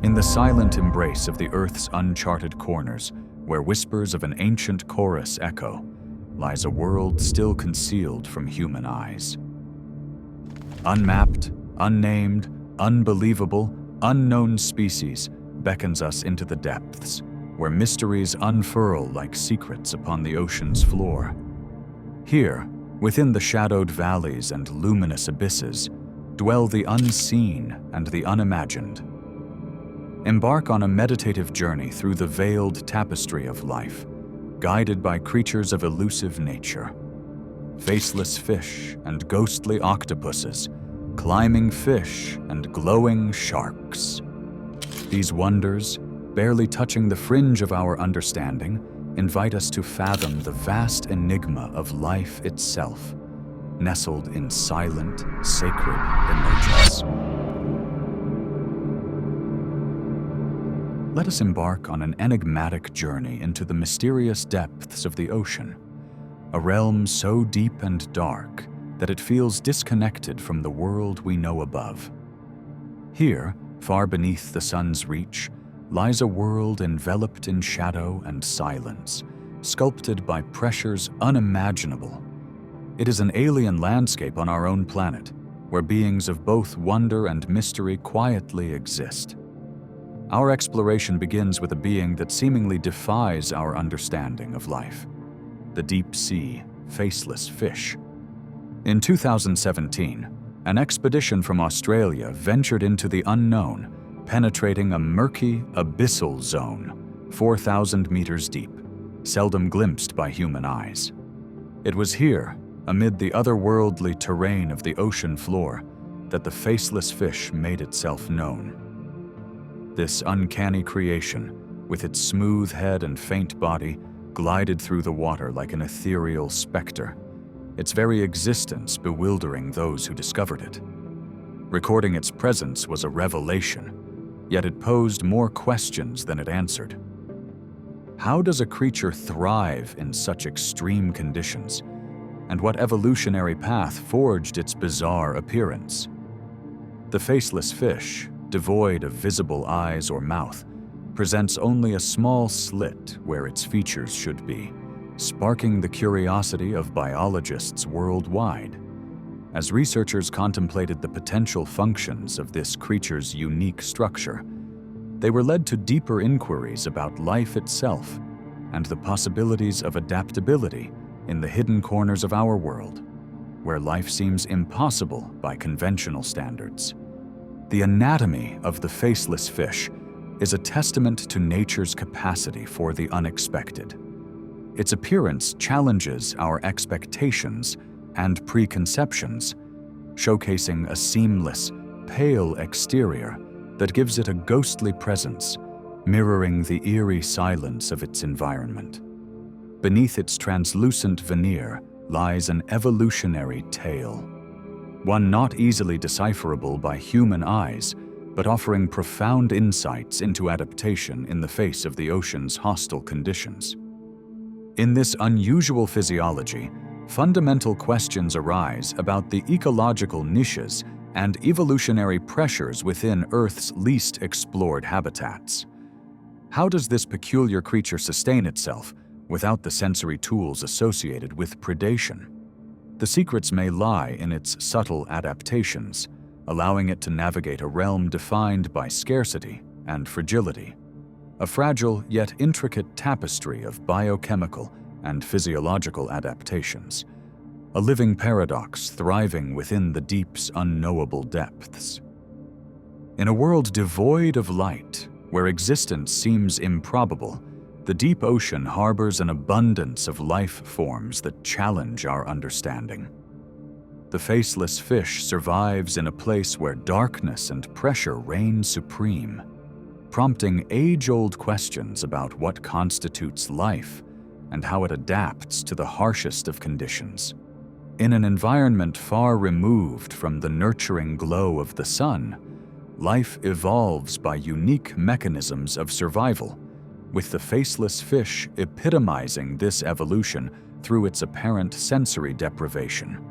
In the silent embrace of the Earth's uncharted corners, where whispers of an ancient chorus echo, lies a world still concealed from human eyes. Unmapped, unnamed, unbelievable, unknown species beckons us into the depths, where mysteries unfurl like secrets upon the ocean's floor. Here, within the shadowed valleys and luminous abysses, dwell the unseen and the unimagined. Embark on a meditative journey through the veiled tapestry of life, guided by creatures of elusive nature. Faceless fish and ghostly octopuses, climbing fish and glowing sharks. These wonders, barely touching the fringe of our understanding, invite us to fathom the vast enigma of life itself, nestled in silent, sacred emergence. Let us embark on an enigmatic journey into the mysterious depths of the ocean, a realm so deep and dark that it feels disconnected from the world we know above. Here, far beneath the sun's reach, lies a world enveloped in shadow and silence, sculpted by pressures unimaginable. It is an alien landscape on our own planet, where beings of both wonder and mystery quietly exist. Our exploration begins with a being that seemingly defies our understanding of life: the deep sea, faceless fish. In 2017, an expedition from Australia ventured into the unknown, penetrating a murky, abyssal zone, 4,000 meters deep, seldom glimpsed by human eyes. It was here, amid the otherworldly terrain of the ocean floor, that the faceless fish made itself known. This uncanny creation, with its smooth head and faint body, glided through the water like an ethereal specter, its very existence bewildering those who discovered it. Recording its presence was a revelation, yet it posed more questions than it answered. How does a creature thrive in such extreme conditions? And what evolutionary path forged its bizarre appearance? The faceless fish, devoid of visible eyes or mouth, presents only a small slit where its features should be, sparking the curiosity of biologists worldwide. As researchers contemplated the potential functions of this creature's unique structure, they were led to deeper inquiries about life itself and the possibilities of adaptability in the hidden corners of our world, where life seems impossible by conventional standards. The anatomy of the faceless fish is a testament to nature's capacity for the unexpected. Its appearance challenges our expectations and preconceptions, showcasing a seamless, pale exterior that gives it a ghostly presence, mirroring the eerie silence of its environment. Beneath its translucent veneer lies an evolutionary tale, one not easily decipherable by human eyes, but offering profound insights into adaptation in the face of the ocean's hostile conditions. In this unusual physiology, fundamental questions arise about the ecological niches and evolutionary pressures within Earth's least explored habitats. How does this peculiar creature sustain itself without the sensory tools associated with predation? The secrets may lie in its subtle adaptations, allowing it to navigate a realm defined by scarcity and fragility, a fragile yet intricate tapestry of biochemical and physiological adaptations, a living paradox thriving within the deep's unknowable depths. In a world devoid of light, where existence seems improbable, the deep ocean harbors an abundance of life forms that challenge our understanding. The faceless fish survives in a place where darkness and pressure reign supreme, prompting age-old questions about what constitutes life and how it adapts to the harshest of conditions. In an environment far removed from the nurturing glow of the sun, life evolves by unique mechanisms of survival, with the faceless fish epitomizing this evolution through its apparent sensory deprivation,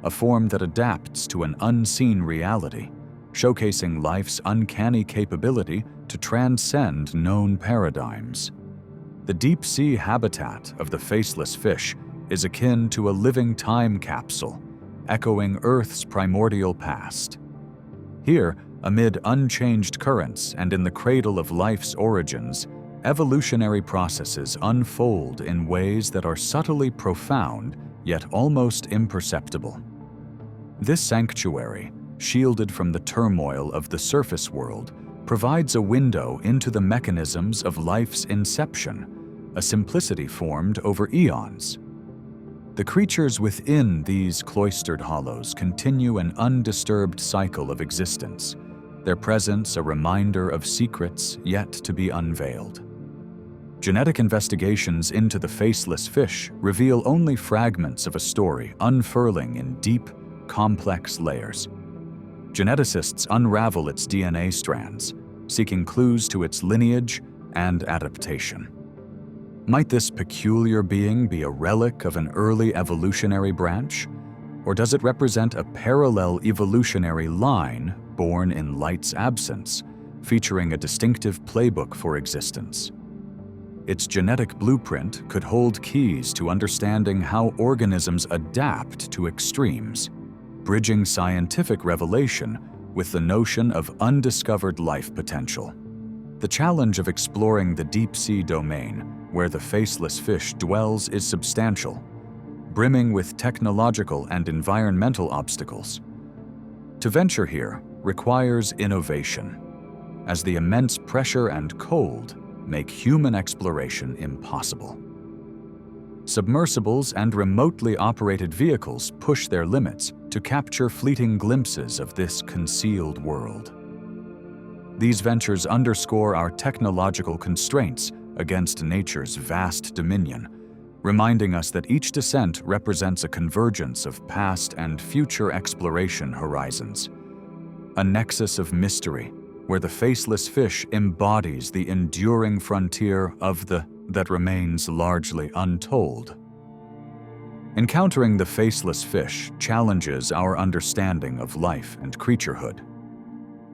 a form that adapts to an unseen reality, showcasing life's uncanny capability to transcend known paradigms. The deep-sea habitat of the faceless fish is akin to a living time capsule, echoing Earth's primordial past. Here, amid unchanged currents and in the cradle of life's origins, evolutionary processes unfold in ways that are subtly profound yet almost imperceptible. This sanctuary, shielded from the turmoil of the surface world, provides a window into the mechanisms of life's inception, a simplicity formed over eons. The creatures within these cloistered hollows continue an undisturbed cycle of existence, their presence a reminder of secrets yet to be unveiled. Genetic investigations into the faceless fish reveal only fragments of a story unfurling in deep, complex layers. Geneticists unravel its DNA strands, seeking clues to its lineage and adaptation. Might this peculiar being be a relic of an early evolutionary branch? Or does it represent a parallel evolutionary line born in light's absence, featuring a distinctive playbook for existence? Its genetic blueprint could hold keys to understanding how organisms adapt to extremes, bridging scientific revelation with the notion of undiscovered life potential. The challenge of exploring the deep-sea domain, where the faceless fish dwells, is substantial, brimming with technological and environmental obstacles. To venture here requires innovation, as the immense pressure and cold make human exploration impossible. Submersibles and remotely operated vehicles push their limits to capture fleeting glimpses of this concealed world. These ventures underscore our technological constraints against nature's vast dominion, reminding us that each descent represents a convergence of past and future exploration horizons, a nexus of mystery where the faceless fish embodies the enduring frontier of that remains largely untold. Encountering the faceless fish challenges our understanding of life and creaturehood.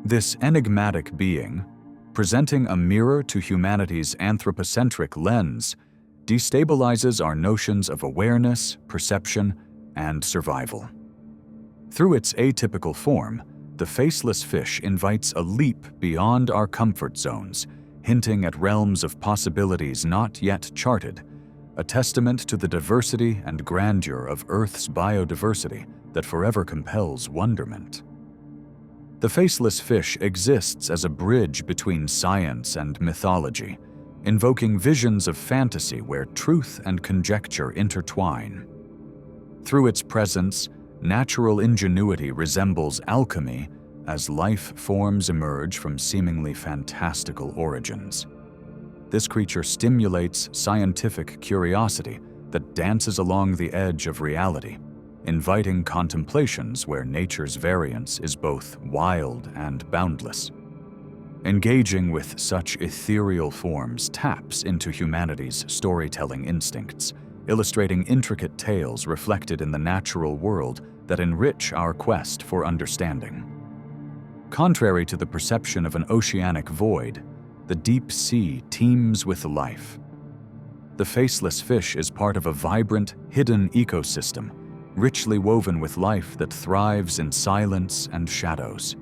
This enigmatic being, presenting a mirror to humanity's anthropocentric lens, destabilizes our notions of awareness, perception, and survival. Through its atypical form, the faceless fish invites a leap beyond our comfort zones, hinting at realms of possibilities not yet charted, a testament to the diversity and grandeur of Earth's biodiversity that forever compels wonderment. The faceless fish exists as a bridge between science and mythology, invoking visions of fantasy where truth and conjecture intertwine. Through its presence, natural ingenuity resembles alchemy as life forms emerge from seemingly fantastical origins. This creature stimulates scientific curiosity that dances along the edge of reality, inviting contemplations where nature's variance is both wild and boundless. Engaging with such ethereal forms taps into humanity's storytelling instincts, illustrating intricate tales reflected in the natural world that enrich our quest for understanding. Contrary to the perception of an oceanic void, the deep sea teems with life. The faceless fish is part of a vibrant, hidden ecosystem, richly woven with life that thrives in silence and shadows.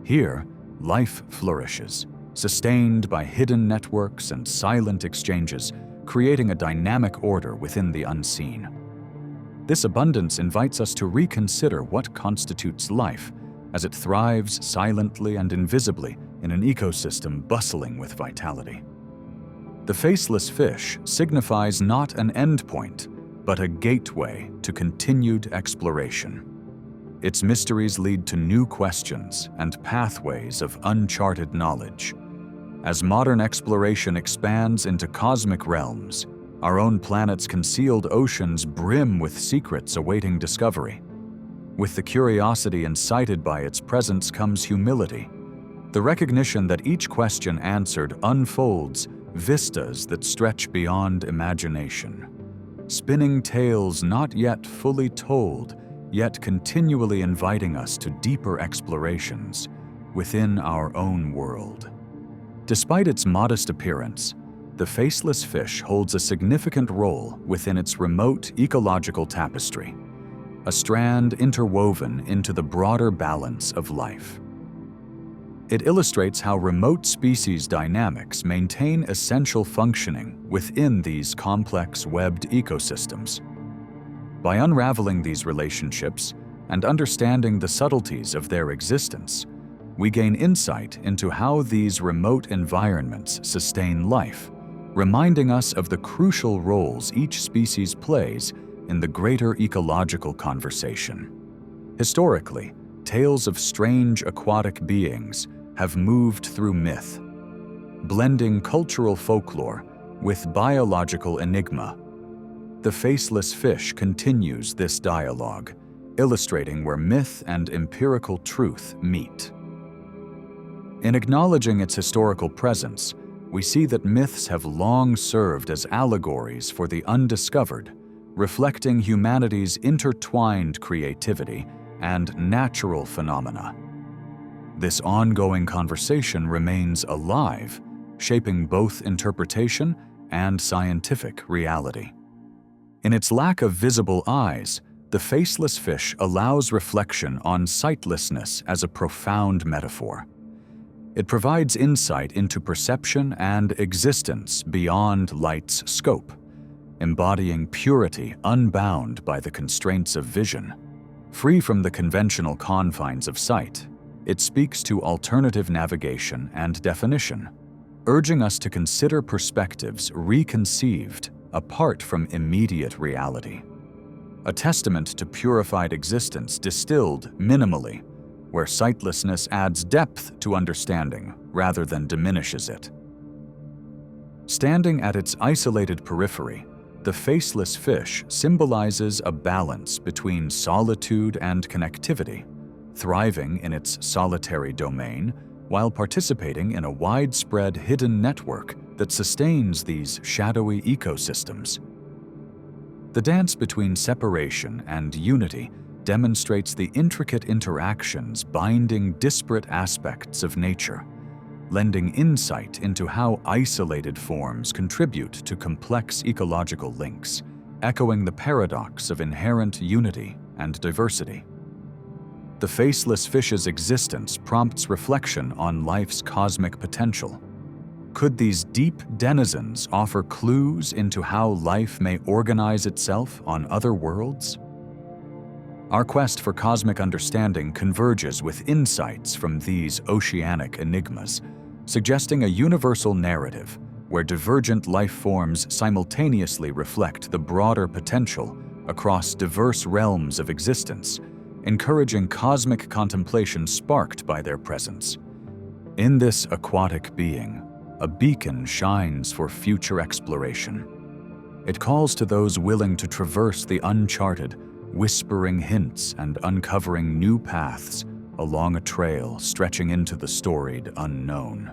Here, life flourishes, sustained by hidden networks and silent exchanges, creating a dynamic order within the unseen. This abundance invites us to reconsider what constitutes life, as it thrives silently and invisibly in an ecosystem bustling with vitality. The faceless fish signifies not an endpoint, but a gateway to continued exploration. Its mysteries lead to new questions and pathways of uncharted knowledge. As modern exploration expands into cosmic realms, our own planet's concealed oceans brim with secrets awaiting discovery. With the curiosity incited by its presence comes humility, the recognition that each question answered unfolds vistas that stretch beyond imagination, spinning tales not yet fully told, yet continually inviting us to deeper explorations within our own world. Despite its modest appearance, the faceless fish holds a significant role within its remote ecological tapestry, a strand interwoven into the broader balance of life. It illustrates how remote species dynamics maintain essential functioning within these complex webbed ecosystems. By unraveling these relationships and understanding the subtleties of their existence, we gain insight into how these remote environments sustain life, reminding us of the crucial roles each species plays in the greater ecological conversation. Historically, tales of strange aquatic beings have moved through myth, blending cultural folklore with biological enigma. The faceless fish continues this dialogue, illustrating where myth and empirical truth meet. In acknowledging its historical presence, we see that myths have long served as allegories for the undiscovered, reflecting humanity's intertwined creativity and natural phenomena. This ongoing conversation remains alive, shaping both interpretation and scientific reality. In its lack of visible eyes, the faceless fish allows reflection on sightlessness as a profound metaphor. It provides insight into perception and existence beyond light's scope, embodying purity unbound by the constraints of vision. Free from the conventional confines of sight, it speaks to alternative navigation and definition, urging us to consider perspectives reconceived apart from immediate reality. A testament to purified existence distilled minimally, where sightlessness adds depth to understanding rather than diminishes it. Standing at its isolated periphery, the faceless fish symbolizes a balance between solitude and connectivity, thriving in its solitary domain while participating in a widespread hidden network that sustains these shadowy ecosystems. The dance between separation and unity demonstrates the intricate interactions binding disparate aspects of nature, lending insight into how isolated forms contribute to complex ecological links, echoing the paradox of inherent unity and diversity. The faceless fish's existence prompts reflection on life's cosmic potential. Could these deep denizens offer clues into how life may organize itself on other worlds? Our quest for cosmic understanding converges with insights from these oceanic enigmas, suggesting a universal narrative where divergent life forms simultaneously reflect the broader potential across diverse realms of existence, encouraging cosmic contemplation sparked by their presence. In this aquatic being, a beacon shines for future exploration. It calls to those willing to traverse the uncharted, whispering hints and uncovering new paths along a trail stretching into the storied unknown.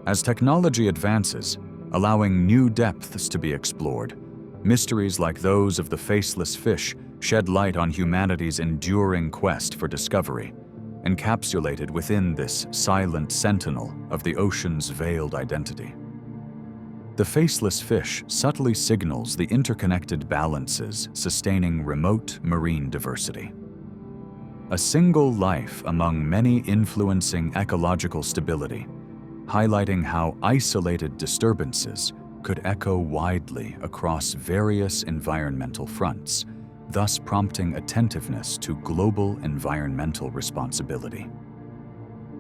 As technology advances, allowing new depths to be explored, mysteries like those of the faceless fish shed light on humanity's enduring quest for discovery, encapsulated within this silent sentinel of the ocean's veiled identity. The faceless fish subtly signals the interconnected balances sustaining remote marine diversity. A single life among many influencing ecological stability, highlighting how isolated disturbances could echo widely across various environmental fronts, thus prompting attentiveness to global environmental responsibility.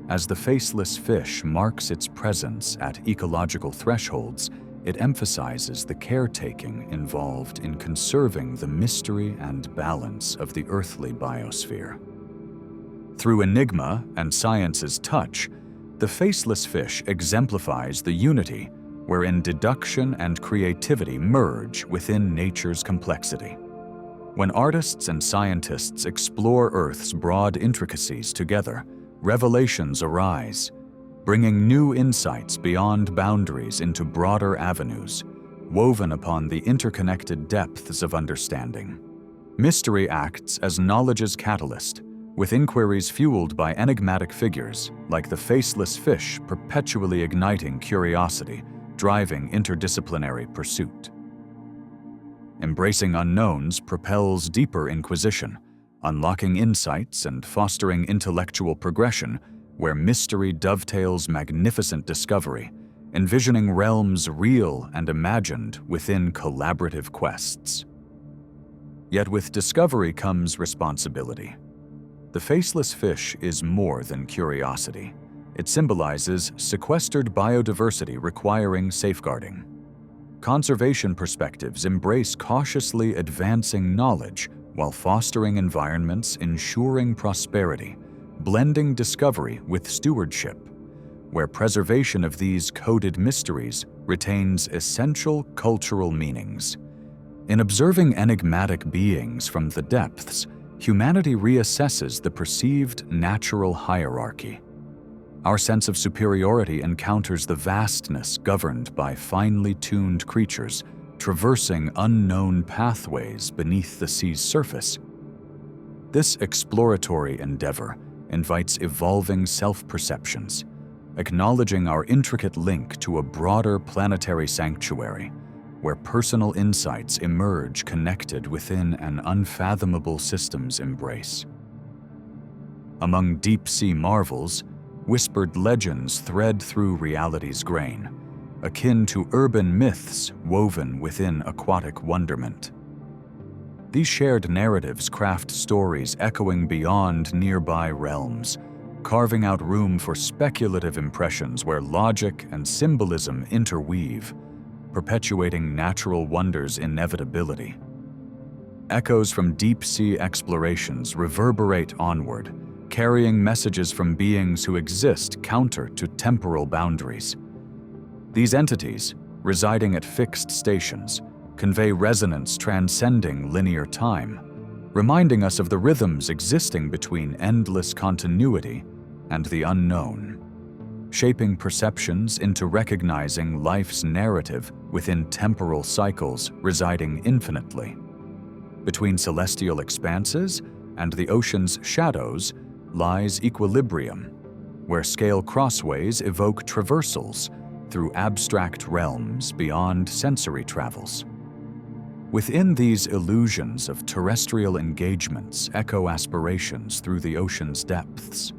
As the faceless fish marks its presence at ecological thresholds, it emphasizes the caretaking involved in conserving the mystery and balance of the earthly biosphere. Through enigma and science's touch, the faceless fish exemplifies the unity wherein deduction and creativity merge within nature's complexity. When artists and scientists explore Earth's broad intricacies together, revelations arise, bringing new insights beyond boundaries into broader avenues, woven upon the interconnected depths of understanding. Mystery acts as knowledge's catalyst, with inquiries fueled by enigmatic figures like the faceless fish perpetually igniting curiosity, driving interdisciplinary pursuit. Embracing unknowns propels deeper inquisition, unlocking insights and fostering intellectual progression where mystery dovetails magnificent discovery, envisioning realms real and imagined within collaborative quests. Yet with discovery comes responsibility. The faceless fish is more than curiosity. It symbolizes sequestered biodiversity requiring safeguarding. Conservation perspectives embrace cautiously advancing knowledge while fostering environments ensuring prosperity, blending discovery with stewardship, where preservation of these coded mysteries retains essential cultural meanings. In observing enigmatic beings from the depths, humanity reassesses the perceived natural hierarchy. Our sense of superiority encounters the vastness governed by finely tuned creatures traversing unknown pathways beneath the sea's surface. This exploratory endeavor invites evolving self-perceptions, acknowledging our intricate link to a broader planetary sanctuary, where personal insights emerge connected within an unfathomable system's embrace. Among deep-sea marvels, whispered legends thread through reality's grain, akin to urban myths woven within aquatic wonderment. These shared narratives craft stories echoing beyond nearby realms, carving out room for speculative impressions where logic and symbolism interweave, perpetuating natural wonder's inevitability. Echoes from deep-sea explorations reverberate onward, carrying messages from beings who exist counter to temporal boundaries. These entities, residing at fixed stations, convey resonance transcending linear time, reminding us of the rhythms existing between endless continuity and the unknown, shaping perceptions into recognizing life's narrative within temporal cycles residing infinitely. Between celestial expanses and the ocean's shadows lies equilibrium, where scale crossways evoke traversals through abstract realms beyond sensory travels. Within these illusions of terrestrial engagements echo aspirations through the ocean's depths,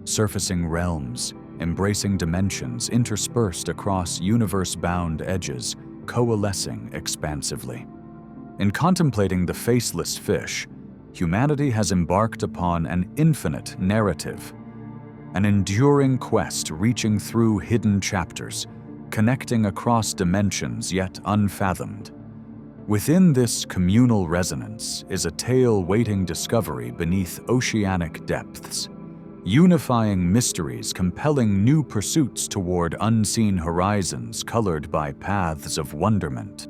surfacing realms, embracing dimensions interspersed across universe-bound edges, coalescing expansively. In contemplating the faceless fish, humanity has embarked upon an infinite narrative, an enduring quest reaching through hidden chapters, connecting across dimensions yet unfathomed. Within this communal resonance is a tale waiting discovery beneath oceanic depths, unifying mysteries compelling new pursuits toward unseen horizons colored by paths of wonderment.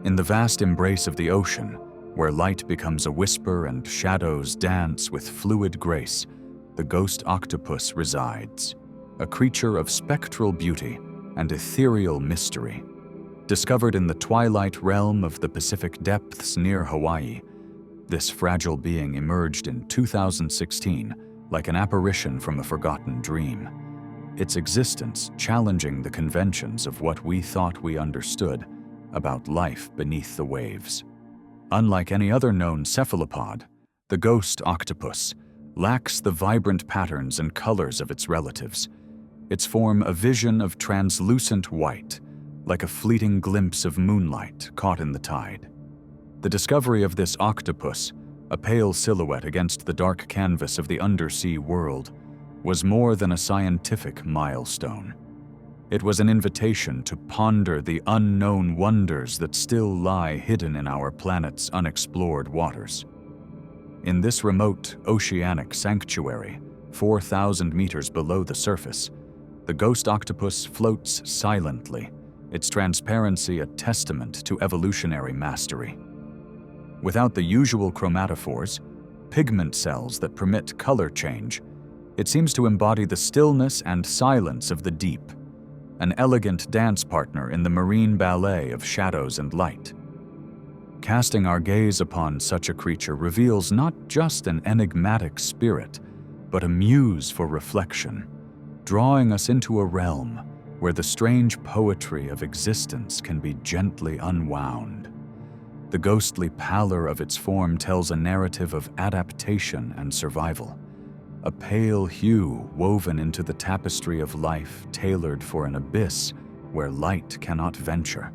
In the vast embrace of the ocean, where light becomes a whisper and shadows dance with fluid grace, the ghost octopus resides, a creature of spectral beauty and ethereal mystery. Discovered in the twilight realm of the Pacific depths near Hawaii, this fragile being emerged in 2016 like an apparition from a forgotten dream, its existence challenging the conventions of what we thought we understood about life beneath the waves. Unlike any other known cephalopod, the ghost octopus lacks the vibrant patterns and colors of its relatives. Its form a vision of translucent white, like a fleeting glimpse of moonlight caught in the tide. The discovery of this octopus, a pale silhouette against the dark canvas of the undersea world, was more than a scientific milestone. It was an invitation to ponder the unknown wonders that still lie hidden in our planet's unexplored waters. In this remote oceanic sanctuary, 4,000 meters below the surface, the ghost octopus floats silently, its transparency a testament to evolutionary mastery. Without the usual chromatophores, pigment cells that permit color change, it seems to embody the stillness and silence of the deep, an elegant dance partner in the marine ballet of shadows and light. Casting our gaze upon such a creature reveals not just an enigmatic spirit, but a muse for reflection, drawing us into a realm where the strange poetry of existence can be gently unwound. The ghostly pallor of its form tells a narrative of adaptation and survival, a pale hue woven into the tapestry of life tailored for an abyss where light cannot venture.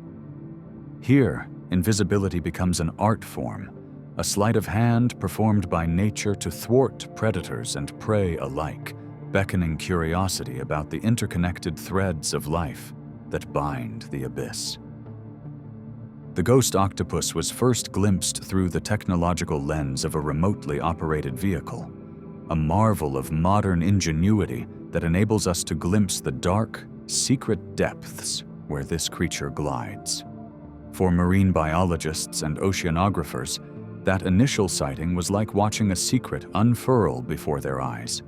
Here, invisibility becomes an art form, a sleight of hand performed by nature to thwart predators and prey alike, beckoning curiosity about the interconnected threads of life that bind the abyss. The ghost octopus was first glimpsed through the technological lens of a remotely operated vehicle, a marvel of modern ingenuity that enables us to glimpse the dark, secret depths where this creature glides. For marine biologists and oceanographers, that initial sighting was like watching a secret unfurl before their eyes,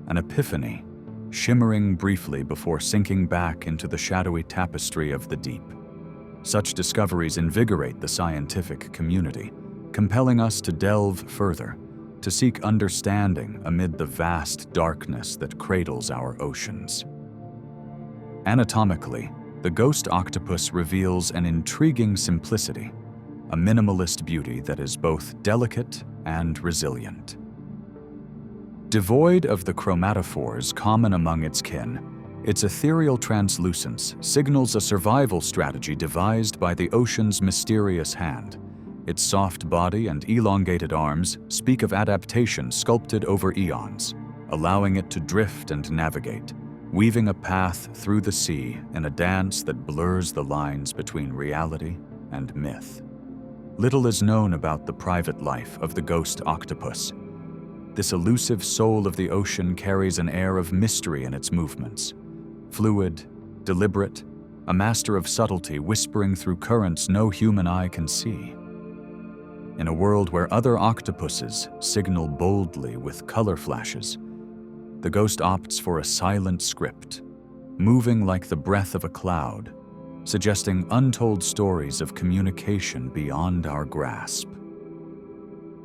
an epiphany, shimmering briefly before sinking back into the shadowy tapestry of the deep. Such discoveries invigorate the scientific community, compelling us to delve further, to seek understanding amid the vast darkness that cradles our oceans. Anatomically, the ghost octopus reveals an intriguing simplicity, a minimalist beauty that is both delicate and resilient. Devoid of the chromatophores common among its kin, its ethereal translucence signals a survival strategy devised by the ocean's mysterious hand. Its soft body and elongated arms speak of adaptation sculpted over eons, allowing it to drift and navigate, weaving a path through the sea in a dance that blurs the lines between reality and myth. Little is known about the private life of the ghost octopus. This elusive soul of the ocean carries an air of mystery in its movements. Fluid, deliberate, a master of subtlety whispering through currents no human eye can see. In a world where other octopuses signal boldly with color flashes, the ghost opts for a silent script, moving like the breath of a cloud, suggesting untold stories of communication beyond our grasp.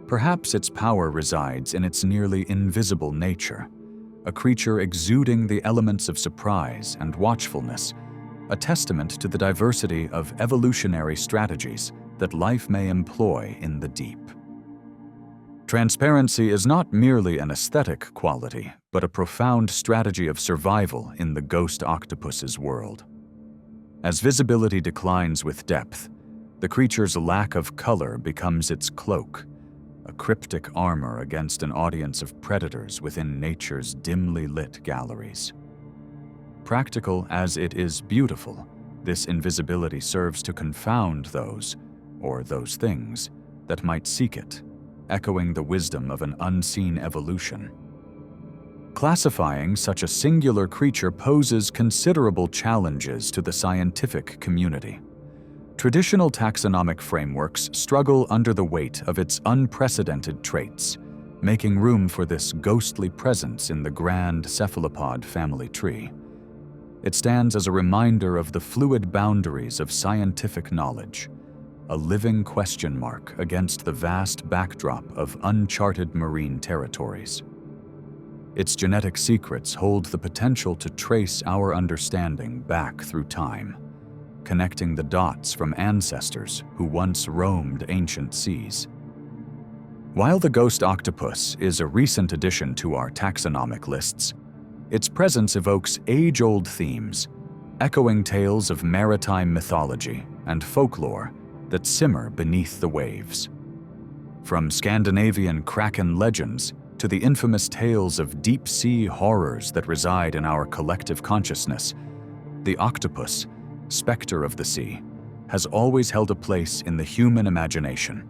Perhaps its power resides in its nearly invisible nature, a creature exuding the elements of surprise and watchfulness, a testament to the diversity of evolutionary strategies that life may employ in the deep. Transparency is not merely an aesthetic quality, but a profound strategy of survival in the ghost octopus's world. As visibility declines with depth, the creature's lack of color becomes its cloak, a cryptic armor against an audience of predators within nature's dimly lit galleries. Practical as it is beautiful, this invisibility serves to confound those things, that might seek it, echoing the wisdom of an unseen evolution. Classifying such a singular creature poses considerable challenges to the scientific community. Traditional taxonomic frameworks struggle under the weight of its unprecedented traits, making room for this ghostly presence in the grand cephalopod family tree. It stands as a reminder of the fluid boundaries of scientific knowledge, a living question mark against the vast backdrop of uncharted marine territories. Its genetic secrets hold the potential to trace our understanding back through time, connecting the dots from ancestors who once roamed ancient seas. While the ghost octopus is a recent addition to our taxonomic lists, its presence evokes age-old themes, echoing tales of maritime mythology and folklore that simmer beneath the waves. From Scandinavian kraken legends to the infamous tales of deep-sea horrors that reside in our collective consciousness, the octopus, specter of the sea, has always held a place in the human imagination,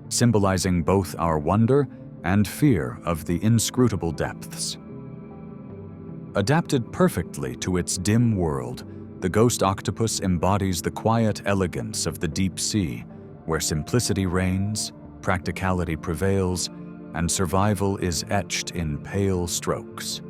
symbolizing both our wonder and fear of the inscrutable depths. Adapted perfectly to its dim world, the ghost octopus embodies the quiet elegance of the deep sea, where simplicity reigns, practicality prevails, and survival is etched in pale strokes.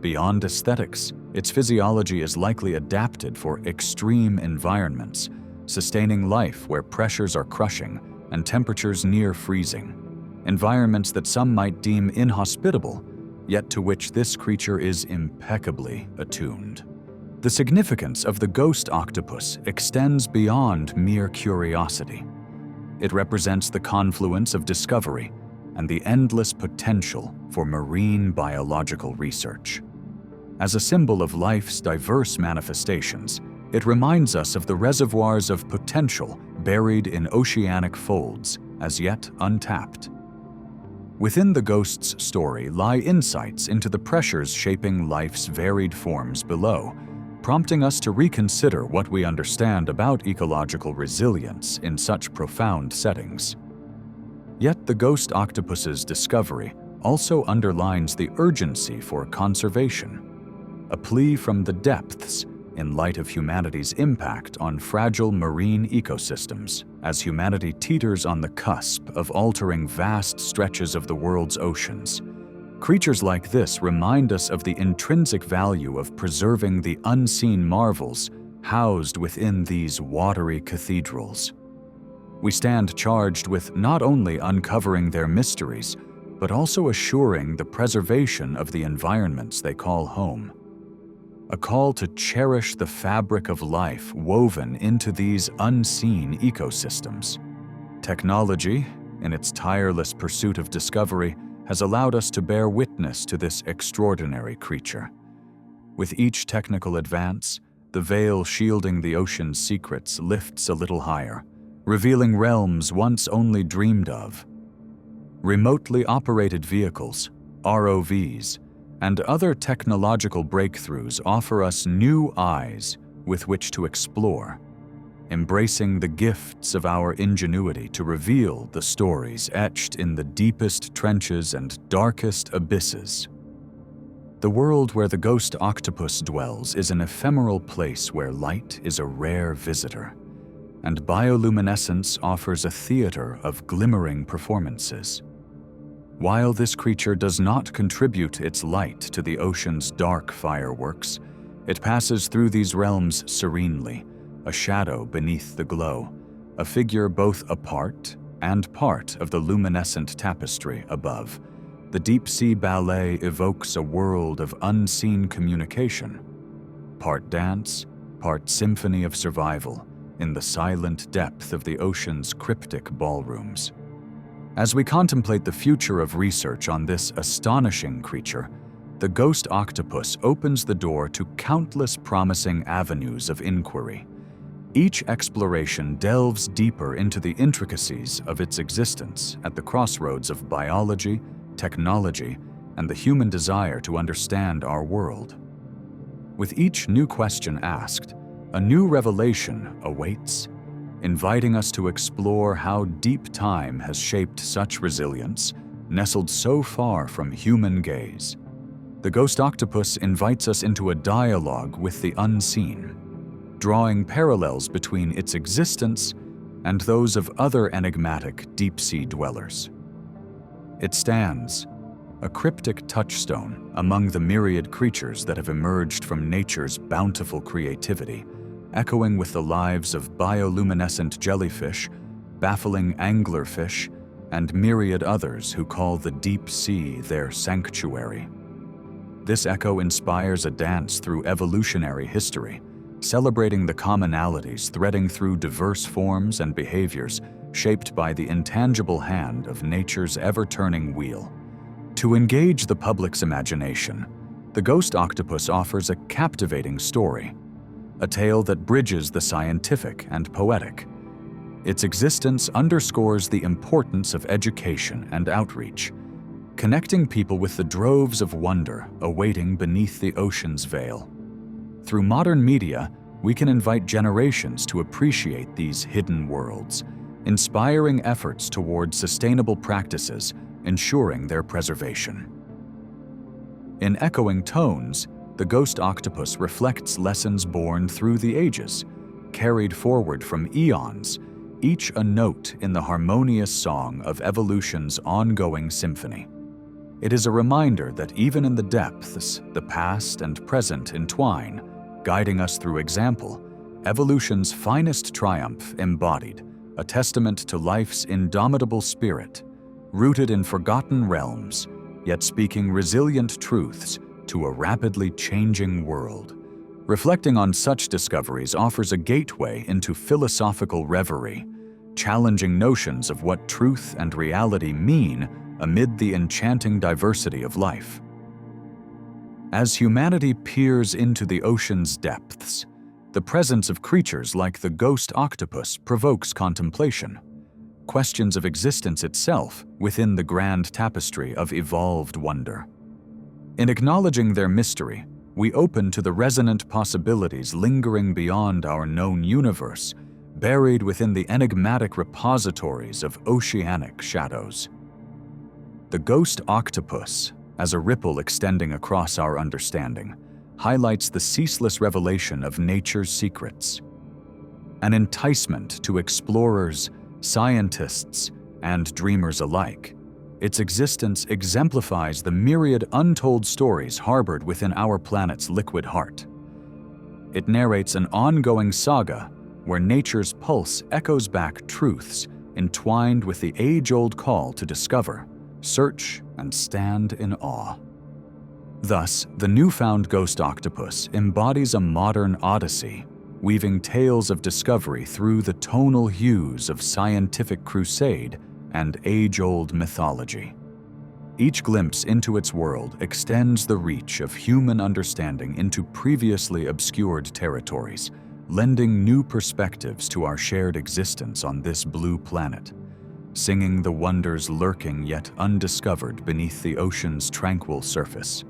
Beyond aesthetics, its physiology is likely adapted for extreme environments, sustaining life where pressures are crushing and temperatures near freezing, environments that some might deem inhospitable, yet to which this creature is impeccably attuned. The significance of the ghost octopus extends beyond mere curiosity. It represents the confluence of discovery and the endless potential for marine biological research. As a symbol of life's diverse manifestations, it reminds us of the reservoirs of potential buried in oceanic folds, as yet untapped. Within the ghost's story lie insights into the pressures shaping life's varied forms below, prompting us to reconsider what we understand about ecological resilience in such profound settings. Yet the ghost octopus's discovery also underlines the urgency for conservation, a plea from the depths in light of humanity's impact on fragile marine ecosystems, as humanity teeters on the cusp of altering vast stretches of the world's oceans. Creatures like this remind us of the intrinsic value of preserving the unseen marvels housed within these watery cathedrals. We stand charged with not only uncovering their mysteries, but also assuring the preservation of the environments they call home. A call to cherish the fabric of life woven into these unseen ecosystems. Technology, in its tireless pursuit of discovery, has allowed us to bear witness to this extraordinary creature. With each technical advance, the veil shielding the ocean's secrets lifts a little higher, revealing realms once only dreamed of. Remotely operated vehicles, ROVs, and other technological breakthroughs offer us new eyes with which to explore, embracing the gifts of our ingenuity to reveal the stories etched in the deepest trenches and darkest abysses. The world where the ghost octopus dwells is an ephemeral place where light is a rare visitor, and bioluminescence offers a theater of glimmering performances. While this creature does not contribute its light to the ocean's dark fireworks, it passes through these realms serenely, a shadow beneath the glow, a figure both a part and part of the luminescent tapestry above. The deep-sea ballet evokes a world of unseen communication, part dance, part symphony of survival in the silent depth of the ocean's cryptic ballrooms. As we contemplate the future of research on this astonishing creature, the ghost octopus opens the door to countless promising avenues of inquiry. Each exploration delves deeper into the intricacies of its existence at the crossroads of biology, technology, and the human desire to understand our world. With each new question asked, a new revelation awaits, inviting us to explore how deep time has shaped such resilience, nestled so far from human gaze. The ghost octopus invites us into a dialogue with the unseen, drawing parallels between its existence and those of other enigmatic deep-sea dwellers. It stands, a cryptic touchstone among the myriad creatures that have emerged from nature's bountiful creativity, echoing with the lives of bioluminescent jellyfish, baffling anglerfish, and myriad others who call the deep sea their sanctuary. This echo inspires a dance through evolutionary history, celebrating the commonalities threading through diverse forms and behaviors shaped by the intangible hand of nature's ever-turning wheel. To engage the public's imagination, the ghost octopus offers a captivating story, a tale that bridges the scientific and poetic. Its existence underscores the importance of education and outreach, connecting people with the droves of wonder awaiting beneath the ocean's veil. Through modern media, we can invite generations to appreciate these hidden worlds, inspiring efforts toward sustainable practices, ensuring their preservation. In echoing tones, the ghost octopus reflects lessons born through the ages, carried forward from eons, each a note in the harmonious song of evolution's ongoing symphony. It is a reminder that even in the depths, the past and present entwine, guiding us through example, evolution's finest triumph embodied, a testament to life's indomitable spirit, rooted in forgotten realms, yet speaking resilient truths to a rapidly changing world. Reflecting on such discoveries offers a gateway into philosophical reverie, challenging notions of what truth and reality mean amid the enchanting diversity of life. As humanity peers into the ocean's depths, the presence of creatures like the ghost octopus provokes contemplation, questions of existence itself within the grand tapestry of evolved wonder. In acknowledging their mystery, we open to the resonant possibilities lingering beyond our known universe, buried within the enigmatic repositories of oceanic shadows. The ghost octopus, as a ripple extending across our understanding, highlights the ceaseless revelation of nature's secrets. An enticement to explorers, scientists, and dreamers alike, its existence exemplifies the myriad untold stories harbored within our planet's liquid heart. It narrates an ongoing saga where nature's pulse echoes back truths entwined with the age-old call to discover, search, and stand in awe. Thus, the newfound ghost octopus embodies a modern odyssey, weaving tales of discovery through the tonal hues of scientific crusade and age-old mythology. Each glimpse into its world extends the reach of human understanding into previously obscured territories, lending new perspectives to our shared existence on this blue planet, singing the wonders lurking yet undiscovered beneath the ocean's tranquil surface.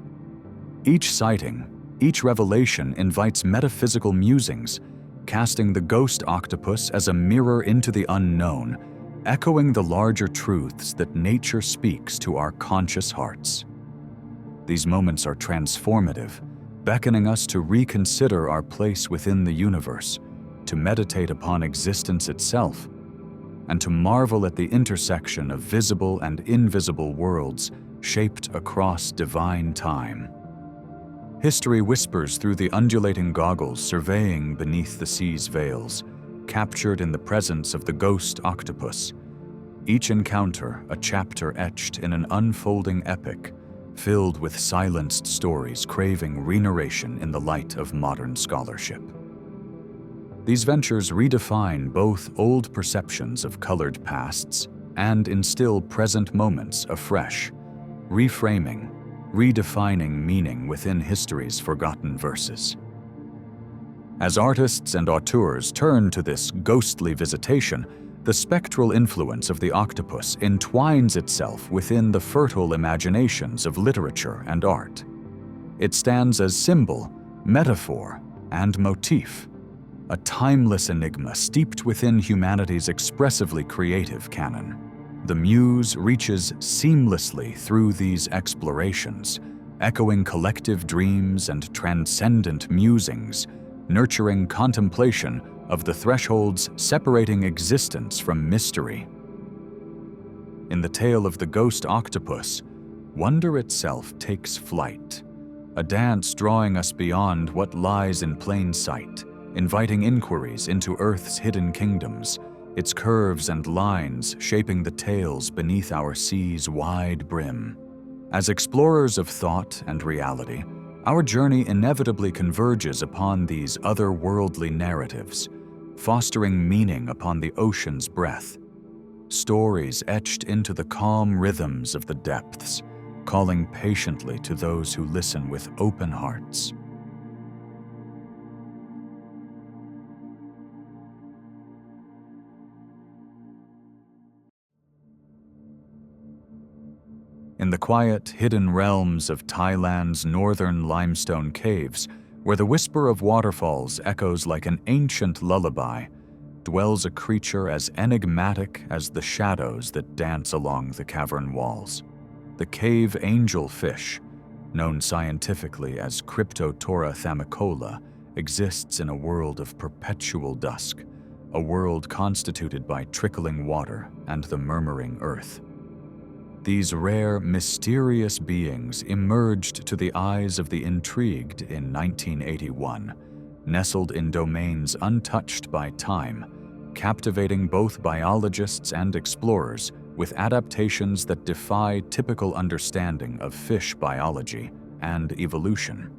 Each sighting, each revelation invites metaphysical musings, casting the ghost octopus as a mirror into the unknown, echoing the larger truths that nature speaks to our conscious hearts. These moments are transformative, beckoning us to reconsider our place within the universe, to meditate upon existence itself, and to marvel at the intersection of visible and invisible worlds shaped across divine time. History whispers through the undulating goggles surveying beneath the sea's veils, captured in the presence of the ghost octopus. Each encounter a chapter etched in an unfolding epic, filled with silenced stories craving re-narration in the light of modern scholarship. These ventures redefine both old perceptions of colored pasts and instill present moments afresh, reframing, redefining meaning within history's forgotten verses. As artists and auteurs turn to this ghostly visitation, the spectral influence of the octopus entwines itself within the fertile imaginations of literature and art. It stands as symbol, metaphor, and motif, a timeless enigma steeped within humanity's expressively creative canon. The muse reaches seamlessly through these explorations, echoing collective dreams and transcendent musings, nurturing contemplation of the thresholds separating existence from mystery. In the tale of the ghost octopus, wonder itself takes flight, a dance drawing us beyond what lies in plain sight, inviting inquiries into Earth's hidden kingdoms, its curves and lines shaping the tales beneath our sea's wide brim. As explorers of thought and reality, our journey inevitably converges upon these otherworldly narratives, fostering meaning upon the ocean's breath, stories etched into the calm rhythms of the depths, calling patiently to those who listen with open hearts. In the quiet, hidden realms of Thailand's northern limestone caves, where the whisper of waterfalls echoes like an ancient lullaby, dwells a creature as enigmatic as the shadows that dance along the cavern walls. The cave angelfish, known scientifically as Cryptotora thamicola, exists in a world of perpetual dusk, a world constituted by trickling water and the murmuring earth. These rare, mysterious beings emerged to the eyes of the intrigued in 1981, nestled in domains untouched by time, captivating both biologists and explorers with adaptations that defy typical understanding of fish biology and evolution.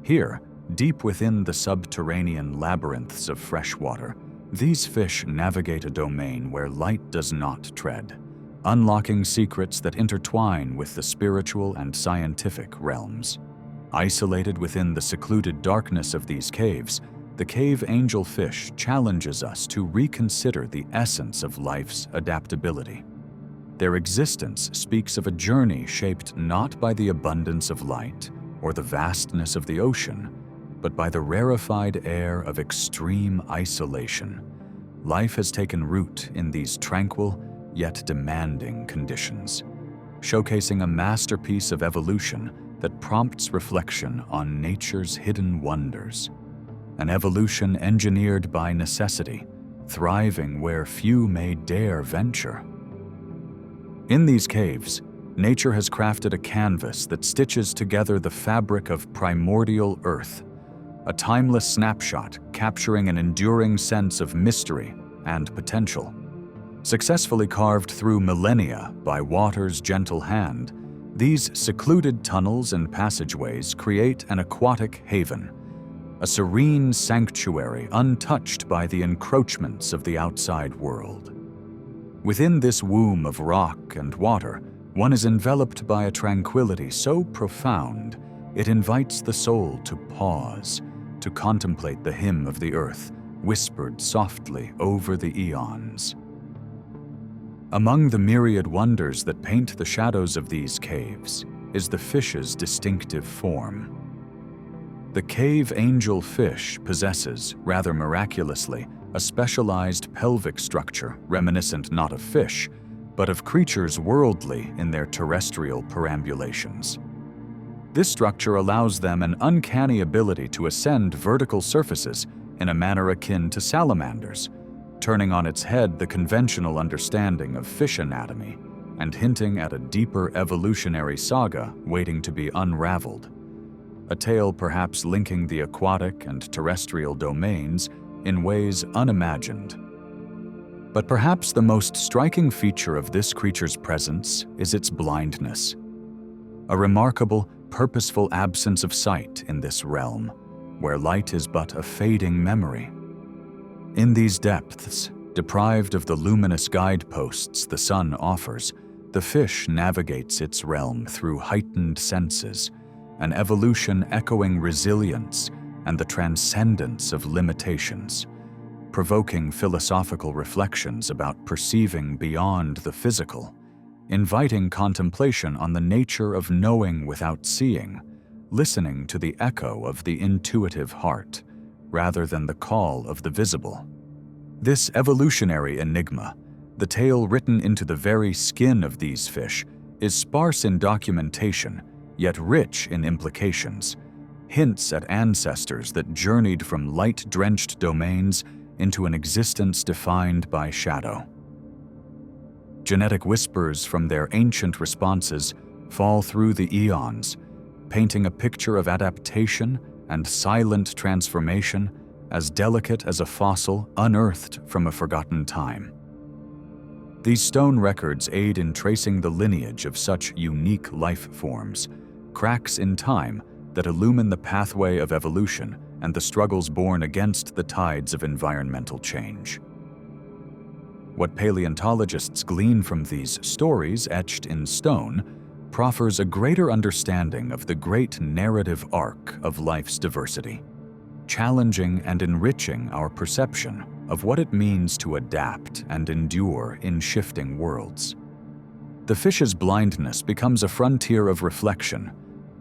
Here, deep within the subterranean labyrinths of freshwater, these fish navigate a domain where light does not tread, unlocking secrets that intertwine with the spiritual and scientific realms. Isolated within the secluded darkness of these caves, the cave angelfish challenges us to reconsider the essence of life's adaptability. Their existence speaks of a journey shaped not by the abundance of light or the vastness of the ocean, but by the rarefied air of extreme isolation. Life has taken root in these tranquil yet demanding conditions, showcasing a masterpiece of evolution that prompts reflection on nature's hidden wonders. An evolution engineered by necessity, thriving where few may dare venture. In these caves, nature has crafted a canvas that stitches together the fabric of primordial earth, a timeless snapshot capturing an enduring sense of mystery and potential. Successfully carved through millennia by water's gentle hand, these secluded tunnels and passageways create an aquatic haven, a serene sanctuary untouched by the encroachments of the outside world. Within this womb of rock and water, one is enveloped by a tranquility so profound it invites the soul to pause, to contemplate the hymn of the earth, whispered softly over the eons. Among the myriad wonders that paint the shadows of these caves is the fish's distinctive form. The cave angelfish possesses, rather miraculously, a specialized pelvic structure reminiscent not of fish, but of creatures worldly in their terrestrial perambulations. This structure allows them an uncanny ability to ascend vertical surfaces in a manner akin to salamanders, turning on its head the conventional understanding of fish anatomy and hinting at a deeper evolutionary saga waiting to be unraveled. A tale perhaps linking the aquatic and terrestrial domains in ways unimagined. But perhaps the most striking feature of this creature's presence is its blindness. A remarkable, purposeful absence of sight in this realm, where light is but a fading memory. In these depths, deprived of the luminous guideposts the sun offers, the fish navigates its realm through heightened senses, an evolution echoing resilience and the transcendence of limitations, provoking philosophical reflections about perceiving beyond the physical, inviting contemplation on the nature of knowing without seeing, listening to the echo of the intuitive heart, rather than the call of the visible. This evolutionary enigma, the tale written into the very skin of these fish, is sparse in documentation, yet rich in implications, hints at ancestors that journeyed from light-drenched domains into an existence defined by shadow. Genetic whispers from their ancient responses fall through the eons, painting a picture of adaptation and silent transformation as delicate as a fossil unearthed from a forgotten time. These stone records aid in tracing the lineage of such unique life forms, cracks in time that illumine the pathway of evolution and the struggles born against the tides of environmental change. What paleontologists glean from these stories etched in stone proffers a greater understanding of the great narrative arc of life's diversity, challenging and enriching our perception of what it means to adapt and endure in shifting worlds. The fish's blindness becomes a frontier of reflection,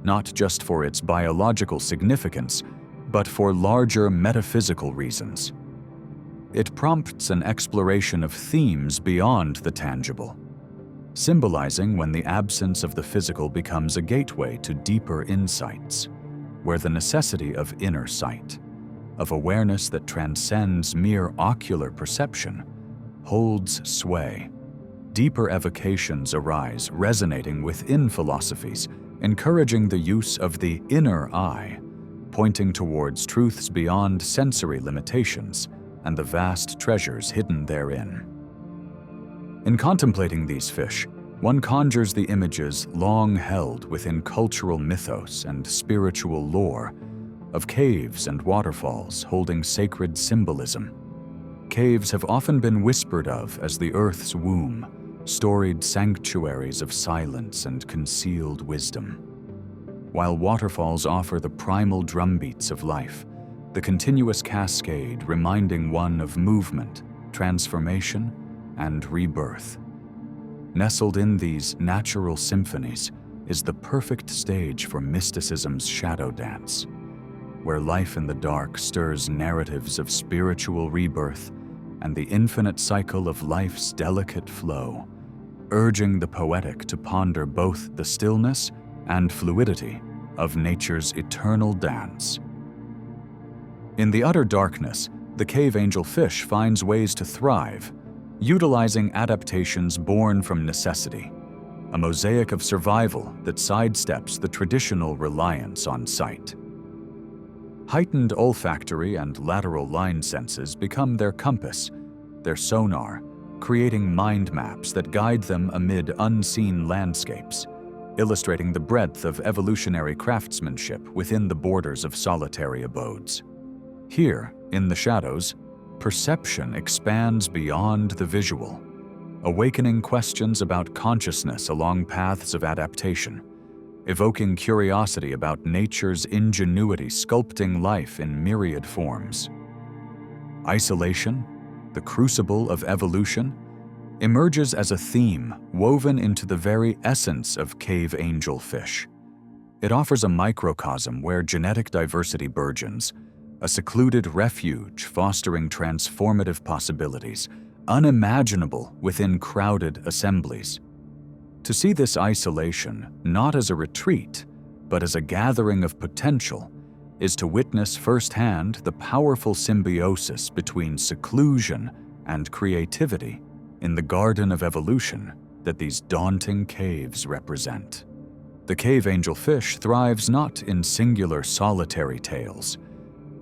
not just for its biological significance, but for larger metaphysical reasons. It prompts an exploration of themes beyond the tangible, symbolizing when the absence of the physical becomes a gateway to deeper insights, where the necessity of inner sight, of awareness that transcends mere ocular perception, holds sway. Deeper evocations arise, resonating within philosophies, encouraging the use of the inner eye, pointing towards truths beyond sensory limitations and the vast treasures hidden therein. In contemplating these fish, one conjures the images long held within cultural mythos and spiritual lore of caves and waterfalls holding sacred symbolism. Caves have often been whispered of as the earth's womb, storied sanctuaries of silence and concealed wisdom. While waterfalls offer the primal drumbeats of life, the continuous cascade reminding one of movement, transformation, and rebirth. Nestled in these natural symphonies is the perfect stage for mysticism's shadow dance, where life in the dark stirs narratives of spiritual rebirth and the infinite cycle of life's delicate flow, urging the poetic to ponder both the stillness and fluidity of nature's eternal dance. In the utter darkness, the cave angelfish finds ways to thrive, utilizing adaptations born from necessity, a mosaic of survival that sidesteps the traditional reliance on sight. Heightened olfactory and lateral line senses become their compass, their sonar, creating mind maps that guide them amid unseen landscapes, illustrating the breadth of evolutionary craftsmanship within the borders of solitary abodes. Here, in the shadows, perception expands beyond the visual, awakening questions about consciousness along paths of adaptation, evoking curiosity about nature's ingenuity sculpting life in myriad forms. Isolation, the crucible of evolution, emerges as a theme woven into the very essence of cave angelfish. It offers a microcosm where genetic diversity burgeons, a secluded refuge fostering transformative possibilities, unimaginable within crowded assemblies. To see this isolation not as a retreat, but as a gathering of potential, is to witness firsthand the powerful symbiosis between seclusion and creativity in the garden of evolution that these daunting caves represent. The cave angelfish thrives not in singular solitary tales.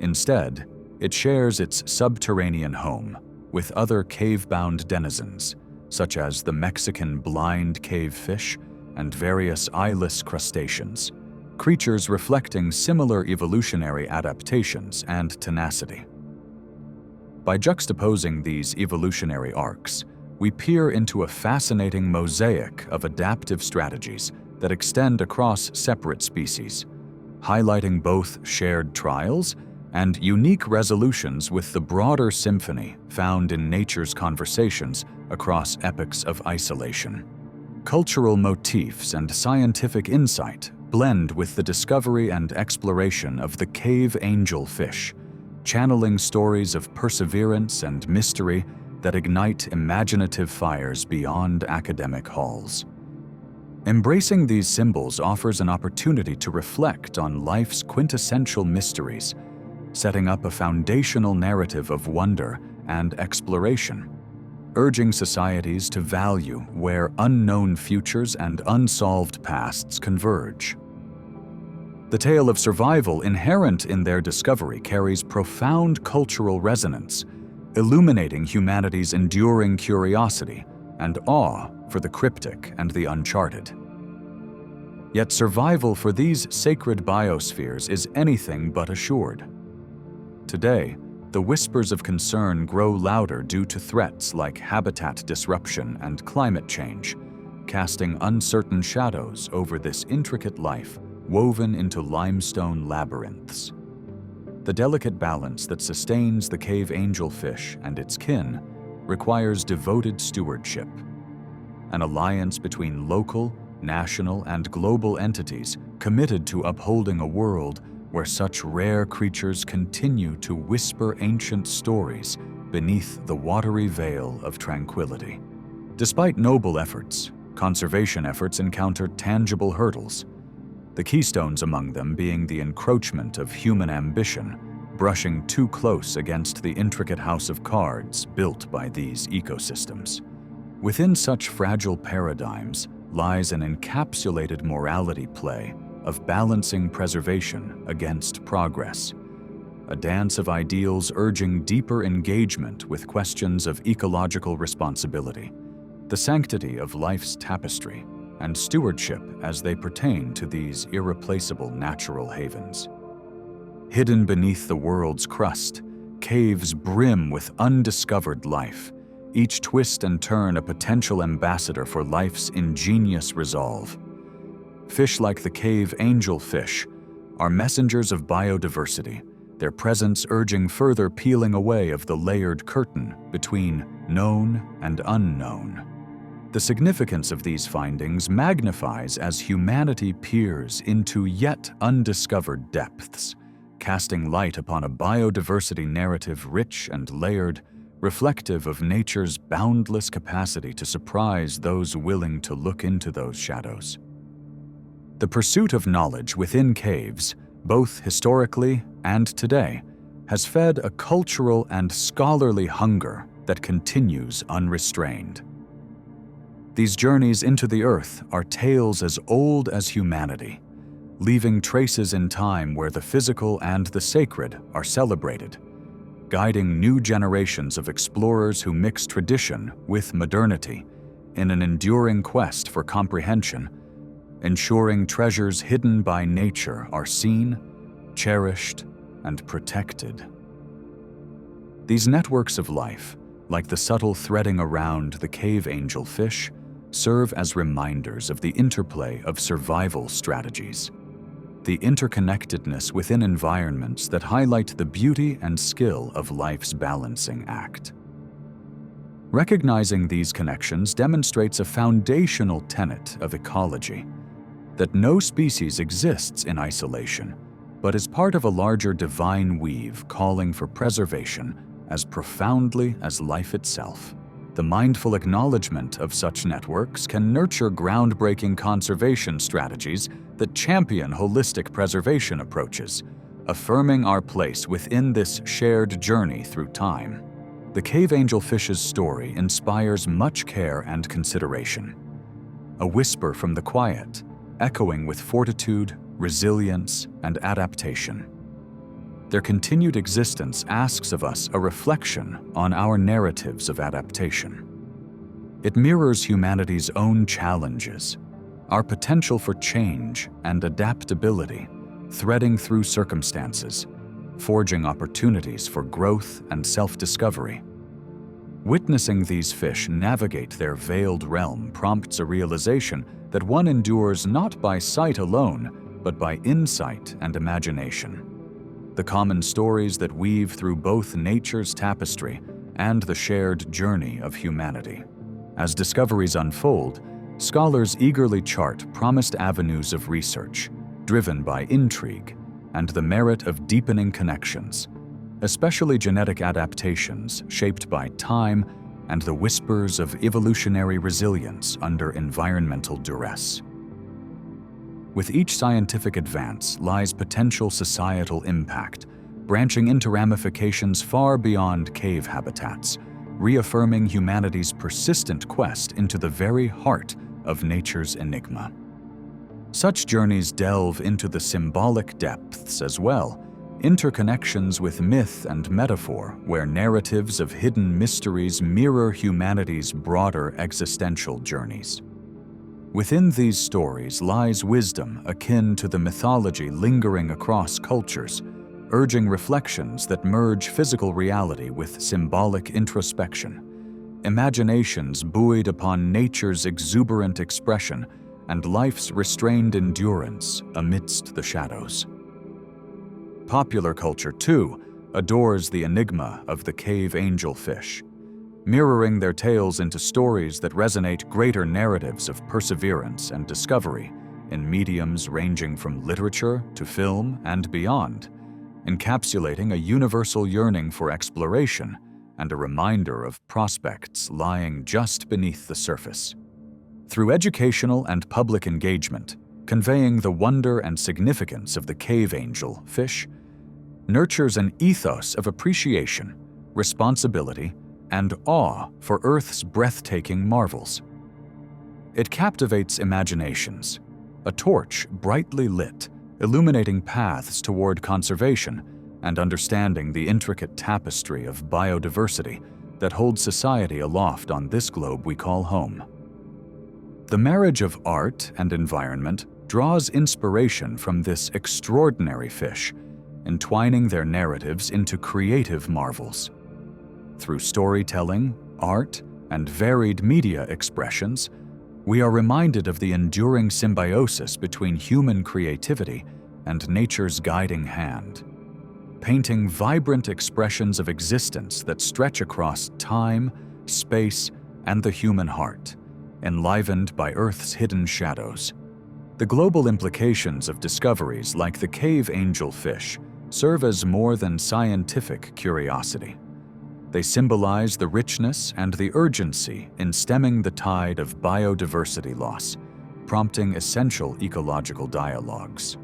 Instead, it shares its subterranean home with other cave-bound denizens, such as the Mexican blind cavefish and various eyeless crustaceans, creatures reflecting similar evolutionary adaptations and tenacity. By juxtaposing these evolutionary arcs, we peer into a fascinating mosaic of adaptive strategies that extend across separate species, highlighting both shared trials and unique resolutions with the broader symphony found in nature's conversations across epochs of isolation. Cultural motifs and scientific insight blend with the discovery and exploration of the cave angelfish, channeling stories of perseverance and mystery that ignite imaginative fires beyond academic halls. Embracing these symbols offers an opportunity to reflect on life's quintessential mysteries, setting up a foundational narrative of wonder and exploration, urging societies to value where unknown futures and unsolved pasts converge. The tale of survival inherent in their discovery carries profound cultural resonance, illuminating humanity's enduring curiosity and awe for the cryptic and the uncharted. Yet survival for these sacred biospheres is anything but assured. Today, the whispers of concern grow louder due to threats like habitat disruption and climate change, casting uncertain shadows over this intricate life woven into limestone labyrinths. The delicate balance that sustains the cave angelfish and its kin requires devoted stewardship, an alliance between local, national, and global entities committed to upholding a world where such rare creatures continue to whisper ancient stories beneath the watery veil of tranquility. Despite noble efforts, conservation efforts encounter tangible hurdles, the keystones among them being the encroachment of human ambition, brushing too close against the intricate house of cards built by these ecosystems. Within such fragile paradigms lies an encapsulated morality play of balancing preservation against progress, a dance of ideals urging deeper engagement with questions of ecological responsibility, the sanctity of life's tapestry, and stewardship as they pertain to these irreplaceable natural havens. Hidden beneath the world's crust, caves brim with undiscovered life, each twist and turn a potential ambassador for life's ingenious resolve. Fish like the cave angelfish are messengers of biodiversity, their presence urging further peeling away of the layered curtain between known and unknown. The significance of these findings magnifies as humanity peers into yet undiscovered depths, casting light upon a biodiversity narrative rich and layered, reflective of nature's boundless capacity to surprise those willing to look into those shadows. The pursuit of knowledge within caves, both historically and today, has fed a cultural and scholarly hunger that continues unrestrained. These journeys into the earth are tales as old as humanity, leaving traces in time where the physical and the sacred are celebrated, guiding new generations of explorers who mix tradition with modernity in an enduring quest for comprehension, ensuring treasures hidden by nature are seen, cherished, and protected. These networks of life, like the subtle threading around the cave angelfish, serve as reminders of the interplay of survival strategies, the interconnectedness within environments that highlight the beauty and skill of life's balancing act. Recognizing these connections demonstrates a foundational tenet of ecology, that no species exists in isolation, but is part of a larger divine weave calling for preservation as profoundly as life itself. The mindful acknowledgement of such networks can nurture groundbreaking conservation strategies that champion holistic preservation approaches, affirming our place within this shared journey through time. The cave angelfish's story inspires much care and consideration. A whisper from the quiet, echoing with fortitude, resilience, and adaptation. Their continued existence asks of us a reflection on our narratives of adaptation. It mirrors humanity's own challenges, our potential for change and adaptability, threading through circumstances, forging opportunities for growth and self-discovery. Witnessing these fish navigate their veiled realm prompts a realization that one endures not by sight alone, but by insight and imagination. The common stories that weave through both nature's tapestry and the shared journey of humanity. As discoveries unfold, scholars eagerly chart promised avenues of research, driven by intrigue and the merit of deepening connections, especially genetic adaptations shaped by time and the whispers of evolutionary resilience under environmental duress. With each scientific advance lies potential societal impact, branching into ramifications far beyond cave habitats, reaffirming humanity's persistent quest into the very heart of nature's enigma. Such journeys delve into the symbolic depths as well, interconnections with myth and metaphor where narratives of hidden mysteries mirror humanity's broader existential journeys. Within these stories lies wisdom akin to the mythology lingering across cultures, urging reflections that merge physical reality with symbolic introspection, imaginations buoyed upon nature's exuberant expression and life's restrained endurance amidst the shadows. Popular culture, too, adores the enigma of the cave angelfish, mirroring their tales into stories that resonate greater narratives of perseverance and discovery in mediums ranging from literature to film and beyond, encapsulating a universal yearning for exploration and a reminder of prospects lying just beneath the surface. Through educational and public engagement, conveying the wonder and significance of the cave angelfish nurtures an ethos of appreciation, responsibility, and awe for Earth's breathtaking marvels. It captivates imaginations, a torch brightly lit, illuminating paths toward conservation and understanding the intricate tapestry of biodiversity that holds society aloft on this globe we call home. The marriage of art and environment draws inspiration from this extraordinary fish, entwining their narratives into creative marvels. Through storytelling, art, and varied media expressions, we are reminded of the enduring symbiosis between human creativity and nature's guiding hand, painting vibrant expressions of existence that stretch across time, space, and the human heart, enlivened by Earth's hidden shadows. The global implications of discoveries like the cave angelfish serve as more than scientific curiosity. They symbolize the richness and the urgency in stemming the tide of biodiversity loss, prompting essential ecological dialogues.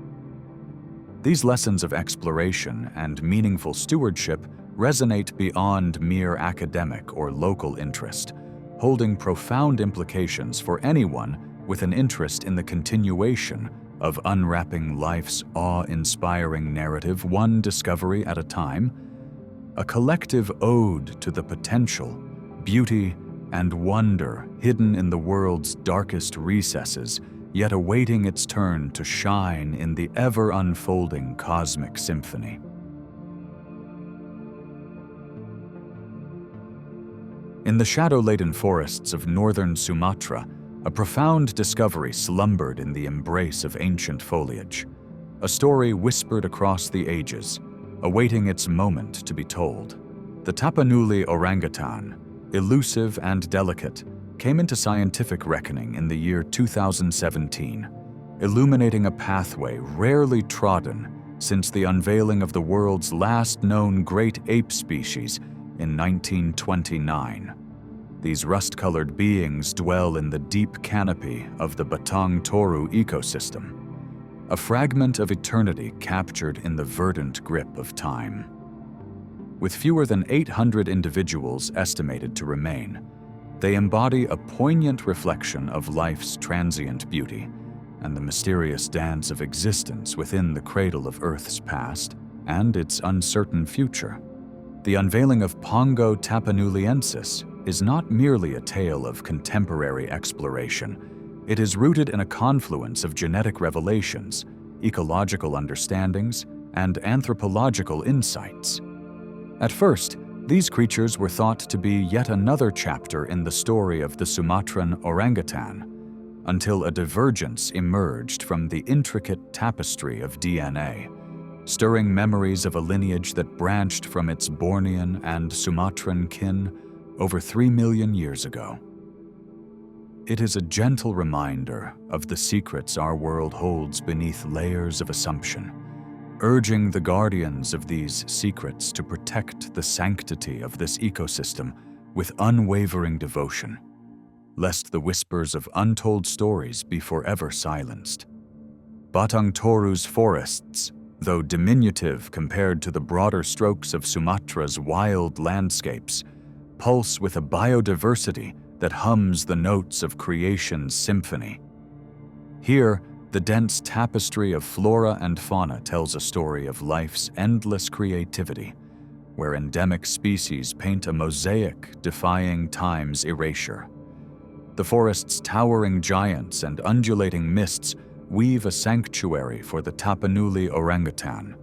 These lessons of exploration and meaningful stewardship resonate beyond mere academic or local interest, holding profound implications for anyone with an interest in the continuation of unwrapping life's awe-inspiring narrative one discovery at a time, a collective ode to the potential, beauty, and wonder hidden in the world's darkest recesses, yet awaiting its turn to shine in the ever-unfolding cosmic symphony. In the shadow-laden forests of northern Sumatra, a profound discovery slumbered in the embrace of ancient foliage, a story whispered across the ages, awaiting its moment to be told. The Tapanuli orangutan, elusive and delicate, came into scientific reckoning in the year 2017, illuminating a pathway rarely trodden since the unveiling of the world's last known great ape species in 1929. These rust-colored beings dwell in the deep canopy of the Batang Toru ecosystem, a fragment of eternity captured in the verdant grip of time. With fewer than 800 individuals estimated to remain, they embody a poignant reflection of life's transient beauty and the mysterious dance of existence within the cradle of Earth's past and its uncertain future. The unveiling of Pongo tapanuliensis is not merely a tale of contemporary exploration. It is rooted in a confluence of genetic revelations, ecological understandings, and anthropological insights. At first, these creatures were thought to be yet another chapter in the story of the Sumatran orangutan, until a divergence emerged from the intricate tapestry of DNA, stirring memories of a lineage that branched from its Bornean and Sumatran kin over 3 million years ago. It is a gentle reminder of the secrets our world holds beneath layers of assumption, urging the guardians of these secrets to protect the sanctity of this ecosystem with unwavering devotion, lest the whispers of untold stories be forever silenced. Batang Toru's forests, though diminutive compared to the broader strokes of Sumatra's wild landscapes, pulse with a biodiversity that hums the notes of creation's symphony. Here, the dense tapestry of flora and fauna tells a story of life's endless creativity, where endemic species paint a mosaic defying time's erasure. The forest's towering giants and undulating mists weave a sanctuary for the Tapanuli orangutan,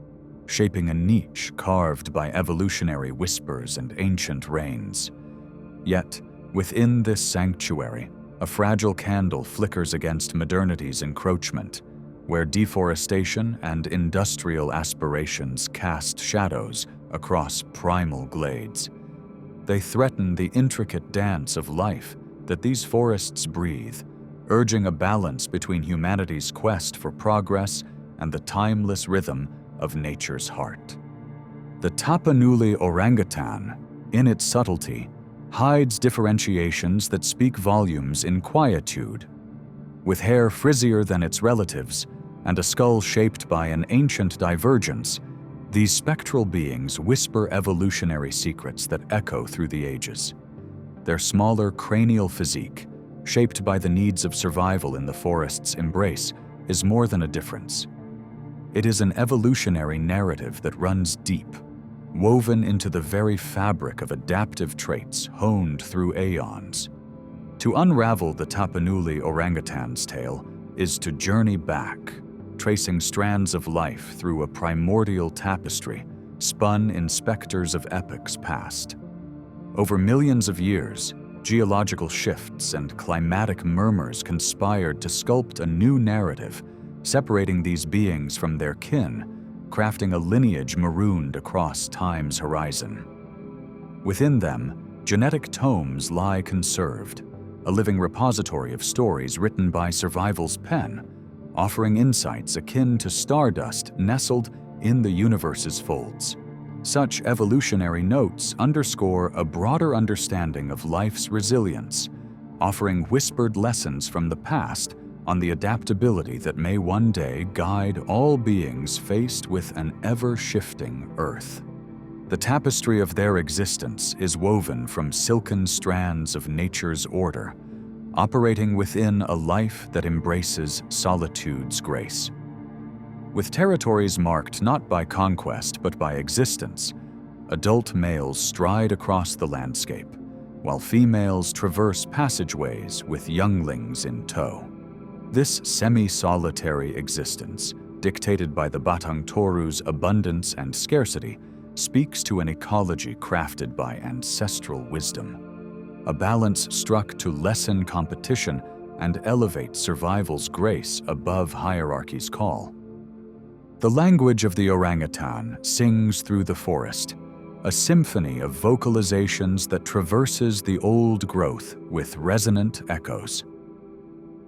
shaping a niche carved by evolutionary whispers and ancient rains. Yet, within this sanctuary, a fragile candle flickers against modernity's encroachment, where deforestation and industrial aspirations cast shadows across primal glades. They threaten the intricate dance of life that these forests breathe, urging a balance between humanity's quest for progress and the timeless rhythm of nature's heart. The Tapanuli orangutan, in its subtlety, hides differentiations that speak volumes in quietude. With hair frizzier than its relatives and a skull shaped by an ancient divergence, these spectral beings whisper evolutionary secrets that echo through the ages. Their smaller cranial physique, shaped by the needs of survival in the forest's embrace, is more than a difference. It is an evolutionary narrative that runs deep, woven into the very fabric of adaptive traits honed through aeons. To unravel the Tapanuli orangutan's tale is to journey back, tracing strands of life through a primordial tapestry spun in specters of epochs past. Over millions of years, geological shifts and climatic murmurs conspired to sculpt a new narrative, separating these beings from their kin, crafting a lineage marooned across time's horizon. Within them, genetic tomes lie conserved, a living repository of stories written by survival's pen, offering insights akin to stardust nestled in the universe's folds. Such evolutionary notes underscore a broader understanding of life's resilience, offering whispered lessons from the past on the adaptability that may one day guide all beings faced with an ever-shifting Earth. The tapestry of their existence is woven from silken strands of nature's order, operating within a life that embraces solitude's grace. With territories marked not by conquest but by existence, adult males stride across the landscape, while females traverse passageways with younglings in tow. This semi-solitary existence, dictated by the Batang Toru's abundance and scarcity, speaks to an ecology crafted by ancestral wisdom, a balance struck to lessen competition and elevate survival's grace above hierarchy's call. The language of the orangutan sings through the forest, a symphony of vocalizations that traverses the old growth with resonant echoes.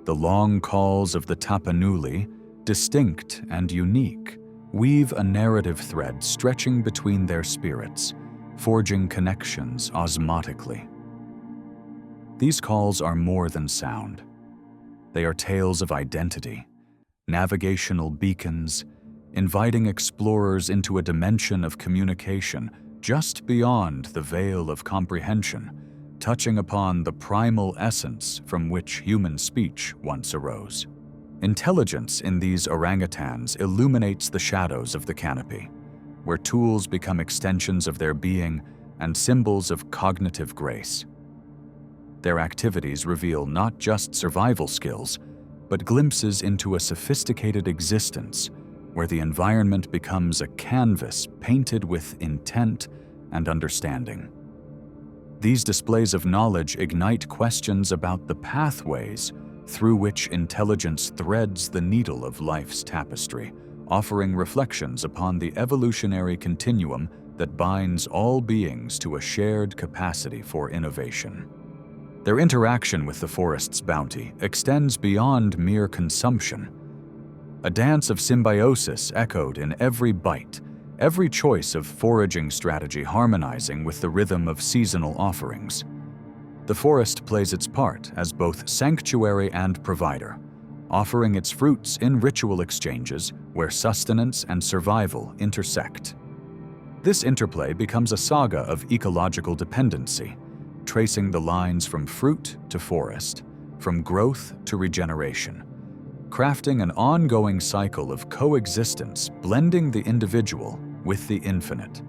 The long calls of the Tapanuli, distinct and unique, weave a narrative thread stretching between their spirits, forging connections osmotically. These calls are more than sound. They are tales of identity, navigational beacons, inviting explorers into a dimension of communication just beyond the veil of comprehension, touching upon the primal essence from which human speech once arose. Intelligence in these orangutans illuminates the shadows of the canopy, where tools become extensions of their being and symbols of cognitive grace. Their activities reveal not just survival skills, but glimpses into a sophisticated existence where the environment becomes a canvas painted with intent and understanding. These displays of knowledge ignite questions about the pathways through which intelligence threads the needle of life's tapestry, offering reflections upon the evolutionary continuum that binds all beings to a shared capacity for innovation. Their interaction with the forest's bounty extends beyond mere consumption. A dance of symbiosis echoed in every bite, every choice of foraging strategy harmonizing with the rhythm of seasonal offerings. The forest plays its part as both sanctuary and provider, offering its fruits in ritual exchanges where sustenance and survival intersect. This interplay becomes a saga of ecological dependency, tracing the lines from fruit to forest, from growth to regeneration, crafting an ongoing cycle of coexistence, blending the individual with the infinite.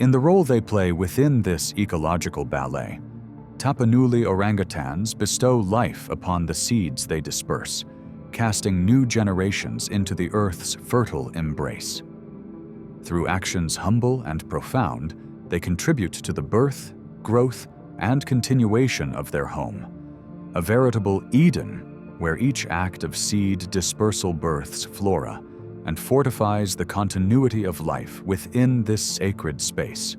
In the role they play within this ecological ballet, Tapanuli orangutans bestow life upon the seeds they disperse, casting new generations into the Earth's fertile embrace. Through actions humble and profound, they contribute to the birth, growth, and continuation of their home, a veritable Eden where each act of seed dispersal births flora and fortifies the continuity of life within this sacred space.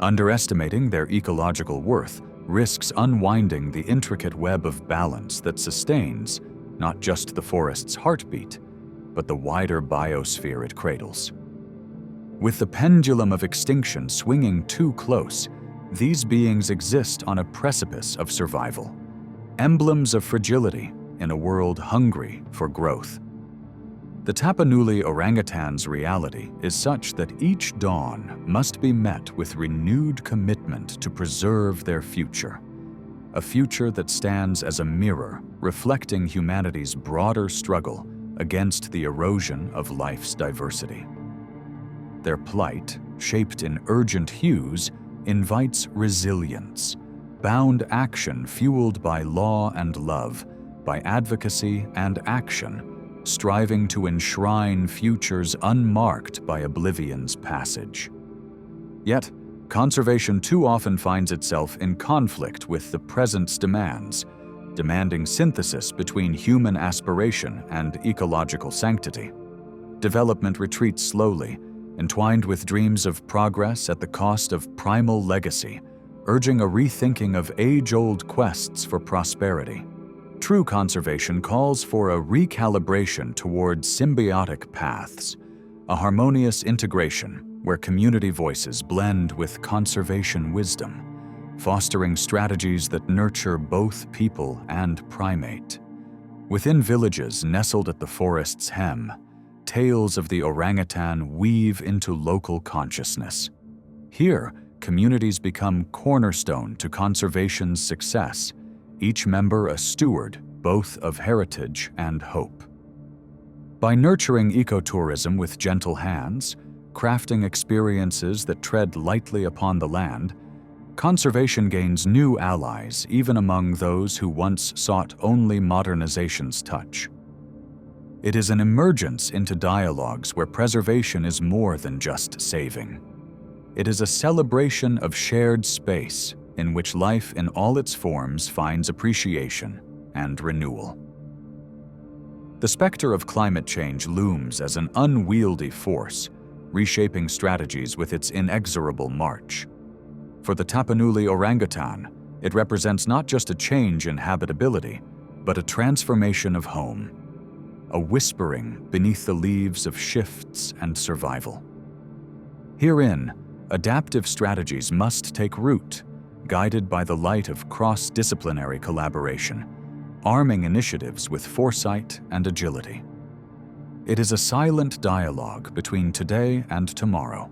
Underestimating their ecological worth risks unwinding the intricate web of balance that sustains not just the forest's heartbeat, but the wider biosphere it cradles. With the pendulum of extinction swinging too close, these beings exist on a precipice of survival, emblems of fragility in a world hungry for growth. The Tapanuli orangutan's reality is such that each dawn must be met with renewed commitment to preserve their future, a future that stands as a mirror reflecting humanity's broader struggle against the erosion of life's diversity. Their plight, shaped in urgent hues, invites resilience, bound action fueled by law and love, by advocacy and action, striving to enshrine futures unmarked by oblivion's passage. Yet, conservation too often finds itself in conflict with the present's demands, demanding synthesis between human aspiration and ecological sanctity. Development retreats slowly, entwined with dreams of progress at the cost of primal legacy, urging a rethinking of age-old quests for prosperity. True conservation calls for a recalibration toward symbiotic paths, a harmonious integration where community voices blend with conservation wisdom, fostering strategies that nurture both people and primate. Within villages nestled at the forest's hem, tales of the orangutan weave into local consciousness. Here, communities become cornerstone to conservation's success, each member a steward both of heritage and hope. By nurturing ecotourism with gentle hands, crafting experiences that tread lightly upon the land, conservation gains new allies even among those who once sought only modernization's touch. It is an emergence into dialogues where preservation is more than just saving. It is a celebration of shared space in which life in all its forms finds appreciation and renewal. The specter of climate change looms as an unwieldy force, reshaping strategies with its inexorable march. For the Tapanuli orangutan, it represents not just a change in habitability, but a transformation of home, a whispering beneath the leaves of shifts and survival. Herein, adaptive strategies must take root, guided by the light of cross-disciplinary collaboration, arming initiatives with foresight and agility. It is a silent dialogue between today and tomorrow,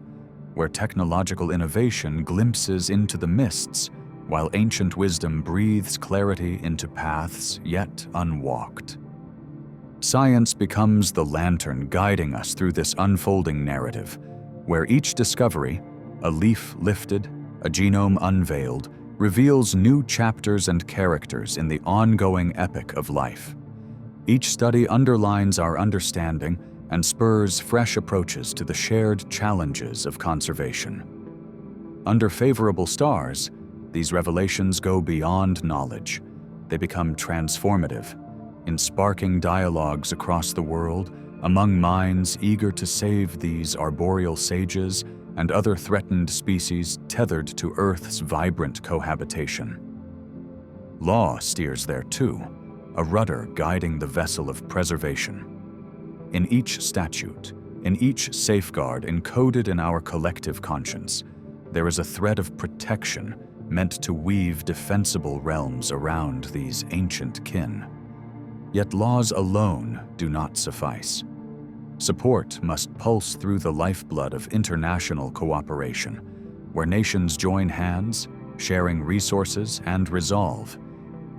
where technological innovation glimpses into the mists, while ancient wisdom breathes clarity into paths yet unwalked. Science becomes the lantern guiding us through this unfolding narrative, where each discovery, a leaf lifted, a genome unveiled, reveals new chapters and characters in the ongoing epic of life. Each study underlines our understanding and spurs fresh approaches to the shared challenges of conservation. Under favorable stars, these revelations go beyond knowledge. They become transformative, in sparking dialogues across the world among minds eager to save these arboreal sages and other threatened species tethered to Earth's vibrant cohabitation. Law steers there too, a rudder guiding the vessel of preservation. In each statute, in each safeguard encoded in our collective conscience, there is a thread of protection meant to weave defensible realms around these ancient kin. Yet laws alone do not suffice. Support must pulse through the lifeblood of international cooperation, where nations join hands, sharing resources and resolve,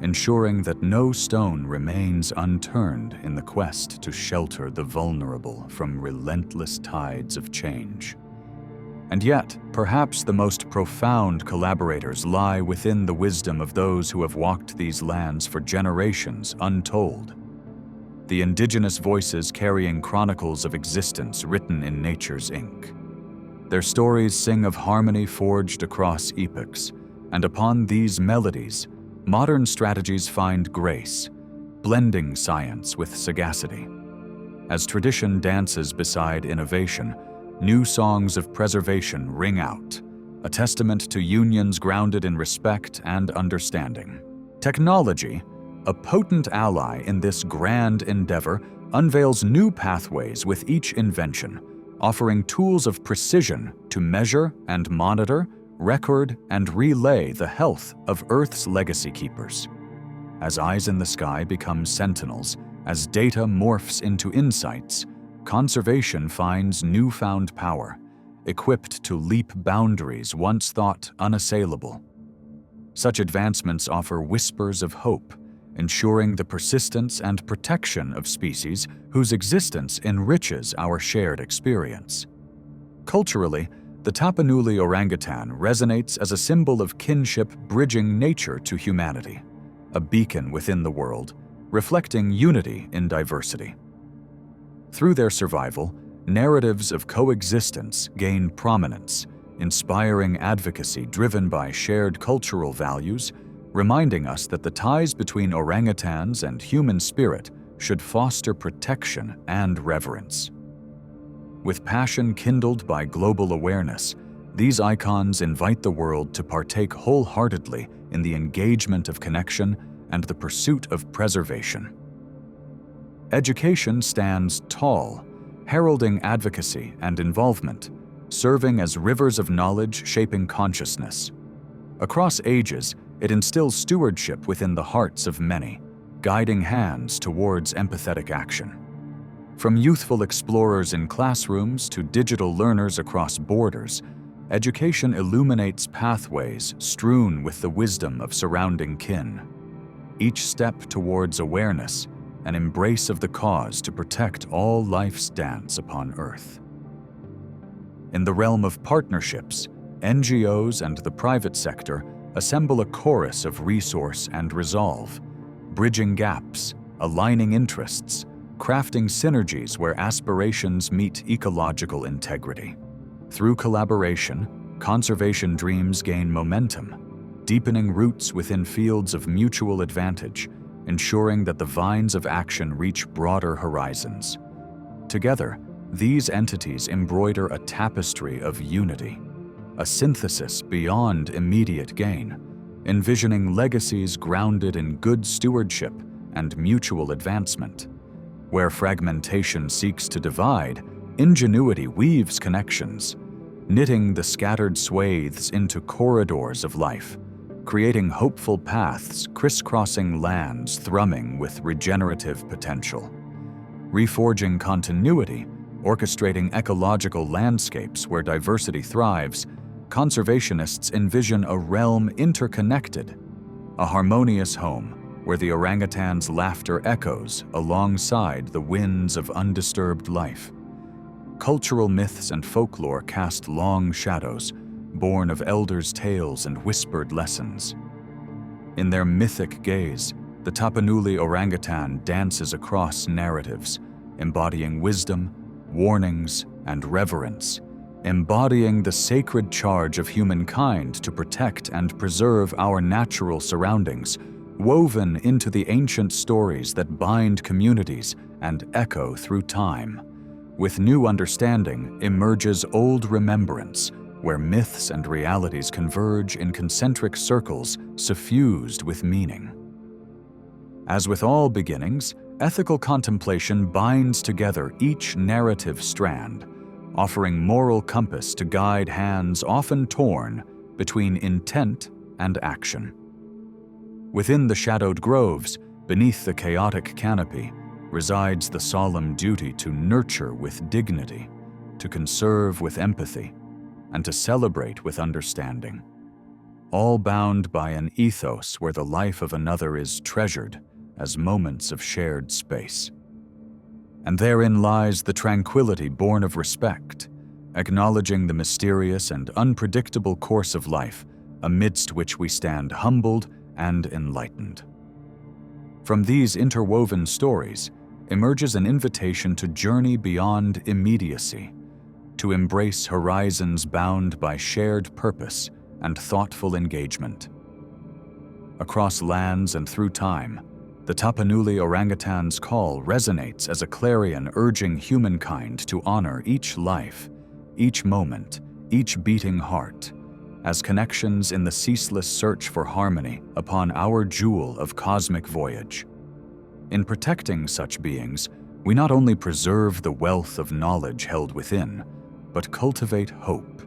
ensuring that no stone remains unturned in the quest to shelter the vulnerable from relentless tides of change. And yet, perhaps the most profound collaborators lie within the wisdom of those who have walked these lands for generations untold. The indigenous voices carrying chronicles of existence written in nature's ink. Their stories sing of harmony forged across epochs, and upon these melodies, modern strategies find grace, blending science with sagacity. As tradition dances beside innovation, new songs of preservation ring out, a testament to unions grounded in respect and understanding. Technology, a potent ally in this grand endeavor, unveils new pathways with each invention, offering tools of precision to measure and monitor, record and relay the health of Earth's legacy keepers. As eyes in the sky become sentinels, as data morphs into insights, conservation finds newfound power, equipped to leap boundaries once thought unassailable. Such advancements offer whispers of hope, ensuring the persistence and protection of species whose existence enriches our shared experience. Culturally, the Tapanuli orangutan resonates as a symbol of kinship bridging nature to humanity, a beacon within the world, reflecting unity in diversity. Through their survival, narratives of coexistence gain prominence, inspiring advocacy driven by shared cultural values, reminding us that the ties between orangutans and human spirit should foster protection and reverence. With passion kindled by global awareness, these icons invite the world to partake wholeheartedly in the engagement of connection and the pursuit of preservation. Education stands tall, heralding advocacy and involvement, serving as rivers of knowledge shaping consciousness. Across ages, it instills stewardship within the hearts of many, guiding hands towards empathetic action. From youthful explorers in classrooms to digital learners across borders, education illuminates pathways strewn with the wisdom of surrounding kin. Each step towards awareness, an embrace of the cause to protect all life's dance upon Earth. In the realm of partnerships, NGOs and the private sector assemble a chorus of resource and resolve, bridging gaps, aligning interests, crafting synergies where aspirations meet ecological integrity. Through collaboration, conservation dreams gain momentum, deepening roots within fields of mutual advantage, ensuring that the vines of action reach broader horizons. Together, these entities embroider a tapestry of unity, a synthesis beyond immediate gain, envisioning legacies grounded in good stewardship and mutual advancement. Where fragmentation seeks to divide, ingenuity weaves connections, knitting the scattered swathes into corridors of life, creating hopeful paths crisscrossing lands thrumming with regenerative potential. Reforging continuity, orchestrating ecological landscapes where diversity thrives, conservationists envision a realm interconnected, a harmonious home where the orangutan's laughter echoes alongside the winds of undisturbed life. Cultural myths and folklore cast long shadows, born of elders' tales and whispered lessons. In their mythic gaze, the Tapanuli orangutan dances across narratives, embodying wisdom, warnings, and reverence, embodying the sacred charge of humankind to protect and preserve our natural surroundings, woven into the ancient stories that bind communities and echo through time. With new understanding emerges old remembrance, where myths and realities converge in concentric circles suffused with meaning. As with all beginnings, ethical contemplation binds together each narrative strand, offering moral compass to guide hands often torn between intent and action. Within the shadowed groves, beneath the chaotic canopy, resides the solemn duty to nurture with dignity, to conserve with empathy, and to celebrate with understanding, all bound by an ethos where the life of another is treasured as moments of shared space. And therein lies the tranquility born of respect, acknowledging the mysterious and unpredictable course of life amidst which we stand humbled and enlightened. From these interwoven stories emerges an invitation to journey beyond immediacy, to embrace horizons bound by shared purpose and thoughtful engagement. Across lands and through time, the Tapanuli orangutan's call resonates as a clarion urging humankind to honor each life, each moment, each beating heart, as connections in the ceaseless search for harmony upon our jewel of cosmic voyage. In protecting such beings, we not only preserve the wealth of knowledge held within, but cultivate hope,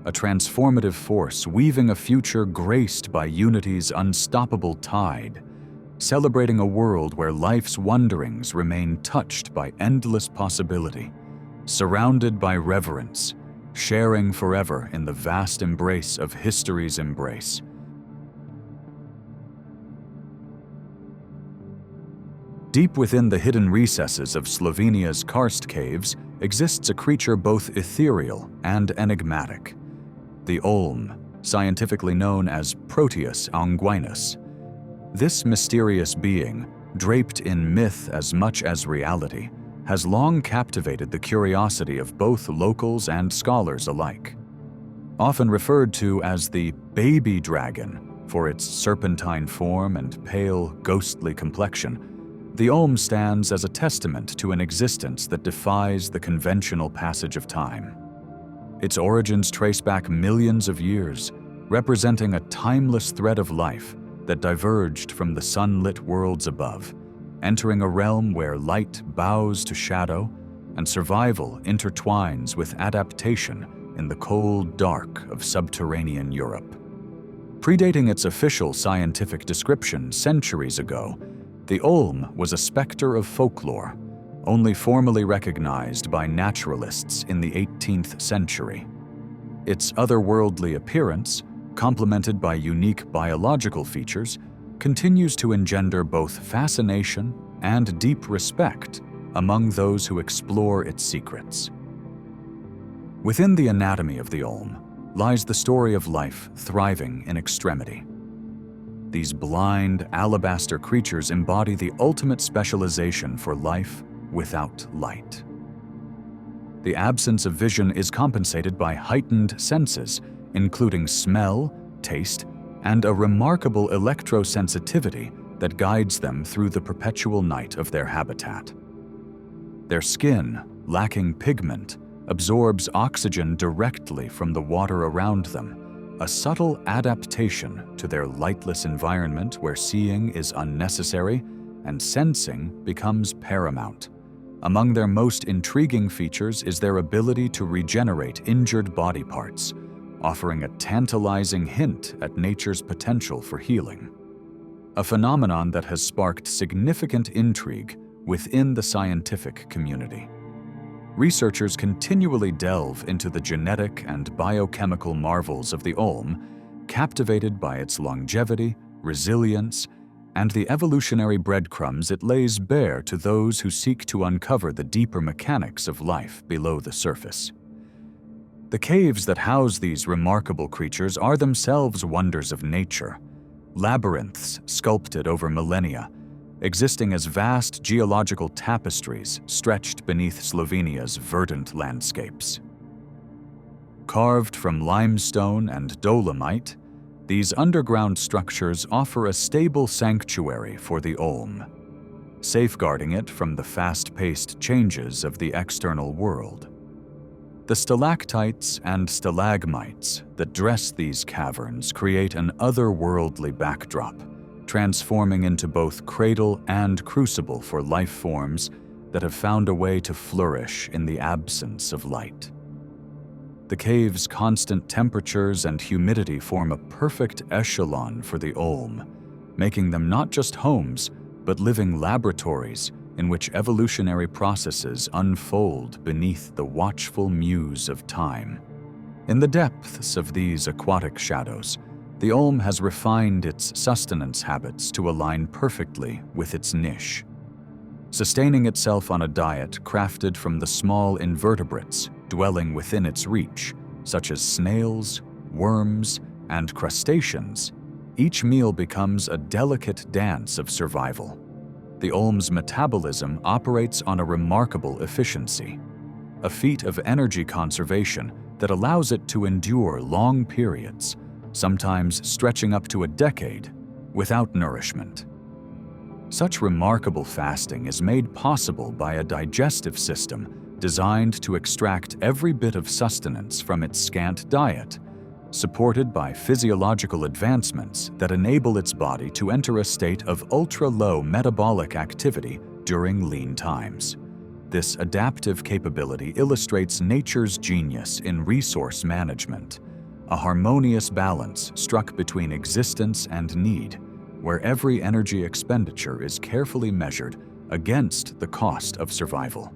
a transformative force weaving a future graced by unity's unstoppable tide, celebrating a world where life's wanderings remain touched by endless possibility, surrounded by reverence, sharing forever in the vast embrace of history's embrace. Deep within the hidden recesses of Slovenia's karst caves exists a creature both ethereal and enigmatic. The Olm, scientifically known as Proteus anguinus. This mysterious being, draped in myth as much as reality, has long captivated the curiosity of both locals and scholars alike. Often referred to as the baby dragon for its serpentine form and pale, ghostly complexion, the Olm stands as a testament to an existence that defies the conventional passage of time. Its origins trace back millions of years, representing a timeless thread of life that diverged from the sunlit worlds above, entering a realm where light bows to shadow and survival intertwines with adaptation in the cold dark of subterranean Europe. Predating its official scientific description centuries ago, the Olm was a specter of folklore, only formally recognized by naturalists in the 18th century. Its otherworldly appearance, complemented by unique biological features, continues to engender both fascination and deep respect among those who explore its secrets. Within the anatomy of the Olm lies the story of life thriving in extremity. These blind, alabaster creatures embody the ultimate specialization for life without light. The absence of vision is compensated by heightened senses, including smell, taste, and a remarkable electrosensitivity that guides them through the perpetual night of their habitat. Their skin, lacking pigment, absorbs oxygen directly from the water around them, a subtle adaptation to their lightless environment where seeing is unnecessary and sensing becomes paramount. Among their most intriguing features is their ability to regenerate injured body parts, offering a tantalizing hint at nature's potential for healing. A phenomenon that has sparked significant intrigue within the scientific community. Researchers continually delve into the genetic and biochemical marvels of the Olm, captivated by its longevity, resilience, and the evolutionary breadcrumbs it lays bare to those who seek to uncover the deeper mechanics of life below the surface. The caves that house these remarkable creatures are themselves wonders of nature, labyrinths sculpted over millennia, existing as vast geological tapestries stretched beneath Slovenia's verdant landscapes. Carved from limestone and dolomite, these underground structures offer a stable sanctuary for the Olm, safeguarding it from the fast-paced changes of the external world. The stalactites and stalagmites that dress these caverns create an otherworldly backdrop, transforming into both cradle and crucible for life forms that have found a way to flourish in the absence of light. The cave's constant temperatures and humidity form a perfect echelon for the Olm, making them not just homes, but living laboratories in which evolutionary processes unfold beneath the watchful muse of time. In the depths of these aquatic shadows, the Olm has refined its sustenance habits to align perfectly with its niche. Sustaining itself on a diet crafted from the small invertebrates dwelling within its reach, such as snails, worms, and crustaceans, each meal becomes a delicate dance of survival. The Olm's metabolism operates on a remarkable efficiency, a feat of energy conservation that allows it to endure long periods, sometimes stretching up to a decade, without nourishment. Such remarkable fasting is made possible by a digestive system designed to extract every bit of sustenance from its scant diet, supported by physiological advancements that enable its body to enter a state of ultra-low metabolic activity during lean times. This adaptive capability illustrates nature's genius in resource management, a harmonious balance struck between existence and need, where every energy expenditure is carefully measured against the cost of survival.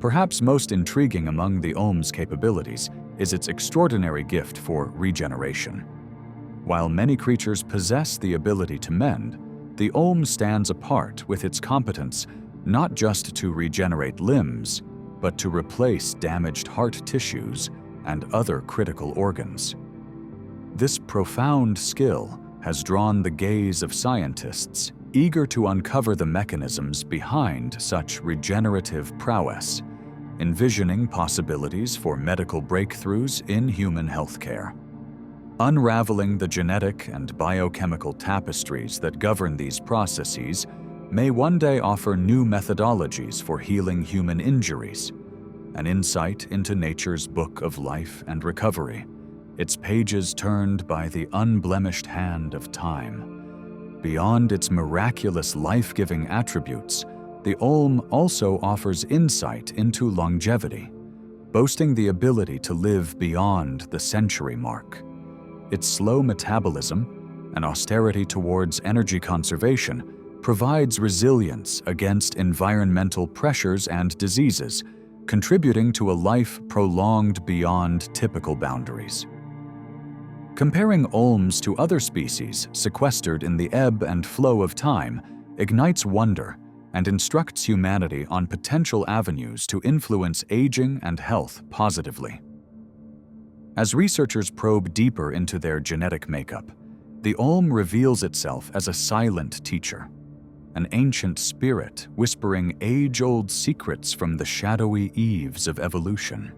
Perhaps most intriguing among the Olm's capabilities is its extraordinary gift for regeneration. While many creatures possess the ability to mend, The Olm stands apart with its competence not just to regenerate limbs, but to replace damaged heart tissues and other critical organs. This profound skill has drawn the gaze of scientists eager to uncover the mechanisms behind such regenerative prowess, envisioning possibilities for medical breakthroughs in human healthcare. Unraveling the genetic and biochemical tapestries that govern these processes may one day offer new methodologies for healing human injuries, an insight into nature's book of life and recovery, its pages turned by the unblemished hand of time. Beyond its miraculous life-giving attributes, the Olm also offers insight into longevity, boasting the ability to live beyond the century mark. Its slow metabolism and austerity towards energy conservation provides resilience against environmental pressures and diseases, contributing to a life prolonged beyond typical boundaries. Comparing Olms to other species sequestered in the ebb and flow of time ignites wonder and instructs humanity on potential avenues to influence aging and health positively. As researchers probe deeper into their genetic makeup, the Olm reveals itself as a silent teacher, an ancient spirit whispering age-old secrets from the shadowy eaves of evolution.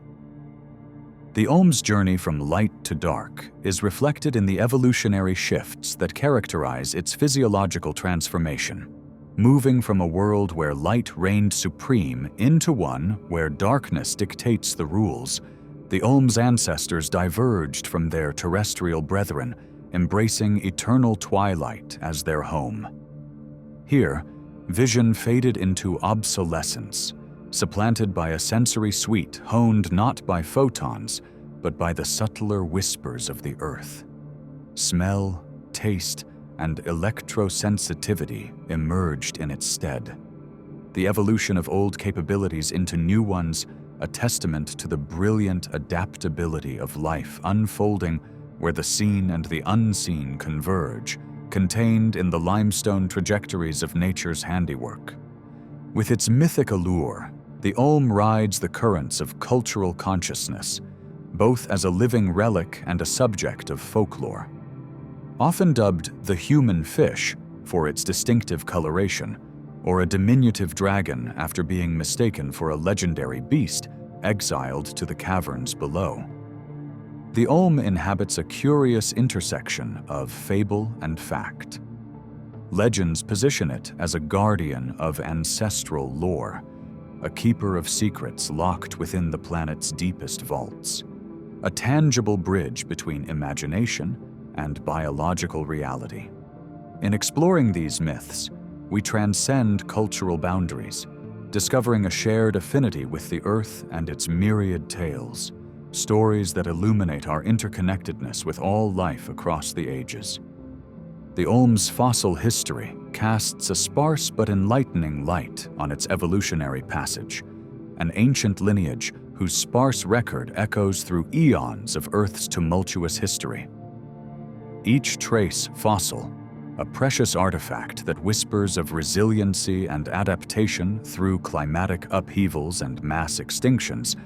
The Olm's journey from light to dark is reflected in the evolutionary shifts that characterize its physiological transformation, moving from a world where light reigned supreme into one where darkness dictates the rules. The Olm's ancestors diverged from their terrestrial brethren, embracing eternal twilight as their home. Here, vision faded into obsolescence, supplanted by a sensory suite honed not by photons, but by the subtler whispers of the earth. Smell, taste, and electrosensitivity emerged in its stead. The evolution of old capabilities into new ones, a testament to the brilliant adaptability of life unfolding where the seen and the unseen converge, contained in the limestone trajectories of nature's handiwork. With its mythic allure, the Olm rides the currents of cultural consciousness, both as a living relic and a subject of folklore. Often dubbed the human fish for its distinctive coloration, or a diminutive dragon after being mistaken for a legendary beast exiled to the caverns below. The Olm inhabits a curious intersection of fable and fact. Legends position it as a guardian of ancestral lore, a keeper of secrets locked within the planet's deepest vaults, a tangible bridge between imagination and biological reality. In exploring these myths, we transcend cultural boundaries, discovering a shared affinity with the Earth and its myriad tales, stories that illuminate our interconnectedness with all life across the ages. The Olm's fossil history casts a sparse but enlightening light on its evolutionary passage, an ancient lineage whose sparse record echoes through eons of Earth's tumultuous history. Each trace fossil, a precious artifact that whispers of resiliency and adaptation through climatic upheavals and mass extinctions,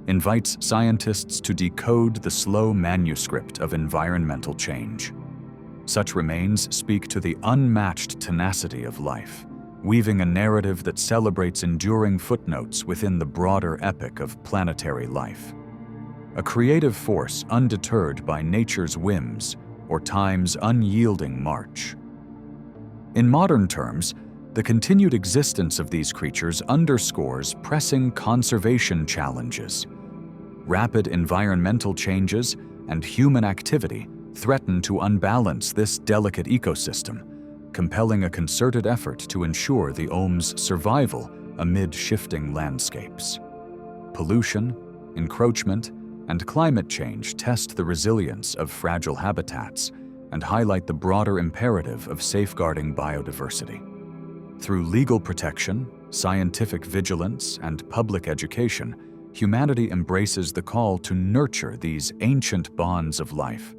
invites scientists to decode the slow manuscript of environmental change. Such remains speak to the unmatched tenacity of life, weaving a narrative that celebrates enduring footnotes within the broader epic of planetary life. A creative force undeterred by nature's whims or time's unyielding march. In modern terms, the continued existence of these creatures underscores pressing conservation challenges. Rapid environmental changes and human activity threaten to unbalance this delicate ecosystem, compelling a concerted effort to ensure the Olm's survival amid shifting landscapes. Pollution, encroachment, and climate change test the resilience of fragile habitats and highlight the broader imperative of safeguarding biodiversity. Through legal protection, scientific vigilance, and public education, humanity embraces the call to nurture these ancient bonds of life,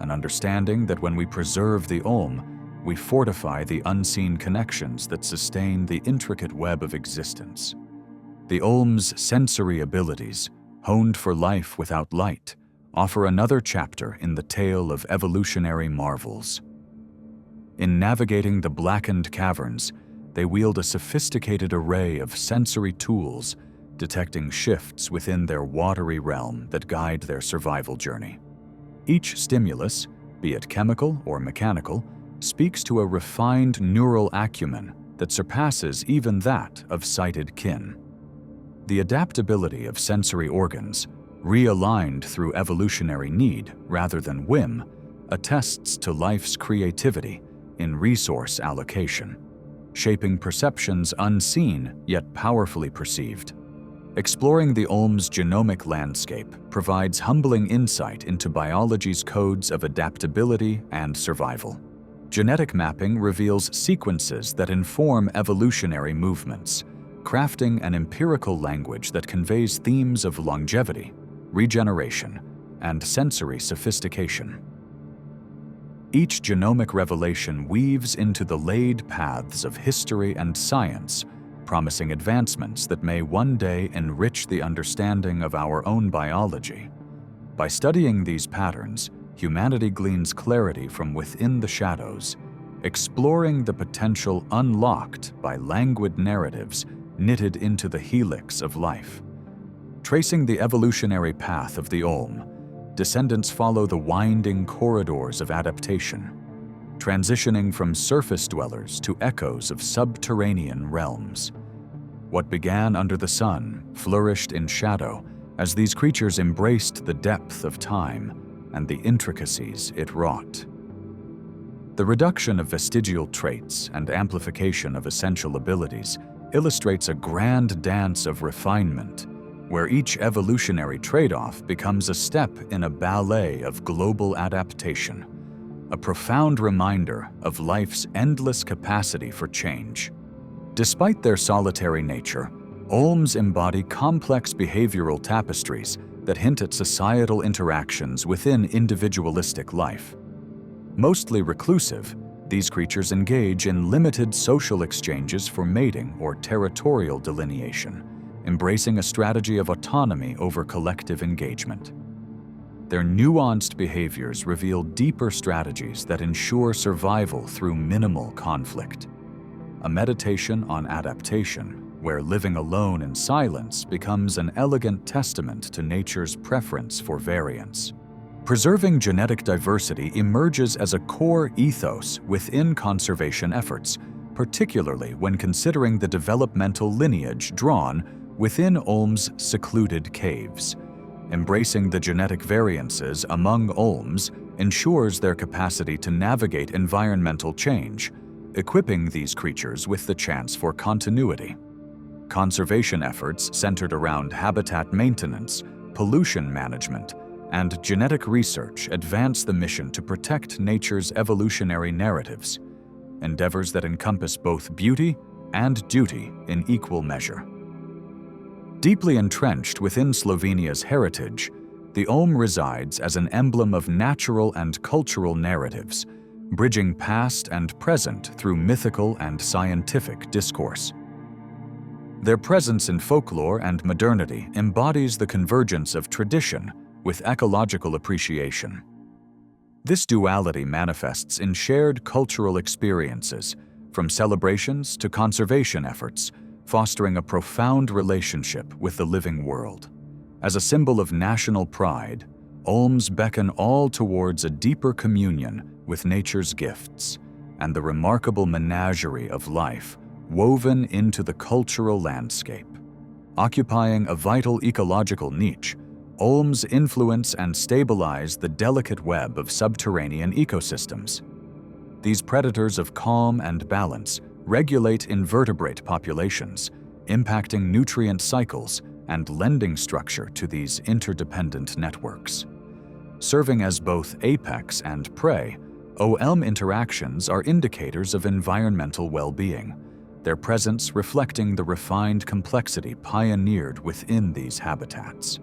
an understanding that when we preserve the Olm, we fortify the unseen connections that sustain the intricate web of existence. The Olm's sensory abilities, honed for life without light, offer another chapter in the tale of evolutionary marvels. In navigating the blackened caverns, they wield a sophisticated array of sensory tools, detecting shifts within their watery realm that guide their survival journey. Each stimulus, be it chemical or mechanical, speaks to a refined neural acumen that surpasses even that of sighted kin. The adaptability of sensory organs, realigned through evolutionary need rather than whim, attests to life's creativity in resource allocation, shaping perceptions unseen yet powerfully perceived. Exploring the Olm's genomic landscape provides humbling insight into biology's codes of adaptability and survival. Genetic mapping reveals sequences that inform evolutionary movements, crafting an empirical language that conveys themes of longevity, regeneration, and sensory sophistication. Each genomic revelation weaves into the laid paths of history and science, promising advancements that may one day enrich the understanding of our own biology. By studying these patterns, humanity gleans clarity from within the shadows, exploring the potential unlocked by languid narratives knitted into the helix of life. Tracing the evolutionary path of the Olm, descendants follow the winding corridors of adaptation, transitioning from surface dwellers to echoes of subterranean realms. What began under the sun flourished in shadow as these creatures embraced the depth of time and the intricacies it wrought. The reduction of vestigial traits and amplification of essential abilities illustrates a grand dance of refinement, where each evolutionary trade-off becomes a step in a ballet of global adaptation, a profound reminder of life's endless capacity for change. Despite their solitary nature, Olms embody complex behavioral tapestries that hint at societal interactions within individualistic life. Mostly reclusive, these creatures engage in limited social exchanges for mating or territorial delineation, embracing a strategy of autonomy over collective engagement. Their nuanced behaviors reveal deeper strategies that ensure survival through minimal conflict. A meditation on adaptation, where living alone in silence becomes an elegant testament to nature's preference for variance. Preserving genetic diversity emerges as a core ethos within conservation efforts, particularly when considering the developmental lineage drawn within Olm's secluded caves. Embracing the genetic variances among Olms ensures their capacity to navigate environmental change, equipping these creatures with the chance for continuity. Conservation efforts centered around habitat maintenance, pollution management, and genetic research advance the mission to protect nature's evolutionary narratives, endeavors that encompass both beauty and duty in equal measure. Deeply entrenched within Slovenia's heritage, the Olm resides as an emblem of natural and cultural narratives, bridging past and present through mythical and scientific discourse. Their presence in folklore and modernity embodies the convergence of tradition with ecological appreciation. This duality manifests in shared cultural experiences, from celebrations to conservation efforts, fostering a profound relationship with the living world. As a symbol of national pride, Olms beckon all towards a deeper communion with nature's gifts and the remarkable menagerie of life woven into the cultural landscape. Occupying a vital ecological niche, Olms influence and stabilize the delicate web of subterranean ecosystems. These predators of calm and balance regulate invertebrate populations, impacting nutrient cycles and lending structure to these interdependent networks. Serving as both apex and prey, Olm interactions are indicators of environmental well-being, their presence reflecting the refined complexity pioneered within these habitats.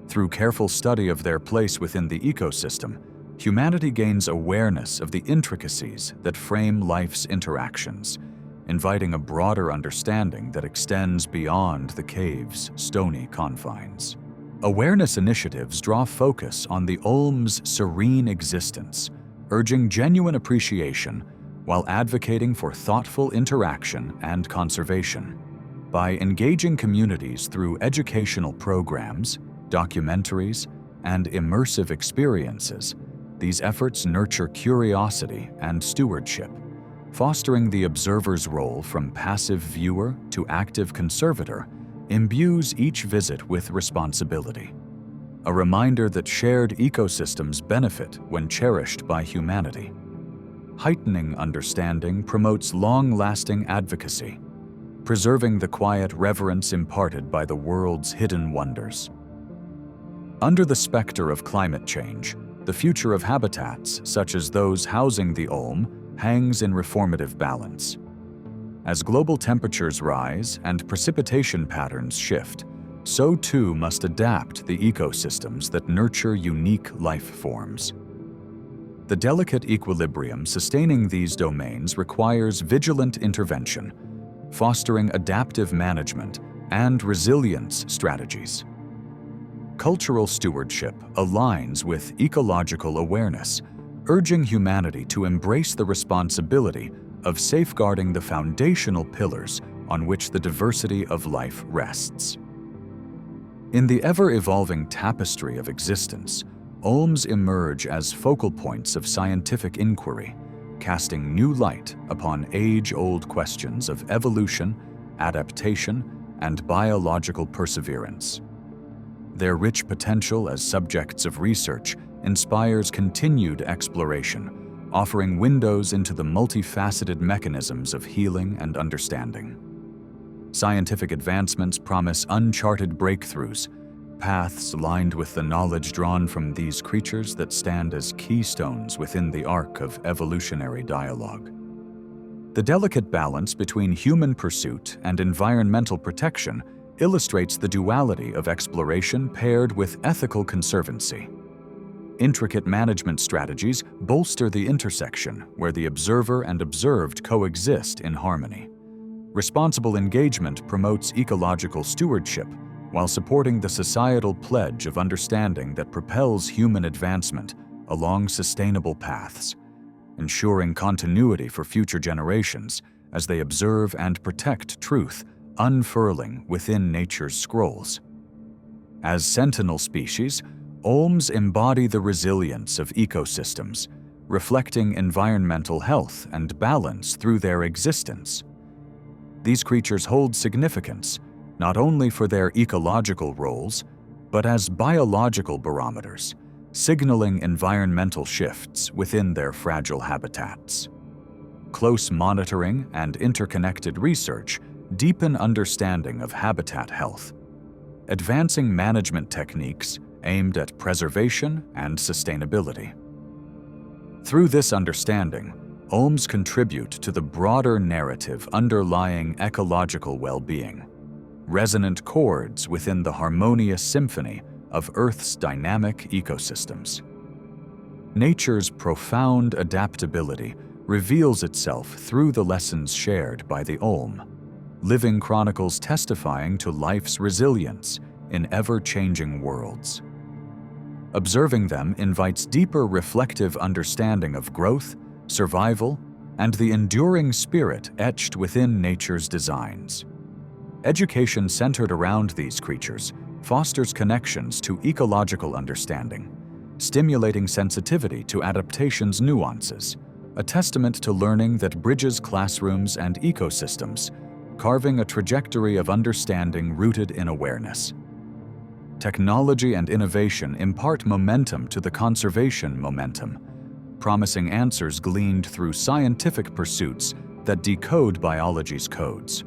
Through careful study of their place within the ecosystem, humanity gains awareness of the intricacies that frame life's interactions, inviting a broader understanding that extends beyond the cave's stony confines. Awareness initiatives draw focus on the Olm's serene existence, urging genuine appreciation while advocating for thoughtful interaction and conservation. By engaging communities through educational programs, documentaries, and immersive experiences, these efforts nurture curiosity and stewardship, fostering the observer's role from passive viewer to active conservator, imbues each visit with responsibility. A reminder that shared ecosystems benefit when cherished by humanity. Heightening understanding promotes long-lasting advocacy, preserving the quiet reverence imparted by the world's hidden wonders. Under the specter of climate change, the future of habitats, such as those housing the Olm, hangs in reformative balance. As global temperatures rise and precipitation patterns shift, so too must adapt the ecosystems that nurture unique life forms. The delicate equilibrium sustaining these domains requires vigilant intervention, fostering adaptive management and resilience strategies. Cultural stewardship aligns with ecological awareness, urging humanity to embrace the responsibility of safeguarding the foundational pillars on which the diversity of life rests. In the ever-evolving tapestry of existence, Olms emerge as focal points of scientific inquiry, casting new light upon age-old questions of evolution, adaptation, and biological perseverance. Their rich potential as subjects of research inspires continued exploration, offering windows into the multifaceted mechanisms of healing and understanding. Scientific advancements promise uncharted breakthroughs, paths lined with the knowledge drawn from these creatures that stand as keystones within the arc of evolutionary dialogue. The delicate balance between human pursuit and environmental protection illustrates the duality of exploration paired with ethical conservancy. Intricate management strategies bolster the intersection where the observer and observed coexist in harmony. Responsible engagement promotes ecological stewardship while supporting the societal pledge of understanding that propels human advancement along sustainable paths, ensuring continuity for future generations as they observe and protect truth unfurling within nature's scrolls. As sentinel species, Olms embody the resilience of ecosystems, reflecting environmental health and balance through their existence. These creatures hold significance not only for their ecological roles, but as biological barometers, signaling environmental shifts within their fragile habitats. Close monitoring and interconnected research deepen understanding of habitat health, advancing management techniques aimed at preservation and sustainability. Through this understanding, Olms contribute to the broader narrative underlying ecological well-being, resonant chords within the harmonious symphony of Earth's dynamic ecosystems. Nature's profound adaptability reveals itself through the lessons shared by the Olm, living chronicles testifying to life's resilience in ever-changing worlds. Observing them invites deeper reflective understanding of growth, survival, and the enduring spirit etched within nature's designs. Education centered around these creatures fosters connections to ecological understanding, stimulating sensitivity to adaptation's nuances, a testament to learning that bridges classrooms and ecosystems, carving a trajectory of understanding rooted in awareness. Technology and innovation impart momentum to the conservation momentum, promising answers gleaned through scientific pursuits that decode biology's codes.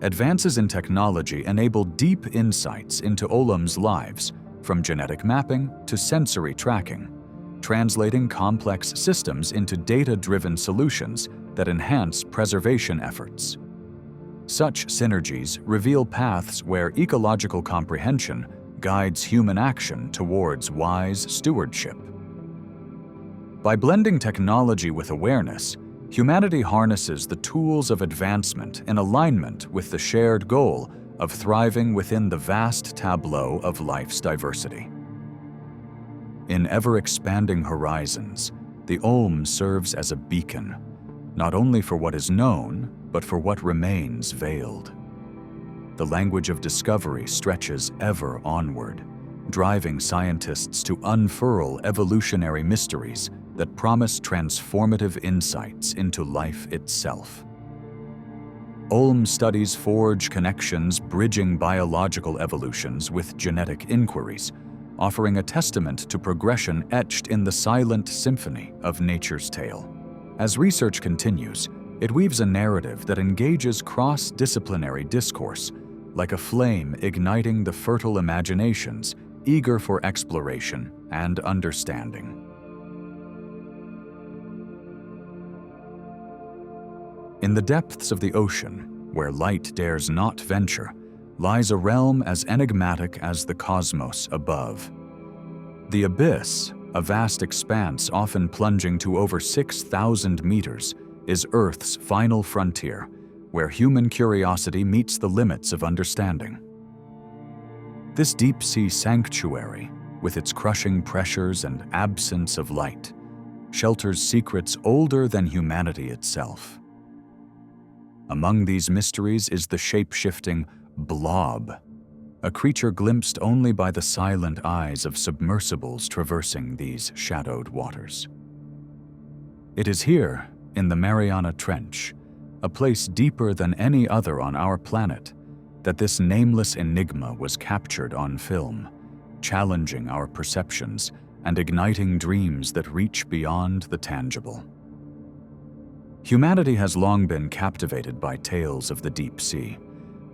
Advances in technology enable deep insights into Olm's lives, from genetic mapping to sensory tracking, translating complex systems into data-driven solutions that enhance preservation efforts. Such synergies reveal paths where ecological comprehension guides human action towards wise stewardship. By blending technology with awareness, humanity harnesses the tools of advancement in alignment with the shared goal of thriving within the vast tableau of life's diversity. In ever-expanding horizons, the Olm serves as a beacon, not only for what is known, but for what remains veiled. The language of discovery stretches ever onward, driving scientists to unfurl evolutionary mysteries that promise transformative insights into life itself. Olm studies forge connections bridging biological evolutions with genetic inquiries, offering a testament to progression etched in the silent symphony of nature's tale. As research continues, it weaves a narrative that engages cross-disciplinary discourse, like a flame igniting the fertile imaginations eager for exploration and understanding. In the depths of the ocean, where light dares not venture, lies a realm as enigmatic as the cosmos above. The abyss, a vast expanse often plunging to over 6,000 meters, is Earth's final frontier, where human curiosity meets the limits of understanding. This deep-sea sanctuary, with its crushing pressures and absence of light, shelters secrets older than humanity itself. Among these mysteries is the shape-shifting blob, a creature glimpsed only by the silent eyes of submersibles traversing these shadowed waters. It is here, in the Mariana Trench, a place deeper than any other on our planet, that this nameless enigma was captured on film, challenging our perceptions and igniting dreams that reach beyond the tangible. Humanity has long been captivated by tales of the deep sea.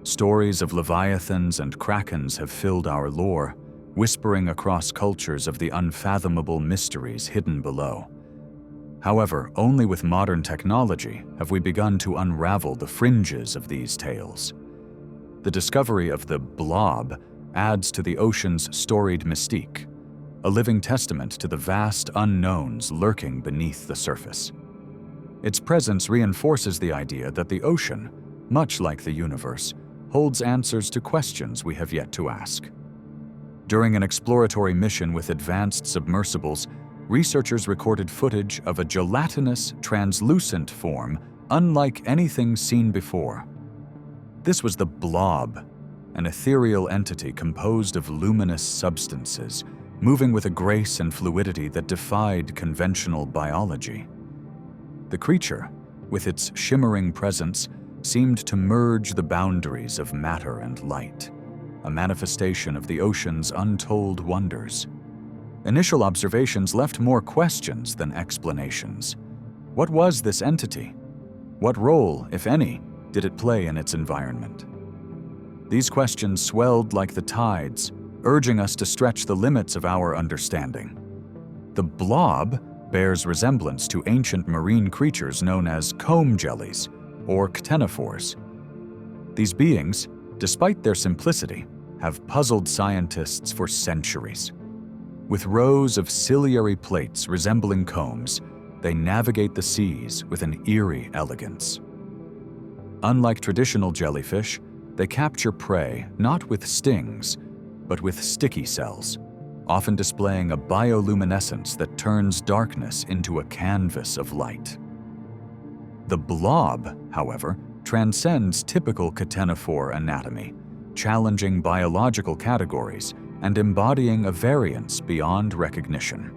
Stories of leviathans and krakens have filled our lore, whispering across cultures of the unfathomable mysteries hidden below. However, only with modern technology have we begun to unravel the fringes of these tales. The discovery of the blob adds to the ocean's storied mystique, a living testament to the vast unknowns lurking beneath the surface. Its presence reinforces the idea that the ocean, much like the universe, holds answers to questions we have yet to ask. During an exploratory mission with advanced submersibles, researchers recorded footage of a gelatinous, translucent form unlike anything seen before. This was the blob, an ethereal entity composed of luminous substances, moving with a grace and fluidity that defied conventional biology. The creature, with its shimmering presence, seemed to merge the boundaries of matter and light, a manifestation of the ocean's untold wonders. Initial observations left more questions than explanations. What was this entity? What role, if any, did it play in its environment? These questions swelled like the tides, urging us to stretch the limits of our understanding. The blob bears resemblance to ancient marine creatures known as comb jellies or ctenophores. These beings, despite their simplicity, have puzzled scientists for centuries. With rows of ciliary plates resembling combs, they navigate the seas with an eerie elegance. Unlike traditional jellyfish, they capture prey not with stings, but with sticky cells, often displaying a bioluminescence that turns darkness into a canvas of light. The blob, however, transcends typical ctenophore anatomy, challenging biological categories and embodying a variance beyond recognition.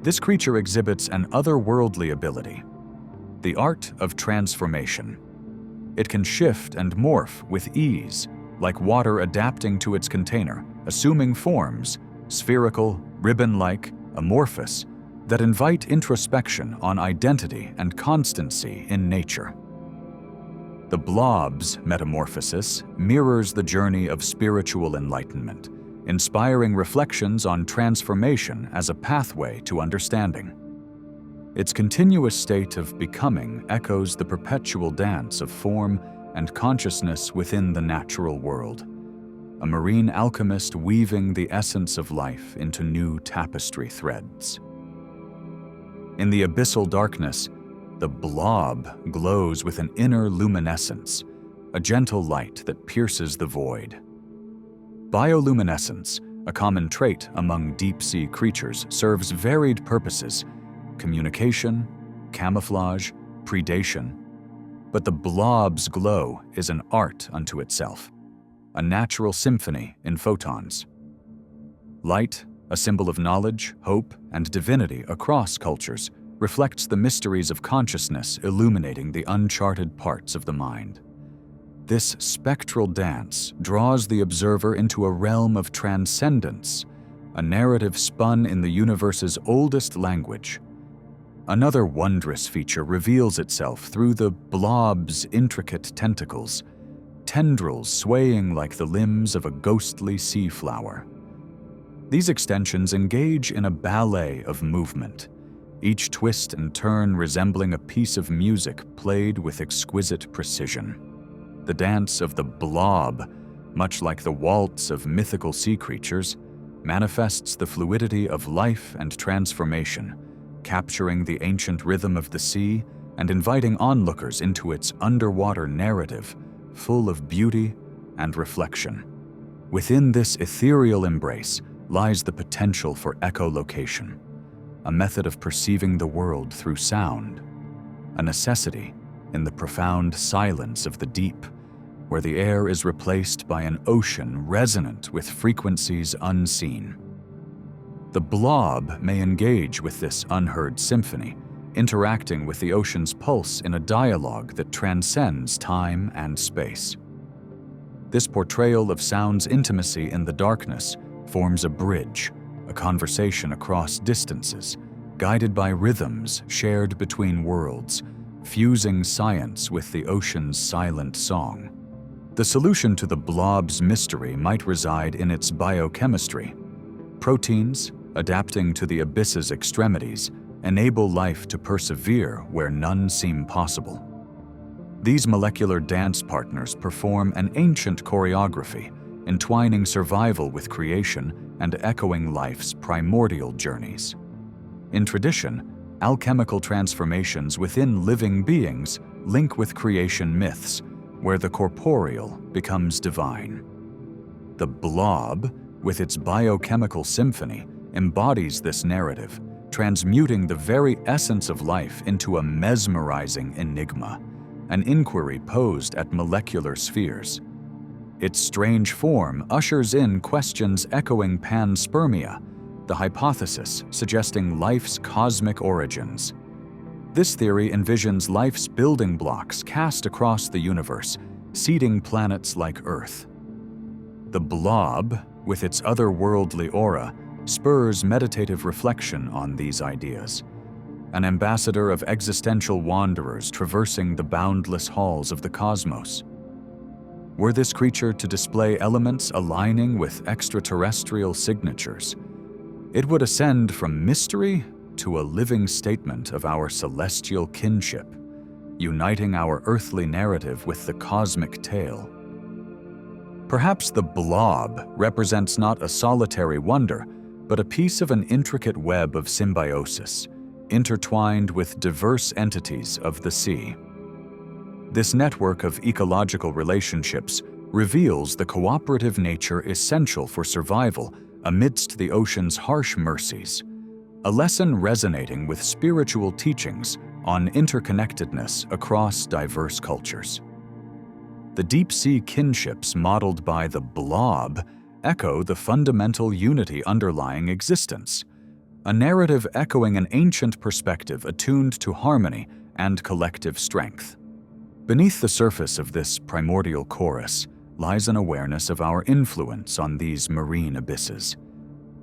This creature exhibits an otherworldly ability, the art of transformation. It can shift and morph with ease, like water adapting to its container, assuming forms, spherical, ribbon-like, amorphous, that invite introspection on identity and constancy in nature. The blob's metamorphosis mirrors the journey of spiritual enlightenment, inspiring reflections on transformation as a pathway to understanding. Its continuous state of becoming echoes the perpetual dance of form and consciousness within the natural world, a marine alchemist weaving the essence of life into new tapestry threads. In the abyssal darkness, the blob glows with an inner luminescence, a gentle light that pierces the void. Bioluminescence, a common trait among deep-sea creatures, serves varied purposes: communication, camouflage, predation. But the blob's glow is an art unto itself, a natural symphony in photons. Light, a symbol of knowledge, hope, and divinity across cultures, reflects the mysteries of consciousness illuminating the uncharted parts of the mind. This spectral dance draws the observer into a realm of transcendence, a narrative spun in the universe's oldest language. Another wondrous feature reveals itself through the blob's intricate tentacles, tendrils swaying like the limbs of a ghostly sea flower. These extensions engage in a ballet of movement, each twist and turn resembling a piece of music played with exquisite precision. The dance of the blob, much like the waltz of mythical sea creatures, manifests the fluidity of life and transformation, capturing the ancient rhythm of the sea and inviting onlookers into its underwater narrative, full of beauty and reflection. Within this ethereal embrace lies the potential for echolocation, a method of perceiving the world through sound, a necessity in the profound silence of the deep, where the air is replaced by an ocean resonant with frequencies unseen. The blob may engage with this unheard symphony, interacting with the ocean's pulse in a dialogue that transcends time and space. This portrayal of sound's intimacy in the darkness forms a bridge, a conversation across distances, guided by rhythms shared between worlds, fusing science with the ocean's silent song. The solution to the blob's mystery might reside in its biochemistry. Proteins, adapting to the abyss's extremities, enable life to persevere where none seem possible. These molecular dance partners perform an ancient choreography, entwining survival with creation and echoing life's primordial journeys. In tradition, alchemical transformations within living beings link with creation myths, where the corporeal becomes divine. The blob, with its biochemical symphony, embodies this narrative, transmuting the very essence of life into a mesmerizing enigma, an inquiry posed at molecular spheres. Its strange form ushers in questions echoing panspermia, the hypothesis suggesting life's cosmic origins. This theory envisions life's building blocks cast across the universe, seeding planets like Earth. The blob, with its otherworldly aura, spurs meditative reflection on these ideas, an ambassador of existential wanderers traversing the boundless halls of the cosmos. Were this creature to display elements aligning with extraterrestrial signatures, it would ascend from mystery to a living statement of our celestial kinship, uniting our earthly narrative with the cosmic tale. Perhaps the blob represents not a solitary wonder, but a piece of an intricate web of symbiosis, intertwined with diverse entities of the sea. This network of ecological relationships reveals the cooperative nature essential for survival amidst the ocean's harsh mercies, a lesson resonating with spiritual teachings on interconnectedness across diverse cultures. The deep-sea kinships modeled by the blob echo the fundamental unity underlying existence, a narrative echoing an ancient perspective attuned to harmony and collective strength. Beneath the surface of this primordial chorus lies an awareness of our influence on these marine abysses.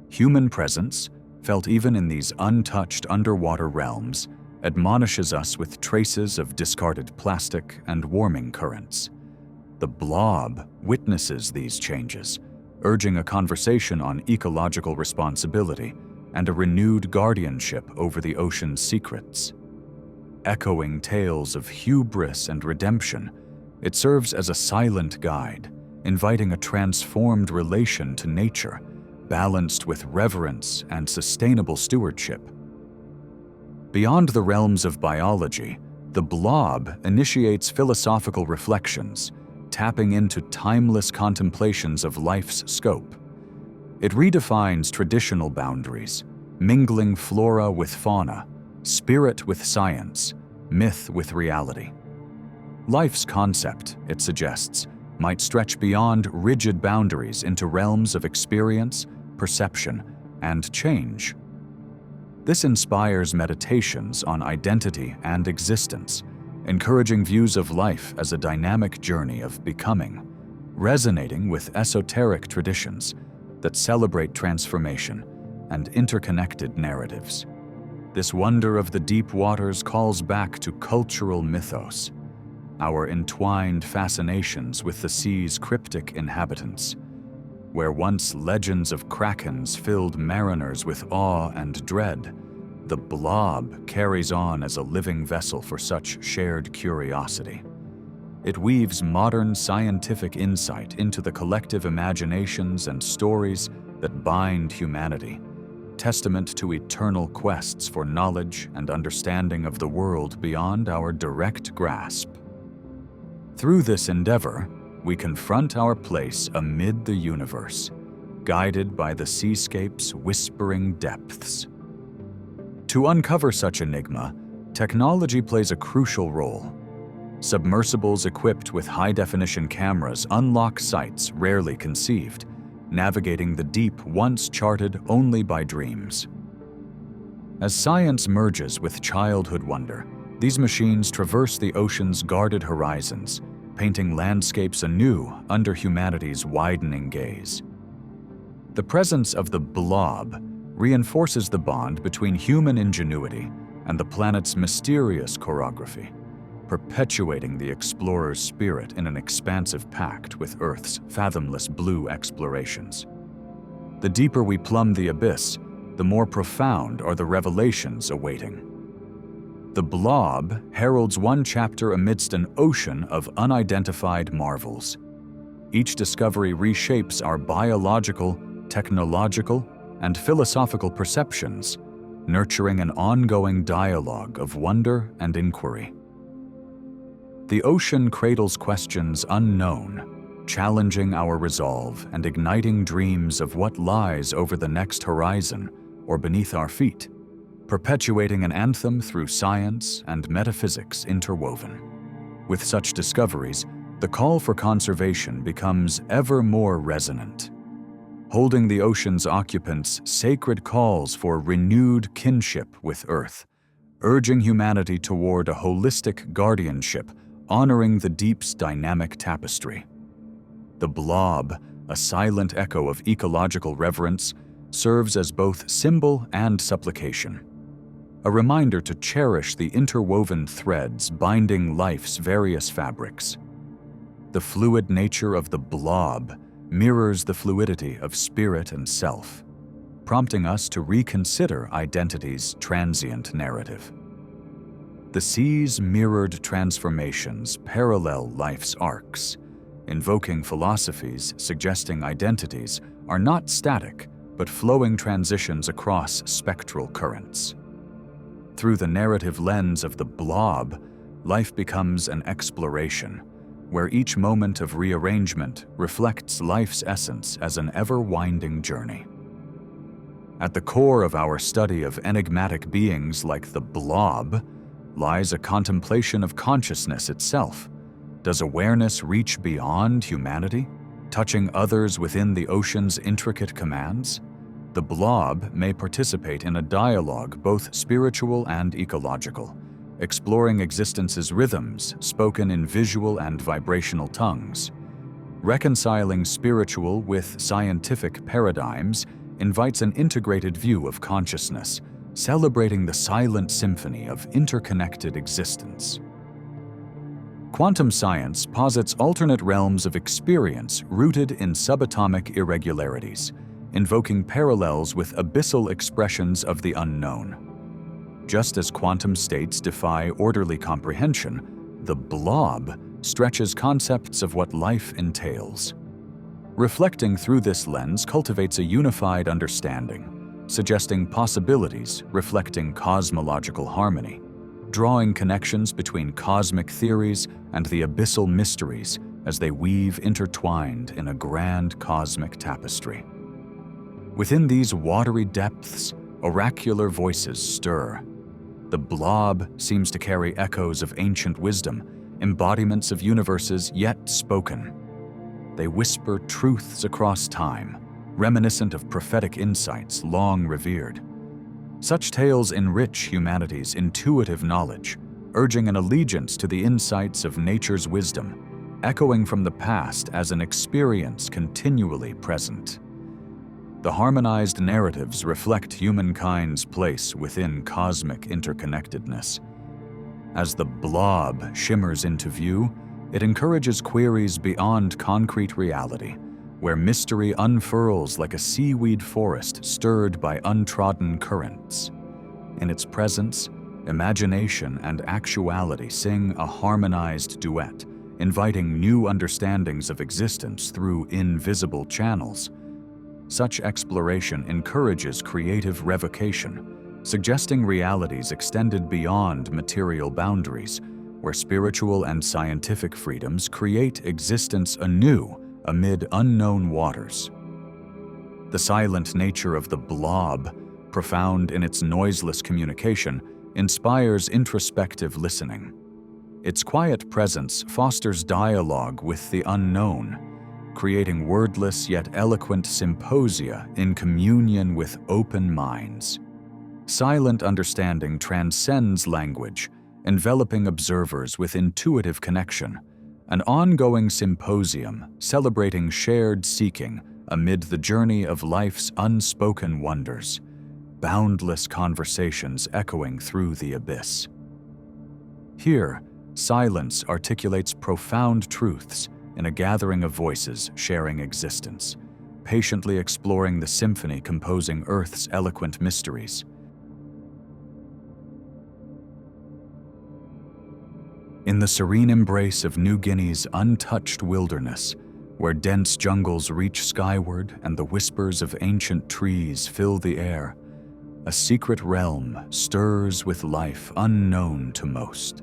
Human presence, felt even in these untouched underwater realms, admonishes us with traces of discarded plastic and warming currents. The blob witnesses these changes, urging a conversation on ecological responsibility and a renewed guardianship over the ocean's secrets. Echoing tales of hubris and redemption, it serves as a silent guide, inviting a transformed relation to nature, balanced with reverence and sustainable stewardship. Beyond the realms of biology, the blob initiates philosophical reflections, tapping into timeless contemplations of life's scope. It redefines traditional boundaries, mingling flora with fauna, spirit with science, myth with reality. Life's concept, it suggests, might stretch beyond rigid boundaries into realms of experience, perception, and change. This inspires meditations on identity and existence, encouraging views of life as a dynamic journey of becoming, resonating with esoteric traditions that celebrate transformation and interconnected narratives. This wonder of the deep waters calls back to cultural mythos, our entwined fascinations with the sea's cryptic inhabitants. Where once legends of krakens filled mariners with awe and dread, the blob carries on as a living vessel for such shared curiosity. It weaves modern scientific insight into the collective imaginations and stories that bind humanity, testament to eternal quests for knowledge and understanding of the world beyond our direct grasp. Through this endeavor, we confront our place amid the universe, guided by the seascape's whispering depths. To uncover such enigma, technology plays a crucial role. Submersibles equipped with high-definition cameras unlock sights rarely conceived, navigating the deep once charted only by dreams. As science merges with childhood wonder, these machines traverse the ocean's guarded horizons, painting landscapes anew under humanity's widening gaze. The presence of the blob reinforces the bond between human ingenuity and the planet's mysterious choreography, perpetuating the explorer's spirit in an expansive pact with Earth's fathomless blue explorations. The deeper we plumb the abyss, the more profound are the revelations awaiting. The blob heralds one chapter amidst an ocean of unidentified marvels. Each discovery reshapes our biological, technological, and philosophical perceptions, nurturing an ongoing dialogue of wonder and inquiry. The ocean cradles questions unknown, challenging our resolve and igniting dreams of what lies over the next horizon or beneath our feet, perpetuating an anthem through science and metaphysics interwoven. With such discoveries, the call for conservation becomes ever more resonant, holding the ocean's occupants sacred calls for renewed kinship with Earth, urging humanity toward a holistic guardianship honoring the deep's dynamic tapestry. The blob, a silent echo of ecological reverence, serves as both symbol and supplication, a reminder to cherish the interwoven threads binding life's various fabrics. The fluid nature of the blob mirrors the fluidity of spirit and self, prompting us to reconsider identity's transient narrative. The sea's mirrored transformations parallel life's arcs, invoking philosophies suggesting identities are not static, but flowing transitions across spectral currents. Through the narrative lens of the blob, life becomes an exploration, where each moment of rearrangement reflects life's essence as an ever-winding journey. At the core of our study of enigmatic beings like the blob lies a contemplation of consciousness itself. Does awareness reach beyond humanity, touching others within the ocean's intricate commands? The blob may participate in a dialogue both spiritual and ecological, exploring existence's rhythms spoken in visual and vibrational tongues. Reconciling spiritual with scientific paradigms invites an integrated view of consciousness, celebrating the silent symphony of interconnected existence. Quantum science posits alternate realms of experience rooted in subatomic irregularities, invoking parallels with abyssal expressions of the unknown. Just as quantum states defy orderly comprehension, the blob stretches concepts of what life entails. Reflecting through this lens cultivates a unified understanding, suggesting possibilities reflecting cosmological harmony, drawing connections between cosmic theories and the abyssal mysteries as they weave intertwined in a grand cosmic tapestry. Within these watery depths, oracular voices stir. The blob seems to carry echoes of ancient wisdom, embodiments of universes yet spoken. They whisper truths across time, reminiscent of prophetic insights long revered. Such tales enrich humanity's intuitive knowledge, urging an allegiance to the insights of nature's wisdom, echoing from the past as an experience continually present. The harmonized narratives reflect humankind's place within cosmic interconnectedness. As the blob shimmers into view, it encourages queries beyond concrete reality, where mystery unfurls like a seaweed forest stirred by untrodden currents. In its presence, imagination and actuality sing a harmonized duet, inviting new understandings of existence through invisible channels. Such exploration encourages creative revocation, suggesting realities extended beyond material boundaries, where spiritual and scientific freedoms create existence anew amid unknown waters. The silent nature of the blob, profound in its noiseless communication, inspires introspective listening. Its quiet presence fosters dialogue with the unknown, creating wordless yet eloquent symposia in communion with open minds. Silent understanding transcends language, enveloping observers with intuitive connection, an ongoing symposium celebrating shared seeking amid the journey of life's unspoken wonders, boundless conversations echoing through the abyss. Here, silence articulates profound truths in a gathering of voices sharing existence, patiently exploring the symphony composing Earth's eloquent mysteries. In the serene embrace of New Guinea's untouched wilderness, where dense jungles reach skyward and the whispers of ancient trees fill the air, a secret realm stirs with life unknown to most.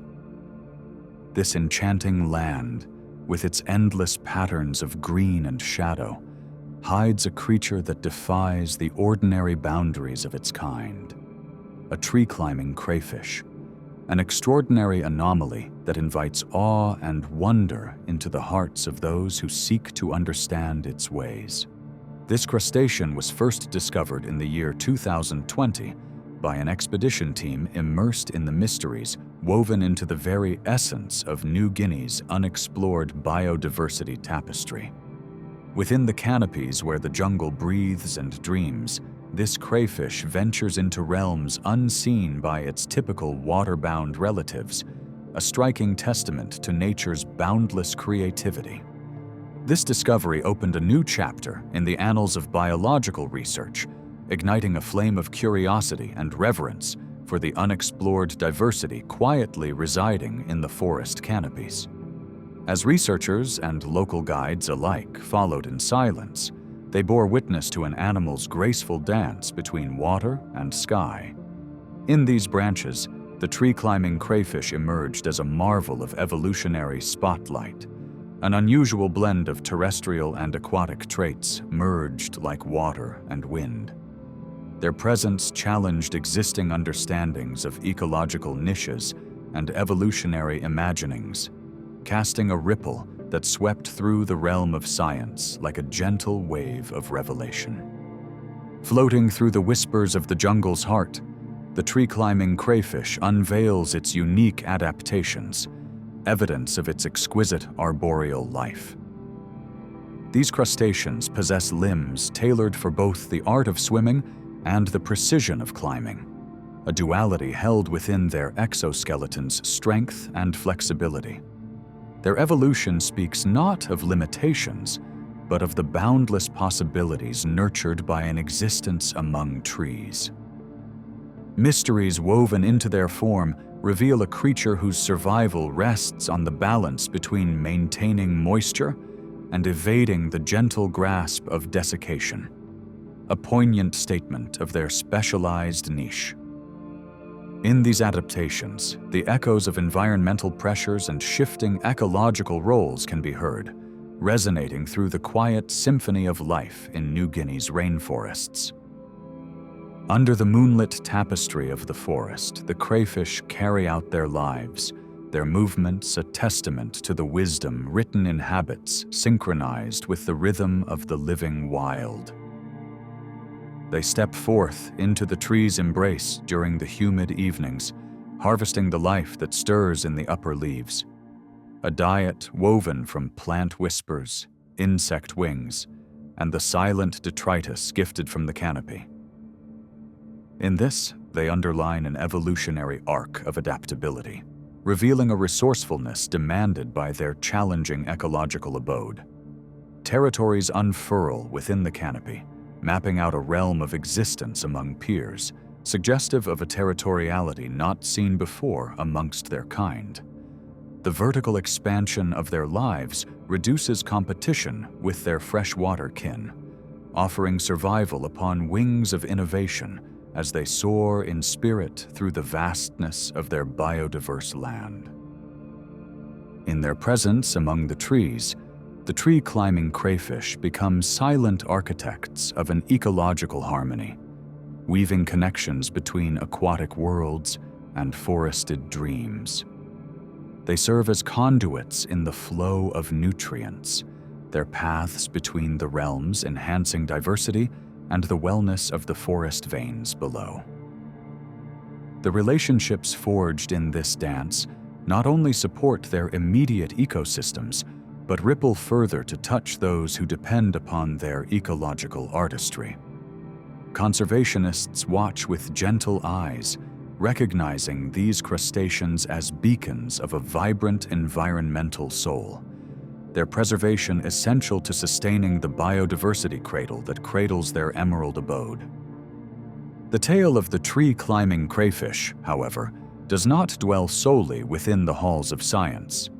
This enchanting land, with its endless patterns of green and shadow, hides a creature that defies the ordinary boundaries of its kind. A tree-climbing crayfish, an extraordinary anomaly that invites awe and wonder into the hearts of those who seek to understand its ways. This crustacean was first discovered in the year 2020 by an expedition team immersed in the mysteries woven into the very essence of New Guinea's unexplored biodiversity tapestry. Within the canopies where the jungle breathes and dreams, this crayfish ventures into realms unseen by its typical water-bound relatives, a striking testament to nature's boundless creativity. This discovery opened a new chapter in the annals of biological research, igniting a flame of curiosity and reverence for the unexplored diversity quietly residing in the forest canopies. As researchers and local guides alike followed in silence, they bore witness to an animal's graceful dance between water and sky. In these branches, the tree-climbing crayfish emerged as a marvel of evolutionary spotlight, an unusual blend of terrestrial and aquatic traits merged like water and wind. Their presence challenged existing understandings of ecological niches and evolutionary imaginings, casting a ripple that swept through the realm of science like a gentle wave of revelation. Floating through the whispers of the jungle's heart, the tree-climbing crayfish unveils its unique adaptations, evidence of its exquisite arboreal life. These crustaceans possess limbs tailored for both the art of swimming and the precision of climbing, a duality held within their exoskeleton's strength and flexibility. Their evolution speaks not of limitations, but of the boundless possibilities nurtured by an existence among trees. Mysteries woven into their form reveal a creature whose survival rests on the balance between maintaining moisture and evading the gentle grasp of desiccation. a poignant statement of their specialized niche. In these adaptations, the echoes of environmental pressures and shifting ecological roles can be heard, resonating through the quiet symphony of life in New Guinea's rainforests. Under the moonlit tapestry of the forest, the crayfish carry out their lives, their movements a testament to the wisdom written in habits synchronized with the rhythm of the living wild. They step forth into the tree's embrace during the humid evenings, harvesting the life that stirs in the upper leaves. A diet woven from plant whispers, insect wings, and the silent detritus gifted from the canopy. In this, they underline an evolutionary arc of adaptability, revealing a resourcefulness demanded by their challenging ecological abode. Territories unfurl within the canopy, mapping out a realm of existence among peers, suggestive of a territoriality not seen before amongst their kind. The vertical expansion of their lives reduces competition with their freshwater kin, offering survival upon wings of innovation as they soar in spirit through the vastness of their biodiverse land. In their presence among the trees, the tree-climbing crayfish become silent architects of an ecological harmony, weaving connections between aquatic worlds and forested dreams. They serve as conduits in the flow of nutrients, their paths between the realms enhancing diversity and the wellness of the forest veins below. The relationships forged in this dance not only support their immediate ecosystems, but ripple further to touch those who depend upon their ecological artistry. Conservationists watch with gentle eyes, recognizing these crustaceans as beacons of a vibrant environmental soul, their preservation essential to sustaining the biodiversity cradle that cradles their emerald abode. The tale of the tree-climbing crayfish, however, does not dwell solely within the halls of science.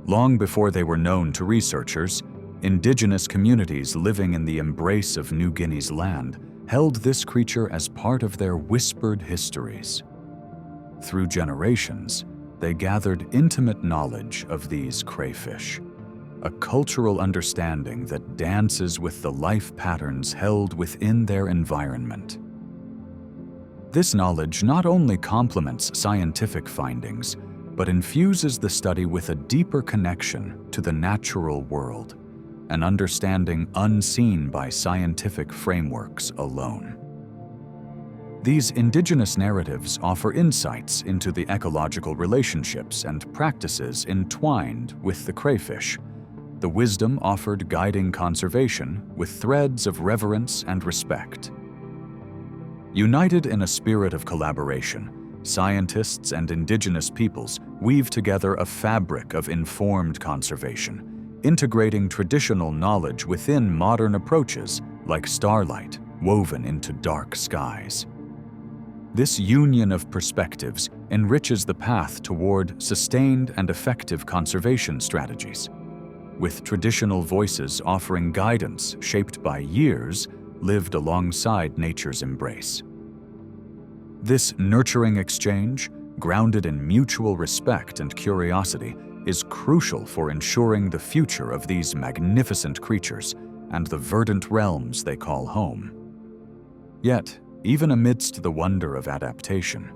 Long before they were known to researchers, indigenous communities living in the embrace of New Guinea's land held this creature as part of their whispered histories. Through generations, they gathered intimate knowledge of these crayfish, a cultural understanding that dances with the life patterns held within their environment. This knowledge not only complements scientific findings, but infuses the study with a deeper connection to the natural world, an understanding unseen by scientific frameworks alone. These indigenous narratives offer insights into the ecological relationships and practices entwined with the crayfish, the wisdom offered guiding conservation with threads of reverence and respect. United in a spirit of collaboration, scientists and indigenous peoples weave together a fabric of informed conservation, integrating traditional knowledge within modern approaches like starlight woven into dark skies. This union of perspectives enriches the path toward sustained and effective conservation strategies, with traditional voices offering guidance shaped by years lived alongside nature's embrace. This nurturing exchange, grounded in mutual respect and curiosity, is crucial for ensuring the future of these magnificent creatures and the verdant realms they call home. Yet, even amidst the wonder of adaptation,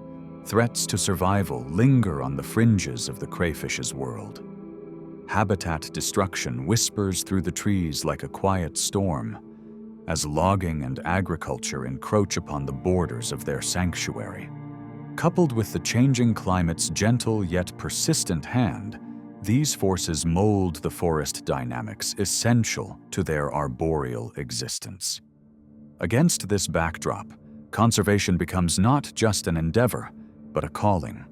threats to survival linger on the fringes of the crayfish's world. Habitat destruction whispers through the trees like a quiet storm, as logging and agriculture encroach upon the borders of their sanctuary. Coupled with the changing climate's gentle yet persistent hand, these forces mold the forest dynamics essential to their arboreal existence. Against this backdrop, conservation becomes not just an endeavor, but a calling,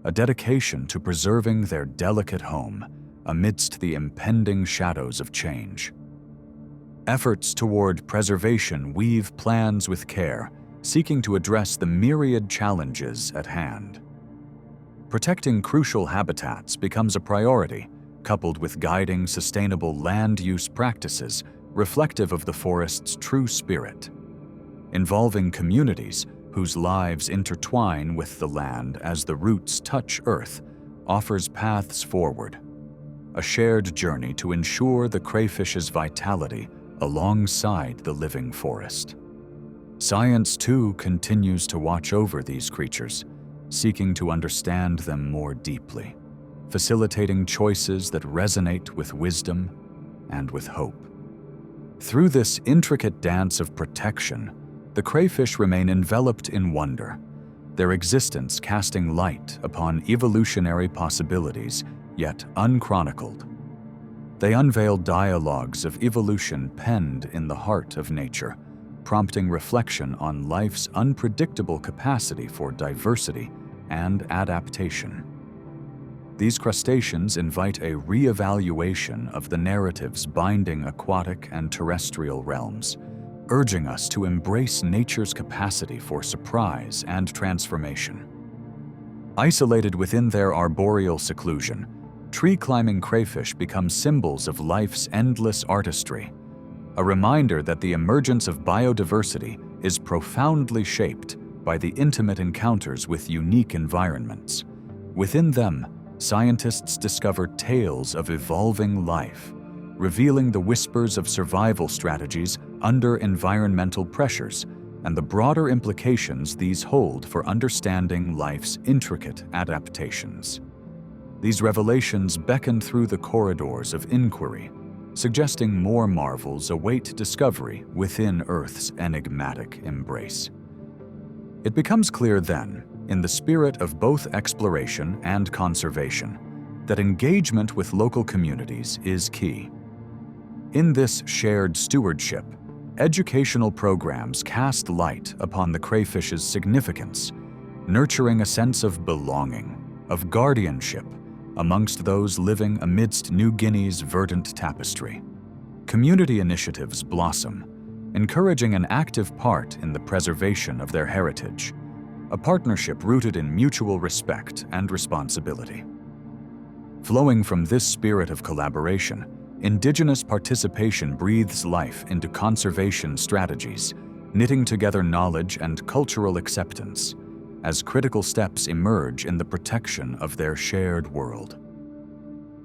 a dedication to preserving their delicate home amidst the impending shadows of change. Efforts toward preservation weave plans with care, seeking to address the myriad challenges at hand. Protecting crucial habitats becomes a priority, coupled with guiding sustainable land use practices reflective of the forest's true spirit. involving communities whose lives intertwine with the land as the roots touch Earth, offers paths forward, a shared journey to ensure the crayfish's vitality alongside the living forest. Science, too, continues to watch over these creatures, seeking to understand them more deeply, facilitating choices that resonate with wisdom and with hope. Through this intricate dance of protection, the crayfish remain enveloped in wonder, their existence casting light upon evolutionary possibilities yet unchronicled. They unveil dialogues of evolution penned in the heart of nature, prompting reflection on life's unpredictable capacity for diversity and adaptation. These crustaceans invite a re-evaluation of the narratives binding aquatic and terrestrial realms, urging us to embrace nature's capacity for surprise and transformation. Isolated within their arboreal seclusion, tree-climbing crayfish become symbols of life's endless artistry, a reminder that the emergence of biodiversity is profoundly shaped by the intimate encounters with unique environments. Within them, scientists discover tales of evolving life, revealing the whispers of survival strategies under environmental pressures and the broader implications these hold for understanding life's intricate adaptations. These revelations beckon through the corridors of inquiry, suggesting more marvels await discovery within Earth's enigmatic embrace. It becomes clear then, in the spirit of both exploration and conservation, that engagement with local communities is key. In this shared stewardship, educational programs cast light upon the crayfish's significance, nurturing a sense of belonging, of guardianship, amongst those living amidst New Guinea's verdant tapestry. Community initiatives blossom, encouraging an active part in the preservation of their heritage, a partnership rooted in mutual respect and responsibility. Flowing from this spirit of collaboration, Indigenous participation breathes life into conservation strategies, knitting together knowledge and cultural acceptance as critical steps emerge in the protection of their shared world.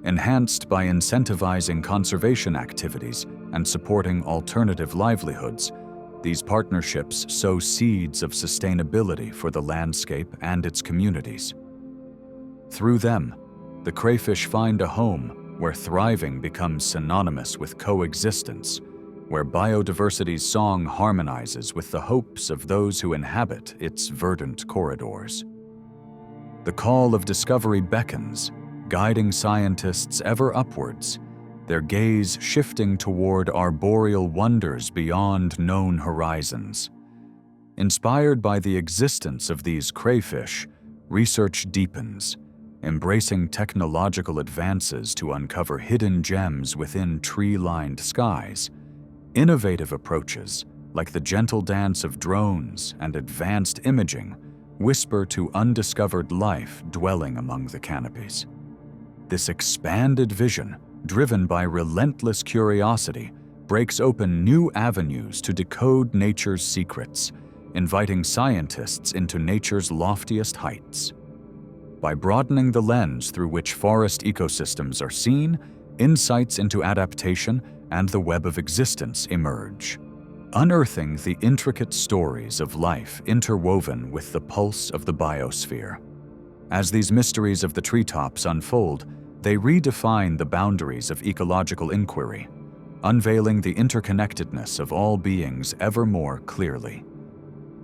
Enhanced by incentivizing conservation activities and supporting alternative livelihoods, these partnerships sow seeds of sustainability for the landscape and its communities. Through them, the crayfish find a home where thriving becomes synonymous with coexistence, where biodiversity's song harmonizes with the hopes of those who inhabit its verdant corridors. The call of discovery beckons, guiding scientists ever upwards, their gaze shifting toward arboreal wonders beyond known horizons. Inspired by the existence of these crayfish, research deepens, embracing technological advances to uncover hidden gems within tree-lined skies. Innovative approaches, like the gentle dance of drones and advanced imaging, whisper to undiscovered life dwelling among the canopies. This expanded vision, driven by relentless curiosity, breaks open new avenues to decode nature's secrets, inviting scientists into nature's loftiest heights. By broadening the lens through which forest ecosystems are seen, insights into adaptation and the web of existence emerge, unearthing the intricate stories of life interwoven with the pulse of the biosphere. As these mysteries of the treetops unfold, they redefine the boundaries of ecological inquiry, unveiling the interconnectedness of all beings ever more clearly.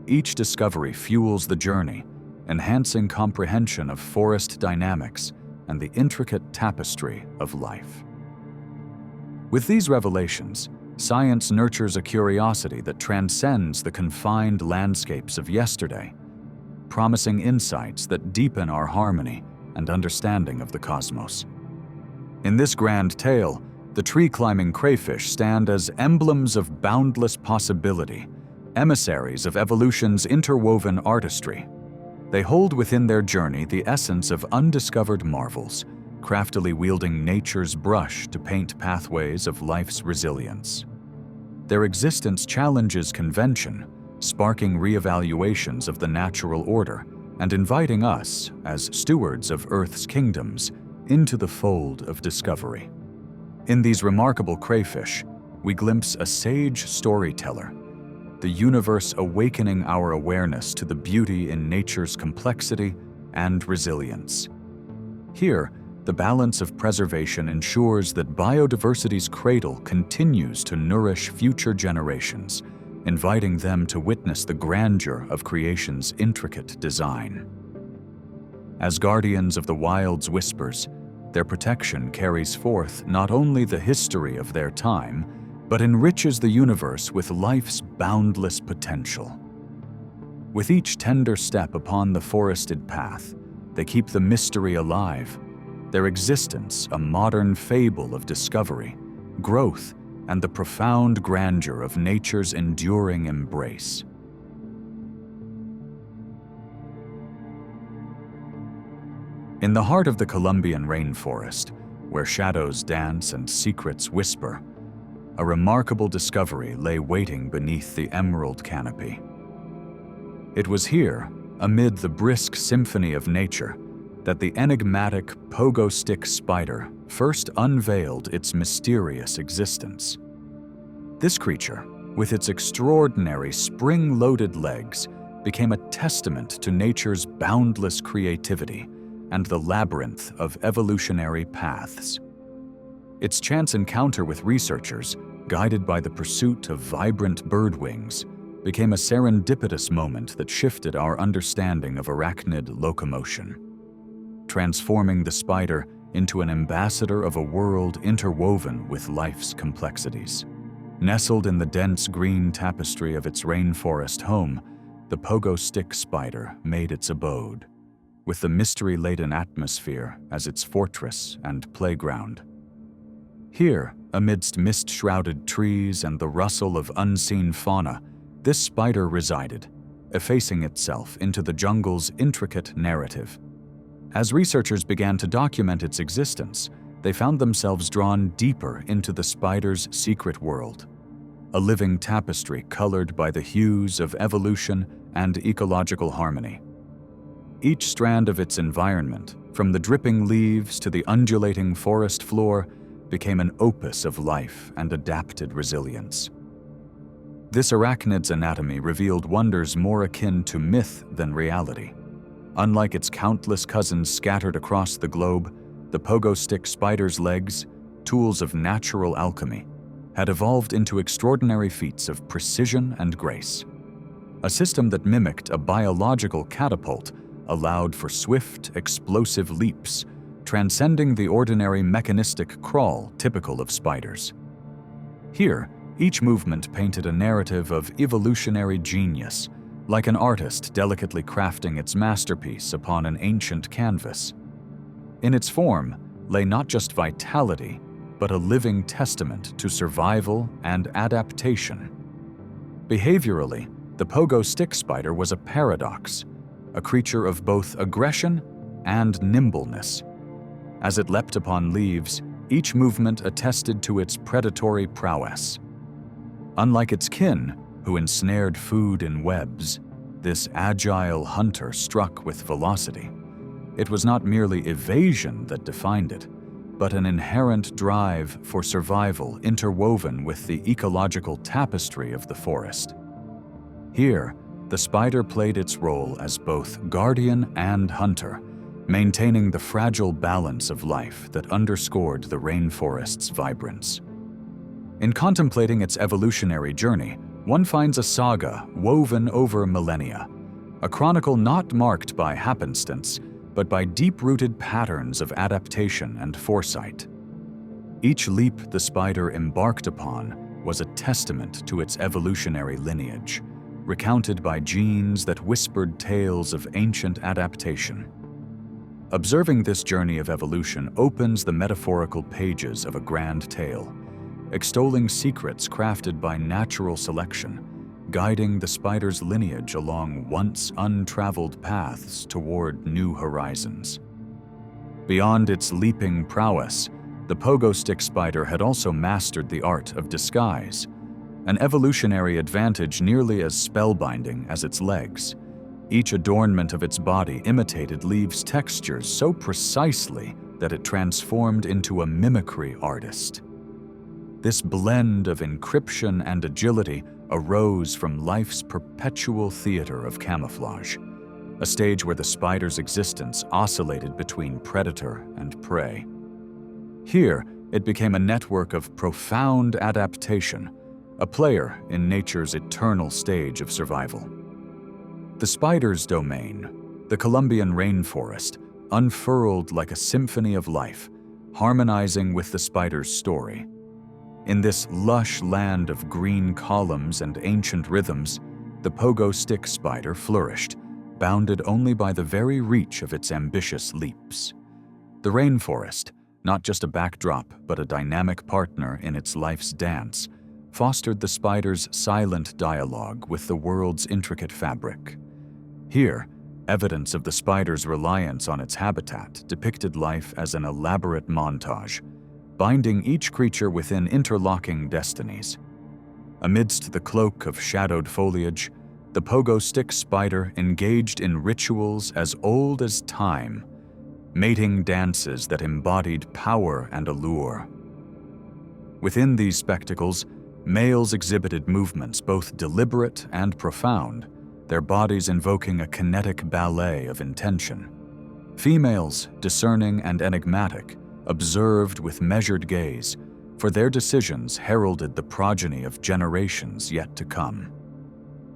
Each discovery fuels the journey, enhancing comprehension of forest dynamics and the intricate tapestry of life. With these revelations, science nurtures a curiosity that transcends the confined landscapes of yesterday, promising insights that deepen our harmony and understanding of the cosmos. In this grand tale, the tree-climbing crayfish stand as emblems of boundless possibility, emissaries of evolution's interwoven artistry. They hold within their journey the essence of undiscovered marvels, craftily wielding nature's brush to paint pathways of life's resilience. Their existence challenges convention, sparking reevaluations of the natural order and inviting us, as stewards of Earth's kingdoms, into the fold of discovery. In these remarkable crayfish, we glimpse a sage storyteller, the universe awakening our awareness to the beauty in nature's complexity and resilience. Here, the balance of preservation ensures that biodiversity's cradle continues to nourish future generations, inviting them to witness the grandeur of creation's intricate design. As guardians of the wild's whispers, their protection carries forth not only the history of their time, but enriches the universe with life's boundless potential. With each tender step upon the forested path, they keep the mystery alive, their existence a modern fable of discovery, growth, and the profound grandeur of nature's enduring embrace. In the heart of the Colombian rainforest, where shadows dance and secrets whisper, a remarkable discovery lay waiting beneath the emerald canopy. It was here, amid the brisk symphony of nature, that the enigmatic pogo stick spider first unveiled its mysterious existence. This creature, with its extraordinary spring-loaded legs, became a testament to nature's boundless creativity and the labyrinth of evolutionary paths. Its chance encounter with researchers, guided by the pursuit of vibrant bird wings, became a serendipitous moment that shifted our understanding of arachnid locomotion, transforming the spider into an ambassador of a world interwoven with life's complexities. Nestled in the dense green tapestry of its rainforest home, the pogo stick spider made its abode, with the mystery-laden atmosphere as its fortress and playground. Here, amidst mist-shrouded trees and the rustle of unseen fauna, this spider resided, effacing itself into the jungle's intricate narrative. As researchers began to document its existence, they found themselves drawn deeper into the spider's secret world, a living tapestry colored by the hues of evolution and ecological harmony. Each strand of its environment, from the dripping leaves to the undulating forest floor, became an opus of life and adapted resilience. This arachnid's anatomy revealed wonders more akin to myth than reality. Unlike its countless cousins scattered across the globe, the pogo stick spider's legs, tools of natural alchemy, had evolved into extraordinary feats of precision and grace. A system that mimicked a biological catapult allowed for swift, explosive leaps, transcending the ordinary mechanistic crawl typical of spiders. Here, each movement painted a narrative of evolutionary genius, like an artist delicately crafting its masterpiece upon an ancient canvas. In its form lay not just vitality, but a living testament to survival and adaptation. Behaviorally, the pogo stick spider was a paradox, a creature of both aggression and nimbleness. As it leapt upon leaves, each movement attested to its predatory prowess. Unlike its kin, who ensnared food in webs, this agile hunter struck with velocity. It was not merely evasion that defined it, but an inherent drive for survival interwoven with the ecological tapestry of the forest. Here, the spider played its role as both guardian and hunter, maintaining the fragile balance of life that underscored the rainforest's vibrance. In contemplating its evolutionary journey, one finds a saga woven over millennia, a chronicle not marked by happenstance, but by deep-rooted patterns of adaptation and foresight. Each leap the spider embarked upon was a testament to its evolutionary lineage, recounted by genes that whispered tales of ancient adaptation. Observing this journey of evolution opens the metaphorical pages of a grand tale, extolling secrets crafted by natural selection, guiding the spider's lineage along once untraveled paths toward new horizons. Beyond its leaping prowess, the pogo stick spider had also mastered the art of disguise, an evolutionary advantage nearly as spellbinding as its legs. Each adornment of its body imitated leaves' textures so precisely that it transformed into a mimicry artist. This blend of encryption and agility arose from life's perpetual theater of camouflage, a stage where the spider's existence oscillated between predator and prey. Here, it became a network of profound adaptation, a player in nature's eternal stage of survival. The spider's domain, the Colombian rainforest, unfurled like a symphony of life, harmonizing with the spider's story. In this lush land of green columns and ancient rhythms, the pogo stick spider flourished, bounded only by the very reach of its ambitious leaps. The rainforest, not just a backdrop but a dynamic partner in its life's dance, fostered the spider's silent dialogue with the world's intricate fabric. Here, evidence of the spider's reliance on its habitat depicted life as an elaborate montage, binding each creature within interlocking destinies. Amidst the cloak of shadowed foliage, the pogo stick spider engaged in rituals as old as time, mating dances that embodied power and allure. Within these spectacles, males exhibited movements both deliberate and profound, their bodies invoking a kinetic ballet of intention. Females, discerning and enigmatic, observed with measured gaze, for their decisions heralded the progeny of generations yet to come.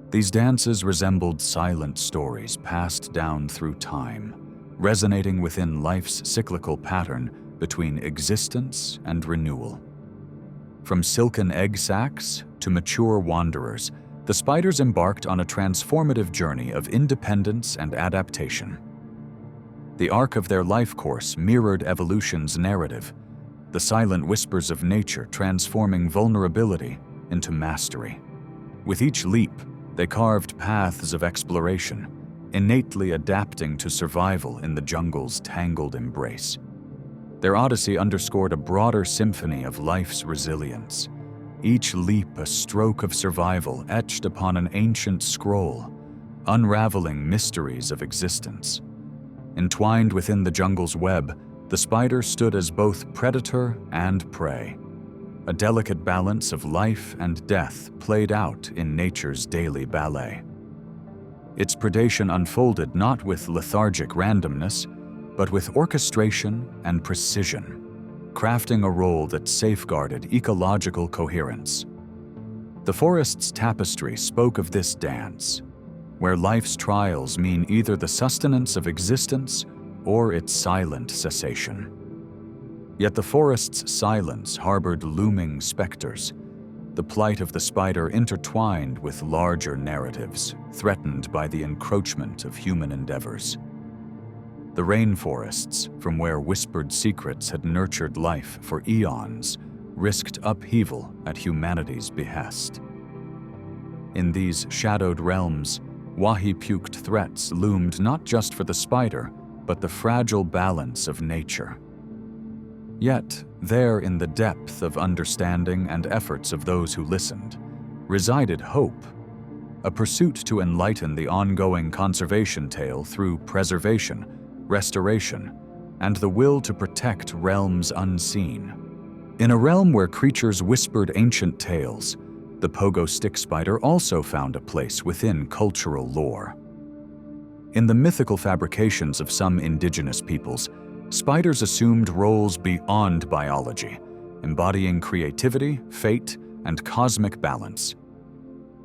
These dances resembled silent stories passed down through time, resonating within life's cyclical pattern between existence and renewal. From silken egg sacs to mature wanderers, the spiders embarked on a transformative journey of independence and adaptation. The arc of their life course mirrored evolution's narrative, the silent whispers of nature transforming vulnerability into mastery. With each leap, they carved paths of exploration, innately adapting to survival in the jungle's tangled embrace. Their odyssey underscored a broader symphony of life's resilience, each leap a stroke of survival etched upon an ancient scroll, unraveling mysteries of existence. Entwined within the jungle's web, the spider stood as both predator and prey, a delicate balance of life and death played out in nature's daily ballet. Its predation unfolded not with lethargic randomness, but with orchestration and precision, crafting a role that safeguarded ecological coherence. The forest's tapestry spoke of this dance, where life's trials mean either the sustenance of existence or its silent cessation. Yet the forest's silence harbored looming specters, the plight of the spider intertwined with larger narratives threatened by the encroachment of human endeavors. The rainforests, from where whispered secrets had nurtured life for eons, risked upheaval at humanity's behest. In these shadowed realms, wahi-puked threats loomed not just for the spider, but the fragile balance of nature. Yet, there in the depth of understanding and efforts of those who listened, resided hope, a pursuit to enlighten the ongoing conservation tale through preservation, restoration, and the will to protect realms unseen. In a realm where creatures whispered ancient tales, the pogo stick spider also found a place within cultural lore. In the mythical fabrications of some indigenous peoples, spiders assumed roles beyond biology, embodying creativity, fate, and cosmic balance.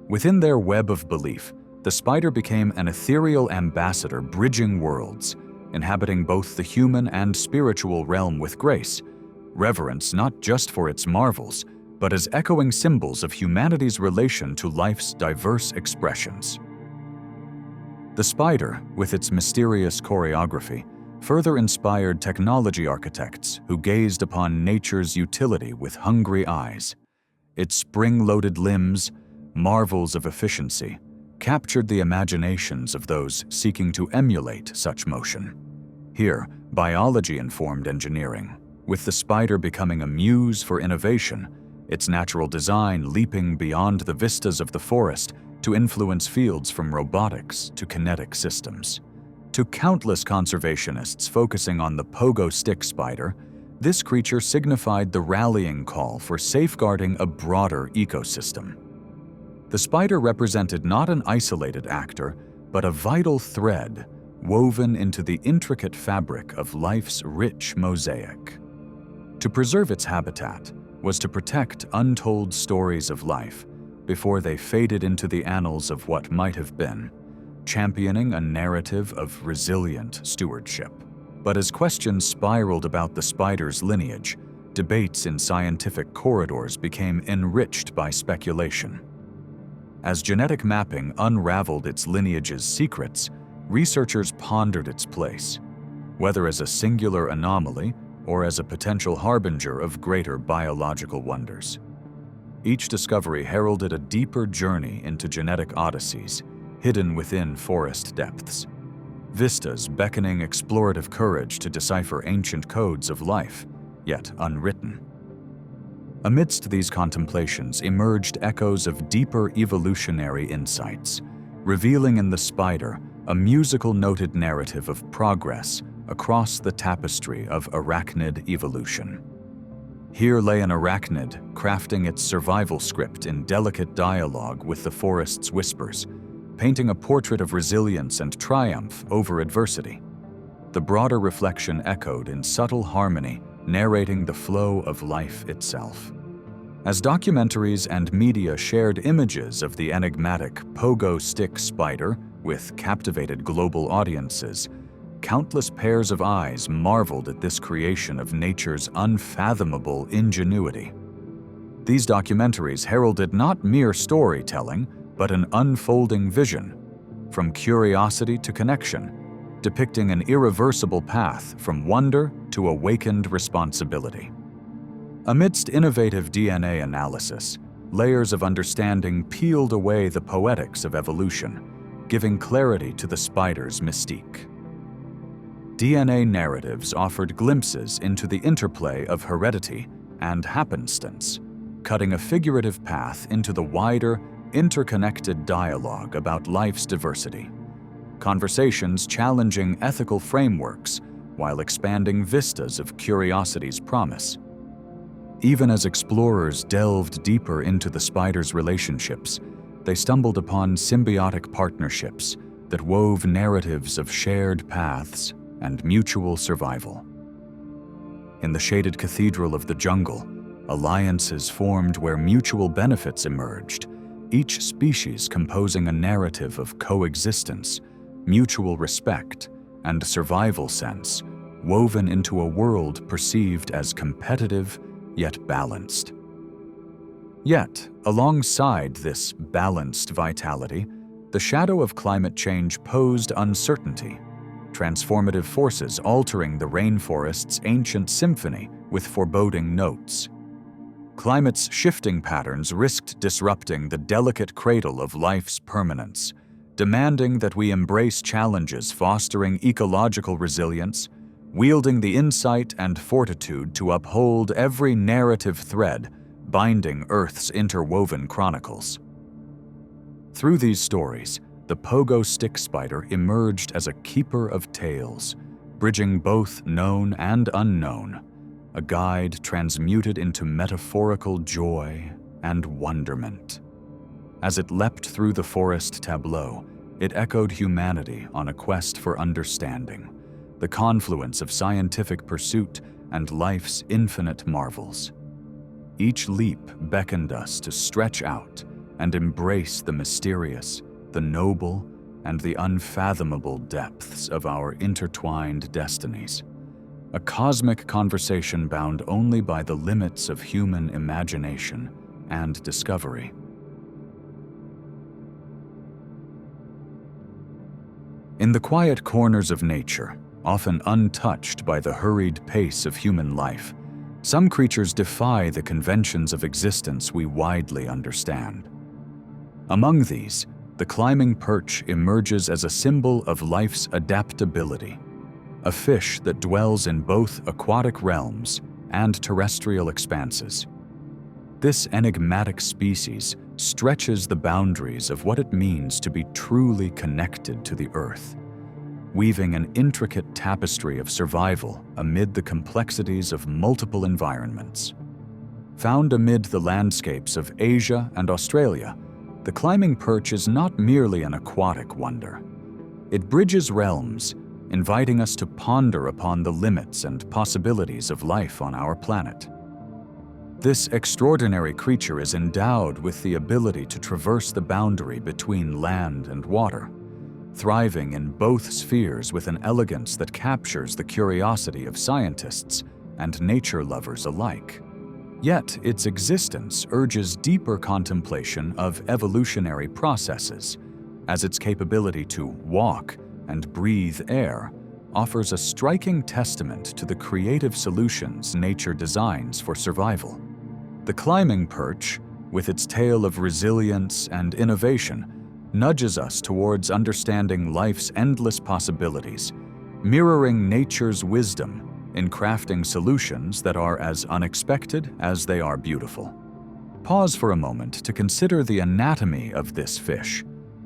Within their web of belief, the spider became an ethereal ambassador bridging worlds, inhabiting both the human and spiritual realm with grace, reverence not just for its marvels, but as echoing symbols of humanity's relation to life's diverse expressions. The spider, with its mysterious choreography, further inspired technology architects who gazed upon nature's utility with hungry eyes. Its spring-loaded limbs, marvels of efficiency, captured the imaginations of those seeking to emulate such motion. Here, biology informed engineering, with the spider becoming a muse for innovation, its natural design leaping beyond the vistas of the forest to influence fields from robotics to kinetic systems. To countless conservationists focusing on the pogo stick spider, this creature signified the rallying call for safeguarding a broader ecosystem. The spider represented not an isolated actor, but a vital thread woven into the intricate fabric of life's rich mosaic. To preserve its habitat was to protect untold stories of life before they faded into the annals of what might have been, championing a narrative of resilient stewardship. But as questions spiraled about the spider's lineage, debates in scientific corridors became enriched by speculation. As genetic mapping unraveled its lineage's secrets, researchers pondered its place, whether as a singular anomaly or as a potential harbinger of greater biological wonders. Each discovery heralded a deeper journey into genetic oddities, hidden within forest depths. Vistas beckoning explorative courage to decipher ancient codes of life, yet unwritten. Amidst these contemplations emerged echoes of deeper evolutionary insights, revealing in the spider a musical-noted narrative of progress across the tapestry of arachnid evolution. Here lay an arachnid crafting its survival script in delicate dialogue with the forest's whispers, painting a portrait of resilience and triumph over adversity. The broader reflection echoed in subtle harmony, narrating the flow of life itself. As documentaries and media shared images of the enigmatic pogo stick spider with captivated global audiences, countless pairs of eyes marveled at this creation of nature's unfathomable ingenuity. These documentaries heralded not mere storytelling, but an unfolding vision, from curiosity to connection, depicting an irreversible path from wonder to awakened responsibility. Amidst innovative DNA analysis, layers of understanding peeled away the poetics of evolution, giving clarity to the spider's mystique. DNA narratives offered glimpses into the interplay of heredity and happenstance, cutting a figurative path into the wider, interconnected dialogue about life's diversity. Conversations challenging ethical frameworks while expanding vistas of curiosity's promise. Even as explorers delved deeper into the spider's relationships, they stumbled upon symbiotic partnerships that wove narratives of shared paths and mutual survival. In the shaded cathedral of the jungle, alliances formed where mutual benefits emerged, each species composing a narrative of coexistence, mutual respect, and survival sense, woven into a world perceived as competitive yet balanced. Yet, alongside this balanced vitality, the shadow of climate change posed uncertainty, transformative forces altering the rainforest's ancient symphony with foreboding notes. Climate's shifting patterns risked disrupting the delicate cradle of life's permanence, demanding that we embrace challenges fostering ecological resilience, wielding the insight and fortitude to uphold every narrative thread binding Earth's interwoven chronicles. Through these stories, the pogo stick spider emerged as a keeper of tales, bridging both known and unknown, a guide transmuted into metaphorical joy and wonderment. As it leapt through the forest tableau, it echoed humanity on a quest for understanding, the confluence of scientific pursuit and life's infinite marvels. Each leap beckoned us to stretch out and embrace the mysterious, the noble, and the unfathomable depths of our intertwined destinies. A cosmic conversation bound only by the limits of human imagination and discovery. In the quiet corners of nature, often untouched by the hurried pace of human life, some creatures defy the conventions of existence we widely understand. Among these, the climbing perch emerges as a symbol of life's adaptability, a fish that dwells in both aquatic realms and terrestrial expanses. This enigmatic species stretches the boundaries of what it means to be truly connected to the Earth, weaving an intricate tapestry of survival amid the complexities of multiple environments. Found amid the landscapes of Asia and Australia, the climbing perch is not merely an aquatic wonder. It bridges realms, inviting us to ponder upon the limits and possibilities of life on our planet. This extraordinary creature is endowed with the ability to traverse the boundary between land and water, thriving in both spheres with an elegance that captures the curiosity of scientists and nature lovers alike. Yet its existence urges deeper contemplation of evolutionary processes, as its capability to walk and breathe air offers a striking testament to the creative solutions nature designs for survival. The climbing perch, with its tale of resilience and innovation, nudges us towards understanding life's endless possibilities, mirroring nature's wisdom in crafting solutions that are as unexpected as they are beautiful. Pause for a moment to consider the anatomy of this fish,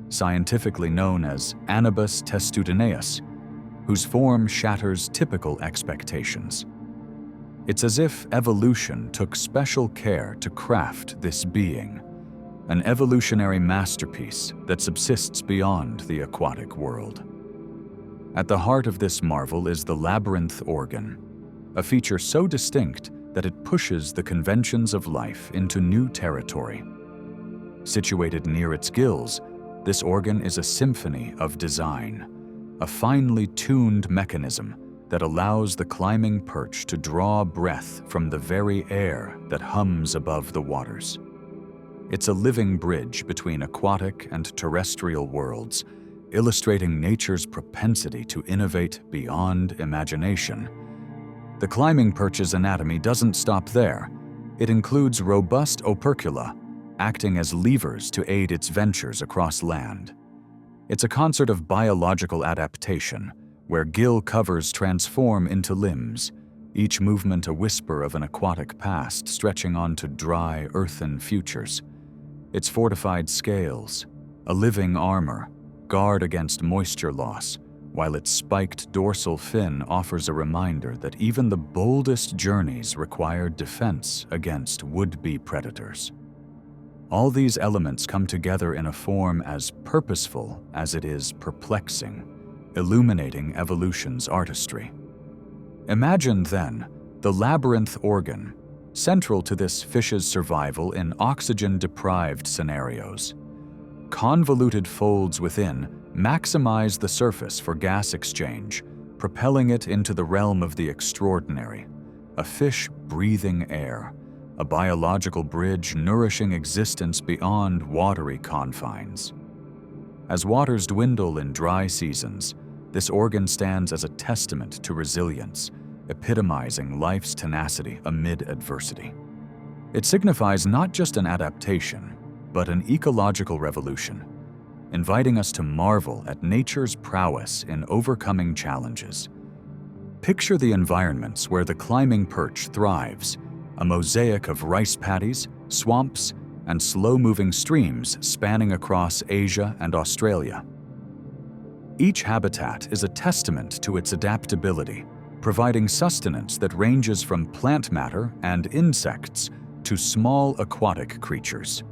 scientifically known as Anabas testudineus, whose form shatters typical expectations. It's as if evolution took special care to craft this being, an evolutionary masterpiece that subsists beyond the aquatic world. At the heart of this marvel is the labyrinth organ, a feature so distinct that it pushes the conventions of life into new territory. Situated near its gills, this organ is a symphony of design, a finely tuned mechanism that allows the climbing perch to draw breath from the very air that hums above the waters. It's a living bridge between aquatic and terrestrial worlds, illustrating nature's propensity to innovate beyond imagination. The climbing perch's anatomy doesn't stop there. It includes robust opercula, acting as levers to aid its ventures across land. It's a concert of biological adaptation, where gill covers transform into limbs, each movement a whisper of an aquatic past stretching onto dry, earthen futures. Its fortified scales, a living armor, guard against moisture loss, while its spiked dorsal fin offers a reminder that even the boldest journeys require defense against would-be predators. All these elements come together in a form as purposeful as it is perplexing, illuminating evolution's artistry. Imagine, then, the labyrinth organ, central to this fish's survival in oxygen-deprived scenarios. Convoluted folds within maximize the surface for gas exchange, propelling it into the realm of the extraordinary, a fish breathing air, a biological bridge nourishing existence beyond watery confines. As waters dwindle in dry seasons, this organ stands as a testament to resilience, epitomizing life's tenacity amid adversity. It signifies not just an adaptation, but an ecological revolution, inviting us to marvel at nature's prowess in overcoming challenges. Picture the environments where the climbing perch thrives, a mosaic of rice paddies, swamps, and slow-moving streams spanning across Asia and Australia. Each habitat is a testament to its adaptability, providing sustenance that ranges from plant matter and insects to small aquatic creatures.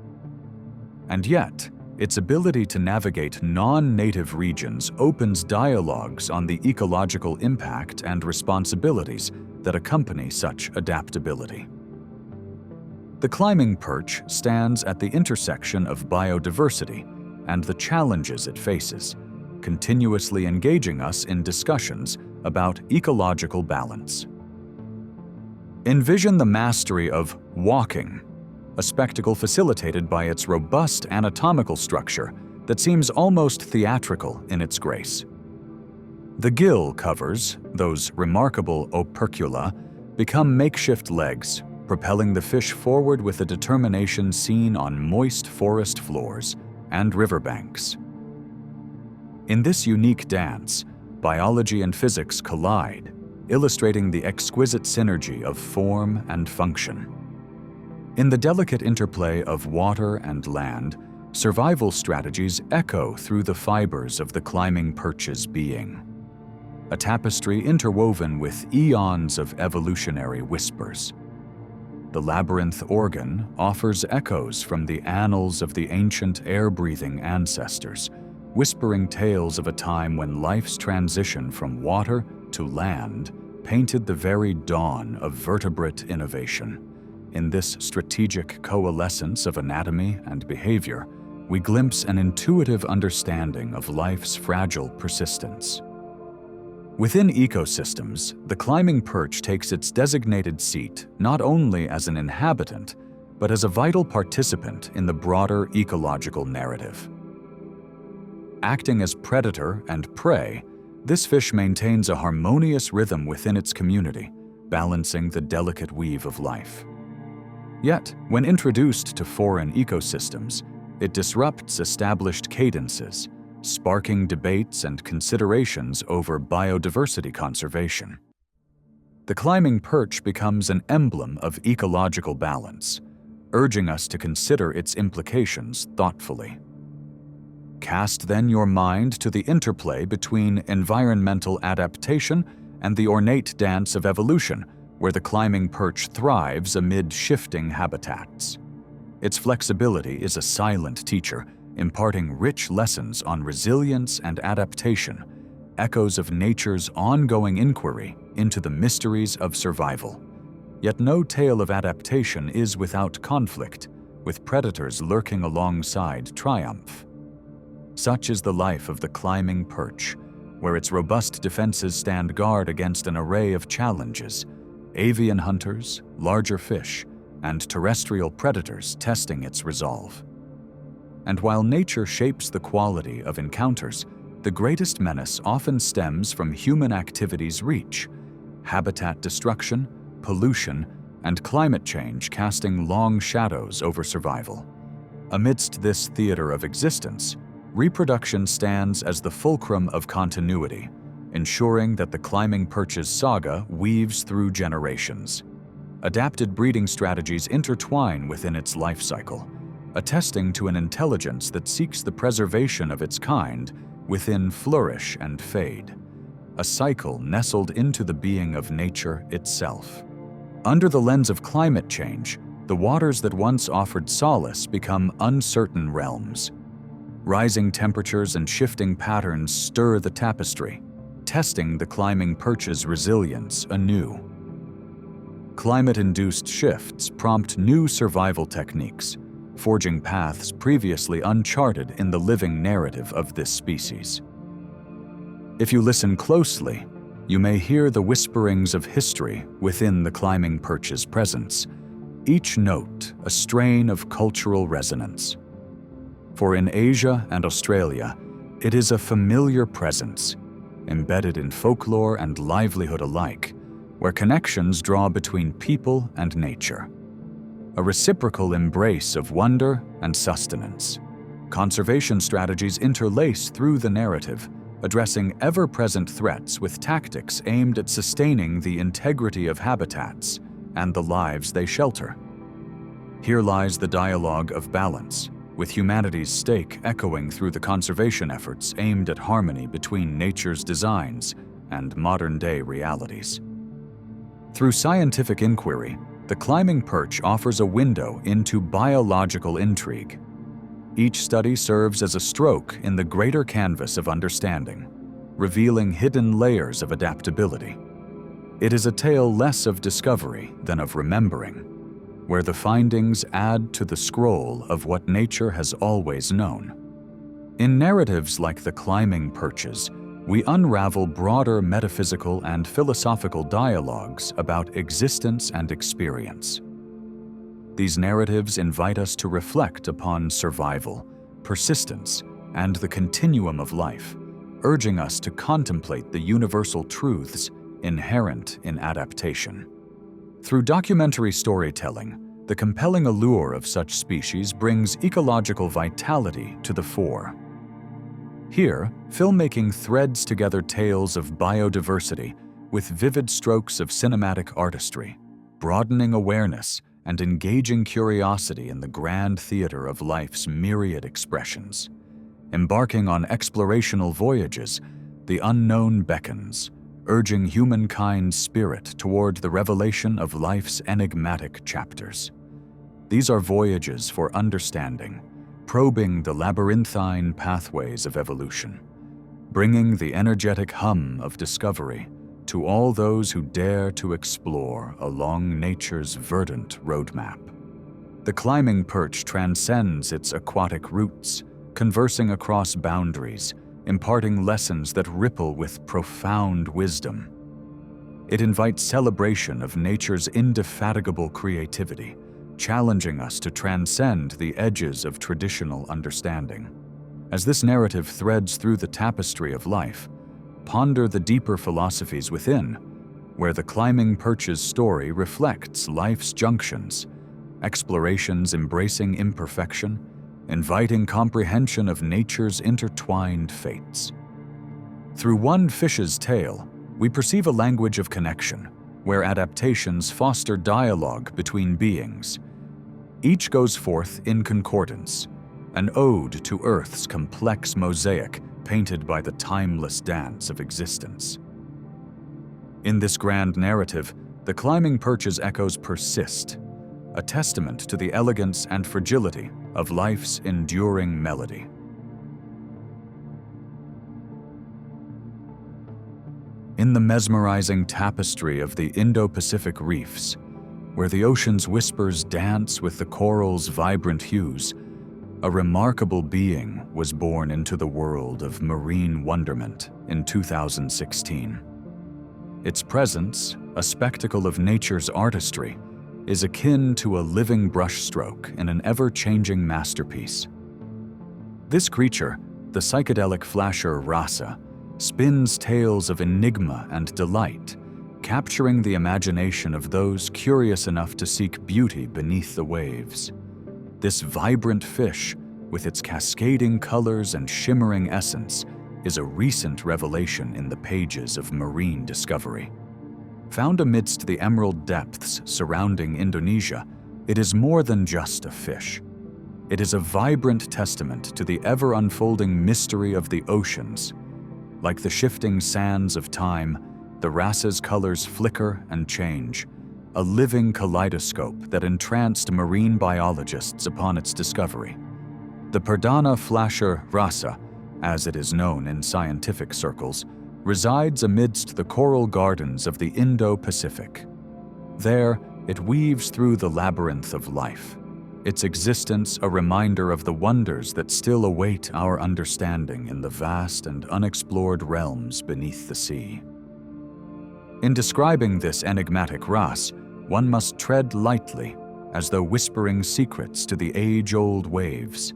And yet, its ability to navigate non-native regions opens dialogues on the ecological impact and responsibilities that accompany such adaptability. The climbing perch stands at the intersection of biodiversity and the challenges it faces, continuously engaging us in discussions about ecological balance. Envision the mastery of walking, a spectacle facilitated by its robust anatomical structure that seems almost theatrical in its grace. The gill covers, those remarkable opercula, become makeshift legs, propelling the fish forward with a determination seen on moist forest floors and riverbanks. In this unique dance, biology and physics collide, illustrating the exquisite synergy of form and function. In the delicate interplay of water and land, survival strategies echo through the fibers of the climbing perch's being. A tapestry interwoven with eons of evolutionary whispers. The labyrinth organ offers echoes from the annals of the ancient air-breathing ancestors, whispering tales of a time when life's transition from water to land painted the very dawn of vertebrate innovation. In this strategic coalescence of anatomy and behavior, we glimpse an intuitive understanding of life's fragile persistence. Within ecosystems, the climbing perch takes its designated seat not only as an inhabitant, but as a vital participant in the broader ecological narrative. Acting as predator and prey, this fish maintains a harmonious rhythm within its community, balancing the delicate weave of life. Yet, when introduced to foreign ecosystems, it disrupts established cadences, sparking debates and considerations over biodiversity conservation. The climbing perch becomes an emblem of ecological balance, urging us to consider its implications thoughtfully. Cast then your mind to the interplay between environmental adaptation and the ornate dance of evolution, where the climbing perch thrives amid shifting habitats. Its flexibility is a silent teacher, imparting rich lessons on resilience and adaptation, echoes of nature's ongoing inquiry into the mysteries of survival. Yet no tale of adaptation is without conflict, with predators lurking alongside triumph. Such is the life of the climbing perch, where its robust defenses stand guard against an array of challenges: avian hunters, larger fish, and terrestrial predators testing its resolve. And while nature shapes the quality of encounters, the greatest menace often stems from human activities' reach: habitat destruction, pollution, and climate change casting long shadows over survival. Amidst this theater of existence, reproduction stands as the fulcrum of continuity, ensuring that the climbing perch's saga weaves through generations. Adapted breeding strategies intertwine within its life cycle, attesting to an intelligence that seeks the preservation of its kind within flourish and fade, a cycle nestled into the being of nature itself. Under the lens of climate change, the waters that once offered solace become uncertain realms. Rising temperatures and shifting patterns stir the tapestry, testing the climbing perch's resilience anew. Climate-induced shifts prompt new survival techniques, forging paths previously uncharted in the living narrative of this species. If you listen closely, you may hear the whisperings of history within the climbing perch's presence, each note a strain of cultural resonance. For in Asia and Australia, it is a familiar presence, embedded in folklore and livelihood alike, where connections draw between people and nature. A reciprocal embrace of wonder and sustenance. Conservation strategies interlace through the narrative, addressing ever-present threats with tactics aimed at sustaining the integrity of habitats and the lives they shelter. Here lies the dialogue of balance, with humanity's stake echoing through the conservation efforts aimed at harmony between nature's designs and modern-day realities. Through scientific inquiry, the climbing perch offers a window into biological intrigue. Each study serves as a stroke in the greater canvas of understanding, revealing hidden layers of adaptability. It is a tale less of discovery than of remembering, where the findings add to the scroll of what nature has always known. In narratives like the climbing perch's, we unravel broader metaphysical and philosophical dialogues about existence and experience. These narratives invite us to reflect upon survival, persistence, and the continuum of life, urging us to contemplate the universal truths inherent in adaptation. Through documentary storytelling, the compelling allure of such species brings ecological vitality to the fore. Here, filmmaking threads together tales of biodiversity with vivid strokes of cinematic artistry, broadening awareness and engaging curiosity in the grand theater of life's myriad expressions. Embarking on explorational voyages, the unknown beckons, urging humankind's spirit toward the revelation of life's enigmatic chapters. These are voyages for understanding, probing the labyrinthine pathways of evolution, bringing the energetic hum of discovery to all those who dare to explore along nature's verdant roadmap. The climbing perch transcends its aquatic roots, conversing across boundaries, imparting lessons that ripple with profound wisdom. It invites celebration of nature's indefatigable creativity, challenging us to transcend the edges of traditional understanding. As this narrative threads through the tapestry of life, ponder the deeper philosophies within, where the climbing perch's story reflects life's junctions, explorations embracing imperfection, inviting comprehension of nature's intertwined fates. Through one fish's tale, we perceive a language of connection, where adaptations foster dialogue between beings. Each goes forth in concordance, an ode to Earth's complex mosaic painted by the timeless dance of existence. In this grand narrative, the climbing perch's echoes persist, a testament to the elegance and fragility of life's enduring melody. In the mesmerizing tapestry of the Indo-Pacific reefs, where the ocean's whispers dance with the coral's vibrant hues, a remarkable being was born into the world of marine wonderment in 2016. Its presence, a spectacle of nature's artistry, is akin to a living brushstroke in an ever-changing masterpiece. This creature, the psychedelic flasher Rasa, spins tales of enigma and delight, capturing the imagination of those curious enough to seek beauty beneath the waves. This vibrant fish, with its cascading colors and shimmering essence, is a recent revelation in the pages of marine discovery. Found amidst the emerald depths surrounding Indonesia, it is more than just a fish. It is a vibrant testament to the ever-unfolding mystery of the oceans. Like the shifting sands of time, the Rasa's colors flicker and change, a living kaleidoscope that entranced marine biologists upon its discovery. The Perdana flasher Rasa, as it is known in scientific circles, resides amidst the coral gardens of the Indo-Pacific. There, it weaves through the labyrinth of life, its existence a reminder of the wonders that still await our understanding in the vast and unexplored realms beneath the sea. In describing this enigmatic Ras, one must tread lightly, as though whispering secrets to the age-old waves.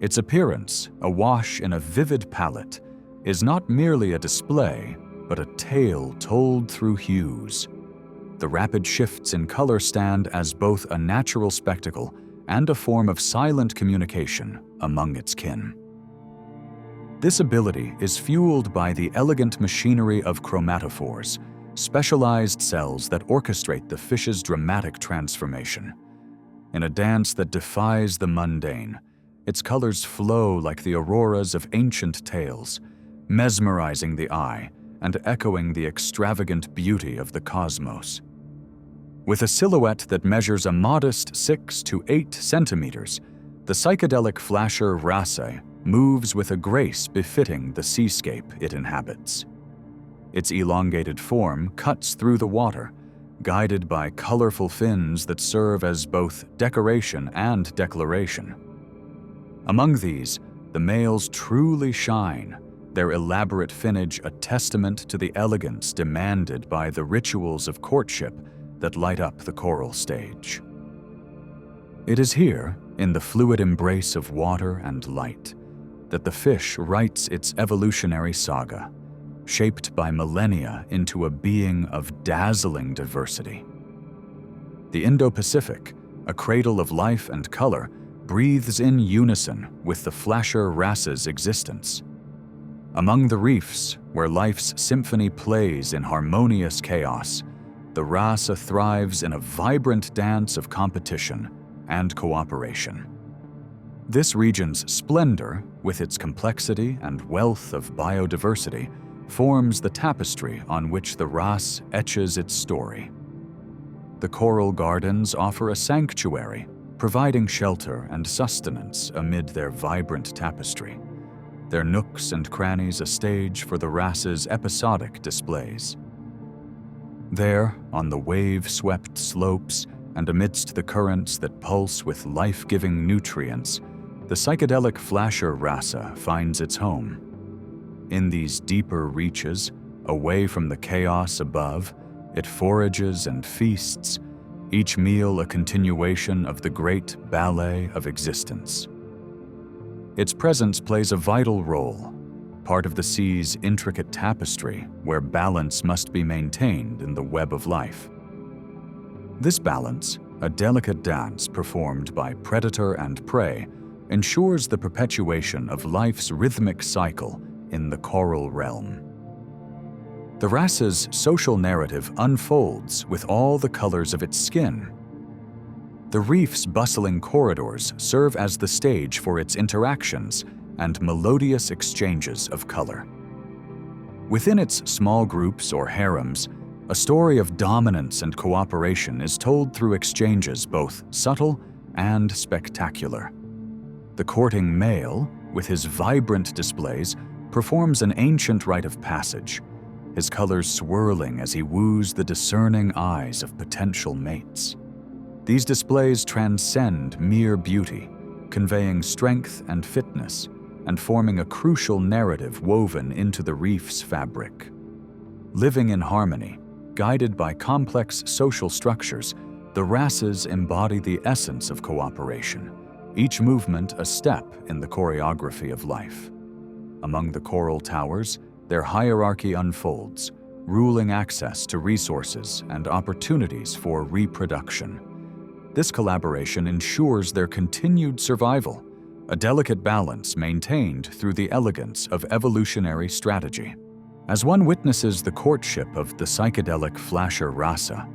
Its appearance, awash in a vivid palette, is not merely a display, but a tale told through hues. The rapid shifts in color stand as both a natural spectacle and a form of silent communication among its kin. This ability is fueled by the elegant machinery of chromatophores, specialized cells that orchestrate the fish's dramatic transformation. In a dance that defies the mundane, its colors flow like the auroras of ancient tales, mesmerizing the eye and echoing the extravagant beauty of the cosmos. With a silhouette that measures a modest 6 to 8 centimeters, the psychedelic flasher Rasa moves with a grace befitting the seascape it inhabits. Its elongated form cuts through the water, guided by colorful fins that serve as both decoration and declaration. Among these, the males truly shine, their elaborate finnage a testament to the elegance demanded by the rituals of courtship that light up the coral stage. It is here, in the fluid embrace of water and light, that the fish writes its evolutionary saga, shaped by millennia into a being of dazzling diversity. The Indo-Pacific, a cradle of life and color, breathes in unison with the flasher Rasa's existence. Among the reefs, where life's symphony plays in harmonious chaos, the rasa thrives in a vibrant dance of competition and cooperation. This region's splendor, with its complexity and wealth of biodiversity, forms the tapestry on which the ras etches its story. The coral gardens offer a sanctuary, providing shelter and sustenance amid their vibrant tapestry, their nooks and crannies a stage for the rasa's episodic displays. There, on the wave-swept slopes and amidst the currents that pulse with life-giving nutrients, the psychedelic flasher rasa finds its home. In these deeper reaches, away from the chaos above, it forages and feasts, each meal a continuation of the great ballet of existence. Its presence plays a vital role, part of the sea's intricate tapestry where balance must be maintained in the web of life. This balance, a delicate dance performed by predator and prey, ensures the perpetuation of life's rhythmic cycle in the coral realm. The rasa's social narrative unfolds with all the colors of its skin. The reef's bustling corridors serve as the stage for its interactions and melodious exchanges of color. Within its small groups or harems, a story of dominance and cooperation is told through exchanges both subtle and spectacular. The courting male, with his vibrant displays, performs an ancient rite of passage, his colors swirling as he woos the discerning eyes of potential mates. These displays transcend mere beauty, conveying strength and fitness, and forming a crucial narrative woven into the reef's fabric. Living in harmony, guided by complex social structures, the rasas embody the essence of cooperation, each movement a step in the choreography of life. Among the coral towers, their hierarchy unfolds, ruling access to resources and opportunities for reproduction. This collaboration ensures their continued survival, a delicate balance maintained through the elegance of evolutionary strategy. As one witnesses the courtship of the psychedelic flasher rasa,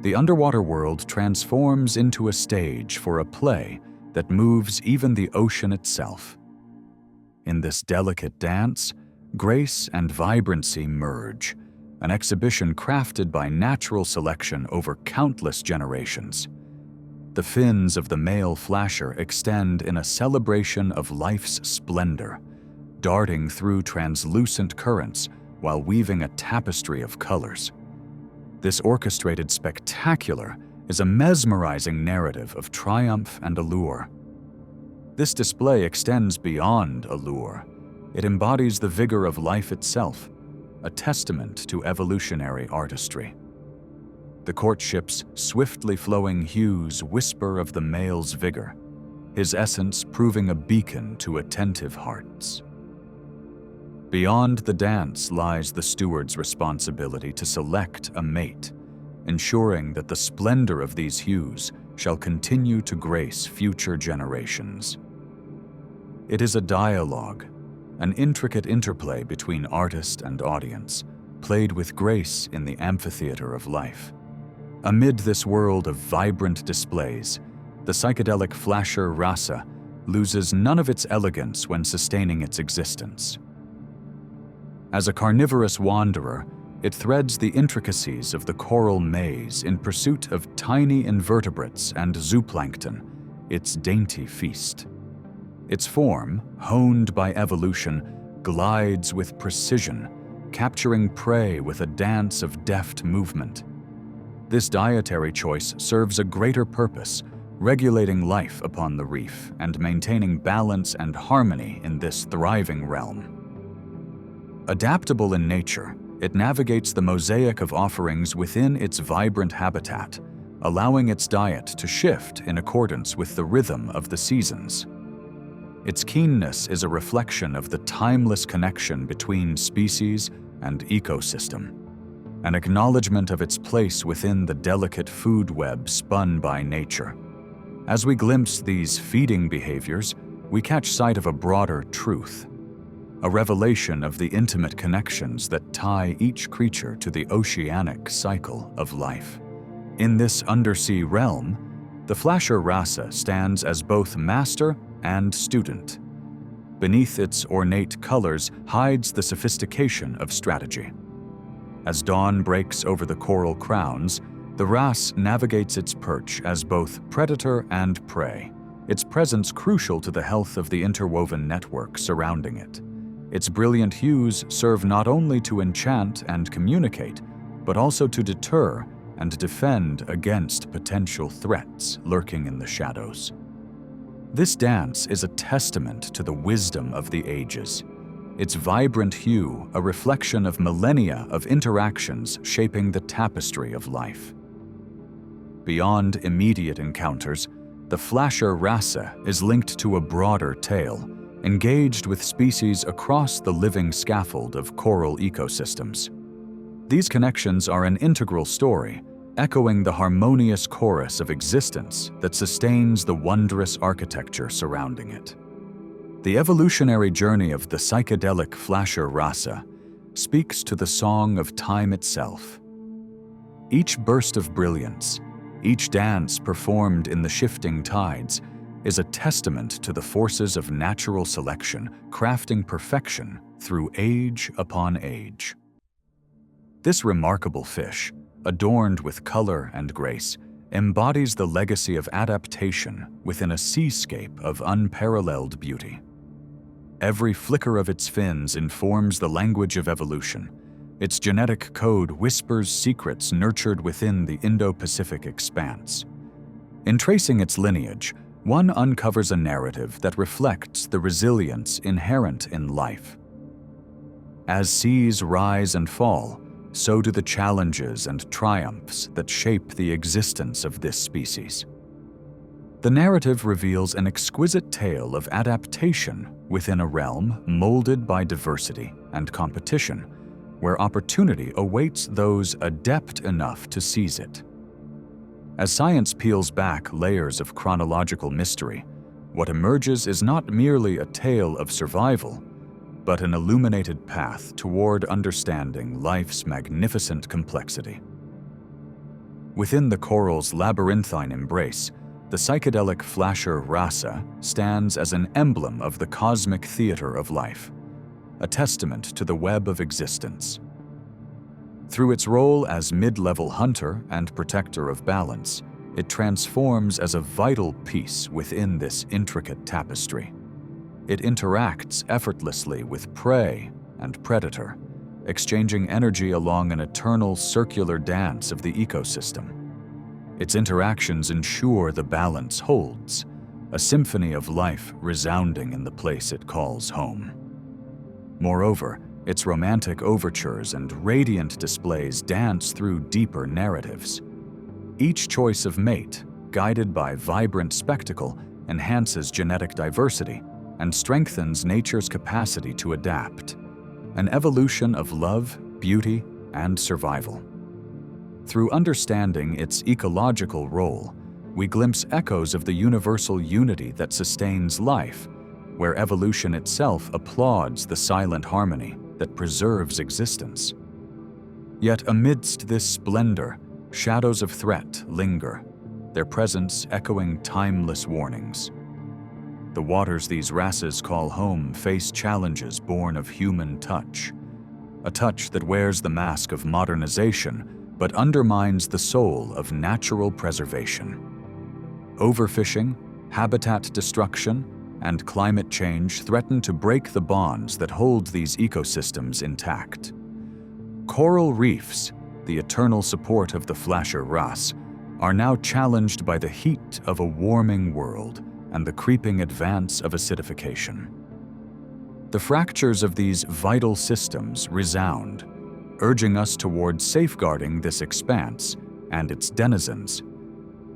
the underwater world transforms into a stage for a play that moves even the ocean itself. In this delicate dance, grace and vibrancy merge, an exhibition crafted by natural selection over countless generations. The fins of the male flasher extend in a celebration of life's splendor, darting through translucent currents while weaving a tapestry of colors. This orchestrated spectacular is a mesmerizing narrative of triumph and allure. This display extends beyond allure. It embodies the vigor of life itself, a testament to evolutionary artistry. The courtship's swiftly flowing hues whisper of the male's vigor, his essence proving a beacon to attentive hearts. Beyond the dance lies the steward's responsibility to select a mate, ensuring that the splendor of these hues shall continue to grace future generations. It is a dialogue, an intricate interplay between artist and audience, played with grace in the amphitheater of life. Amid this world of vibrant displays, the psychedelic flasher rasa loses none of its elegance when sustaining its existence. As a carnivorous wanderer, it threads the intricacies of the coral maze in pursuit of tiny invertebrates and zooplankton, its dainty feast. Its form, honed by evolution, glides with precision, capturing prey with a dance of deft movement. This dietary choice serves a greater purpose, regulating life upon the reef and maintaining balance and harmony in this thriving realm. Adaptable in nature, it navigates the mosaic of offerings within its vibrant habitat, allowing its diet to shift in accordance with the rhythm of the seasons. Its keenness is a reflection of the timeless connection between species and ecosystem, an acknowledgement of its place within the delicate food web spun by nature. As we glimpse these feeding behaviors, we catch sight of a broader truth. a revelation of the intimate connections that tie each creature to the oceanic cycle of life. In this undersea realm, the Flasher Rasa stands as both master and student. Beneath its ornate colors hides the sophistication of strategy. As dawn breaks over the coral crowns, the wrasse navigates its perch as both predator and prey, its presence crucial to the health of the interwoven network surrounding it. Its brilliant hues serve not only to enchant and communicate, but also to deter and defend against potential threats lurking in the shadows. This dance is a testament to the wisdom of the ages, its vibrant hue a reflection of millennia of interactions shaping the tapestry of life. Beyond immediate encounters, the Flasher Rasa is linked to a broader tale, engaged with species across the living scaffold of coral ecosystems. These connections are an integral story, echoing the harmonious chorus of existence that sustains the wondrous architecture surrounding it. The evolutionary journey of the psychedelic Flasher Rasa speaks to the song of time itself. Each burst of brilliance, each dance performed in the shifting tides, is a testament to the forces of natural selection crafting perfection through age upon age. This remarkable fish, adorned with color and grace, embodies the legacy of adaptation within a seascape of unparalleled beauty. Every flicker of its fins informs the language of evolution. Its genetic code whispers secrets nurtured within the Indo-Pacific expanse. In tracing its lineage, one uncovers a narrative that reflects the resilience inherent in life. As seas rise and fall, so do the challenges and triumphs that shape the existence of this species. The narrative reveals an exquisite tale of adaptation within a realm molded by diversity and competition, where opportunity awaits those adept enough to seize it. As science peels back layers of chronological mystery, what emerges is not merely a tale of survival, but an illuminated path toward understanding life's magnificent complexity. Within the coral's labyrinthine embrace, the psychedelic Flasher Rasa stands as an emblem of the cosmic theater of life, a testament to the web of existence. Through its role as mid-level hunter and protector of balance, it transforms as a vital piece within this intricate tapestry. It interacts effortlessly with prey and predator, exchanging energy along an eternal circular dance of the ecosystem. Its interactions ensure the balance holds, a symphony of life resounding in the place it calls home. Moreover, its romantic overtures and radiant displays dance through deeper narratives. Each choice of mate, guided by vibrant spectacle, enhances genetic diversity and strengthens nature's capacity to adapt, an evolution of love, beauty, and survival. Through understanding its ecological role, we glimpse echoes of the universal unity that sustains life, where evolution itself applauds the silent harmony that preserves existence. Yet amidst this splendor, shadows of threat linger, their presence echoing timeless warnings. The waters these wrasses call home face challenges born of human touch, a touch that wears the mask of modernization but undermines the soul of natural preservation. Overfishing, habitat destruction, and climate change threaten to break the bonds that hold these ecosystems intact. Coral reefs, the eternal support of the Flasher Rasa, are now challenged by the heat of a warming world and the creeping advance of acidification. The fractures of these vital systems resound, urging us toward safeguarding this expanse and its denizens.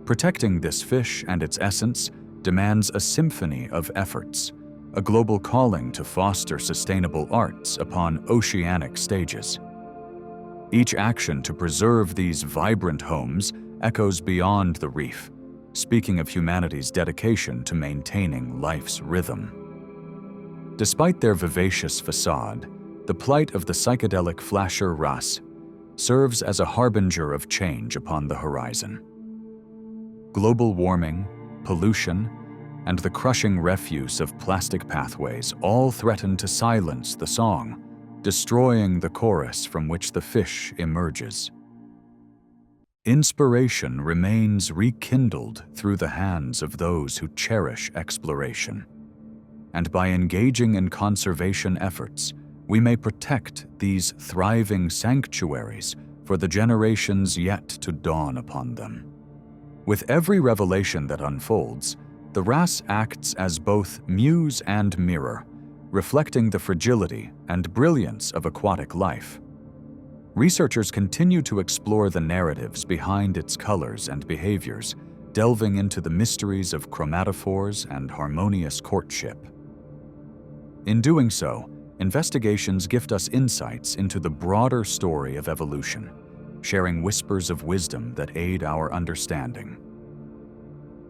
Protecting this fish and its essence demands a symphony of efforts, a global calling to foster sustainable arts upon oceanic stages. Each action to preserve these vibrant homes echoes beyond the reef, speaking of humanity's dedication to maintaining life's rhythm. Despite their vivacious facade, the plight of the psychedelic flasher wrasse serves as a harbinger of change upon the horizon. Global warming, pollution, and the crushing refuse of plastic pathways all threaten to silence the song, destroying the chorus from which the fish emerges. Inspiration remains rekindled through the hands of those who cherish exploration. And by engaging in conservation efforts, we may protect these thriving sanctuaries for the generations yet to dawn upon them. With every revelation that unfolds, the wrasse acts as both muse and mirror, reflecting the fragility and brilliance of aquatic life. Researchers continue to explore the narratives behind its colors and behaviors, delving into the mysteries of chromatophores and harmonious courtship. In doing so, investigations gift us insights into the broader story of evolution, sharing whispers of wisdom that aid our understanding.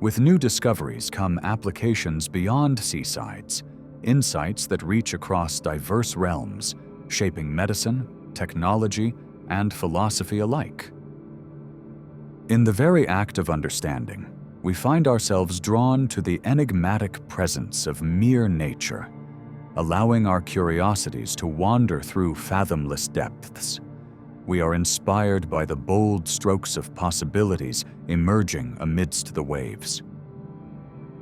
With new discoveries come applications beyond seasides, insights that reach across diverse realms, shaping medicine, technology, and philosophy alike. In the very act of understanding, we find ourselves drawn to the enigmatic presence of mere nature, allowing our curiosities to wander through fathomless depths. We are inspired by the bold strokes of possibilities emerging amidst the waves.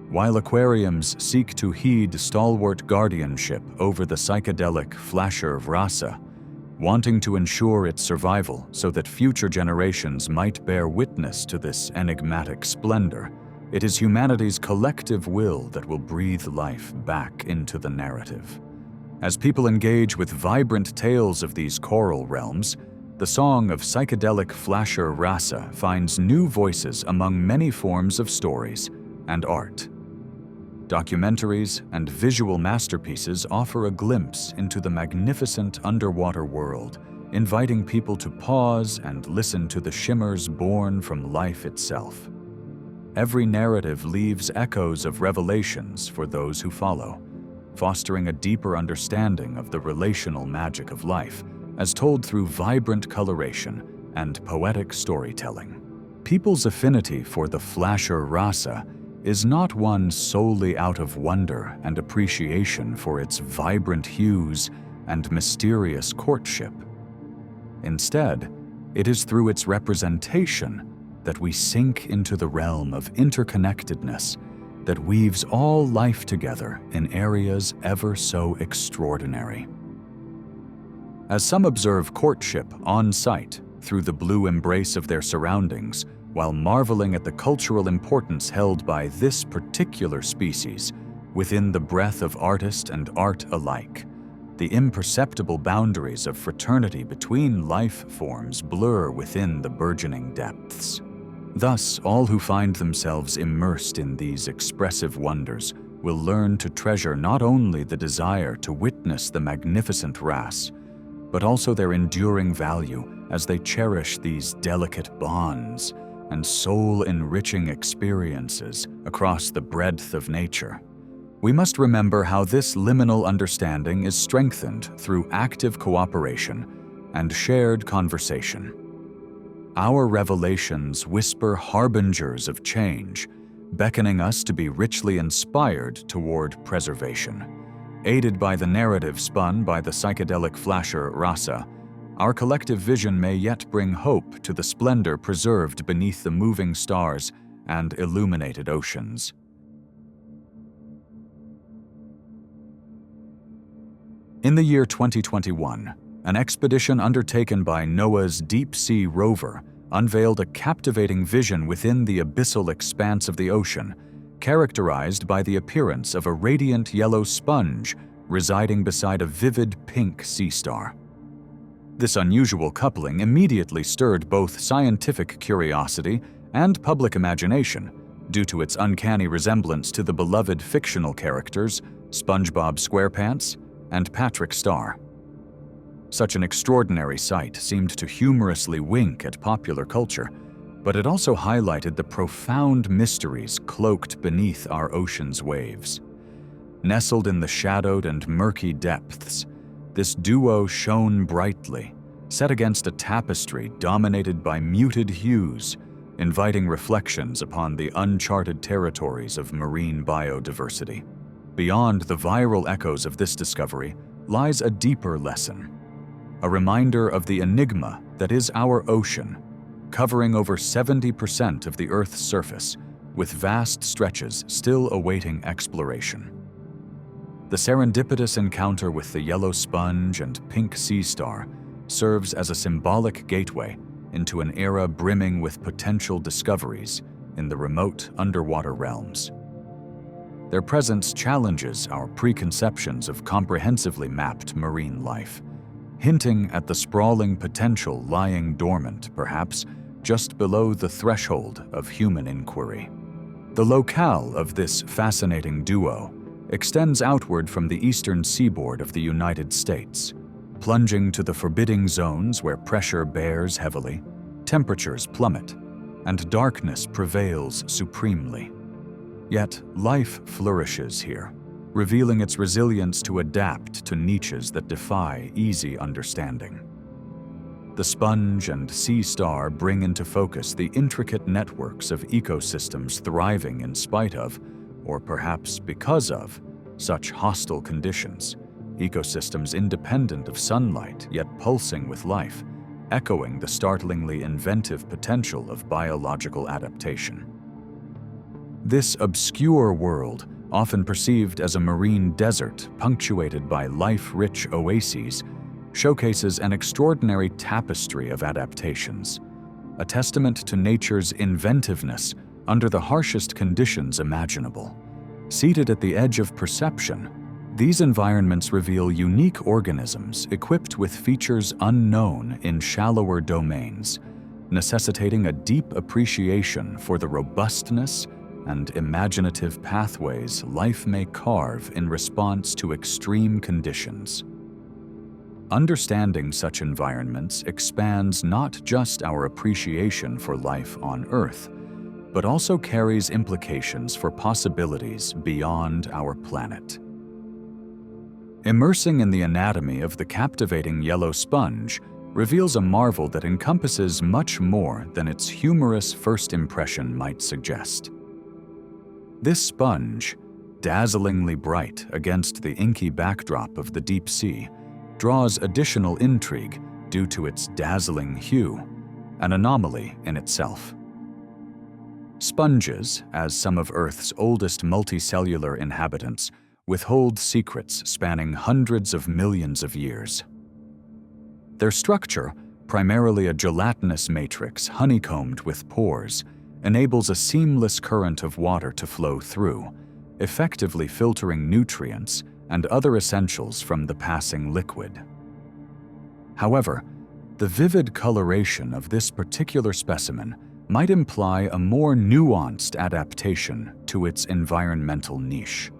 While aquariums seek to heed stalwart guardianship over the psychedelic flasher wrasse, wanting to ensure its survival so that future generations might bear witness to this enigmatic splendor, it is humanity's collective will that will breathe life back into the narrative. As people engage with vibrant tales of these choral realms, the song of psychedelic flasher wrasse finds new voices among many forms of stories and art. Documentaries and visual masterpieces offer a glimpse into the magnificent underwater world, inviting people to pause and listen to the shimmers born from life itself. Every narrative leaves echoes of revelations for those who follow, fostering a deeper understanding of the relational magic of life, as told through vibrant coloration and poetic storytelling. People's affinity for the flasher wrasse is not one solely out of wonder and appreciation for its vibrant hues and mysterious courtship. Instead, it is through its representation that we sink into the realm of interconnectedness that weaves all life together in areas ever so extraordinary. As some observe courtship on site through the blue embrace of their surroundings, while marveling at the cultural importance held by this particular species within the breath of artist and art alike, the imperceptible boundaries of fraternity between life forms blur within the burgeoning depths. Thus, all who find themselves immersed in these expressive wonders will learn to treasure not only the desire to witness the magnificent wrasse, but also their enduring value as they cherish these delicate bonds and soul-enriching experiences across the breadth of nature. We must remember how this liminal understanding is strengthened through active cooperation and shared conversation. Our revelations whisper harbingers of change, beckoning us to be richly inspired toward preservation. Aided by the narrative spun by the psychedelic flasher wrasse, our collective vision may yet bring hope to the splendor preserved beneath the moving stars and illuminated oceans. In the year 2021, an expedition undertaken by NOAA's deep-sea rover unveiled a captivating vision within the abyssal expanse of the ocean, characterized by the appearance of a radiant yellow sponge residing beside a vivid pink sea star. This unusual coupling immediately stirred both scientific curiosity and public imagination due to its uncanny resemblance to the beloved fictional characters SpongeBob SquarePants and Patrick Star. Such an extraordinary sight seemed to humorously wink at popular culture, but it also highlighted the profound mysteries cloaked beneath our ocean's waves. Nestled in the shadowed and murky depths, this duo shone brightly, set against a tapestry dominated by muted hues, inviting reflections upon the uncharted territories of marine biodiversity. Beyond the viral echoes of this discovery lies a deeper lesson, a reminder of the enigma that is our ocean, covering over 70% of the Earth's surface, with vast stretches still awaiting exploration. The serendipitous encounter with the yellow sponge and pink sea star serves as a symbolic gateway into an era brimming with potential discoveries in the remote underwater realms. Their presence challenges our preconceptions of comprehensively mapped marine life, hinting at the sprawling potential lying dormant, perhaps, just below the threshold of human inquiry. The locale of this fascinating duo extends outward from the eastern seaboard of the United States, plunging to the forbidding zones where pressure bears heavily, temperatures plummet, and darkness prevails supremely. Yet life flourishes here, revealing its resilience to adapt to niches that defy easy understanding. The sponge and sea star bring into focus the intricate networks of ecosystems thriving in spite of, or perhaps because of, such hostile conditions, ecosystems independent of sunlight yet pulsing with life, echoing the startlingly inventive potential of biological adaptation. This obscure world, often perceived as a marine desert punctuated by life-rich oases, showcases an extraordinary tapestry of adaptations, a testament to nature's inventiveness under the harshest conditions imaginable. Seated at the edge of perception, these environments reveal unique organisms equipped with features unknown in shallower domains, necessitating a deep appreciation for the robustness and imaginative pathways life may carve in response to extreme conditions. Understanding such environments expands not just our appreciation for life on Earth, but also carries implications for possibilities beyond our planet. Immersing in the anatomy of the captivating yellow sponge reveals a marvel that encompasses much more than its humorous first impression might suggest. This sponge, dazzlingly bright against the inky backdrop of the deep sea, draws additional intrigue due to its dazzling hue, an anomaly in itself. Sponges, as some of Earth's oldest multicellular inhabitants, withhold secrets spanning hundreds of millions of years. Their structure, primarily a gelatinous matrix honeycombed with pores, enables a seamless current of water to flow through, effectively filtering nutrients and other essentials from the passing liquid. However, the vivid coloration of this particular specimen might imply a more nuanced adaptation to its environmental niche.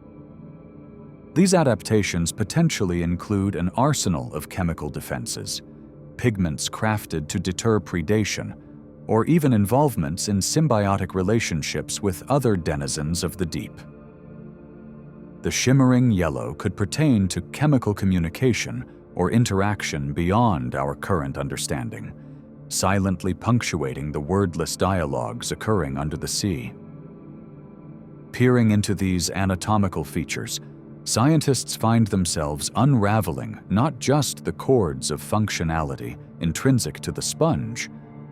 These adaptations potentially include an arsenal of chemical defenses, pigments crafted to deter predation, or even involvements in symbiotic relationships with other denizens of the deep. The shimmering yellow could pertain to chemical communication or interaction beyond our current understanding, silently punctuating the wordless dialogues occurring under the sea. Peering into these anatomical features, scientists find themselves unraveling not just the chords of functionality intrinsic to the sponge,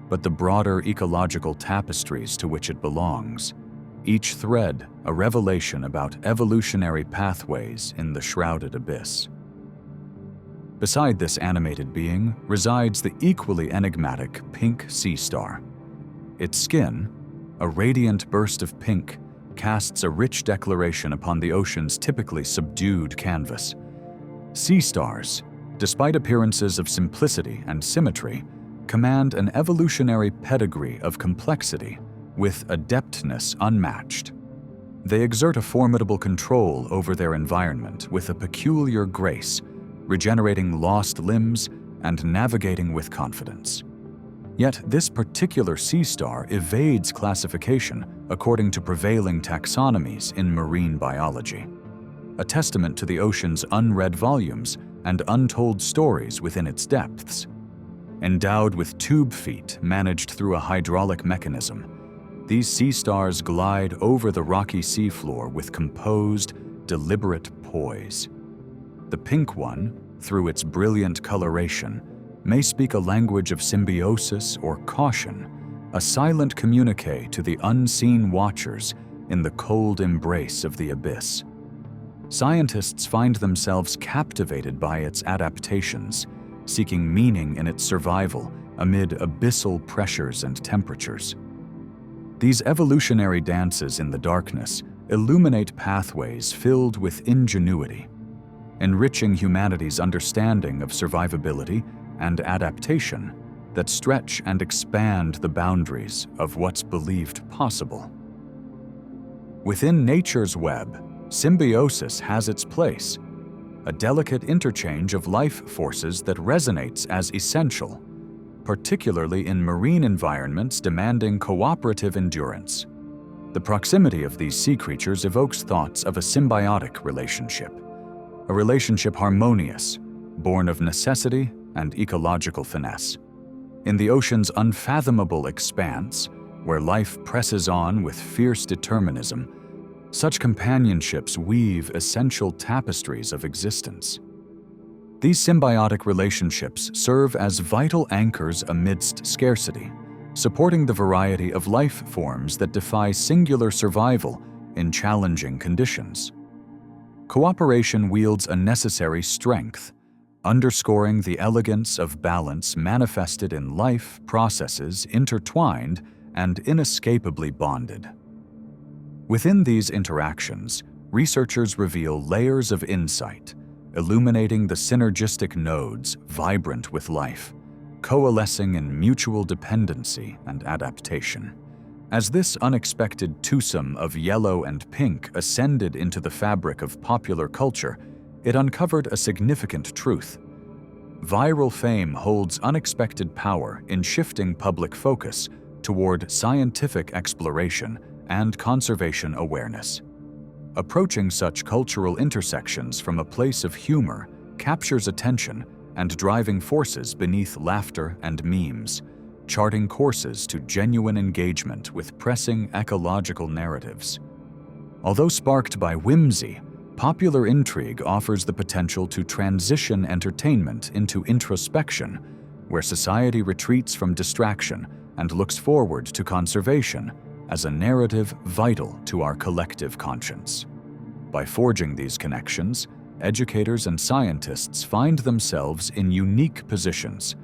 but the broader ecological tapestries to which it belongs, each thread a revelation about evolutionary pathways in the shrouded abyss. Beside this animated being resides the equally enigmatic pink sea star. Its skin, a radiant burst of pink, casts a rich declaration upon the ocean's typically subdued canvas. Sea stars, despite appearances of simplicity and symmetry, command an evolutionary pedigree of complexity with adeptness unmatched. They exert a formidable control over their environment with a peculiar grace, regenerating lost limbs and navigating with confidence. Yet this particular sea star evades classification according to prevailing taxonomies in marine biology. a testament to the ocean's unread volumes and untold stories within its depths. Endowed with tube feet managed through a hydraulic mechanism, these sea stars glide over the rocky seafloor with composed, deliberate poise. The pink one, through its brilliant coloration, may speak a language of symbiosis or caution, a silent communique to the unseen watchers in the cold embrace of the abyss. Scientists find themselves captivated by its adaptations, seeking meaning in its survival amid abyssal pressures and temperatures. These evolutionary dances in the darkness illuminate pathways filled with ingenuity, enriching humanity's understanding of survivability and adaptation that stretch and expand the boundaries of what's believed possible. Within nature's web, symbiosis has its place, a delicate interchange of life forces that resonates as essential, particularly in marine environments demanding cooperative endurance. The proximity of these sea creatures evokes thoughts of a symbiotic relationship, a relationship harmonious, born of necessity and ecological finesse. In the ocean's unfathomable expanse, where life presses on with fierce determinism, such companionships weave essential tapestries of existence. These symbiotic relationships serve as vital anchors amidst scarcity, supporting the variety of life forms that defy singular survival in challenging conditions. Cooperation wields a necessary strength, underscoring the elegance of balance manifested in life processes intertwined and inescapably bonded. Within these interactions, researchers reveal layers of insight, illuminating the synergistic nodes vibrant with life, coalescing in mutual dependency and adaptation. As this unexpected twosome of yellow and pink ascended into the fabric of popular culture, it uncovered a significant truth. Viral fame holds unexpected power in shifting public focus toward scientific exploration and conservation awareness. Approaching such cultural intersections from a place of humor captures attention and driving forces beneath laughter and memes, charting courses to genuine engagement with pressing ecological narratives. Although sparked by whimsy, popular intrigue offers the potential to transition entertainment into introspection, where society retreats from distraction and looks forward to conservation as a narrative vital to our collective conscience. By forging these connections, educators and scientists find themselves in unique positions,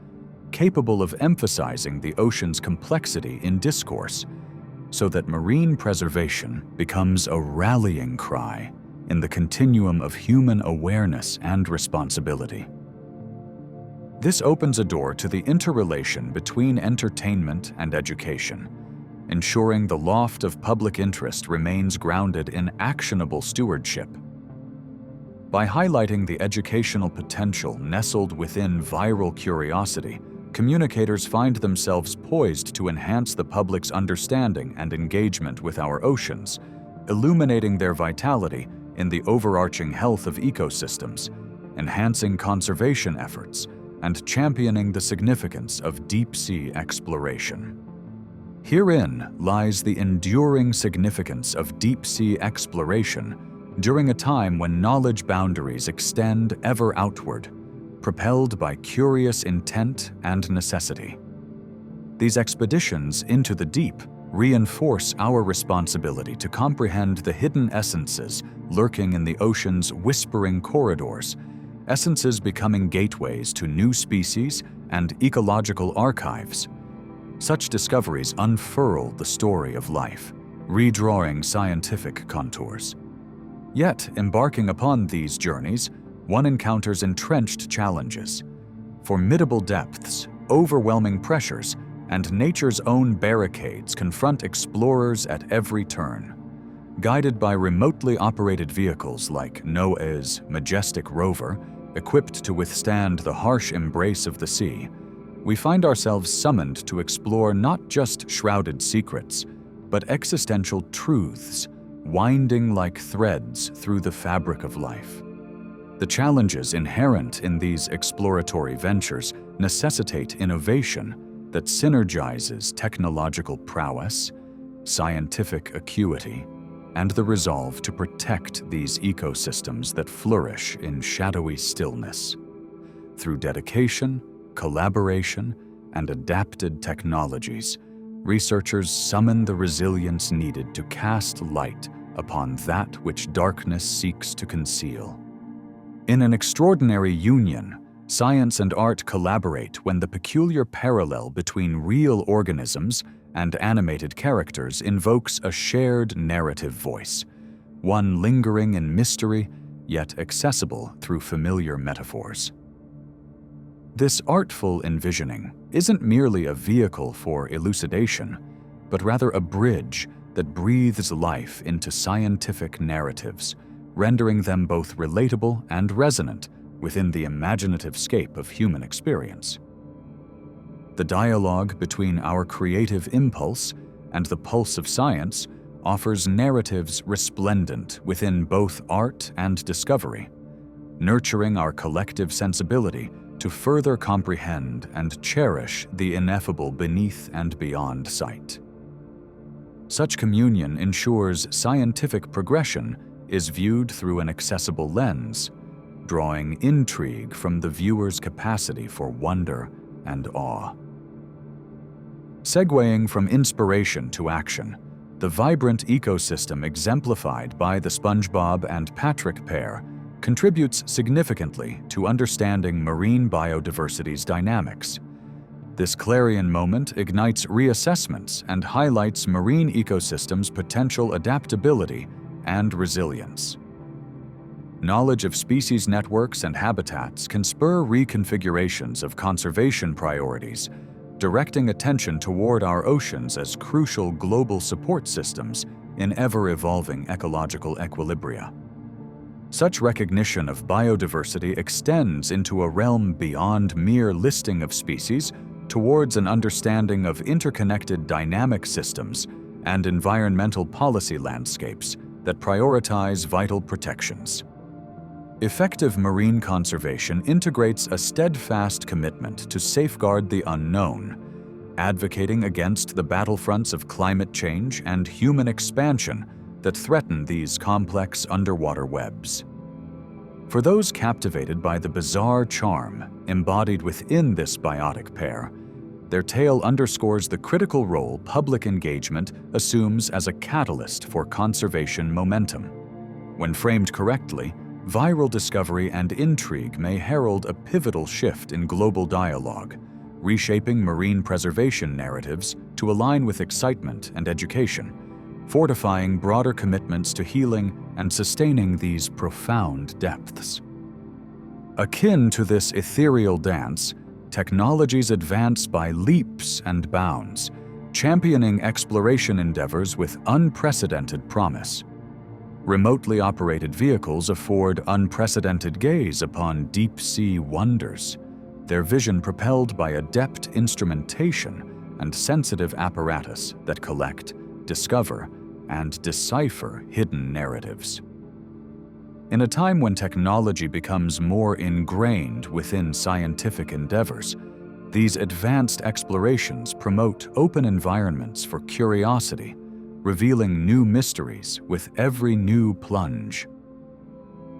capable of emphasizing the ocean's complexity in discourse, so that marine preservation becomes a rallying cry in the continuum of human awareness and responsibility. This opens a door to the interrelation between entertainment and education, ensuring the loft of public interest remains grounded in actionable stewardship. By highlighting the educational potential nestled within viral curiosity, communicators find themselves poised to enhance the public's understanding and engagement with our oceans, illuminating their vitality in the overarching health of ecosystems, enhancing conservation efforts, and championing the significance of deep-sea exploration. Herein lies the enduring significance of deep-sea exploration during a time when knowledge boundaries extend ever outward, propelled by curious intent and necessity. These expeditions into the deep reinforce our responsibility to comprehend the hidden essences lurking in the ocean's whispering corridors, essences becoming gateways to new species and ecological archives. Such discoveries unfurl the story of life, redrawing scientific contours. Yet, embarking upon these journeys, one encounters entrenched challenges, formidable depths, overwhelming pressures, and nature's own barricades confront explorers at every turn. Guided by remotely operated vehicles like NOAA's majestic rover, equipped to withstand the harsh embrace of the sea, we find ourselves summoned to explore not just shrouded secrets, but existential truths winding like threads through the fabric of life. The challenges inherent in these exploratory ventures necessitate innovation that synergizes technological prowess, scientific acuity, and the resolve to protect these ecosystems that flourish in shadowy stillness. Through dedication, collaboration, and adapted technologies, researchers summon the resilience needed to cast light upon that which darkness seeks to conceal. In an extraordinary union, science and art collaborate when the peculiar parallel between real organisms and animated characters invokes a shared narrative voice, one lingering in mystery, yet accessible through familiar metaphors. This artful envisioning isn't merely a vehicle for elucidation, but rather a bridge that breathes life into scientific narratives, rendering them both relatable and resonant within the imaginative scape of human experience. The dialogue between our creative impulse and the pulse of science offers narratives resplendent within both art and discovery, nurturing our collective sensibility to further comprehend and cherish the ineffable beneath and beyond sight. Such communion ensures scientific progression is viewed through an accessible lens, drawing intrigue from the viewer's capacity for wonder and awe. Segueing from inspiration to action, the vibrant ecosystem exemplified by the SpongeBob and Patrick pair contributes significantly to understanding marine biodiversity's dynamics. This clarion moment ignites reassessments and highlights marine ecosystems' potential adaptability and resilience. Knowledge of species networks and habitats can spur reconfigurations of conservation priorities, directing attention toward our oceans as crucial global support systems in ever-evolving ecological equilibria. Such recognition of biodiversity extends into a realm beyond mere listing of species towards an understanding of interconnected dynamic systems and environmental policy landscapes that prioritize vital protections. Effective marine conservation integrates a steadfast commitment to safeguard the unknown, advocating against the battlefronts of climate change and human expansion that threaten these complex underwater webs. For those captivated by the bizarre charm embodied within this biotic pair, their tale underscores the critical role public engagement assumes as a catalyst for conservation momentum. When framed correctly, viral discovery and intrigue may herald a pivotal shift in global dialogue, reshaping marine preservation narratives to align with excitement and education, fortifying broader commitments to healing and sustaining these profound depths. Akin to this ethereal dance, technologies advance by leaps and bounds, championing exploration endeavors with unprecedented promise. Remotely operated vehicles afford unprecedented gaze upon deep-sea wonders, their vision propelled by adept instrumentation and sensitive apparatus that collect, discover, and decipher hidden narratives. In a time when technology becomes more ingrained within scientific endeavors, these advanced explorations promote open environments for curiosity, revealing new mysteries with every new plunge.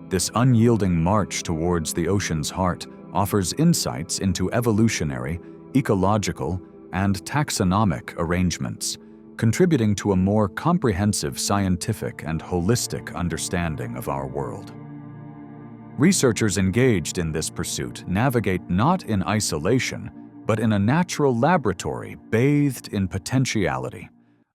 This unyielding march towards the ocean's heart offers insights into evolutionary, ecological, and taxonomic arrangements, contributing to a more comprehensive scientific and holistic understanding of our world. Researchers engaged in this pursuit navigate not in isolation, but in a natural laboratory bathed in potentiality,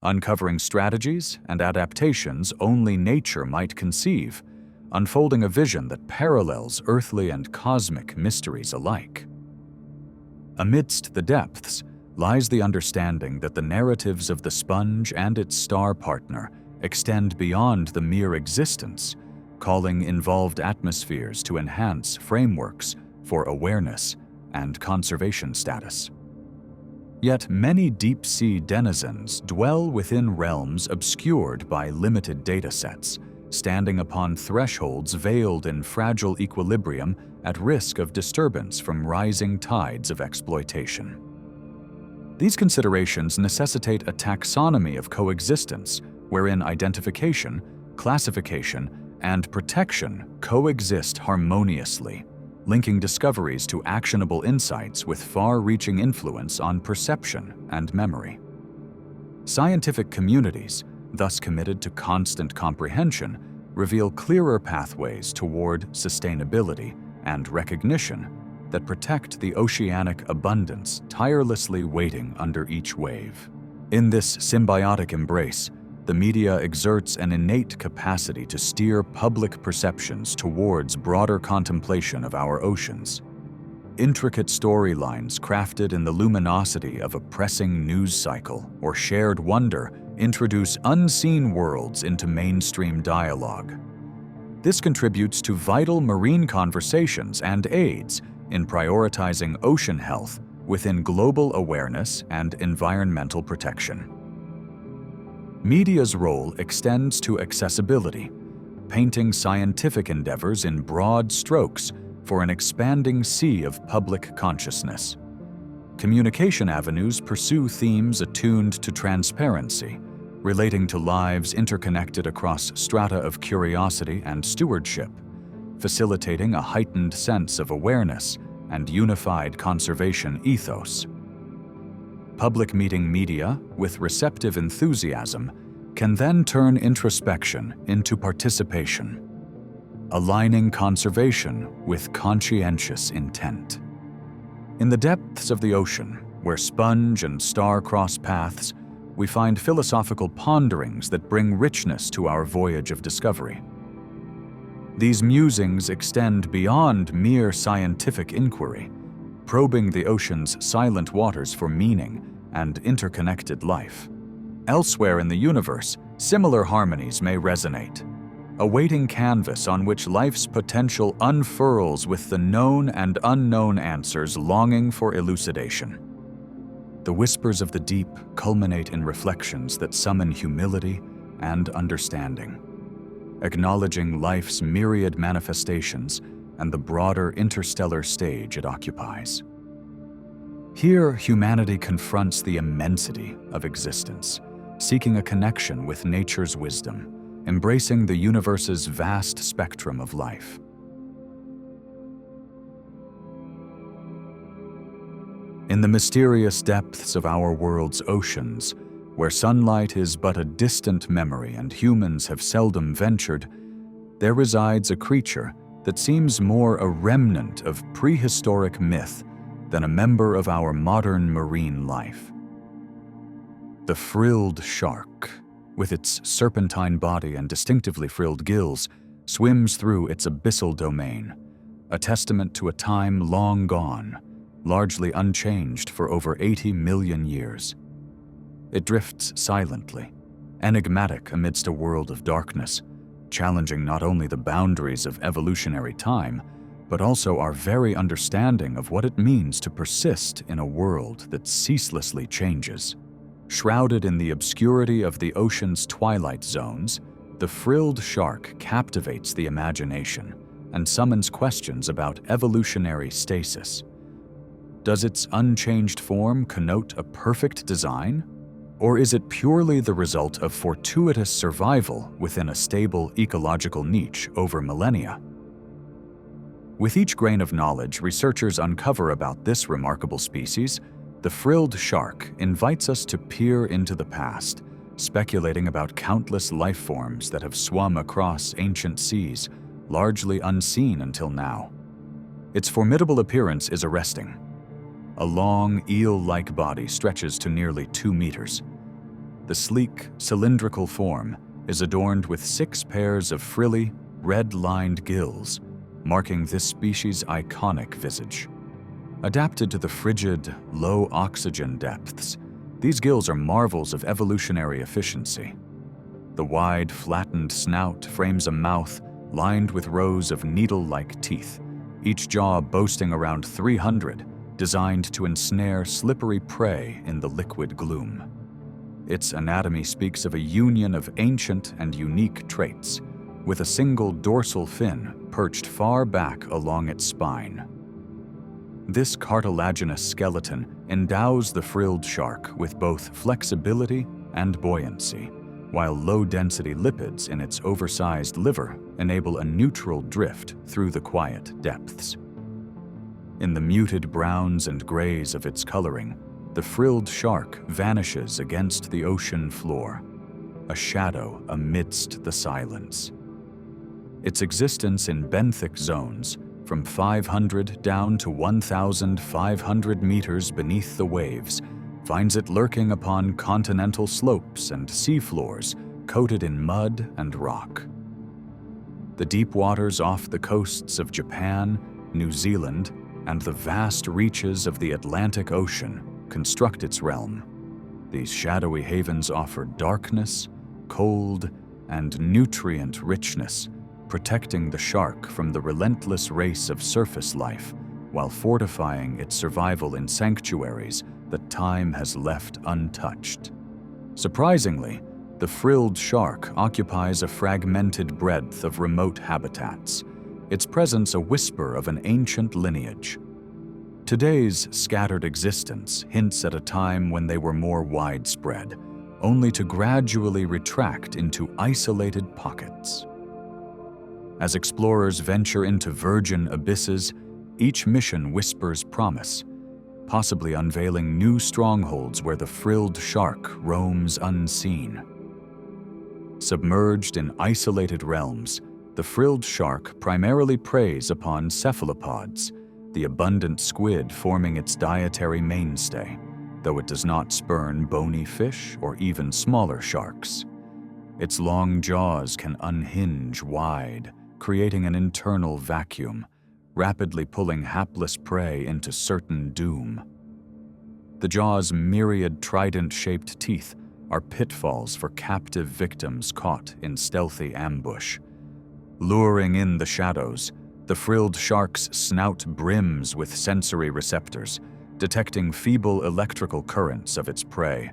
uncovering strategies and adaptations only nature might conceive, unfolding a vision that parallels earthly and cosmic mysteries alike. Amidst the depths lies the understanding that the narratives of the sponge and its star partner extend beyond the mere existence, calling involved atmospheres to enhance frameworks for awareness and conservation status. Yet many deep-sea denizens dwell within realms obscured by limited datasets, standing upon thresholds veiled in fragile equilibrium at risk of disturbance from rising tides of exploitation. These considerations necessitate a taxonomy of coexistence wherein identification, classification, and protection coexist harmoniously, linking discoveries to actionable insights with far-reaching influence on perception and memory. Scientific communities, thus committed to constant comprehension, reveal clearer pathways toward sustainability and recognition that protect the oceanic abundance tirelessly waiting under each wave. In this symbiotic embrace, the media exerts an innate capacity to steer public perceptions towards broader contemplation of our oceans. Intricate storylines crafted in the luminosity of a pressing news cycle or shared wonder introduce unseen worlds into mainstream dialogue. This contributes to vital marine conversations and aids in prioritizing ocean health within global awareness and environmental protection. Media's role extends to accessibility, painting scientific endeavors in broad strokes for an expanding sea of public consciousness. Communication avenues pursue themes attuned to transparency, relating to lives interconnected across strata of curiosity and stewardship, facilitating a heightened sense of awareness and unified conservation ethos. Public meeting media, with receptive enthusiasm, can then turn introspection into participation, aligning conservation with conscientious intent. In the depths of the ocean, where sponge and star cross paths, we find philosophical ponderings that bring richness to our voyage of discovery. These musings extend beyond mere scientific inquiry, probing the ocean's silent waters for meaning and interconnected life. Elsewhere in the universe, similar harmonies may resonate, a waiting canvas on which life's potential unfurls with the known and unknown answers longing for elucidation. The whispers of the deep culminate in reflections that summon humility and understanding, acknowledging life's myriad manifestations and the broader interstellar stage it occupies. Here, humanity confronts the immensity of existence, seeking a connection with nature's wisdom, embracing the universe's vast spectrum of life. In the mysterious depths of our world's oceans, where sunlight is but a distant memory and humans have seldom ventured, there resides a creature that seems more a remnant of prehistoric myth than a member of our modern marine life. The frilled shark, with its serpentine body and distinctively frilled gills, swims through its abyssal domain, a testament to a time long gone, largely unchanged for over 80 million years. It drifts silently, enigmatic amidst a world of darkness, challenging not only the boundaries of evolutionary time, but also our very understanding of what it means to persist in a world that ceaselessly changes. Shrouded in the obscurity of the ocean's twilight zones, the frilled shark captivates the imagination and summons questions about evolutionary stasis. Does its unchanged form connote a perfect design? Or is it purely the result of fortuitous survival within a stable ecological niche over millennia? With each grain of knowledge researchers uncover about this remarkable species, the frilled shark invites us to peer into the past, speculating about countless life forms that have swum across ancient seas, largely unseen until now. Its formidable appearance is arresting. A long, eel-like body stretches to nearly 2 meters. The sleek, cylindrical form is adorned with 6 pairs of frilly, red-lined gills, marking this species' iconic visage. Adapted to the frigid, low-oxygen depths, these gills are marvels of evolutionary efficiency. The wide, flattened snout frames a mouth lined with rows of needle-like teeth, each jaw boasting around 300, designed to ensnare slippery prey in the liquid gloom. Its anatomy speaks of a union of ancient and unique traits, with a single dorsal fin perched far back along its spine. This cartilaginous skeleton endows the frilled shark with both flexibility and buoyancy, while low-density lipids in its oversized liver enable a neutral drift through the quiet depths. In the muted browns and grays of its coloring, the frilled shark vanishes against the ocean floor, a shadow amidst the silence. Its existence in benthic zones, from 500 down to 1,500 meters beneath the waves, finds it lurking upon continental slopes and seafloors coated in mud and rock. The deep waters off the coasts of Japan, New Zealand, and the vast reaches of the Atlantic Ocean construct its realm. These shadowy havens offer darkness, cold, and nutrient richness, protecting the shark from the relentless race of surface life, while fortifying its survival in sanctuaries that time has left untouched. Surprisingly, the frilled shark occupies a fragmented breadth of remote habitats, its presence a whisper of an ancient lineage. Today's scattered existence hints at a time when they were more widespread, only to gradually retract into isolated pockets. As explorers venture into virgin abysses, each mission whispers promise, possibly unveiling new strongholds where the frilled shark roams unseen. Submerged in isolated realms, the frilled shark primarily preys upon cephalopods, the abundant squid forming its dietary mainstay, though it does not spurn bony fish or even smaller sharks. Its long jaws can unhinge wide, creating an internal vacuum, rapidly pulling hapless prey into certain doom. The jaw's myriad trident-shaped teeth are pitfalls for captive victims caught in stealthy ambush. Luring in the shadows, the frilled shark's snout brims with sensory receptors, detecting feeble electrical currents of its prey,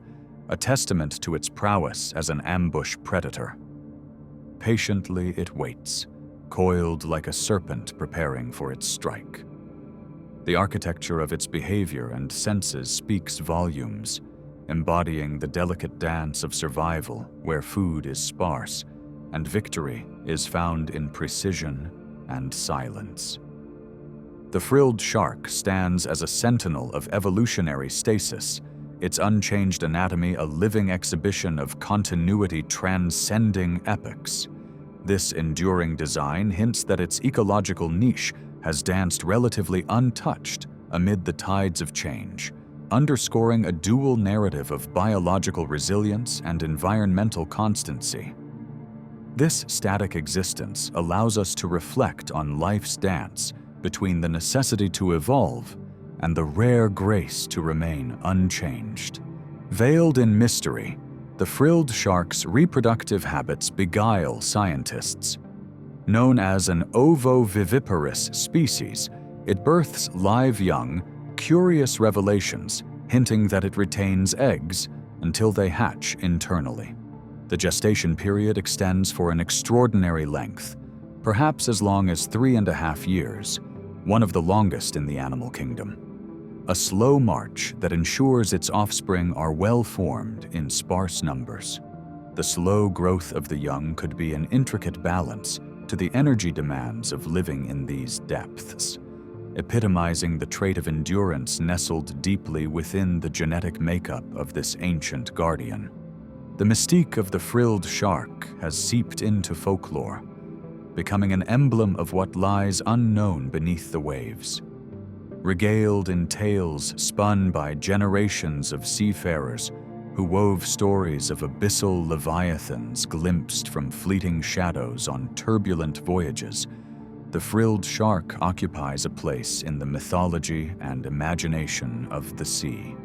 a testament to its prowess as an ambush predator. Patiently it waits, coiled like a serpent preparing for its strike. The architecture of its behavior and senses speaks volumes, embodying the delicate dance of survival where food is sparse and victory is found in precision and silence. The frilled shark stands as a sentinel of evolutionary stasis, its unchanged anatomy a living exhibition of continuity transcending epochs. This enduring design hints that its ecological niche has danced relatively untouched amid the tides of change, underscoring a dual narrative of biological resilience and environmental constancy. This static existence allows us to reflect on life's dance between the necessity to evolve and the rare grace to remain unchanged. Veiled in mystery, the frilled shark's reproductive habits beguile scientists. Known as an ovoviviparous species, it births live young, curious revelations hinting that it retains eggs until they hatch internally. The gestation period extends for an extraordinary length, perhaps as long as 3.5 years, one of the longest in the animal kingdom. A slow march that ensures its offspring are well-formed in sparse numbers. The slow growth of the young could be an intricate balance to the energy demands of living in these depths, epitomizing the trait of endurance nestled deeply within the genetic makeup of this ancient guardian. The mystique of the frilled shark has seeped into folklore, becoming an emblem of what lies unknown beneath the waves. Regaled in tales spun by generations of seafarers who wove stories of abyssal leviathans glimpsed from fleeting shadows on turbulent voyages, the frilled shark occupies a place in the mythology and imagination of the sea.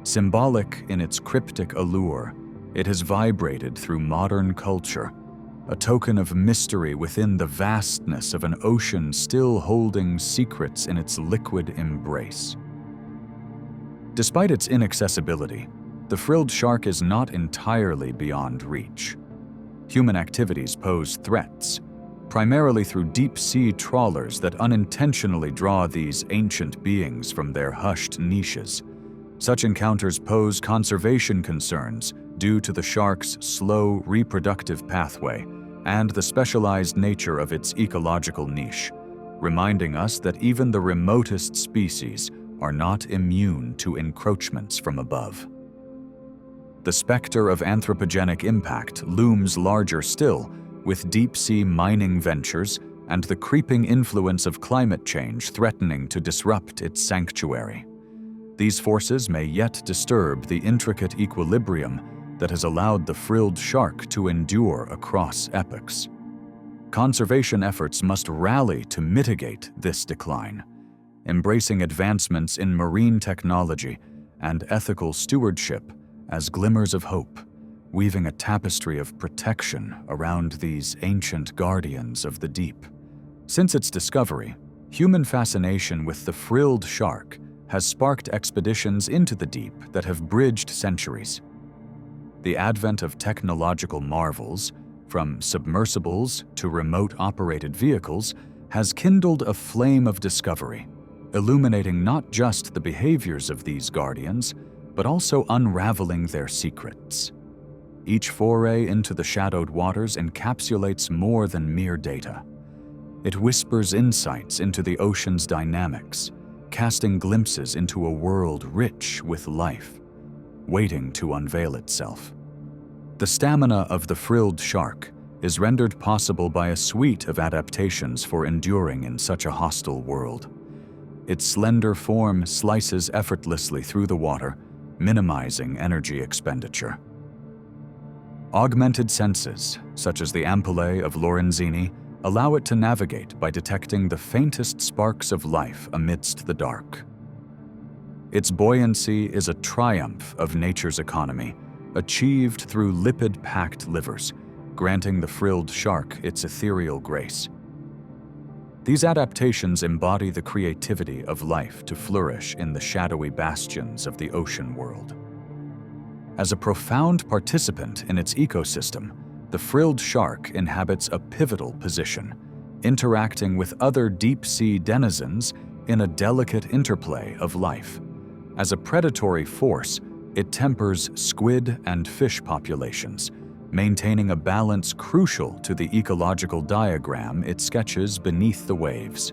Symbolic in its cryptic allure, it has vibrated through modern culture, a token of mystery within the vastness of an ocean still holding secrets in its liquid embrace. Despite its inaccessibility, the frilled shark is not entirely beyond reach. Human activities pose threats, primarily through deep-sea trawlers that unintentionally draw these ancient beings from their hushed niches. Such encounters pose conservation concerns due to the shark's slow reproductive pathway and the specialized nature of its ecological niche, reminding us that even the remotest species are not immune to encroachments from above. The specter of anthropogenic impact looms larger still, with deep-sea mining ventures and the creeping influence of climate change threatening to disrupt its sanctuary. These forces may yet disturb the intricate equilibrium that has allowed the frilled shark to endure across epochs. Conservation efforts must rally to mitigate this decline, embracing advancements in marine technology and ethical stewardship as glimmers of hope, weaving a tapestry of protection around these ancient guardians of the deep. Since its discovery, human fascination with the frilled shark has sparked expeditions into the deep that have bridged centuries. The advent of technological marvels, from submersibles to remote-operated vehicles, has kindled a flame of discovery, illuminating not just the behaviors of these guardians, but also unraveling their secrets. Each foray into the shadowed waters encapsulates more than mere data. It whispers insights into the ocean's dynamics, casting glimpses into a world rich with life, waiting to unveil itself. The stamina of the frilled shark is rendered possible by a suite of adaptations for enduring in such a hostile world. Its slender form slices effortlessly through the water, minimizing energy expenditure. Augmented senses, such as the ampullae of Lorenzini, allow it to navigate by detecting the faintest sparks of life amidst the dark. Its buoyancy is a triumph of nature's economy, achieved through lipid-packed livers, granting the frilled shark its ethereal grace. These adaptations embody the creativity of life to flourish in the shadowy bastions of the ocean world. As a profound participant in its ecosystem, the frilled shark inhabits a pivotal position, interacting with other deep-sea denizens in a delicate interplay of life. As a predatory force, it tempers squid and fish populations, maintaining a balance crucial to the ecological diagram it sketches beneath the waves.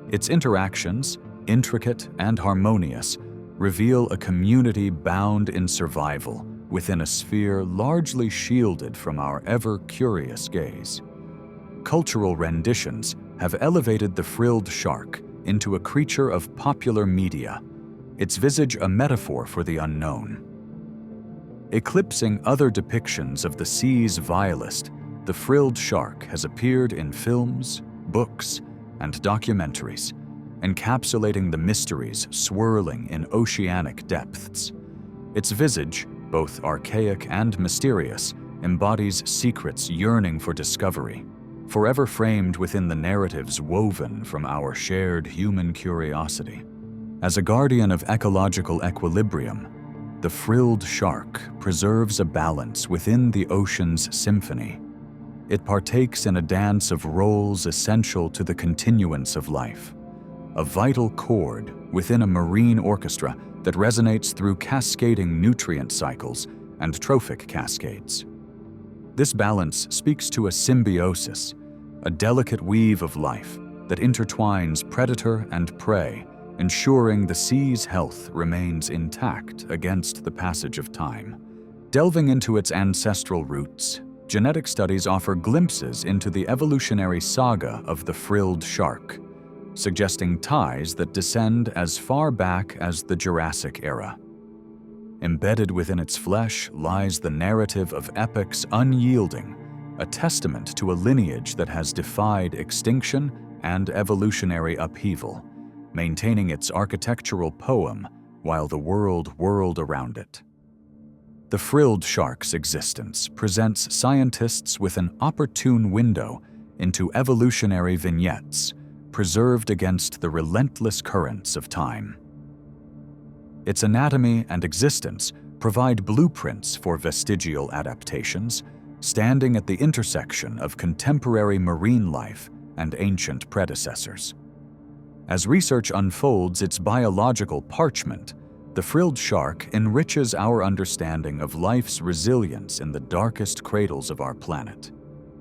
Its interactions, intricate and harmonious, reveal a community bound in survival within a sphere largely shielded from our ever-curious gaze. Cultural renditions have elevated the frilled shark into a creature of popular media, its visage a metaphor for the unknown. Eclipsing other depictions of the sea's vilest, the frilled shark has appeared in films, books, and documentaries, encapsulating the mysteries swirling in oceanic depths. Its visage, both archaic and mysterious, embodies secrets yearning for discovery, forever framed within the narratives woven from our shared human curiosity. As a guardian of ecological equilibrium, the frilled shark preserves a balance within the ocean's symphony. It partakes in a dance of roles essential to the continuance of life, a vital chord within a marine orchestra that resonates through cascading nutrient cycles and trophic cascades. This balance speaks to a symbiosis, a delicate weave of life that intertwines predator and prey, ensuring the sea's health remains intact against the passage of time. Delving into its ancestral roots, genetic studies offer glimpses into the evolutionary saga of the frilled shark, suggesting ties that descend as far back as the Jurassic era. Embedded within its flesh lies the narrative of epochs unyielding, a testament to a lineage that has defied extinction and evolutionary upheaval, maintaining its architectural poem while the world whirled around it. The frilled shark's existence presents scientists with an opportune window into evolutionary vignettes preserved against the relentless currents of time. Its anatomy and existence provide blueprints for vestigial adaptations, standing at the intersection of contemporary marine life and ancient predecessors. As research unfolds its biological parchment, the frilled shark enriches our understanding of life's resilience in the darkest cradles of our planet.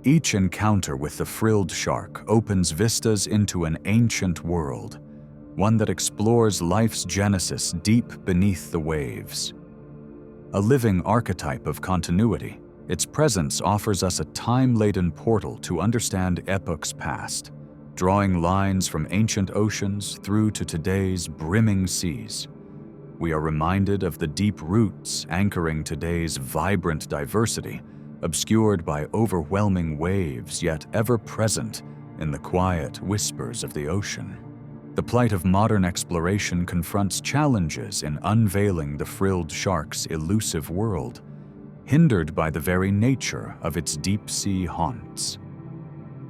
Each encounter with the frilled shark opens vistas into an ancient world, one that explores life's genesis deep beneath the waves. A living archetype of continuity, its presence offers us a time-laden portal to understand epochs past, drawing lines from ancient oceans through to today's brimming seas. We are reminded of the deep roots anchoring today's vibrant diversity, obscured by overwhelming waves yet ever present in the quiet whispers of the ocean. The plight of modern exploration confronts challenges in unveiling the frilled shark's elusive world, hindered by the very nature of its deep-sea haunts.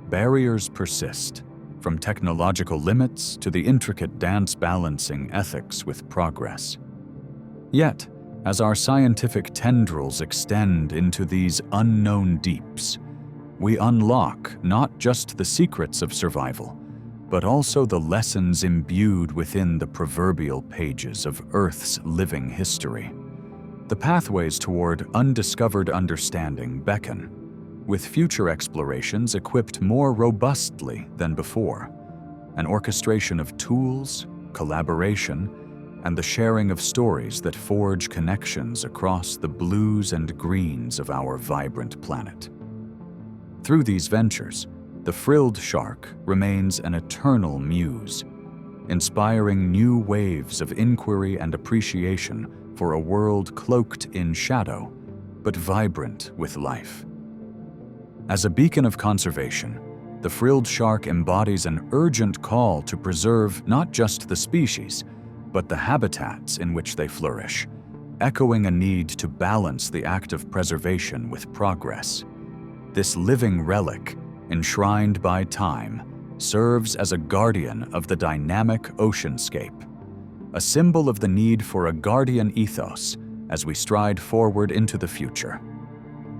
Barriers persist, from technological limits to the intricate dance balancing ethics with progress. Yet, as our scientific tendrils extend into these unknown deeps, we unlock not just the secrets of survival, but also the lessons imbued within the proverbial pages of Earth's living history. The pathways toward undiscovered understanding beckon, with future explorations equipped more robustly than before. An orchestration of tools, collaboration, and the sharing of stories that forge connections across the blues and greens of our vibrant planet. Through these ventures, the frilled shark remains an eternal muse, inspiring new waves of inquiry and appreciation for a world cloaked in shadow, but vibrant with life. As a beacon of conservation, the frilled shark embodies an urgent call to preserve not just the species, but the habitats in which they flourish, echoing a need to balance the act of preservation with progress. This living relic, enshrined by time, serves as a guardian of the dynamic oceanscape, a symbol of the need for a guardian ethos as we stride forward into the future.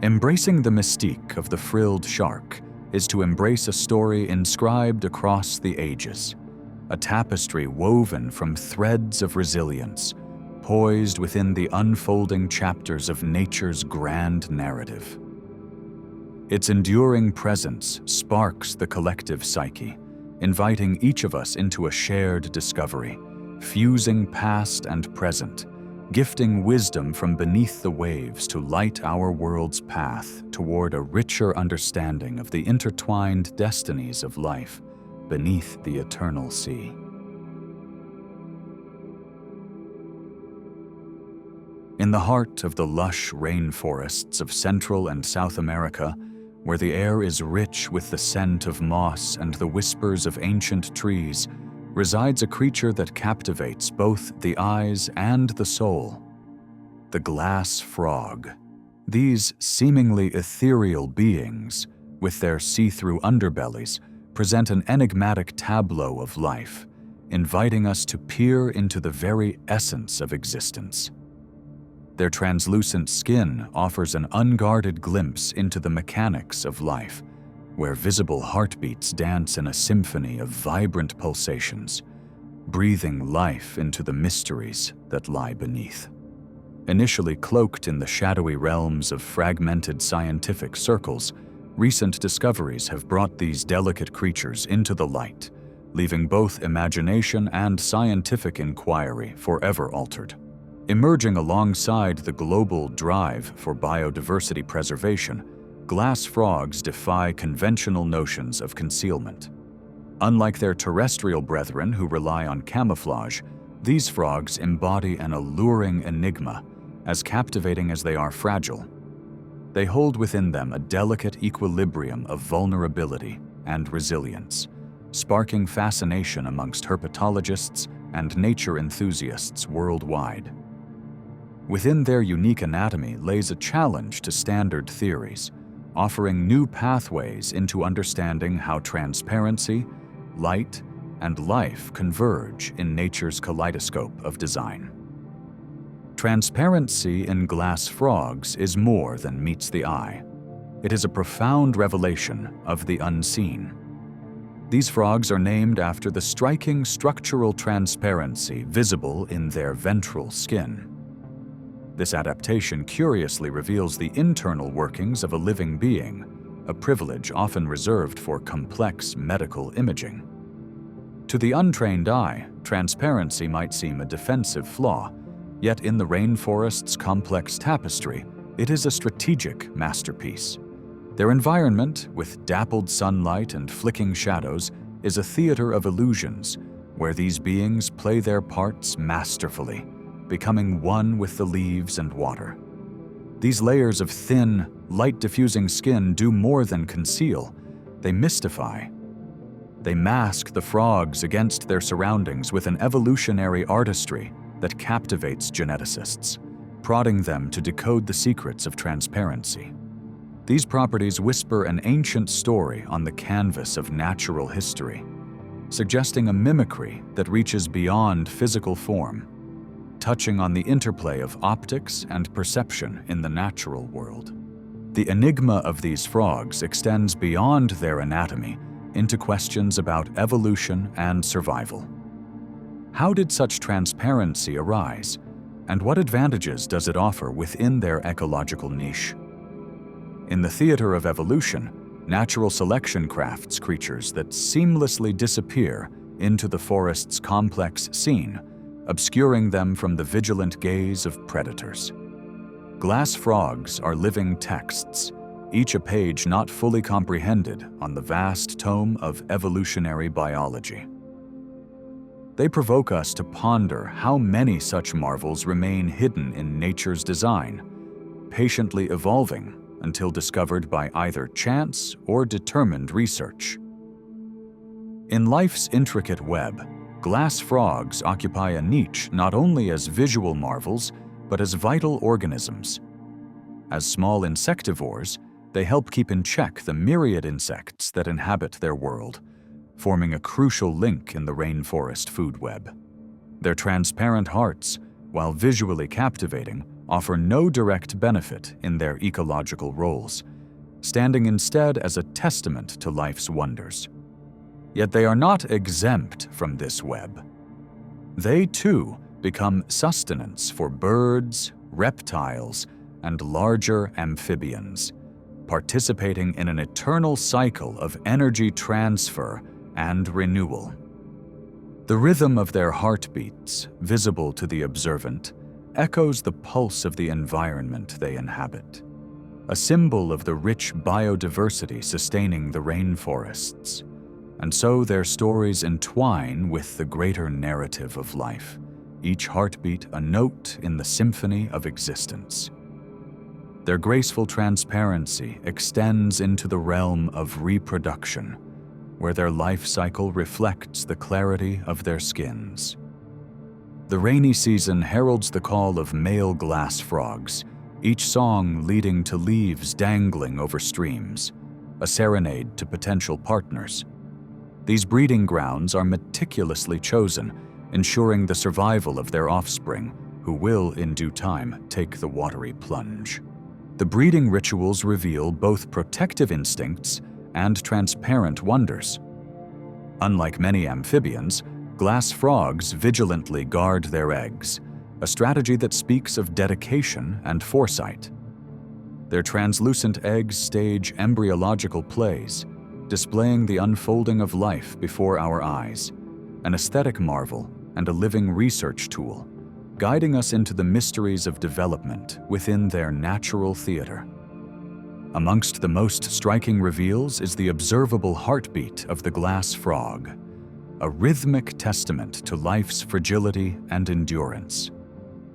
Embracing the mystique of the frilled shark is to embrace a story inscribed across the ages, a tapestry woven from threads of resilience, poised within the unfolding chapters of nature's grand narrative. Its enduring presence sparks the collective psyche, inviting each of us into a shared discovery, fusing past and present, gifting wisdom from beneath the waves to light our world's path toward a richer understanding of the intertwined destinies of life beneath the eternal sea. In the heart of the lush rainforests of Central and South America, where the air is rich with the scent of moss and the whispers of ancient trees, resides a creature that captivates both the eyes and the soul: the glass frog. These seemingly ethereal beings, with their see-through underbellies, present an enigmatic tableau of life, inviting us to peer into the very essence of existence. Their translucent skin offers an unguarded glimpse into the mechanics of life, where visible heartbeats dance in a symphony of vibrant pulsations, breathing life into the mysteries that lie beneath. Initially cloaked in the shadowy realms of fragmented scientific circles, recent discoveries have brought these delicate creatures into the light, leaving both imagination and scientific inquiry forever altered. Emerging alongside the global drive for biodiversity preservation, glass frogs defy conventional notions of concealment. Unlike their terrestrial brethren who rely on camouflage, these frogs embody an alluring enigma, as captivating as they are fragile. They hold within them a delicate equilibrium of vulnerability and resilience, sparking fascination amongst herpetologists and nature enthusiasts worldwide. Within their unique anatomy lays a challenge to standard theories, offering new pathways into understanding how transparency, light, and life converge in nature's kaleidoscope of design. Transparency in glass frogs is more than meets the eye. It is a profound revelation of the unseen. These frogs are named after the striking structural transparency visible in their ventral skin. This adaptation curiously reveals the internal workings of a living being, a privilege often reserved for complex medical imaging. To the untrained eye, transparency might seem a defensive flaw, yet in the rainforest's complex tapestry, it is a strategic masterpiece. Their environment, with dappled sunlight and flicking shadows, is a theater of illusions, where these beings play their parts masterfully, becoming one with the leaves and water. These layers of thin, light-diffusing skin do more than conceal, they mystify. They mask the frogs against their surroundings with an evolutionary artistry that captivates geneticists, prodding them to decode the secrets of transparency. These properties whisper an ancient story on the canvas of natural history, suggesting a mimicry that reaches beyond physical form, touching on the interplay of optics and perception in the natural world. The enigma of these frogs extends beyond their anatomy into questions about evolution and survival. How did such transparency arise, and what advantages does it offer within their ecological niche? In the theater of evolution, natural selection crafts creatures that seamlessly disappear into the forest's complex scene, obscuring them from the vigilant gaze of predators. Glass frogs are living texts, each a page not fully comprehended on the vast tome of evolutionary biology. They provoke us to ponder how many such marvels remain hidden in nature's design, patiently evolving until discovered by either chance or determined research. In life's intricate web, glass frogs occupy a niche not only as visual marvels, but as vital organisms. As small insectivores, they help keep in check the myriad insects that inhabit their world, forming a crucial link in the rainforest food web. Their transparent hearts, while visually captivating, offer no direct benefit in their ecological roles, standing instead as a testament to life's wonders. Yet they are not exempt from this web. They, too, become sustenance for birds, reptiles, and larger amphibians, participating in an eternal cycle of energy transfer and renewal. The rhythm of their heartbeats, visible to the observant, echoes the pulse of the environment they inhabit, a symbol of the rich biodiversity sustaining the rainforests. And so their stories entwine with the greater narrative of life, each heartbeat a note in the symphony of existence. Their graceful transparency extends into the realm of reproduction, where their life cycle reflects the clarity of their skins. The rainy season heralds the call of male glass frogs, each song leading to leaves dangling over streams, a serenade to potential partners. These breeding grounds are meticulously chosen, ensuring the survival of their offspring, who will, in due time, take the watery plunge. The breeding rituals reveal both protective instincts and transparent wonders. Unlike many amphibians, glass frogs vigilantly guard their eggs, a strategy that speaks of dedication and foresight. Their translucent eggs stage embryological plays, displaying the unfolding of life before our eyes, an aesthetic marvel and a living research tool, guiding us into the mysteries of development within their natural theater. Amongst the most striking reveals is the observable heartbeat of the glass frog, a rhythmic testament to life's fragility and endurance.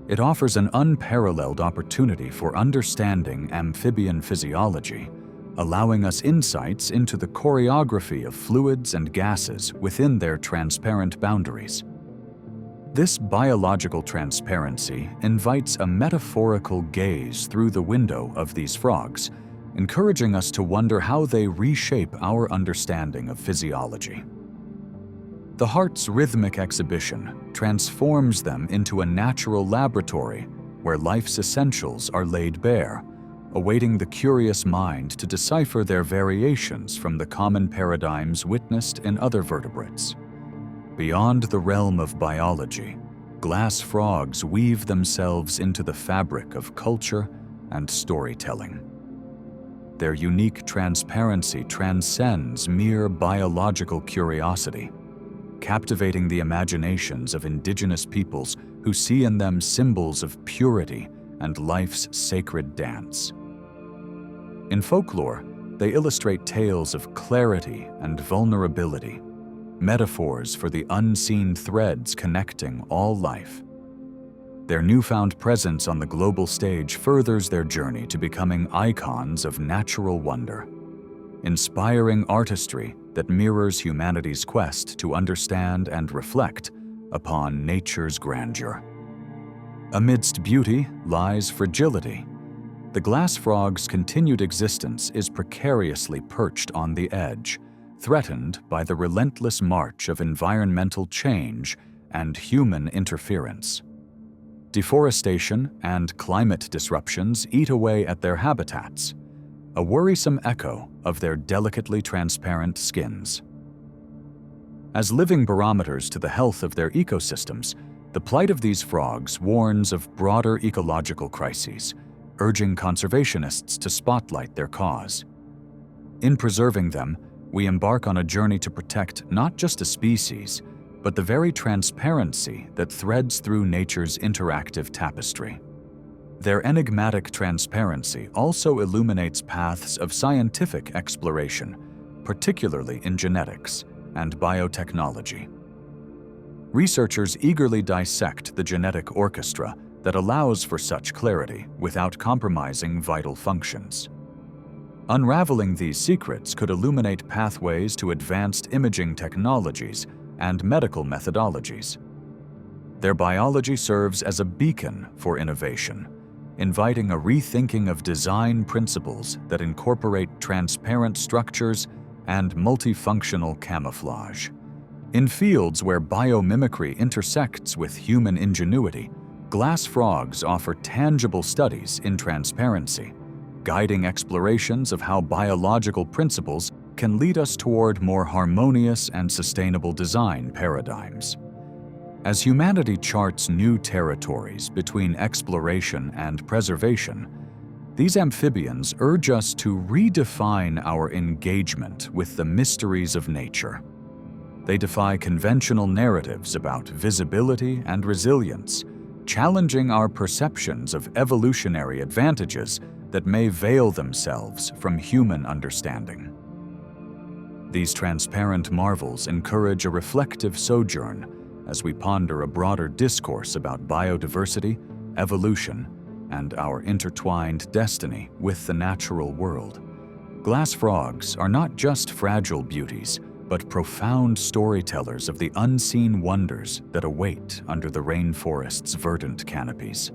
It offers an unparalleled opportunity for understanding amphibian physiology, allowing us insights into the choreography of fluids and gases within their transparent boundaries. This biological transparency invites a metaphorical gaze through the window of these frogs, encouraging us to wonder how they reshape our understanding of physiology. The heart's rhythmic exhibition transforms them into a natural laboratory where life's essentials are laid bare, awaiting the curious mind to decipher their variations from the common paradigms witnessed in other vertebrates. Beyond the realm of biology, glass frogs weave themselves into the fabric of culture and storytelling. Their unique transparency transcends mere biological curiosity, captivating the imaginations of indigenous peoples who see in them symbols of purity and life's sacred dance. In folklore, they illustrate tales of clarity and vulnerability, metaphors for the unseen threads connecting all life. Their newfound presence on the global stage furthers their journey to becoming icons of natural wonder, inspiring artistry that mirrors humanity's quest to understand and reflect upon nature's grandeur. Amidst beauty lies fragility. The glass frog's continued existence is precariously perched on the edge, threatened by the relentless march of environmental change and human interference. Deforestation and climate disruptions eat away at their habitats, a worrisome echo of their delicately transparent skins. As living barometers to the health of their ecosystems, the plight of these frogs warns of broader ecological crises, urging conservationists to spotlight their cause. In preserving them, we embark on a journey to protect not just a species, but the very transparency that threads through nature's interactive tapestry. Their enigmatic transparency also illuminates paths of scientific exploration, particularly in genetics and biotechnology. Researchers eagerly dissect the genetic orchestra that allows for such clarity without compromising vital functions. Unraveling these secrets could illuminate pathways to advanced imaging technologies and medical methodologies. Their biology serves as a beacon for innovation, inviting a rethinking of design principles that incorporate transparent structures and multifunctional camouflage. In fields where biomimicry intersects with human ingenuity, glass frogs offer tangible studies in transparency, guiding explorations of how biological principles can lead us toward more harmonious and sustainable design paradigms. As humanity charts new territories between exploration and preservation, these amphibians urge us to redefine our engagement with the mysteries of nature. They defy conventional narratives about visibility and resilience, challenging our perceptions of evolutionary advantages that may veil themselves from human understanding. These transparent marvels encourage a reflective sojourn as we ponder a broader discourse about biodiversity, evolution, and our intertwined destiny with the natural world. Glass frogs are not just fragile beauties, but profound storytellers of the unseen wonders that await under the rainforest's verdant canopies.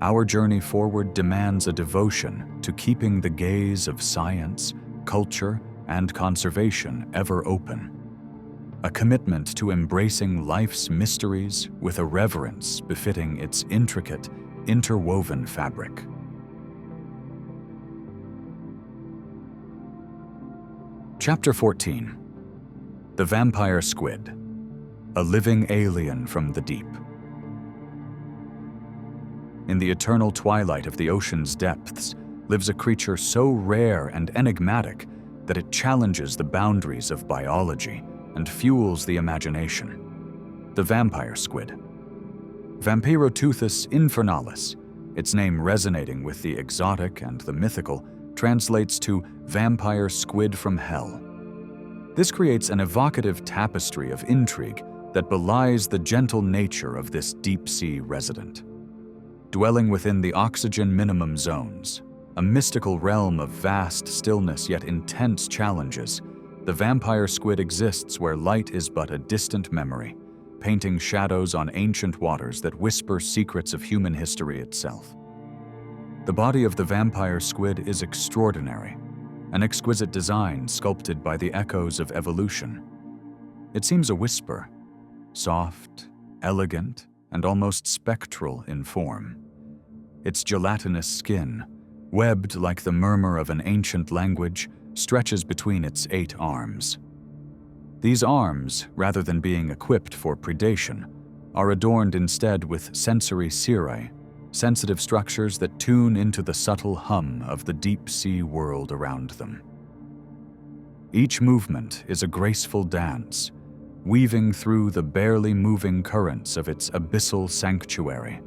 Our journey forward demands a devotion to keeping the gaze of science, culture, and conservation ever open. A commitment to embracing life's mysteries with a reverence befitting its intricate, interwoven fabric. Chapter 14. The Vampire Squid, a living alien from the deep. In the eternal twilight of the ocean's depths lives a creature so rare and enigmatic that it challenges the boundaries of biology and fuels the imagination. The vampire squid. Vampirotuthis infernalis, its name resonating with the exotic and the mythical, translates to vampire squid from hell. This creates an evocative tapestry of intrigue that belies the gentle nature of this deep-sea resident. Dwelling within the oxygen minimum zones, a mystical realm of vast stillness yet intense challenges, the vampire squid exists where light is but a distant memory, painting shadows on ancient waters that whisper secrets of human history itself. The body of the vampire squid is extraordinary, an exquisite design sculpted by the echoes of evolution. It seems a whisper, soft, elegant, and almost spectral in form. Its gelatinous skin, webbed like the murmur of an ancient language, stretches between its 8 arms. These arms, rather than being equipped for predation, are adorned instead with sensory cirri, sensitive structures that tune into the subtle hum of the deep-sea world around them. Each movement is a graceful dance, weaving through the barely moving currents of its abyssal sanctuary,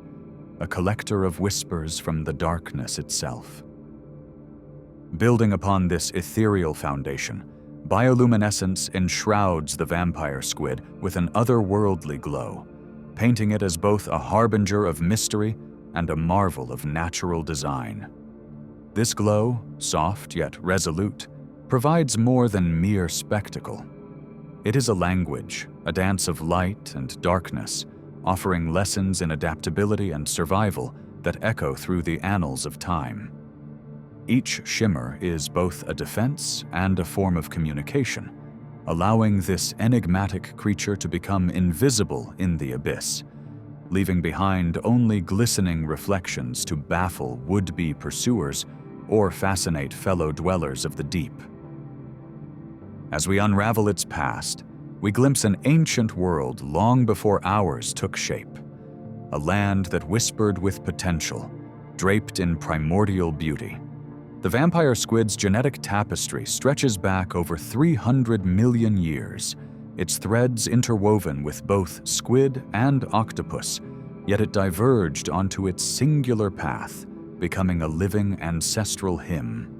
a collector of whispers from the darkness itself. Building upon this ethereal foundation, bioluminescence enshrouds the vampire squid with an otherworldly glow, painting it as both a harbinger of mystery and a marvel of natural design. This glow, soft yet resolute, provides more than mere spectacle. It is a language, a dance of light and darkness, offering lessons in adaptability and survival that echo through the annals of time. Each shimmer is both a defense and a form of communication, allowing this enigmatic creature to become invisible in the abyss, leaving behind only glistening reflections to baffle would-be pursuers or fascinate fellow dwellers of the deep. As we unravel its past, we glimpse an ancient world long before ours took shape, a land that whispered with potential, draped in primordial beauty. The vampire squid's genetic tapestry stretches back over 300 million years, its threads interwoven with both squid and octopus, yet it diverged onto its singular path, becoming a living ancestral hymn.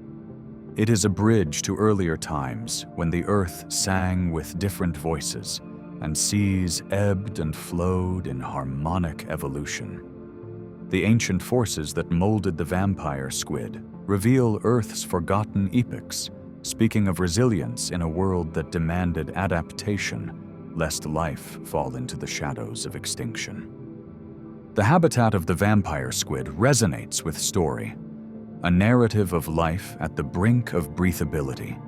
It is a bridge to earlier times when the earth sang with different voices and seas ebbed and flowed in harmonic evolution. The ancient forces that molded the vampire squid reveal Earth's forgotten epochs, speaking of resilience in a world that demanded adaptation, lest life fall into the shadows of extinction. The habitat of the vampire squid resonates with story, a narrative of life at the brink of breathability,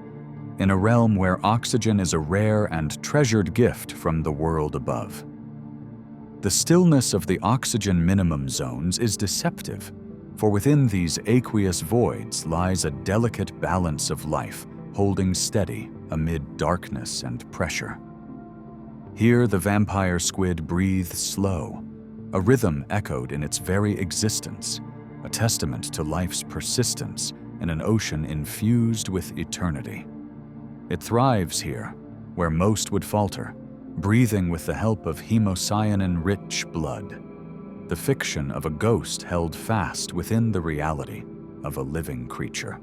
in a realm where oxygen is a rare and treasured gift from the world above. The stillness of the oxygen minimum zones is deceptive, for within these aqueous voids lies a delicate balance of life holding steady amid darkness and pressure. Here the vampire squid breathes slow, a rhythm echoed in its very existence, a testament to life's persistence in an ocean infused with eternity. It thrives here, where most would falter, breathing with the help of hemocyanin-rich blood, the fiction of a ghost held fast within the reality of a living creature.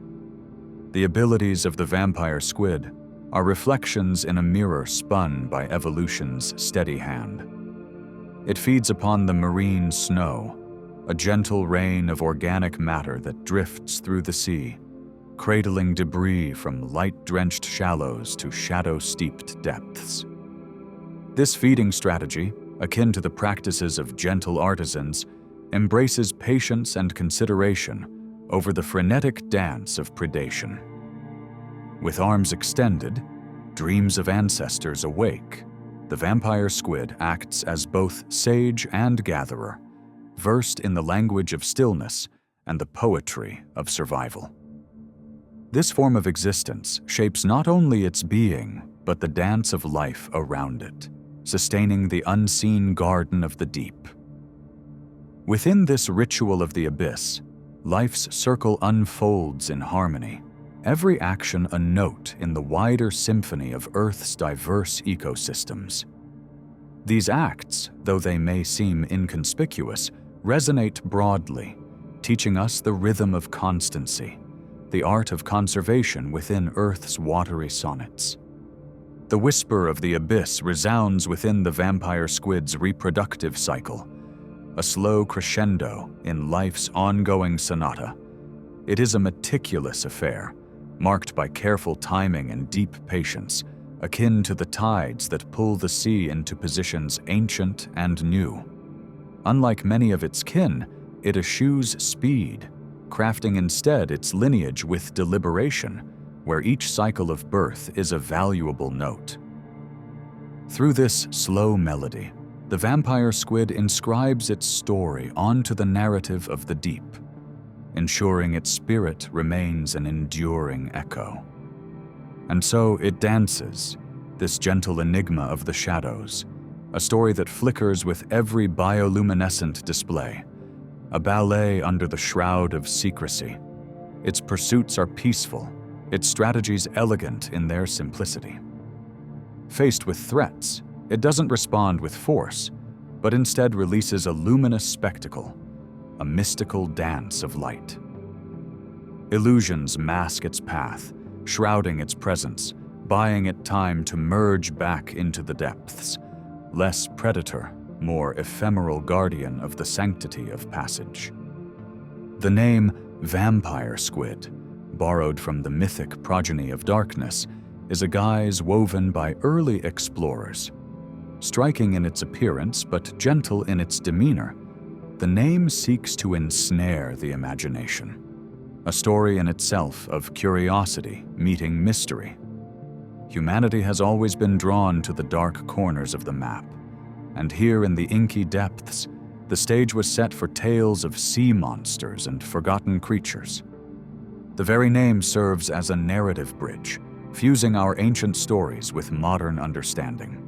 The abilities of the vampire squid are reflections in a mirror spun by evolution's steady hand. It feeds upon the marine snow, a gentle rain of organic matter that drifts through the sea, cradling debris from light-drenched shallows to shadow-steeped depths. This feeding strategy, akin to the practices of gentle artisans, embraces patience and consideration over the frenetic dance of predation. With arms extended, dreams of ancestors awake, the vampire squid acts as both sage and gatherer, versed in the language of stillness and the poetry of survival. This form of existence shapes not only its being, but the dance of life around it, sustaining the unseen garden of the deep. Within this ritual of the abyss, life's circle unfolds in harmony, every action a note in the wider symphony of Earth's diverse ecosystems. These acts, though they may seem inconspicuous, resonate broadly, teaching us the rhythm of constancy, the art of conservation within Earth's watery sonnets. The whisper of the abyss resounds within the vampire squid's reproductive cycle, a slow crescendo in life's ongoing sonata. It is a meticulous affair, marked by careful timing and deep patience, akin to the tides that pull the sea into positions ancient and new. Unlike many of its kin, it eschews speed, crafting instead its lineage with deliberation, where each cycle of birth is a valuable note. Through this slow melody, the vampire squid inscribes its story onto the narrative of the deep, ensuring its spirit remains an enduring echo. And so it dances, this gentle enigma of the shadows, a story that flickers with every bioluminescent display, a ballet under the shroud of secrecy. Its pursuits are peaceful, its strategies elegant in their simplicity. Faced with threats, it doesn't respond with force, but instead releases a luminous spectacle, a mystical dance of light. Illusions mask its path, shrouding its presence, buying it time to merge back into the depths, less predator, more ephemeral guardian of the sanctity of passage. The name vampire squid, borrowed from the mythic progeny of darkness, is a guise woven by early explorers. Striking in its appearance but gentle in its demeanor, the name seeks to ensnare the imagination, a story in itself of curiosity meeting mystery. Humanity has always been drawn to the dark corners of the map, and here in the inky depths, the stage was set for tales of sea monsters and forgotten creatures. The very name serves as a narrative bridge, fusing our ancient stories with modern understanding.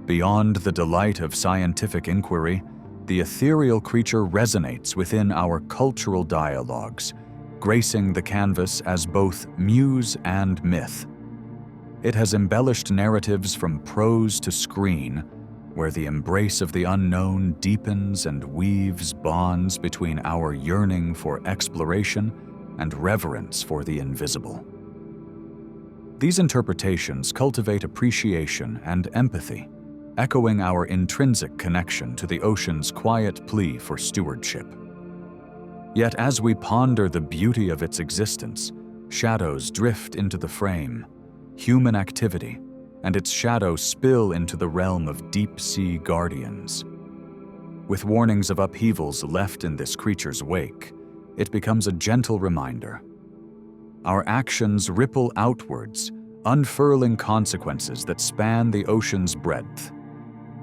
Beyond the delight of scientific inquiry, the ethereal creature resonates within our cultural dialogues, gracing the canvas as both muse and myth. It has embellished narratives from prose to screen, where the embrace of the unknown deepens and weaves bonds between our yearning for exploration and reverence for the invisible. These interpretations cultivate appreciation and empathy, echoing our intrinsic connection to the ocean's quiet plea for stewardship. Yet as we ponder the beauty of its existence, shadows drift into the frame, human activity, and its shadows spill into the realm of deep-sea guardians. With warnings of upheavals left in this creature's wake, it becomes a gentle reminder. Our actions ripple outwards, unfurling consequences that span the ocean's breadth.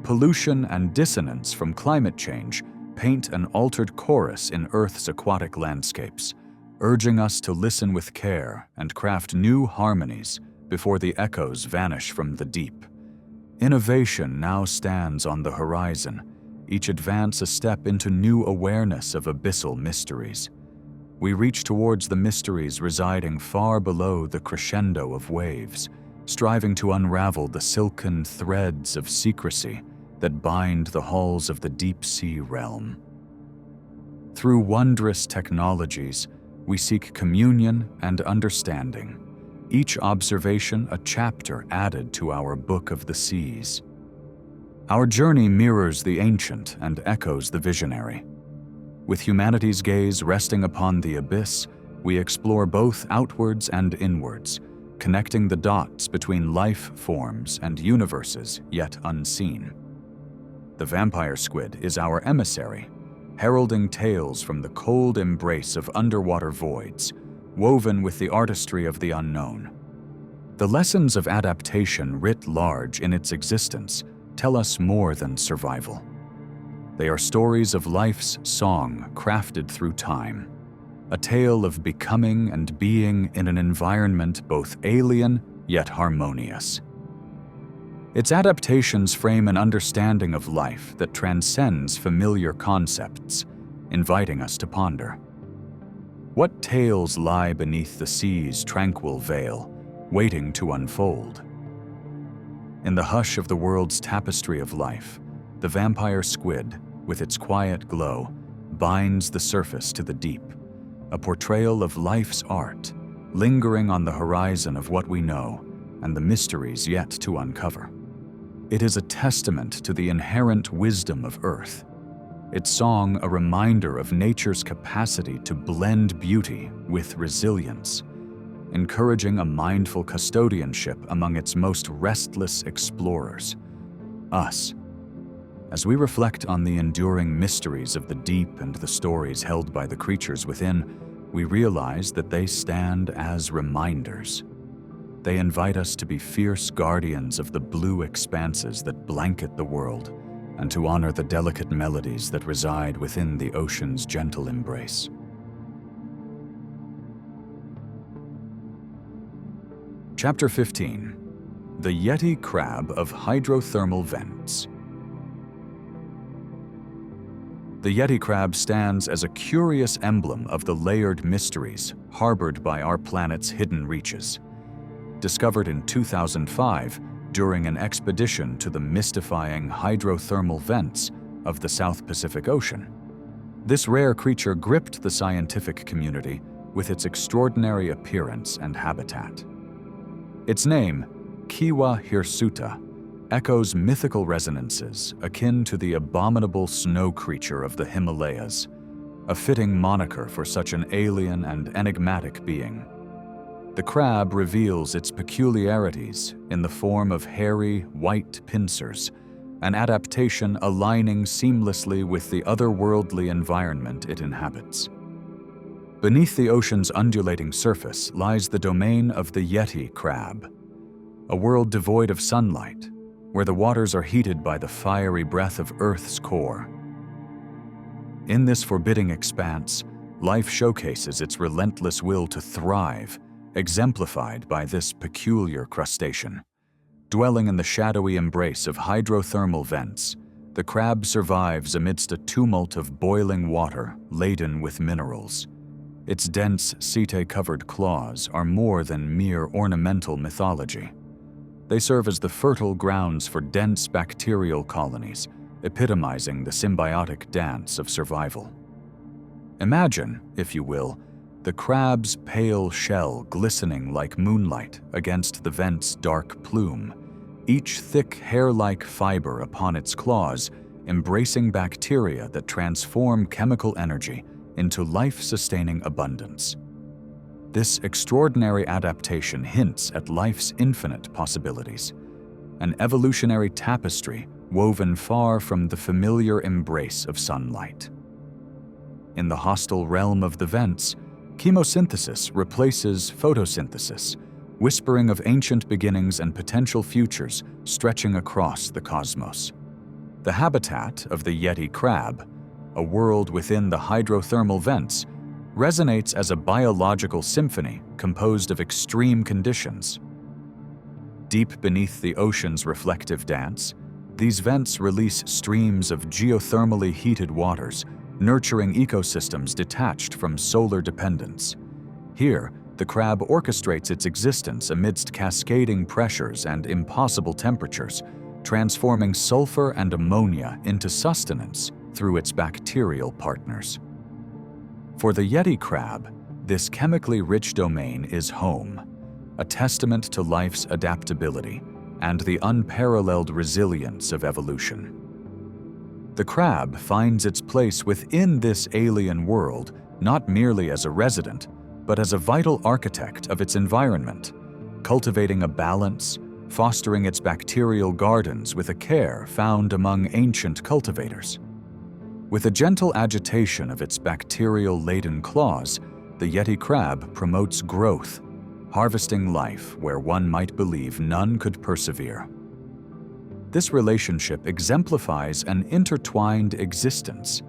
Pollution and dissonance from climate change paint an altered chorus in Earth's aquatic landscapes, urging us to listen with care and craft new harmonies before the echoes vanish from the deep. Innovation now stands on the horizon, each advance a step into new awareness of abyssal mysteries. We reach towards the mysteries residing far below the crescendo of waves, striving to unravel the silken threads of secrecy that bind the halls of the deep-sea realm. Through wondrous technologies, we seek communion and understanding, each observation a chapter added to our book of the seas. Our journey mirrors the ancient and echoes the visionary. With humanity's gaze resting upon the abyss, we explore both outwards and inwards, connecting the dots between life forms and universes yet unseen. The vampire squid is our emissary, heralding tales from the cold embrace of underwater voids, woven with the artistry of the unknown. The lessons of adaptation writ large in its existence tell us more than survival. They are stories of life's song crafted through time, a tale of becoming and being in an environment both alien yet harmonious. Its adaptations frame an understanding of life that transcends familiar concepts, inviting us to ponder. What tales lie beneath the sea's tranquil veil, waiting to unfold? In the hush of the world's tapestry of life, the vampire squid, with its quiet glow, binds the surface to the deep, a portrayal of life's art, lingering on the horizon of what we know and the mysteries yet to uncover. It is a testament to the inherent wisdom of Earth, its song a reminder of nature's capacity to blend beauty with resilience, encouraging a mindful custodianship among its most restless explorers, us. As we reflect on the enduring mysteries of the deep and the stories held by the creatures within, we realize that they stand as reminders. They invite us to be fierce guardians of the blue expanses that blanket the world, and to honor the delicate melodies that reside within the ocean's gentle embrace. Chapter 15. The Yeti Crab of Hydrothermal Vents. The Yeti crab stands as a curious emblem of the layered mysteries harbored by our planet's hidden reaches. Discovered in 2005 during an expedition to the mystifying hydrothermal vents of the South Pacific Ocean, this rare creature gripped the scientific community with its extraordinary appearance and habitat. Its name, Kiwa hirsuta, echoes mythical resonances akin to the abominable snow creature of the Himalayas, a fitting moniker for such an alien and enigmatic being. The crab reveals its peculiarities in the form of hairy, white pincers, an adaptation aligning seamlessly with the otherworldly environment it inhabits. Beneath the ocean's undulating surface lies the domain of the Yeti crab, a world devoid of sunlight, where the waters are heated by the fiery breath of Earth's core. In this forbidding expanse, life showcases its relentless will to thrive, exemplified by this peculiar crustacean. Dwelling in the shadowy embrace of hydrothermal vents, the crab survives amidst a tumult of boiling water laden with minerals. Its dense, setae-covered claws are more than mere ornamental mythology. They serve as the fertile grounds for dense bacterial colonies, epitomizing the symbiotic dance of survival. Imagine, if you will, the crab's pale shell glistening like moonlight against the vent's dark plume, each thick hair-like fiber upon its claws embracing bacteria that transform chemical energy into life-sustaining abundance. This extraordinary adaptation hints at life's infinite possibilities, an evolutionary tapestry woven far from the familiar embrace of sunlight. In the hostile realm of the vents, chemosynthesis replaces photosynthesis, whispering of ancient beginnings and potential futures stretching across the cosmos. The habitat of the Yeti crab, a world within the hydrothermal vents, resonates as a biological symphony composed of extreme conditions. Deep beneath the ocean's reflective dance, these vents release streams of geothermally heated waters, nurturing ecosystems detached from solar dependence. Here, the crab orchestrates its existence amidst cascading pressures and impossible temperatures, transforming sulfur and ammonia into sustenance through its bacterial partners. For the Yeti crab, this chemically rich domain is home, a testament to life's adaptability and the unparalleled resilience of evolution. The crab finds its place within this alien world not merely as a resident, but as a vital architect of its environment, cultivating a balance, fostering its bacterial gardens with a care found among ancient cultivators. With a gentle agitation of its bacterial-laden claws, the Yeti crab promotes growth, harvesting life where one might believe none could persevere. This relationship exemplifies an intertwined existence,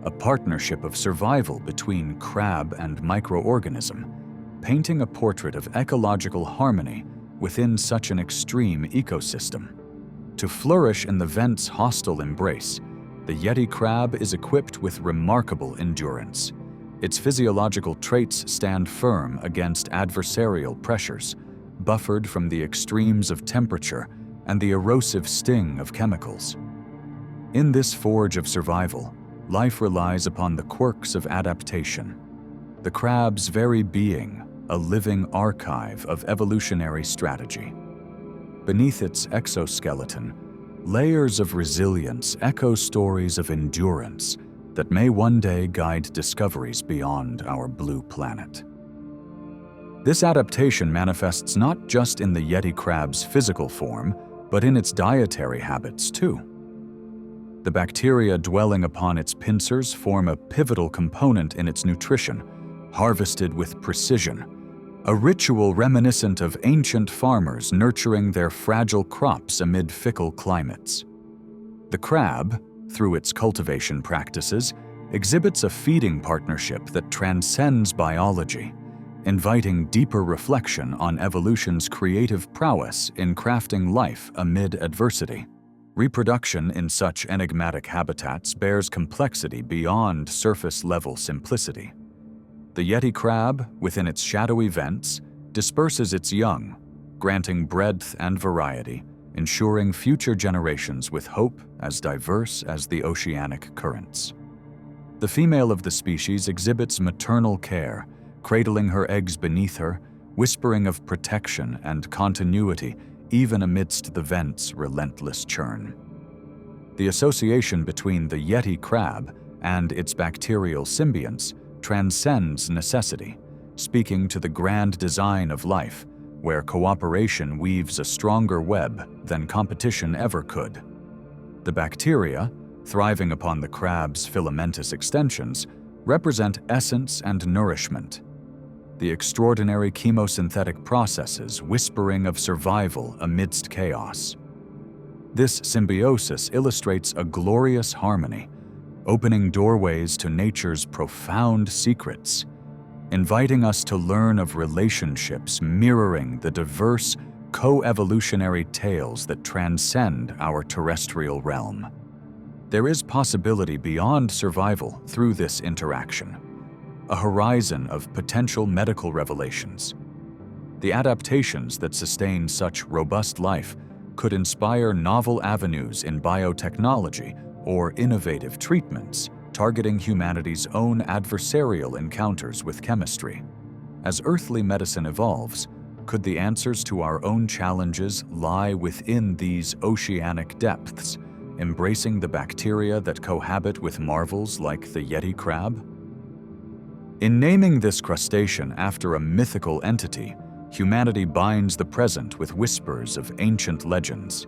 a partnership of survival between crab and microorganism, painting a portrait of ecological harmony within such an extreme ecosystem. To flourish in the vent's hostile embrace, the Yeti crab is equipped with remarkable endurance. Its physiological traits stand firm against adversarial pressures, buffered from the extremes of temperature and the erosive sting of chemicals. In this forge of survival, life relies upon the quirks of adaptation. The crab's very being, a living archive of evolutionary strategy. Beneath its exoskeleton, layers of resilience echo stories of endurance that may one day guide discoveries beyond our blue planet. This adaptation manifests not just in the Yeti crab's physical form, but in its dietary habits too. The bacteria dwelling upon its pincers form a pivotal component in its nutrition, harvested with precision, a ritual reminiscent of ancient farmers nurturing their fragile crops amid fickle climates. The crab, through its cultivation practices, exhibits a feeding partnership that transcends biology, inviting deeper reflection on evolution's creative prowess in crafting life amid adversity. Reproduction in such enigmatic habitats bears complexity beyond surface-level simplicity. The Yeti crab, within its shadowy vents, disperses its young, granting breadth and variety, ensuring future generations with hope as diverse as the oceanic currents. The female of the species exhibits maternal care, cradling her eggs beneath her, whispering of protection and continuity even amidst the vent's relentless churn. The association between the Yeti crab and its bacterial symbionts transcends necessity, speaking to the grand design of life, where cooperation weaves a stronger web than competition ever could. The bacteria, thriving upon the crab's filamentous extensions, represent essence and nourishment, the extraordinary chemosynthetic processes whispering of survival amidst chaos. This symbiosis illustrates a glorious harmony, opening doorways to nature's profound secrets, inviting us to learn of relationships mirroring the diverse, co-evolutionary tales that transcend our terrestrial realm. There is possibility beyond survival through this interaction, a horizon of potential medical revelations. The adaptations that sustain such robust life could inspire novel avenues in biotechnology or innovative treatments targeting humanity's own adversarial encounters with chemistry. As earthly medicine evolves, could the answers to our own challenges lie within these oceanic depths, embracing the bacteria that cohabit with marvels like the Yeti crab? In naming this crustacean after a mythical entity, humanity binds the present with whispers of ancient legends.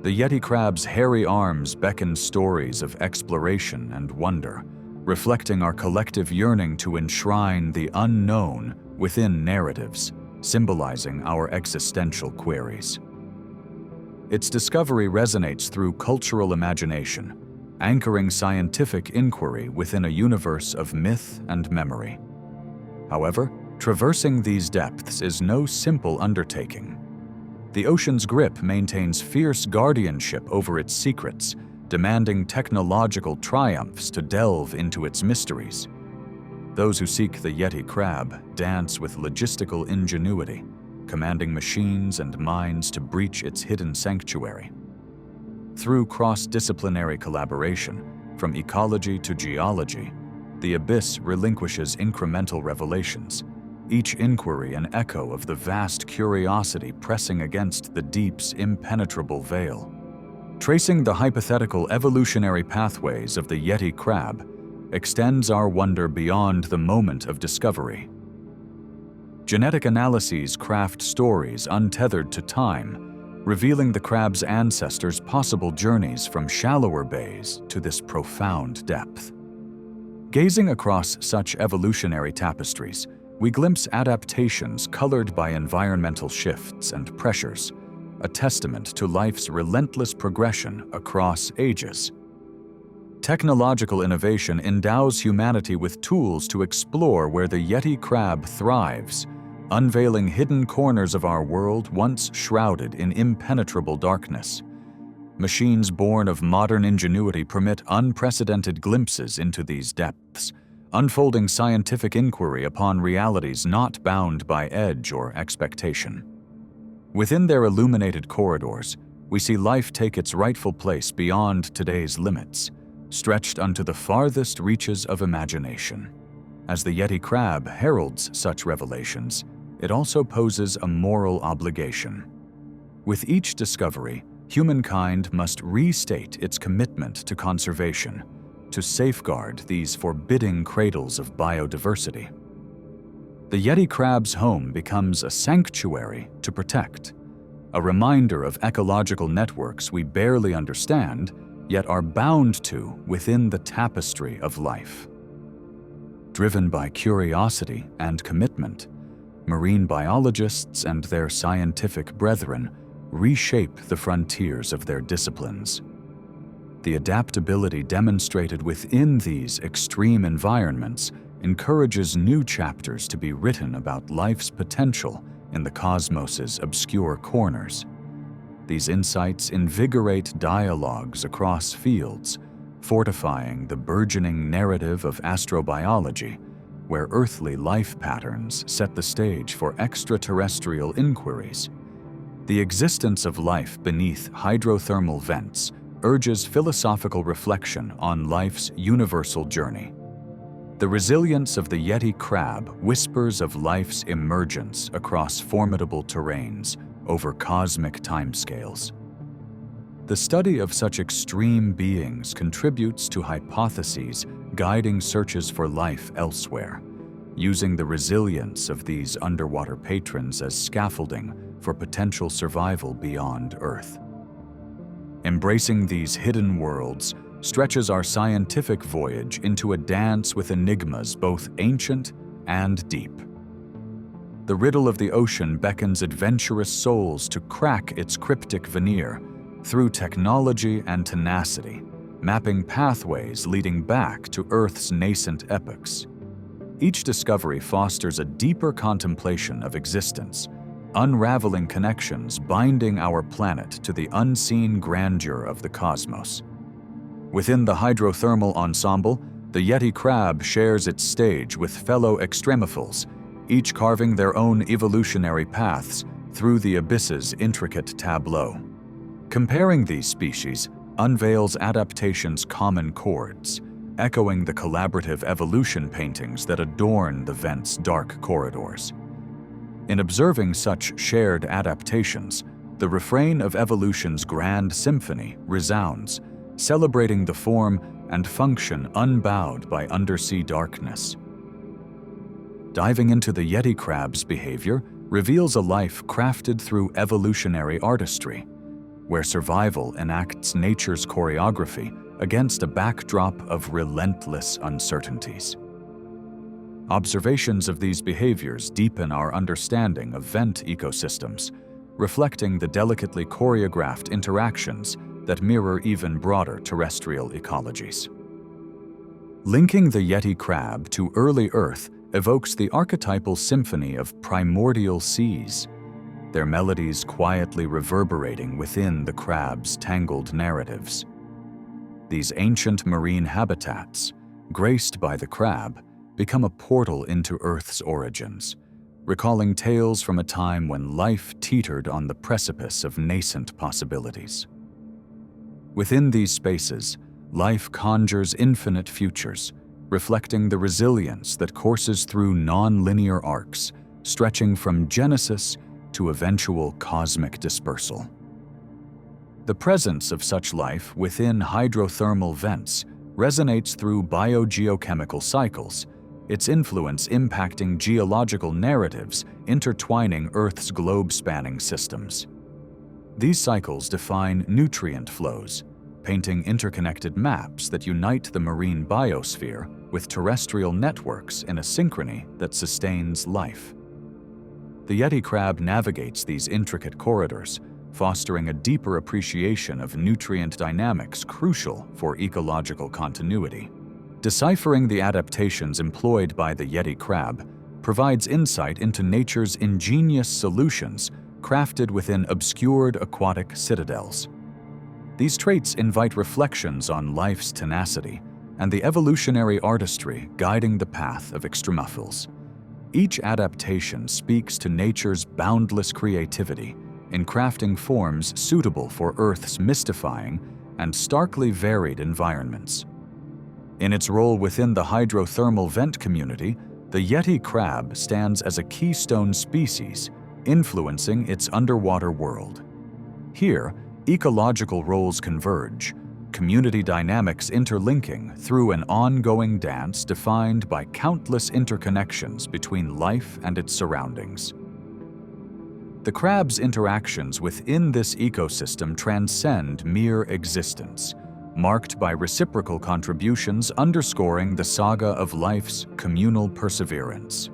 The Yeti crab's hairy arms beckon stories of exploration and wonder, reflecting our collective yearning to enshrine the unknown within narratives, symbolizing our existential queries. Its discovery resonates through cultural imagination, anchoring scientific inquiry within a universe of myth and memory. However, traversing these depths is no simple undertaking. The ocean's grip maintains fierce guardianship over its secrets, demanding technological triumphs to delve into its mysteries. Those who seek the Yeti crab dance with logistical ingenuity, commanding machines and minds to breach its hidden sanctuary. Through cross-disciplinary collaboration, from ecology to geology, the abyss relinquishes incremental revelations, each inquiry an echo of the vast curiosity pressing against the deep's impenetrable veil. Tracing the hypothetical evolutionary pathways of the Yeti crab extends our wonder beyond the moment of discovery. Genetic analyses craft stories untethered to time, revealing the crab's ancestors' possible journeys from shallower bays to this profound depth. Gazing across such evolutionary tapestries, we glimpse adaptations colored by environmental shifts and pressures, a testament to life's relentless progression across ages. Technological innovation endows humanity with tools to explore where the Yeti crab thrives, unveiling hidden corners of our world once shrouded in impenetrable darkness. Machines born of modern ingenuity permit unprecedented glimpses into these depths, unfolding scientific inquiry upon realities not bound by edge or expectation. Within their illuminated corridors, we see life take its rightful place beyond today's limits, stretched unto the farthest reaches of imagination. As the Yeti crab heralds such revelations, it also poses a moral obligation. With each discovery, humankind must restate its commitment to conservation, to safeguard these forbidding cradles of biodiversity. The Yeti crab's home becomes a sanctuary to protect, a reminder of ecological networks we barely understand, yet are bound to within the tapestry of life. Driven by curiosity and commitment, marine biologists and their scientific brethren reshape the frontiers of their disciplines. The adaptability demonstrated within these extreme environments encourages new chapters to be written about life's potential in the cosmos's obscure corners. These insights invigorate dialogues across fields, fortifying the burgeoning narrative of astrobiology, where earthly life patterns set the stage for extraterrestrial inquiries. The existence of life beneath hydrothermal vents urges philosophical reflection on life's universal journey. The resilience of the Yeti crab whispers of life's emergence across formidable terrains over cosmic timescales. The study of such extreme beings contributes to hypotheses guiding searches for life elsewhere, using the resilience of these underwater patrons as scaffolding for potential survival beyond Earth. Embracing these hidden worlds stretches our scientific voyage into a dance with enigmas both ancient and deep. The riddle of the ocean beckons adventurous souls to crack its cryptic veneer through technology and tenacity, mapping pathways leading back to Earth's nascent epochs. Each discovery fosters a deeper contemplation of existence, unraveling connections binding our planet to the unseen grandeur of the cosmos. Within the hydrothermal ensemble, the Yeti crab shares its stage with fellow extremophils, each carving their own evolutionary paths through the abyss's intricate tableau. Comparing these species unveils adaptation's common chords, echoing the collaborative evolution paintings that adorn the vent's dark corridors. In observing such shared adaptations, the refrain of evolution's grand symphony resounds, celebrating the form and function unbowed by undersea darkness. Diving into the Yeti crab's behavior reveals a life crafted through evolutionary artistry, where survival enacts nature's choreography against a backdrop of relentless uncertainties. Observations of these behaviors deepen our understanding of vent ecosystems, reflecting the delicately choreographed interactions that mirror even broader terrestrial ecologies. Linking the Yeti crab to early Earth evokes the archetypal symphony of primordial seas, their melodies quietly reverberating within the crab's tangled narratives. These ancient marine habitats, graced by the crab, become a portal into Earth's origins, recalling tales from a time when life teetered on the precipice of nascent possibilities. Within these spaces, life conjures infinite futures, reflecting the resilience that courses through non-linear arcs, stretching from genesis to eventual cosmic dispersal. The presence of such life within hydrothermal vents resonates through biogeochemical cycles, its influence impacting geological narratives intertwining Earth's globe-spanning systems. These cycles define nutrient flows, painting interconnected maps that unite the marine biosphere with terrestrial networks in a synchrony that sustains life. The Yeti crab navigates these intricate corridors, fostering a deeper appreciation of nutrient dynamics crucial for ecological continuity. Deciphering the adaptations employed by the Yeti crab provides insight into nature's ingenious solutions crafted within obscured aquatic citadels. These traits invite reflections on life's tenacity and the evolutionary artistry guiding the path of extremophils. Each adaptation speaks to nature's boundless creativity in crafting forms suitable for Earth's mystifying and starkly varied environments. In its role within the hydrothermal vent community, the Yeti crab stands as a keystone species, influencing its underwater world. Here, ecological roles converge, community dynamics interlinking through an ongoing dance defined by countless interconnections between life and its surroundings. The crab's interactions within this ecosystem transcend mere existence, marked by reciprocal contributions underscoring the saga of life's communal perseverance.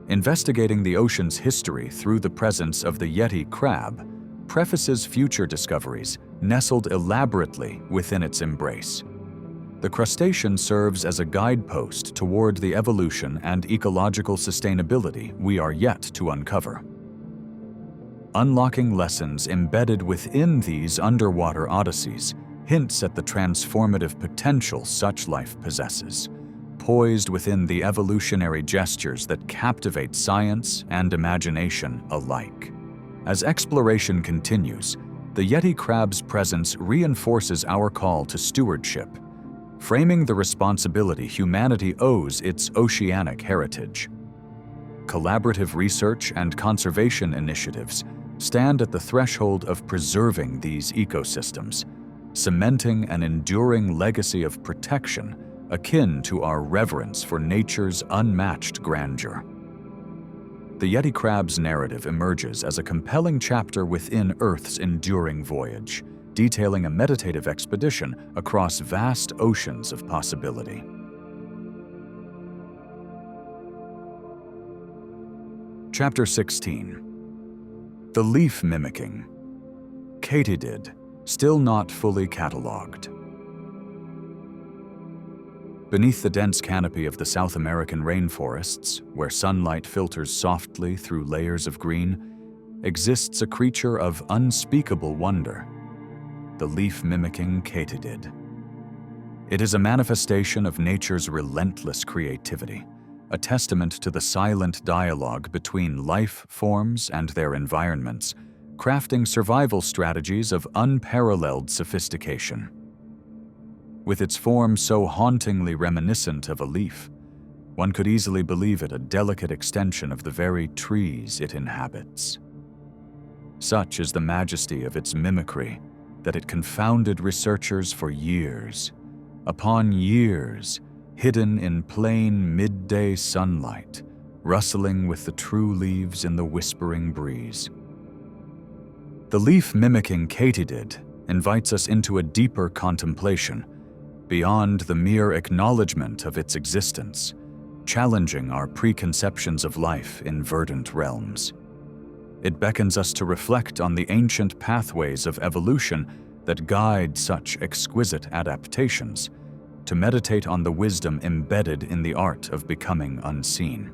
Investigating the ocean's history through the presence of the Yeti crab prefaces future discoveries nestled elaborately within its embrace. The crustacean serves as a guidepost toward the evolution and ecological sustainability we are yet to uncover. Unlocking lessons embedded within these underwater odysseys hints at the transformative potential such life possesses, poised within the evolutionary gestures that captivate science and imagination alike. As exploration continues, the Yeti crab's presence reinforces our call to stewardship, framing the responsibility humanity owes its oceanic heritage. Collaborative research and conservation initiatives stand at the threshold of preserving these ecosystems, cementing an enduring legacy of protection akin to our reverence for nature's unmatched grandeur. The Yeti crab's narrative emerges as a compelling chapter within Earth's enduring voyage, detailing a meditative expedition across vast oceans of possibility. Chapter 16. The leaf mimicking. Katydid, still not fully catalogued. Beneath the dense canopy of the South American rainforests, where sunlight filters softly through layers of green, exists a creature of unspeakable wonder, the leaf-mimicking katydid. It is a manifestation of nature's relentless creativity, a testament to the silent dialogue between life forms and their environments, crafting survival strategies of unparalleled sophistication. With its form so hauntingly reminiscent of a leaf, one could easily believe it a delicate extension of the very trees it inhabits. Such is the majesty of its mimicry that it confounded researchers for years upon years, hidden in plain midday sunlight, rustling with the true leaves in the whispering breeze. The leaf-mimicking katydid invites us into a deeper contemplation, beyond the mere acknowledgement of its existence, challenging our preconceptions of life in verdant realms. It beckons us to reflect on the ancient pathways of evolution that guide such exquisite adaptations, to meditate on the wisdom embedded in the art of becoming unseen.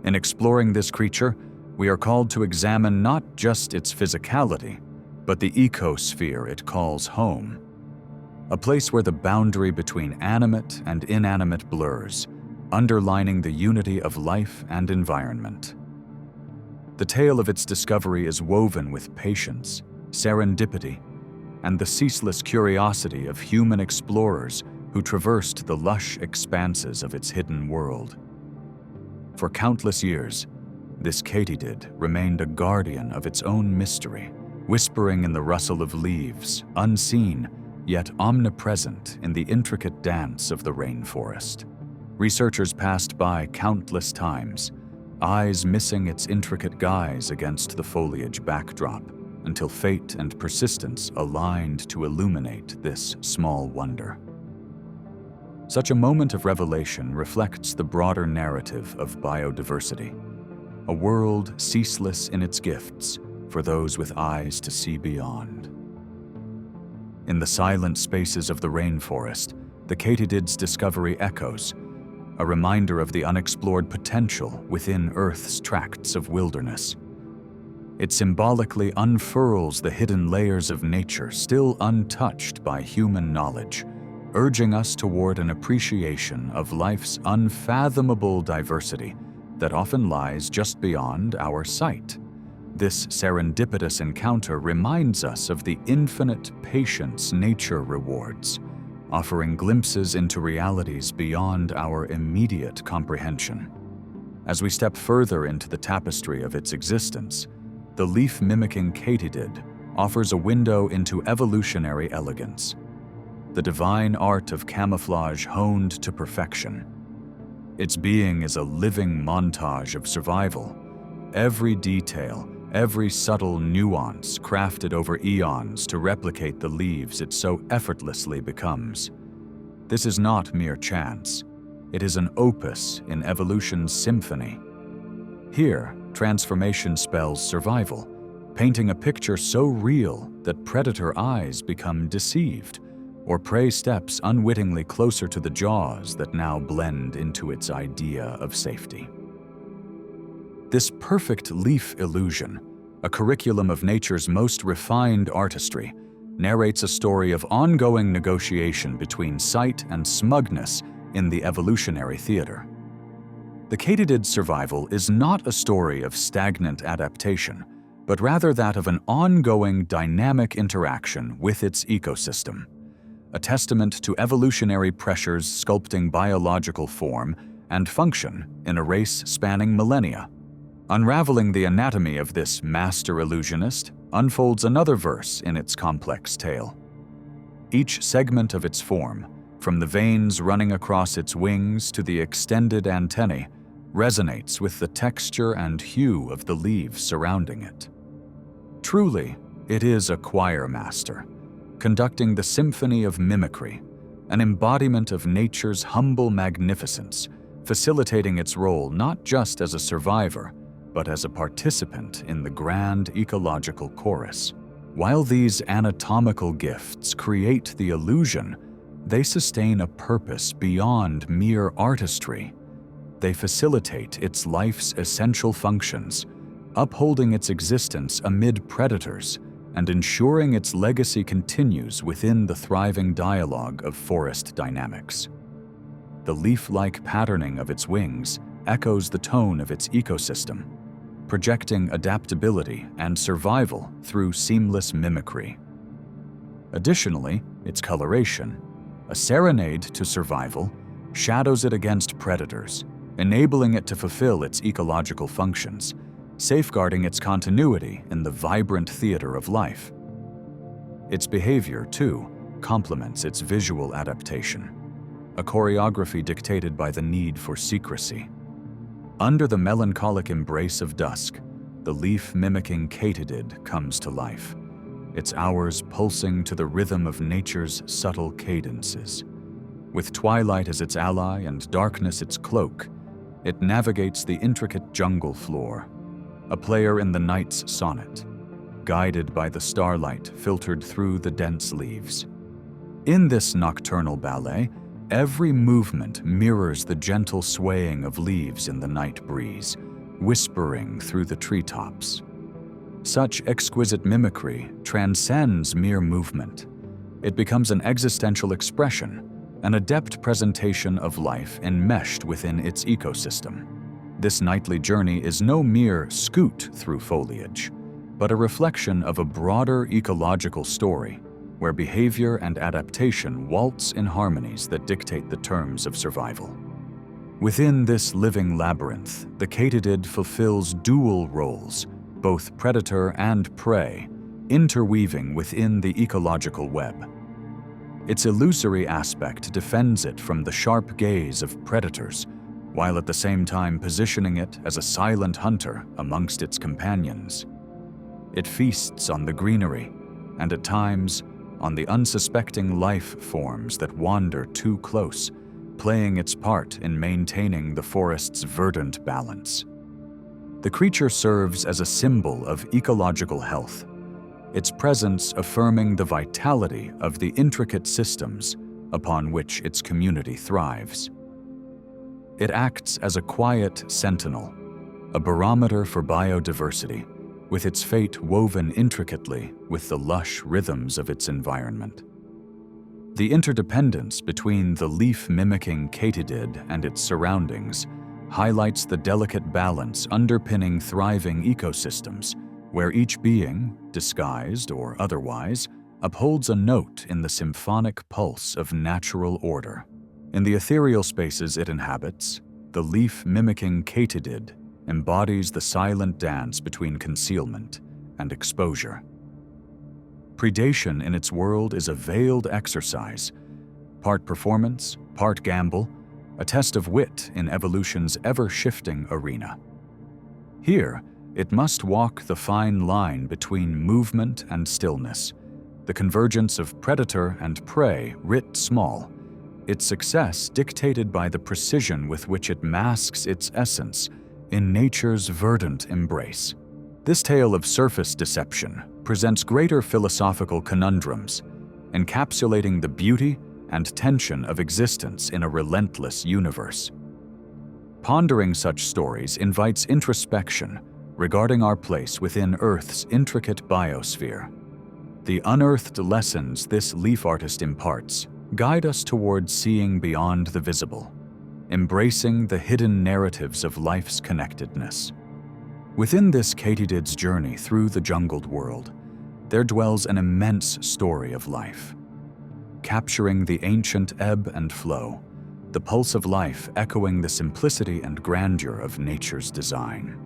In exploring this creature, we are called to examine not just its physicality, but the ecosphere it calls home, a place where the boundary between animate and inanimate blurs, underlining the unity of life and environment. The tale of its discovery is woven with patience, serendipity, and the ceaseless curiosity of human explorers who traversed the lush expanses of its hidden world. For countless years, this katydid remained a guardian of its own mystery, whispering in the rustle of leaves, unseen, yet omnipresent in the intricate dance of the rainforest. Researchers passed by countless times, eyes missing its intricate guise against the foliage backdrop, until fate and persistence aligned to illuminate this small wonder. Such a moment of revelation reflects the broader narrative of biodiversity, a world ceaseless in its gifts for those with eyes to see beyond. In the silent spaces of the rainforest, the katydid's discovery echoes, a reminder of the unexplored potential within Earth's tracts of wilderness. It symbolically unfurls the hidden layers of nature still untouched by human knowledge, urging us toward an appreciation of life's unfathomable diversity that often lies just beyond our sight. This serendipitous encounter reminds us of the infinite patience nature rewards, offering glimpses into realities beyond our immediate comprehension. As we step further into the tapestry of its existence, the leaf-mimicking katydid offers a window into evolutionary elegance, the divine art of camouflage honed to perfection. Its being is a living montage of survival, every detail, every subtle nuance crafted over eons to replicate the leaves it so effortlessly becomes. This is not mere chance. It is an opus in evolution's symphony. Here, transformation spells survival, painting a picture so real that predator eyes become deceived, or prey steps unwittingly closer to the jaws that now blend into its idea of safety. This perfect leaf illusion, a curriculum of nature's most refined artistry, narrates a story of ongoing negotiation between sight and smugness in the evolutionary theater. The katydid's survival is not a story of stagnant adaptation, but rather that of an ongoing dynamic interaction with its ecosystem, a testament to evolutionary pressures sculpting biological form and function in a race spanning millennia. Unraveling the anatomy of this master illusionist unfolds another verse in its complex tale. Each segment of its form, from the veins running across its wings to the extended antennae, resonates with the texture and hue of the leaves surrounding it. Truly, it is a choir master, conducting the symphony of mimicry, an embodiment of nature's humble magnificence, facilitating its role not just as a survivor, but as a participant in the grand ecological chorus. While these anatomical gifts create the illusion, they sustain a purpose beyond mere artistry. They facilitate its life's essential functions, upholding its existence amid predators and ensuring its legacy continues within the thriving dialogue of forest dynamics. The leaf-like patterning of its wings echoes the tone of its ecosystem, projecting adaptability and survival through seamless mimicry. Additionally, its coloration, a serenade to survival, shadows it against predators, enabling it to fulfill its ecological functions, safeguarding its continuity in the vibrant theater of life. Its behavior, too, complements its visual adaptation, a choreography dictated by the need for secrecy. Under the melancholic embrace of dusk, the leaf-mimicking katydid comes to life, its hours pulsing to the rhythm of nature's subtle cadences. With twilight as its ally and darkness its cloak, it navigates the intricate jungle floor, a player in the night's sonnet, guided by the starlight filtered through the dense leaves. In this nocturnal ballet, every movement mirrors the gentle swaying of leaves in the night breeze, whispering through the treetops. Such exquisite mimicry transcends mere movement. It becomes an existential expression, an adept presentation of life enmeshed within its ecosystem. This nightly journey is no mere scoot through foliage, but a reflection of a broader ecological story where behavior and adaptation waltz in harmonies that dictate the terms of survival. Within this living labyrinth, the katydid fulfills dual roles, both predator and prey, interweaving within the ecological web. Its illusory aspect defends it from the sharp gaze of predators, while at the same time positioning it as a silent hunter amongst its companions. It feasts on the greenery, and at times, on the unsuspecting life forms that wander too close, playing its part in maintaining the forest's verdant balance. The creature serves as a symbol of ecological health, its presence affirming the vitality of the intricate systems upon which its community thrives. It acts as a quiet sentinel, a barometer for biodiversity, with its fate woven intricately with the lush rhythms of its environment. The interdependence between the leaf-mimicking katydid and its surroundings highlights the delicate balance underpinning thriving ecosystems, where each being, disguised or otherwise, upholds a note in the symphonic pulse of natural order. In the ethereal spaces it inhabits, the leaf-mimicking katydid embodies the silent dance between concealment and exposure. Predation in its world is a veiled exercise, part performance, part gamble, a test of wit in evolution's ever-shifting arena. Here, it must walk the fine line between movement and stillness, the convergence of predator and prey writ small, its success dictated by the precision with which it masks its essence in nature's verdant embrace. This tale of surface deception presents greater philosophical conundrums, encapsulating the beauty and tension of existence in a relentless universe. Pondering such stories invites introspection regarding our place within Earth's intricate biosphere. The unearthed lessons this leaf artist imparts guide us toward seeing beyond the visible, embracing the hidden narratives of life's connectedness. Within this katydid's journey through the jungled world, there dwells an immense story of life, capturing the ancient ebb and flow, the pulse of life echoing the simplicity and grandeur of nature's design.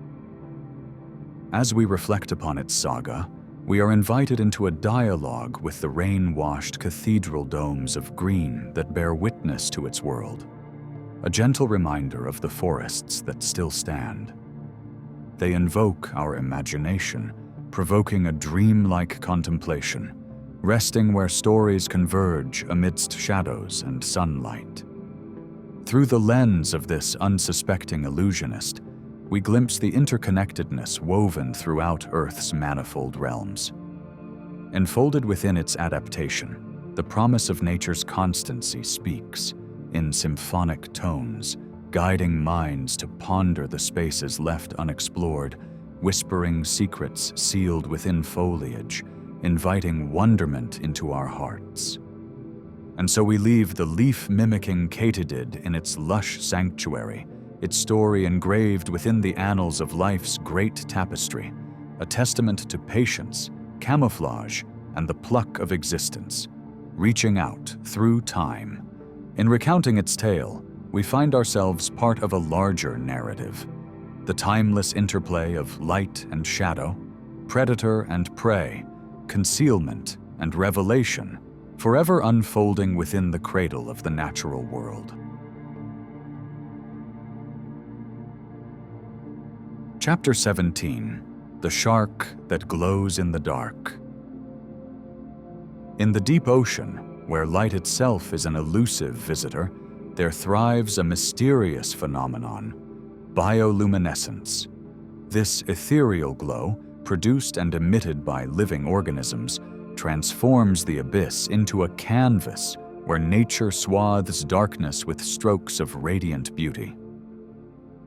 As we reflect upon its saga, we are invited into a dialogue with the rain-washed cathedral domes of green that bear witness to its world, a gentle reminder of the forests that still stand. They invoke our imagination, provoking a dreamlike contemplation, resting where stories converge amidst shadows and sunlight. Through the lens of this unsuspecting illusionist, we glimpse the interconnectedness woven throughout Earth's manifold realms. Enfolded within its adaptation, the promise of nature's constancy speaks, in symphonic tones, guiding minds to ponder the spaces left unexplored, whispering secrets sealed within foliage, inviting wonderment into our hearts. And so we leave the leaf-mimicking katydid in its lush sanctuary, its story engraved within the annals of life's great tapestry, a testament to patience, camouflage, and the pluck of existence, reaching out through time. In recounting its tale, we find ourselves part of a larger narrative, the timeless interplay of light and shadow, predator and prey, concealment and revelation, forever unfolding within the cradle of the natural world. Chapter 17: The Shark That Glows in the Dark. In the deep ocean, where light itself is an elusive visitor, there thrives a mysterious phenomenon: bioluminescence. This ethereal glow, produced and emitted by living organisms, transforms the abyss into a canvas where nature swathes darkness with strokes of radiant beauty.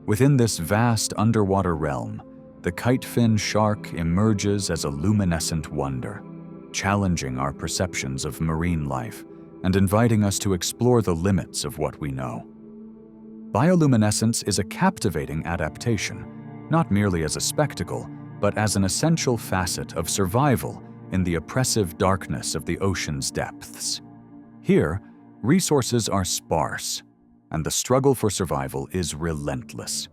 Within this vast underwater realm, the kitefin shark emerges as a luminescent wonder, challenging our perceptions of marine life and inviting us to explore the limits of what we know. Bioluminescence is a captivating adaptation, not merely as a spectacle, but as an essential facet of survival in the oppressive darkness of the ocean's depths. Here, resources are sparse, and the struggle for survival is relentless.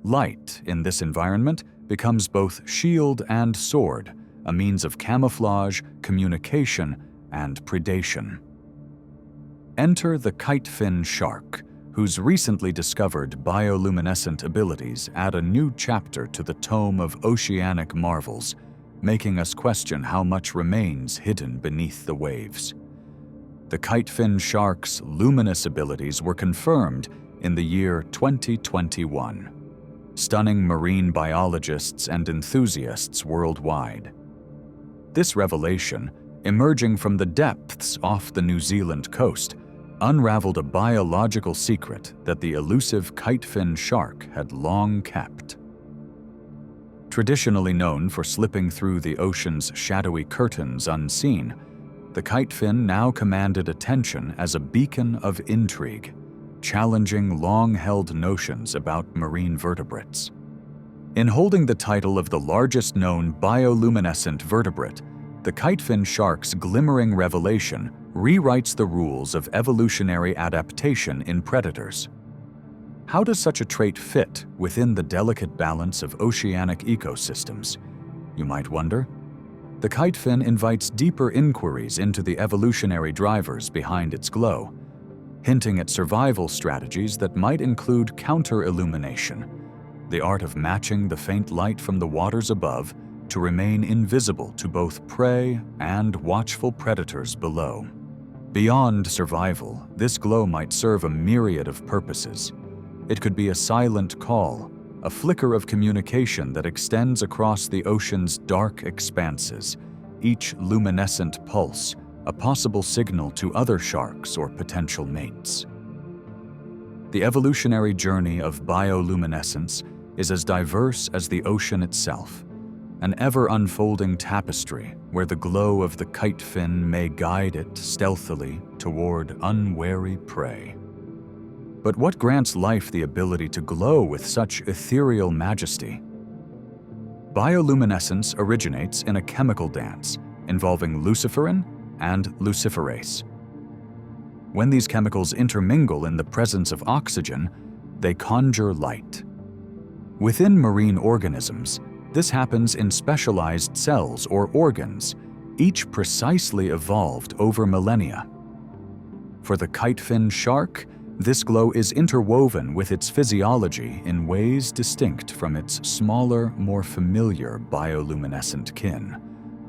Light in this environment becomes both shield and sword, a means of camouflage, communication, and predation. Enter the kitefin shark, whose recently discovered bioluminescent abilities add a new chapter to the tome of oceanic marvels, making us question how much remains hidden beneath the waves. The kitefin shark's luminous abilities were confirmed in the year 2021, stunning marine biologists and enthusiasts worldwide. This revelation, emerging from the depths off the New Zealand coast, unraveled a biological secret that the elusive kitefin shark had long kept. Traditionally known for slipping through the ocean's shadowy curtains unseen, the kitefin now commanded attention as a beacon of intrigue, challenging long-held notions about marine vertebrates. In holding the title of the largest known bioluminescent vertebrate, the kitefin shark's glimmering revelation rewrites the rules of evolutionary adaptation in predators. How does such a trait fit within the delicate balance of oceanic ecosystems, you might wonder? The kite fin invites deeper inquiries into the evolutionary drivers behind its glow, hinting at survival strategies that might include counter-illumination, the art of matching the faint light from the waters above to remain invisible to both prey and watchful predators below. Beyond survival, this glow might serve a myriad of purposes. It could be a silent call, a flicker of communication that extends across the ocean's dark expanses, each luminescent pulse a possible signal to other sharks or potential mates. The evolutionary journey of bioluminescence is as diverse as the ocean itself, an ever-unfolding tapestry where the glow of the kite fin may guide it stealthily toward unwary prey. But what grants life the ability to glow with such ethereal majesty? Bioluminescence originates in a chemical dance involving luciferin and luciferase. When these chemicals intermingle in the presence of oxygen, they conjure light. Within marine organisms, this happens in specialized cells or organs, each precisely evolved over millennia. For the kitefin shark, this glow is interwoven with its physiology in ways distinct from its smaller, more familiar bioluminescent kin,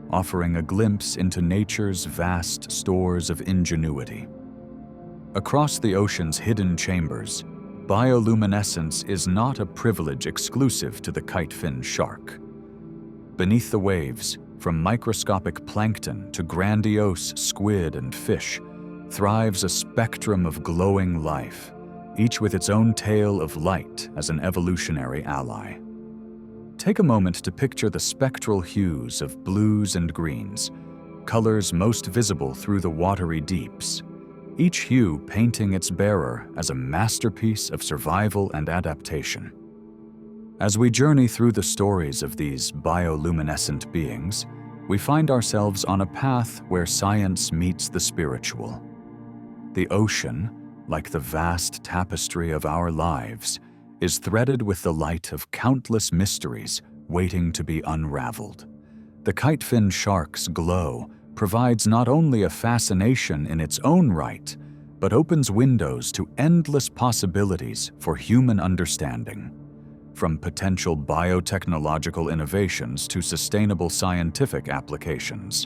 offering a glimpse into nature's vast stores of ingenuity. Across the ocean's hidden chambers, bioluminescence is not a privilege exclusive to the kitefin shark. Beneath the waves, from microscopic plankton to grandiose squid and fish, thrives a spectrum of glowing life, each with its own tale of light as an evolutionary ally. Take a moment to picture the spectral hues of blues and greens, colors most visible through the watery deeps, each hue painting its bearer as a masterpiece of survival and adaptation. As we journey through the stories of these bioluminescent beings, we find ourselves on a path where science meets the spiritual. The ocean, like the vast tapestry of our lives, is threaded with the light of countless mysteries waiting to be unraveled. The kitefin shark's glow provides not only a fascination in its own right, but opens windows to endless possibilities for human understanding. From potential biotechnological innovations to sustainable scientific applications.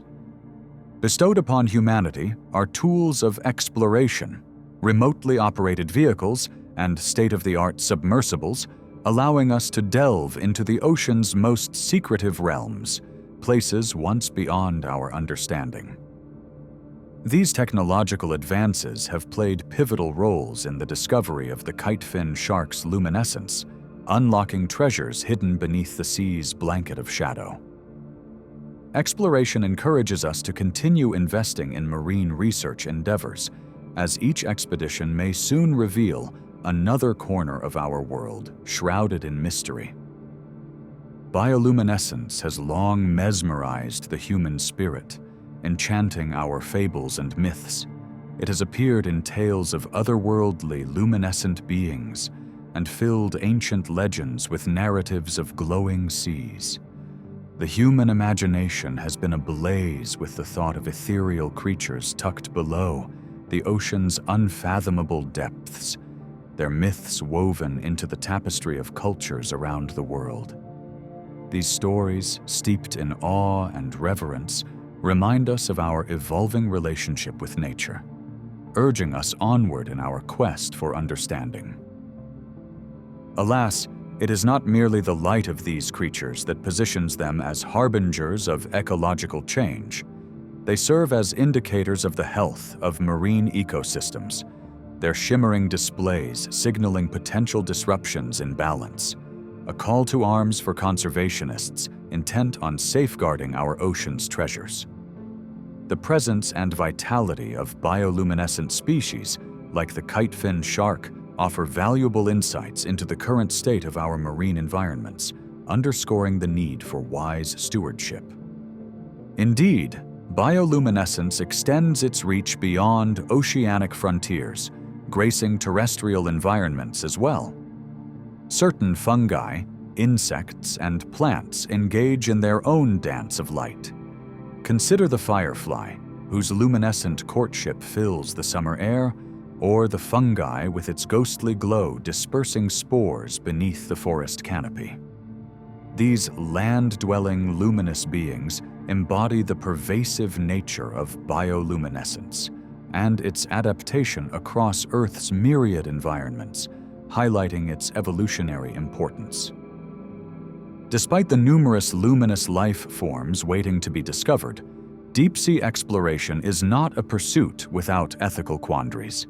Bestowed upon humanity are tools of exploration, remotely operated vehicles, and state-of-the-art submersibles, allowing us to delve into the ocean's most secretive realms, places once beyond our understanding. These technological advances have played pivotal roles in the discovery of the kitefin shark's luminescence, unlocking treasures hidden beneath the sea's blanket of shadow. Exploration encourages us to continue investing in marine research endeavors, as each expedition may soon reveal another corner of our world shrouded in mystery. Bioluminescence has long mesmerized the human spirit, enchanting our fables and myths. It has appeared in tales of otherworldly luminescent beings and filled ancient legends with narratives of glowing seas. The human imagination has been ablaze with the thought of ethereal creatures tucked below the ocean's unfathomable depths, their myths woven into the tapestry of cultures around the world. These stories, steeped in awe and reverence, remind us of our evolving relationship with nature, urging us onward in our quest for understanding. Alas, it is not merely the light of these creatures that positions them as harbingers of ecological change. They serve as indicators of the health of marine ecosystems, their shimmering displays signaling potential disruptions in balance, a call to arms for conservationists intent on safeguarding our ocean's treasures. The presence and vitality of bioluminescent species, like the kitefin shark, offer valuable insights into the current state of our marine environments, underscoring the need for wise stewardship. Indeed, bioluminescence extends its reach beyond oceanic frontiers, gracing terrestrial environments as well. Certain fungi, insects, and plants engage in their own dance of light, Consider the firefly, whose luminescent courtship fills the summer air, or the fungi with its ghostly glow dispersing spores beneath the forest canopy. These land-dwelling luminous beings embody the pervasive nature of bioluminescence and its adaptation across Earth's myriad environments, highlighting its evolutionary importance. Despite the numerous luminous life forms waiting to be discovered, deep-sea exploration is not a pursuit without ethical quandaries.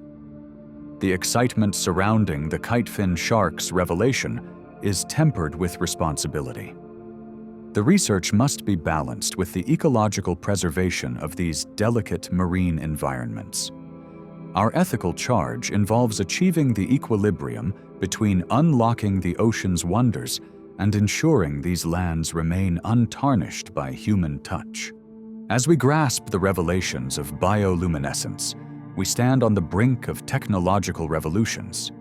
The excitement surrounding the kitefin shark's revelation is tempered with responsibility. The research must be balanced with the ecological preservation of these delicate marine environments. Our ethical charge involves achieving the equilibrium between unlocking the ocean's wonders and ensuring these lands remain untarnished by human touch. As we grasp the revelations of bioluminescence, we stand on the brink of technological revolutions.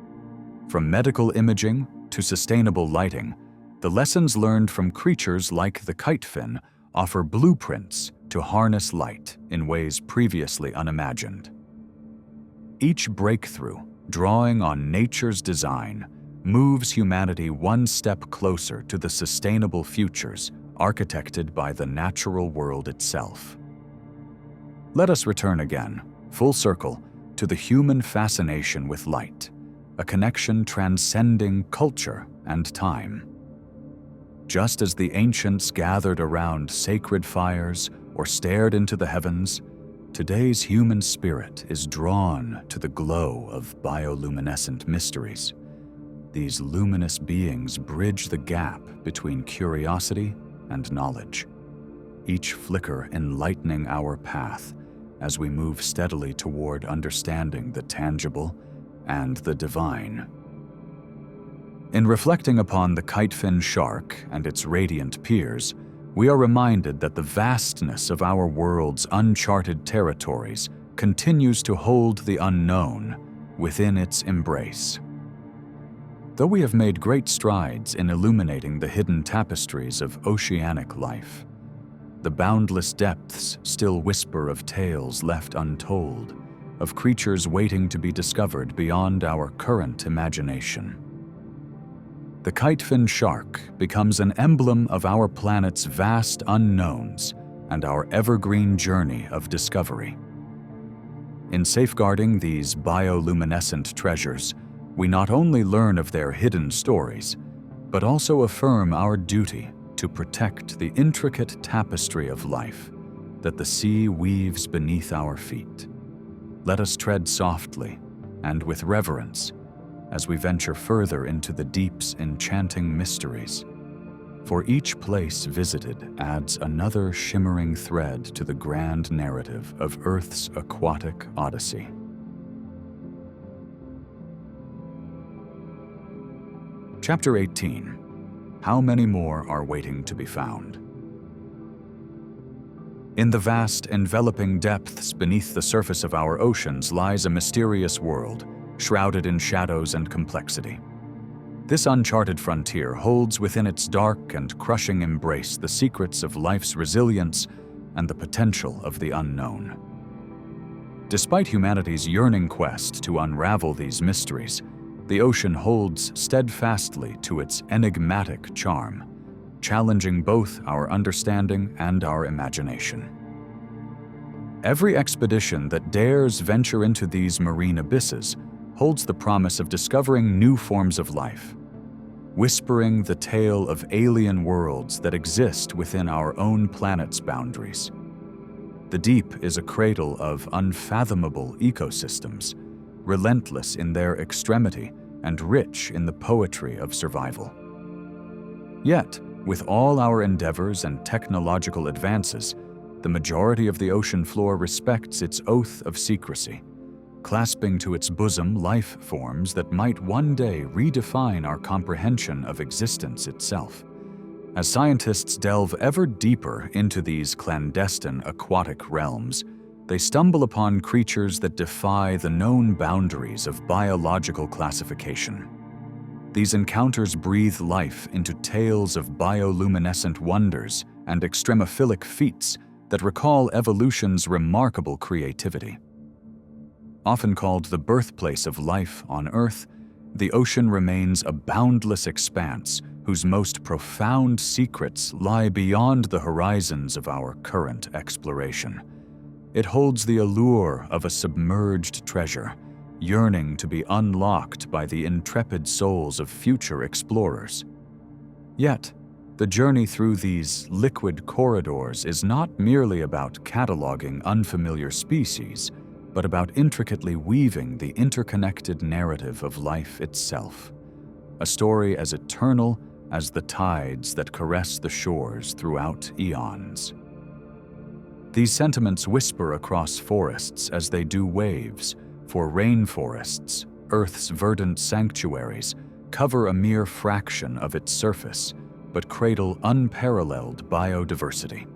From medical imaging to sustainable lighting, the lessons learned from creatures like the kitefin offer blueprints to harness light in ways previously unimagined. Each breakthrough, drawing on nature's design, moves humanity one step closer to the sustainable futures architected by the natural world itself. Let us return again, full circle, to the human fascination with light, a connection transcending culture and time. Just as the ancients gathered around sacred fires or stared into the heavens, today's human spirit is drawn to the glow of bioluminescent mysteries. These luminous beings bridge the gap between curiosity and knowledge, each flicker enlightening our path as we move steadily toward understanding the tangible and the divine. In reflecting upon the kitefin shark and its radiant peers, we are reminded that the vastness of our world's uncharted territories continues to hold the unknown within its embrace. Though we have made great strides in illuminating the hidden tapestries of oceanic life, the boundless depths still whisper of tales left untold, of creatures waiting to be discovered beyond our current imagination. The kitefin shark becomes an emblem of our planet's vast unknowns and our evergreen journey of discovery. In safeguarding these bioluminescent treasures, we not only learn of their hidden stories, but also affirm our duty to protect the intricate tapestry of life that the sea weaves beneath our feet. Let us tread softly and with reverence as we venture further into the deep's enchanting mysteries, for each place visited adds another shimmering thread to the grand narrative of Earth's aquatic odyssey. Chapter 18. How many more are waiting to be found? In the vast, enveloping depths beneath the surface of our oceans lies a mysterious world, shrouded in shadows and complexity. This uncharted frontier holds within its dark and crushing embrace the secrets of life's resilience and the potential of the unknown. Despite humanity's yearning quest to unravel these mysteries, the ocean holds steadfastly to its enigmatic charm, challenging both our understanding and our imagination. Every expedition that dares venture into these marine abysses holds the promise of discovering new forms of life, whispering the tale of alien worlds that exist within our own planet's boundaries. The deep is a cradle of unfathomable ecosystems, relentless in their extremity and rich in the poetry of survival. Yet, with all our endeavors and technological advances, the majority of the ocean floor respects its oath of secrecy, clasping to its bosom life forms that might one day redefine our comprehension of existence itself. As scientists delve ever deeper into these clandestine aquatic realms, they stumble upon creatures that defy the known boundaries of biological classification. These encounters breathe life into tales of bioluminescent wonders and extremophilic feats that recall evolution's remarkable creativity. Often called the birthplace of life on Earth, the ocean remains a boundless expanse whose most profound secrets lie beyond the horizons of our current exploration. It holds the allure of a submerged treasure, yearning to be unlocked by the intrepid souls of future explorers. Yet, the journey through these liquid corridors is not merely about cataloging unfamiliar species, but about intricately weaving the interconnected narrative of life itself, a story as eternal as the tides that caress the shores throughout eons. These sentiments whisper across forests as they do waves, for rainforests, Earth's verdant sanctuaries, cover a mere fraction of its surface, but cradle unparalleled biodiversity.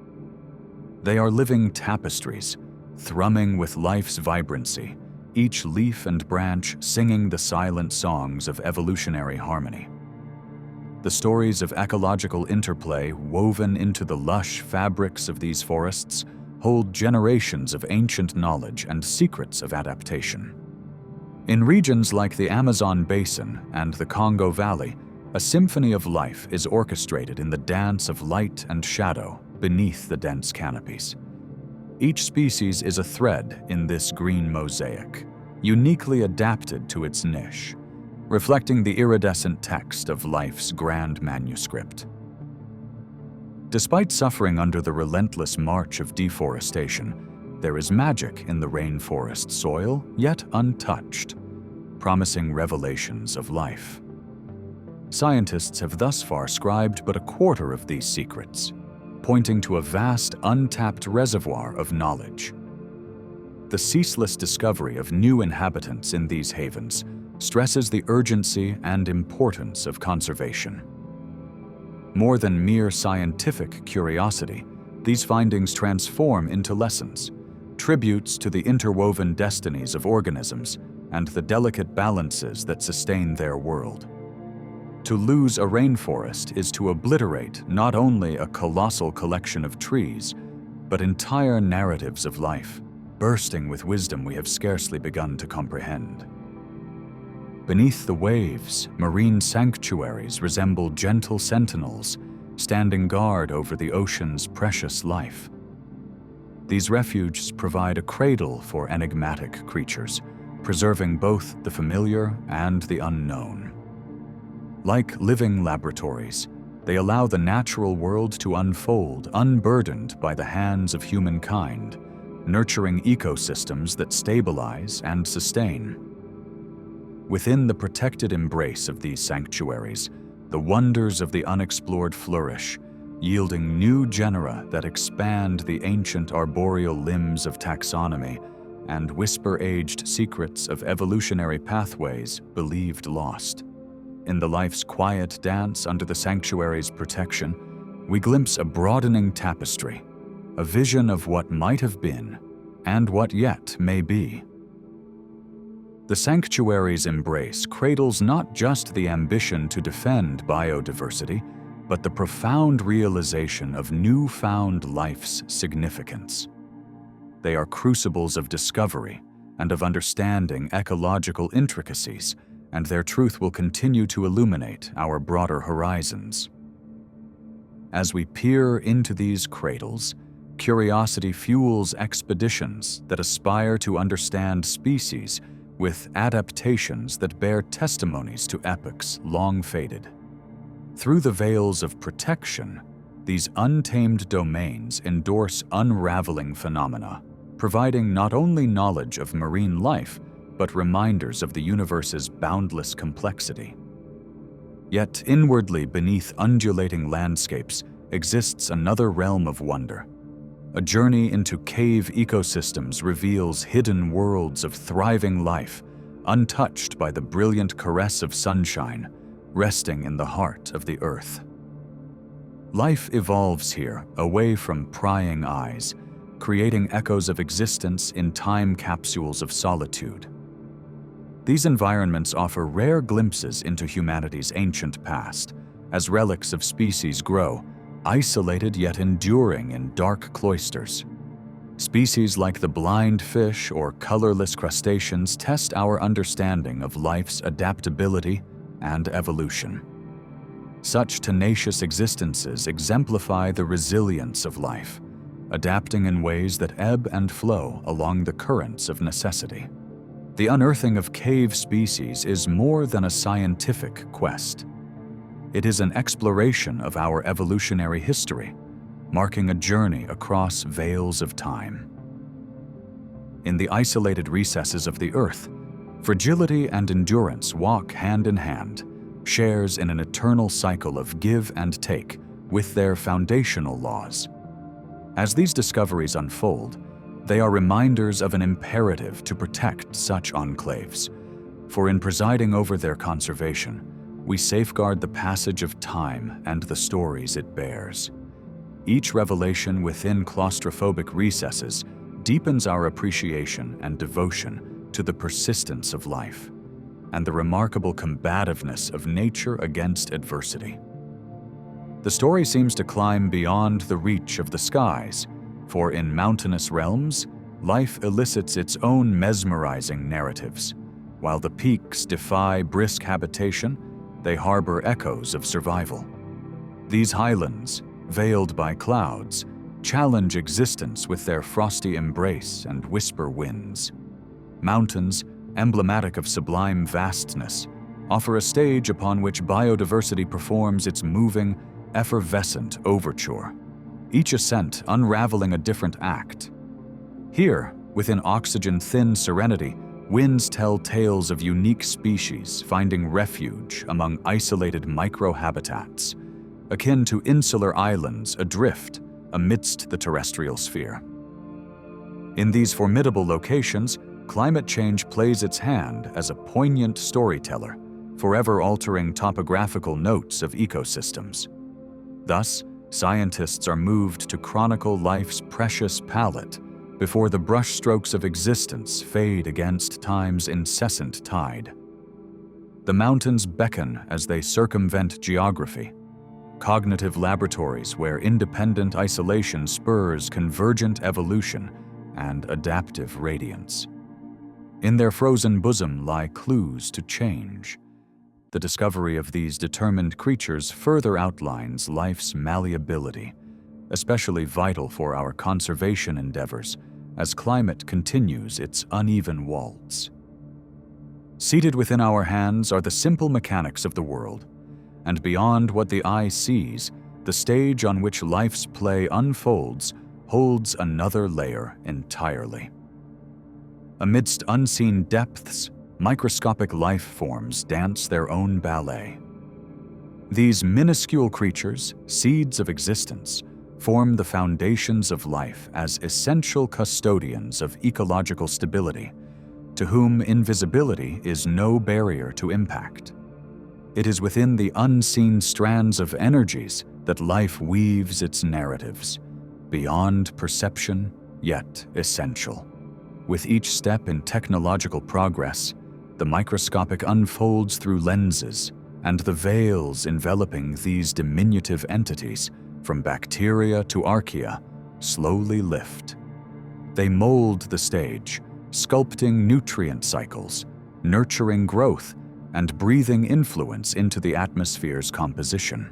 They are living tapestries, thrumming with life's vibrancy, each leaf and branch singing the silent songs of evolutionary harmony. The stories of ecological interplay woven into the lush fabrics of these forests hold generations of ancient knowledge and secrets of adaptation. In regions like the Amazon basin and the Congo Valley, a symphony of life is orchestrated in the dance of light and shadow beneath the dense canopies. Each species is a thread in this green mosaic, uniquely adapted to its niche, reflecting the iridescent text of life's grand manuscript. Despite suffering under the relentless march of deforestation, there is magic in the rainforest soil, yet untouched, promising revelations of life. Scientists have thus far scribed but a quarter of these secrets, pointing to a vast, untapped reservoir of knowledge. The ceaseless discovery of new inhabitants in these havens stresses the urgency and importance of conservation. More than mere scientific curiosity, these findings transform into lessons, tributes to the interwoven destinies of organisms and the delicate balances that sustain their world. To lose a rainforest is to obliterate not only a colossal collection of trees, but entire narratives of life, bursting with wisdom we have scarcely begun to comprehend. Beneath the waves, marine sanctuaries resemble gentle sentinels, standing guard over the ocean's precious life. These refuges provide a cradle for enigmatic creatures, preserving both the familiar and the unknown. Like living laboratories, they allow the natural world to unfold unburdened by the hands of humankind, nurturing ecosystems that stabilize and sustain. Within the protected embrace of these sanctuaries, the wonders of the unexplored flourish, yielding new genera that expand the ancient arboreal limbs of taxonomy and whisper aged secrets of evolutionary pathways believed lost. In the life's quiet dance under the sanctuary's protection, we glimpse a broadening tapestry, a vision of what might have been and what yet may be. The sanctuary's embrace cradles not just the ambition to defend biodiversity, but the profound realization of newfound life's significance. They are crucibles of discovery and of understanding ecological intricacies, and their truth will continue to illuminate our broader horizons. As we peer into these cradles, curiosity fuels expeditions that aspire to understand species with adaptations that bear testimonies to epochs long faded. Through the veils of protection, these untamed domains endorse unraveling phenomena, providing not only knowledge of marine life, but reminders of the universe's boundless complexity. Yet inwardly beneath undulating landscapes exists another realm of wonder. A journey into cave ecosystems reveals hidden worlds of thriving life, untouched by the brilliant caress of sunshine, resting in the heart of the earth. Life evolves here, away from prying eyes, creating echoes of existence in time capsules of solitude. These environments offer rare glimpses into humanity's ancient past. As relics of species grow, isolated yet enduring in dark cloisters. Species like the blind fish or colorless crustaceans test our understanding of life's adaptability and evolution. Such tenacious existences exemplify the resilience of life, adapting in ways that ebb and flow along the currents of necessity. The unearthing of cave species is more than a scientific quest. It is an exploration of our evolutionary history, marking a journey across veils of time. In the isolated recesses of the Earth, fragility and endurance walk hand in hand, shares in an eternal cycle of give and take with their foundational laws. As these discoveries unfold, they are reminders of an imperative to protect such enclaves, for in presiding over their conservation, we safeguard the passage of time and the stories it bears. Each revelation within claustrophobic recesses deepens our appreciation and devotion to the persistence of life and the remarkable combativeness of nature against adversity. The story seems to climb beyond the reach of the skies, for in mountainous realms, life elicits its own mesmerizing narratives. While the peaks defy brisk habitation, they harbor echoes of survival. These highlands, veiled by clouds, challenge existence with their frosty embrace and whisper winds. Mountains, emblematic of sublime vastness, offer a stage upon which biodiversity performs its moving, effervescent overture, each ascent unraveling a different act. Here, within oxygen-thin serenity, winds tell tales of unique species finding refuge among isolated microhabitats, akin to insular islands adrift amidst the terrestrial sphere. In these formidable locations, climate change plays its hand as a poignant storyteller, forever altering topographical notes of ecosystems. Thus, scientists are moved to chronicle life's precious palette before the brushstrokes of existence fade against time's incessant tide. The mountains beckon as they circumvent geography, cognitive laboratories where independent isolation spurs convergent evolution and adaptive radiance. In their frozen bosom lie clues to change. The discovery of these determined creatures further outlines life's malleability, especially vital for our conservation endeavors as climate continues its uneven waltz. Seated within our hands are the simple mechanics of the world, and beyond what the eye sees, the stage on which life's play unfolds holds another layer entirely. Amidst unseen depths, microscopic life forms dance their own ballet. These minuscule creatures, seeds of existence, form the foundations of life as essential custodians of ecological stability, to whom invisibility is no barrier to impact. It is within the unseen strands of energies that life weaves its narratives, beyond perception, yet essential. With each step in technological progress, the microscopic unfolds through lenses, and the veils enveloping these diminutive entities, from bacteria to archaea, slowly lift. They mold the stage, sculpting nutrient cycles, nurturing growth, and breathing influence into the atmosphere's composition.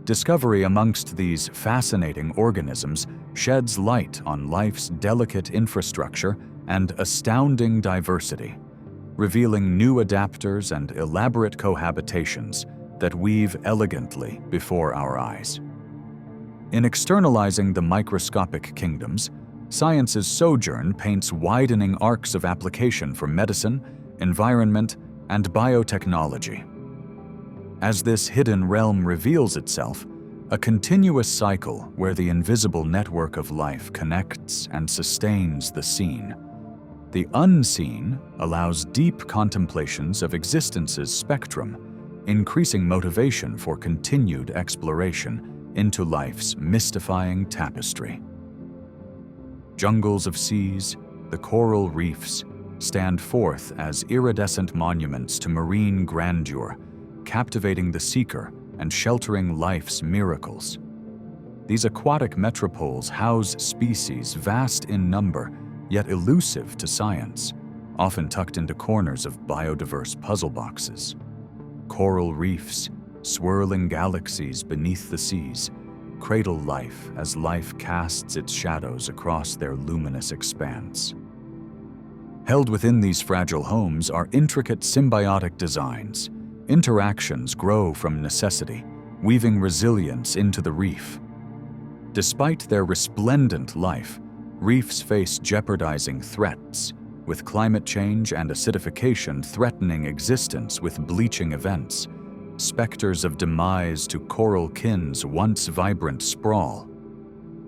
Discovery amongst these fascinating organisms sheds light on life's delicate infrastructure and astounding diversity, revealing new adapters and elaborate cohabitations that weave elegantly before our eyes. In externalizing the microscopic kingdoms, science's sojourn paints widening arcs of application for medicine, environment, and biotechnology. As this hidden realm reveals itself, a continuous cycle where the invisible network of life connects and sustains the seen. The unseen allows deep contemplations of existence's spectrum, increasing motivation for continued exploration into life's mystifying tapestry. Jungles of seas, the coral reefs, stand forth as iridescent monuments to marine grandeur, captivating the seeker and sheltering life's miracles. These aquatic metropoles house species vast in number, yet elusive to science, often tucked into corners of biodiverse puzzle boxes. Coral reefs, swirling galaxies beneath the seas, cradle life as life casts its shadows across their luminous expanse. Held within these fragile homes are intricate symbiotic designs. Interactions grow from necessity, weaving resilience into the reef. Despite their resplendent life, reefs face jeopardizing threats, with climate change and acidification threatening existence with bleaching events, specters of demise to coral kin's once vibrant sprawl.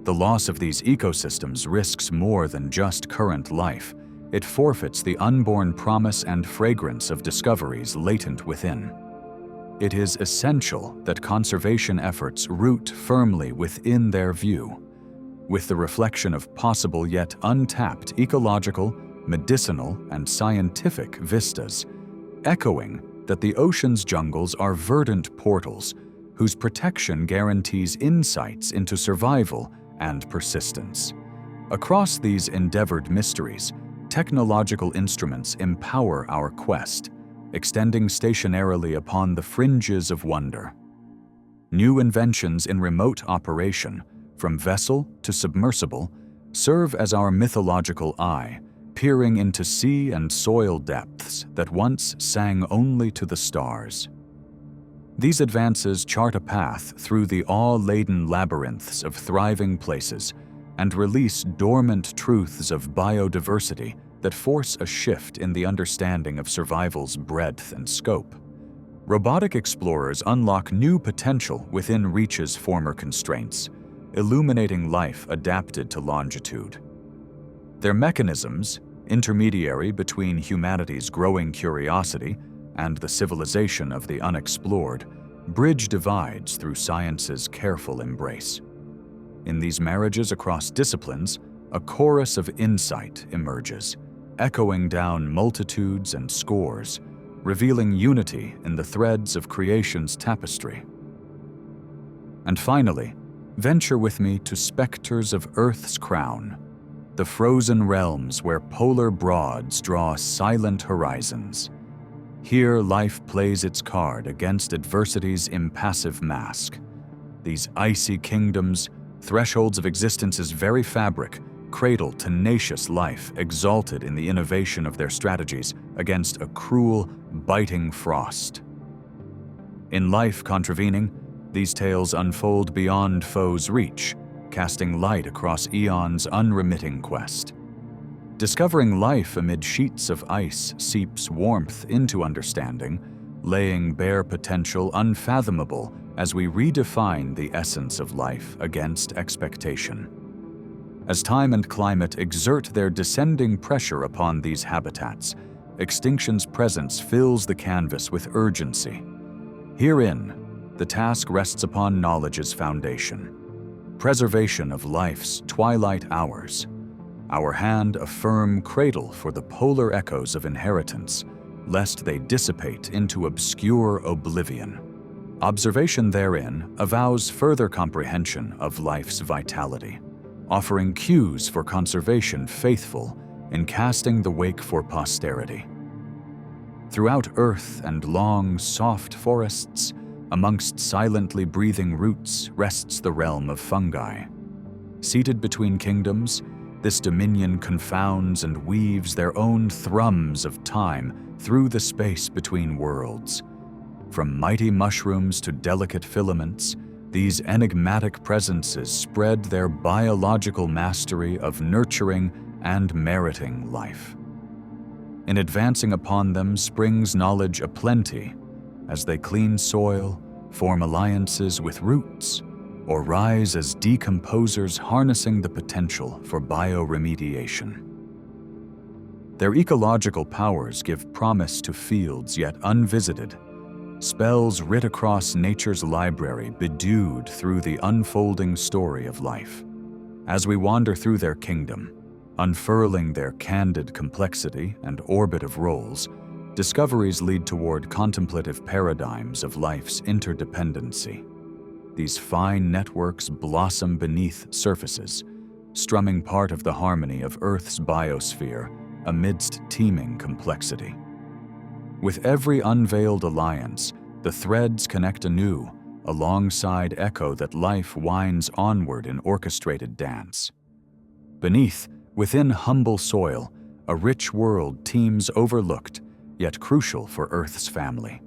The loss of these ecosystems risks more than just current life. It forfeits the unborn promise and fragrance of discoveries latent within. It is essential that conservation efforts root firmly within their view, with the reflection of possible yet untapped ecological, medicinal, and scientific vistas, echoing that the ocean's jungles are verdant portals whose protection guarantees insights into survival and persistence. Across these endeavored mysteries, technological instruments empower our quest, extending stationarily upon the fringes of wonder. New inventions in remote operation, from vessel to submersible, serve as our mythological eye, peering into sea and soil depths that once sang only to the stars. These advances chart a path through the awe-laden labyrinths of thriving places and release dormant truths of biodiversity that force a shift in the understanding of survival's breadth and scope. Robotic explorers unlock new potential within reach's former constraints, illuminating life adapted to longitude. Their mechanisms, intermediary between humanity's growing curiosity and the civilization of the unexplored, bridge divides through science's careful embrace. In these marriages across disciplines, a chorus of insight emerges, echoing down multitudes and scores, revealing unity in the threads of creation's tapestry. And finally, venture with me to specters of Earth's crown, the frozen realms where polar broads draw silent horizons. Here life plays its card against adversity's impassive mask. These icy kingdoms, thresholds of existence's very fabric, cradle tenacious life exalted in the innovation of their strategies against a cruel, biting frost. In life contravening, these tales unfold beyond foes' reach, casting light across eons' unremitting quest. Discovering life amid sheets of ice seeps warmth into understanding, laying bare potential unfathomable as we redefine the essence of life against expectation. As time and climate exert their descending pressure upon these habitats, extinction's presence fills the canvas with urgency. Herein, the task rests upon knowledge's foundation, preservation of life's twilight hours, our hand a firm cradle for the polar echoes of inheritance, lest they dissipate into obscure oblivion. Observation therein avows further comprehension of life's vitality, offering cues for conservation faithful in casting the wake for posterity. Throughout earth and long, soft forests, amongst silently breathing roots rests the realm of fungi. Seated between kingdoms, this dominion confounds and weaves their own thrums of time through the space between worlds. From mighty mushrooms to delicate filaments, these enigmatic presences spread their biological mastery of nurturing and meriting life. In advancing upon them springs knowledge aplenty, as they clean soil, form alliances with roots, or rise as decomposers harnessing the potential for bioremediation. Their ecological powers give promise to fields yet unvisited, spells writ across nature's library bedewed through the unfolding story of life. As we wander through their kingdom, unfurling their candid complexity and orbit of roles, discoveries lead toward contemplative paradigms of life's interdependency. these fine networks blossom beneath surfaces, strumming part of the harmony of Earth's biosphere amidst teeming complexity. With every unveiled alliance, the threads connect anew, alongside echo that life winds onward in orchestrated dance. Beneath, within humble soil, a rich world teems overlooked, yet crucial for Earth's family.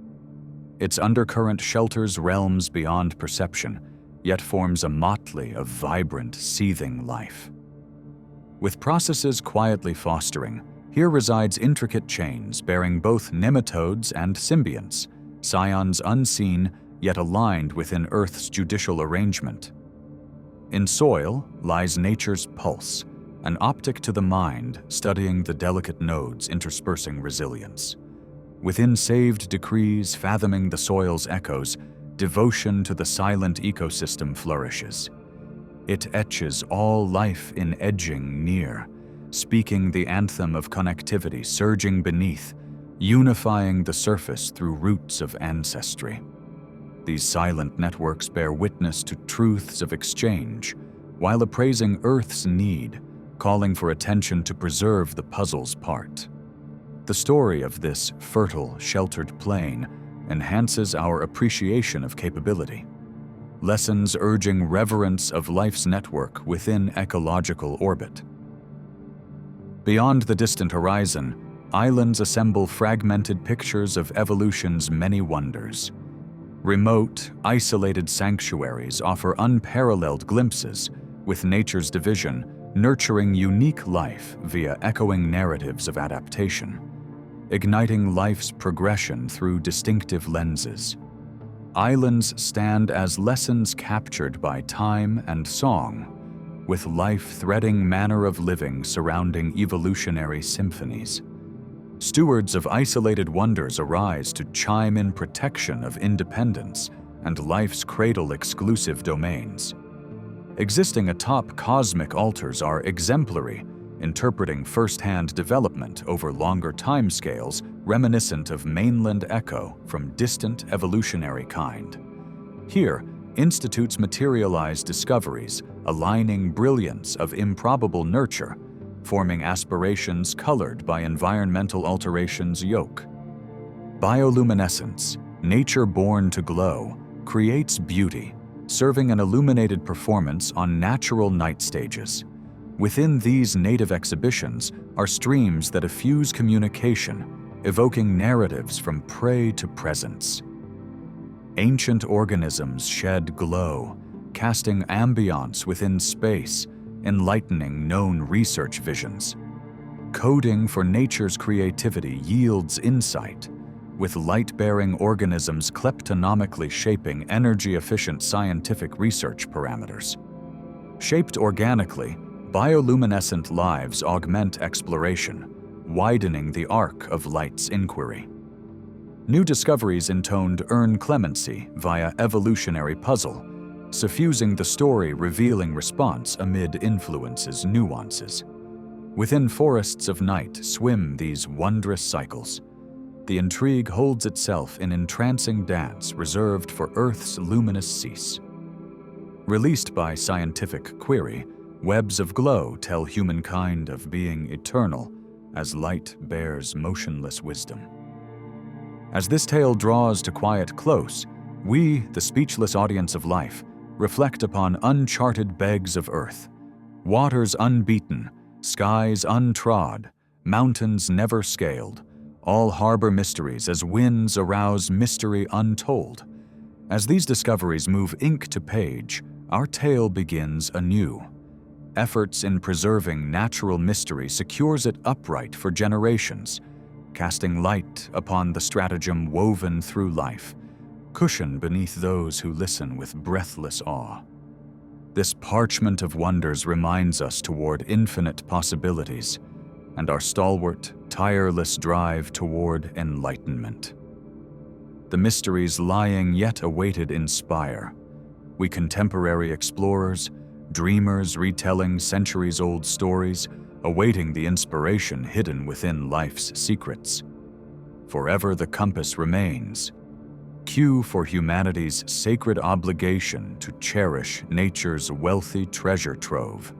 Its undercurrent shelters realms beyond perception, yet forms a motley of vibrant, seething life. With processes quietly fostering, here resides intricate chains bearing both nematodes and symbionts, scions unseen yet aligned within Earth's judicial arrangement. In soil lies nature's pulse, an optic to the mind studying the delicate nodes interspersing resilience. Within saved decrees fathoming the soil's echoes, devotion to the silent ecosystem flourishes. It etches all life in edging near, speaking the anthem of connectivity surging beneath, unifying the surface through roots of ancestry. These silent networks bear witness to truths of exchange, while appraising Earth's need, calling for attention to preserve the puzzle's part. The story of this fertile, sheltered plain enhances our appreciation of capability. Lessons urging reverence of life's network within ecological orbit. Beyond the distant horizon, islands assemble fragmented pictures of evolution's many wonders. Remote, isolated sanctuaries offer unparalleled glimpses, with nature's division nurturing unique life via echoing narratives of adaptation, igniting life's progression through distinctive lenses. Islands stand as lessons captured by time and song, with life-threading manner of living surrounding evolutionary symphonies. Stewards of isolated wonders arise to chime in protection of independence and life's cradle-exclusive domains. Existing atop cosmic altars are exemplary, interpreting first-hand development over longer timescales reminiscent of mainland echo from distant evolutionary kind. Here, institutes materialize discoveries, aligning brilliance of improbable nurture, forming aspirations colored by environmental alteration's yoke. Bioluminescence, nature born to glow, creates beauty, serving an illuminated performance on natural night stages. Within these native exhibitions are streams that effuse communication, evoking narratives from prey to presence. Ancient organisms shed glow, casting ambiance within space, enlightening known research visions. Coding for nature's creativity yields insight, with light-bearing organisms kleptonomically shaping energy-efficient scientific research parameters. Shaped organically, bioluminescent lives augment exploration, widening the arc of light's inquiry. New discoveries intoned earn clemency via evolutionary puzzle, suffusing the story revealing response amid influences' nuances. Within forests of night swim these wondrous cycles. The intrigue holds itself in entrancing dance reserved for Earth's luminous cease. Released by scientific query, webs of glow tell humankind of being eternal as light bears motionless wisdom. As this tale draws to quiet close, we, the speechless audience of life, reflect upon uncharted begs of Earth, waters unbeaten, skies untrod, mountains never scaled, all harbor mysteries as winds arouse mystery untold. As these discoveries move ink to page, our tale begins anew. Efforts in preserving natural mystery secures it upright for generations, casting light upon the stratagem woven through life, cushion beneath those who listen with breathless awe. This parchment of wonders reminds us toward infinite possibilities and our stalwart, tireless drive toward enlightenment. The mysteries lying yet awaited inspire. We contemporary explorers, dreamers retelling centuries-old stories, awaiting the inspiration hidden within life's secrets. Forever the compass remains, cue for humanity's sacred obligation to cherish nature's wealthy treasure trove.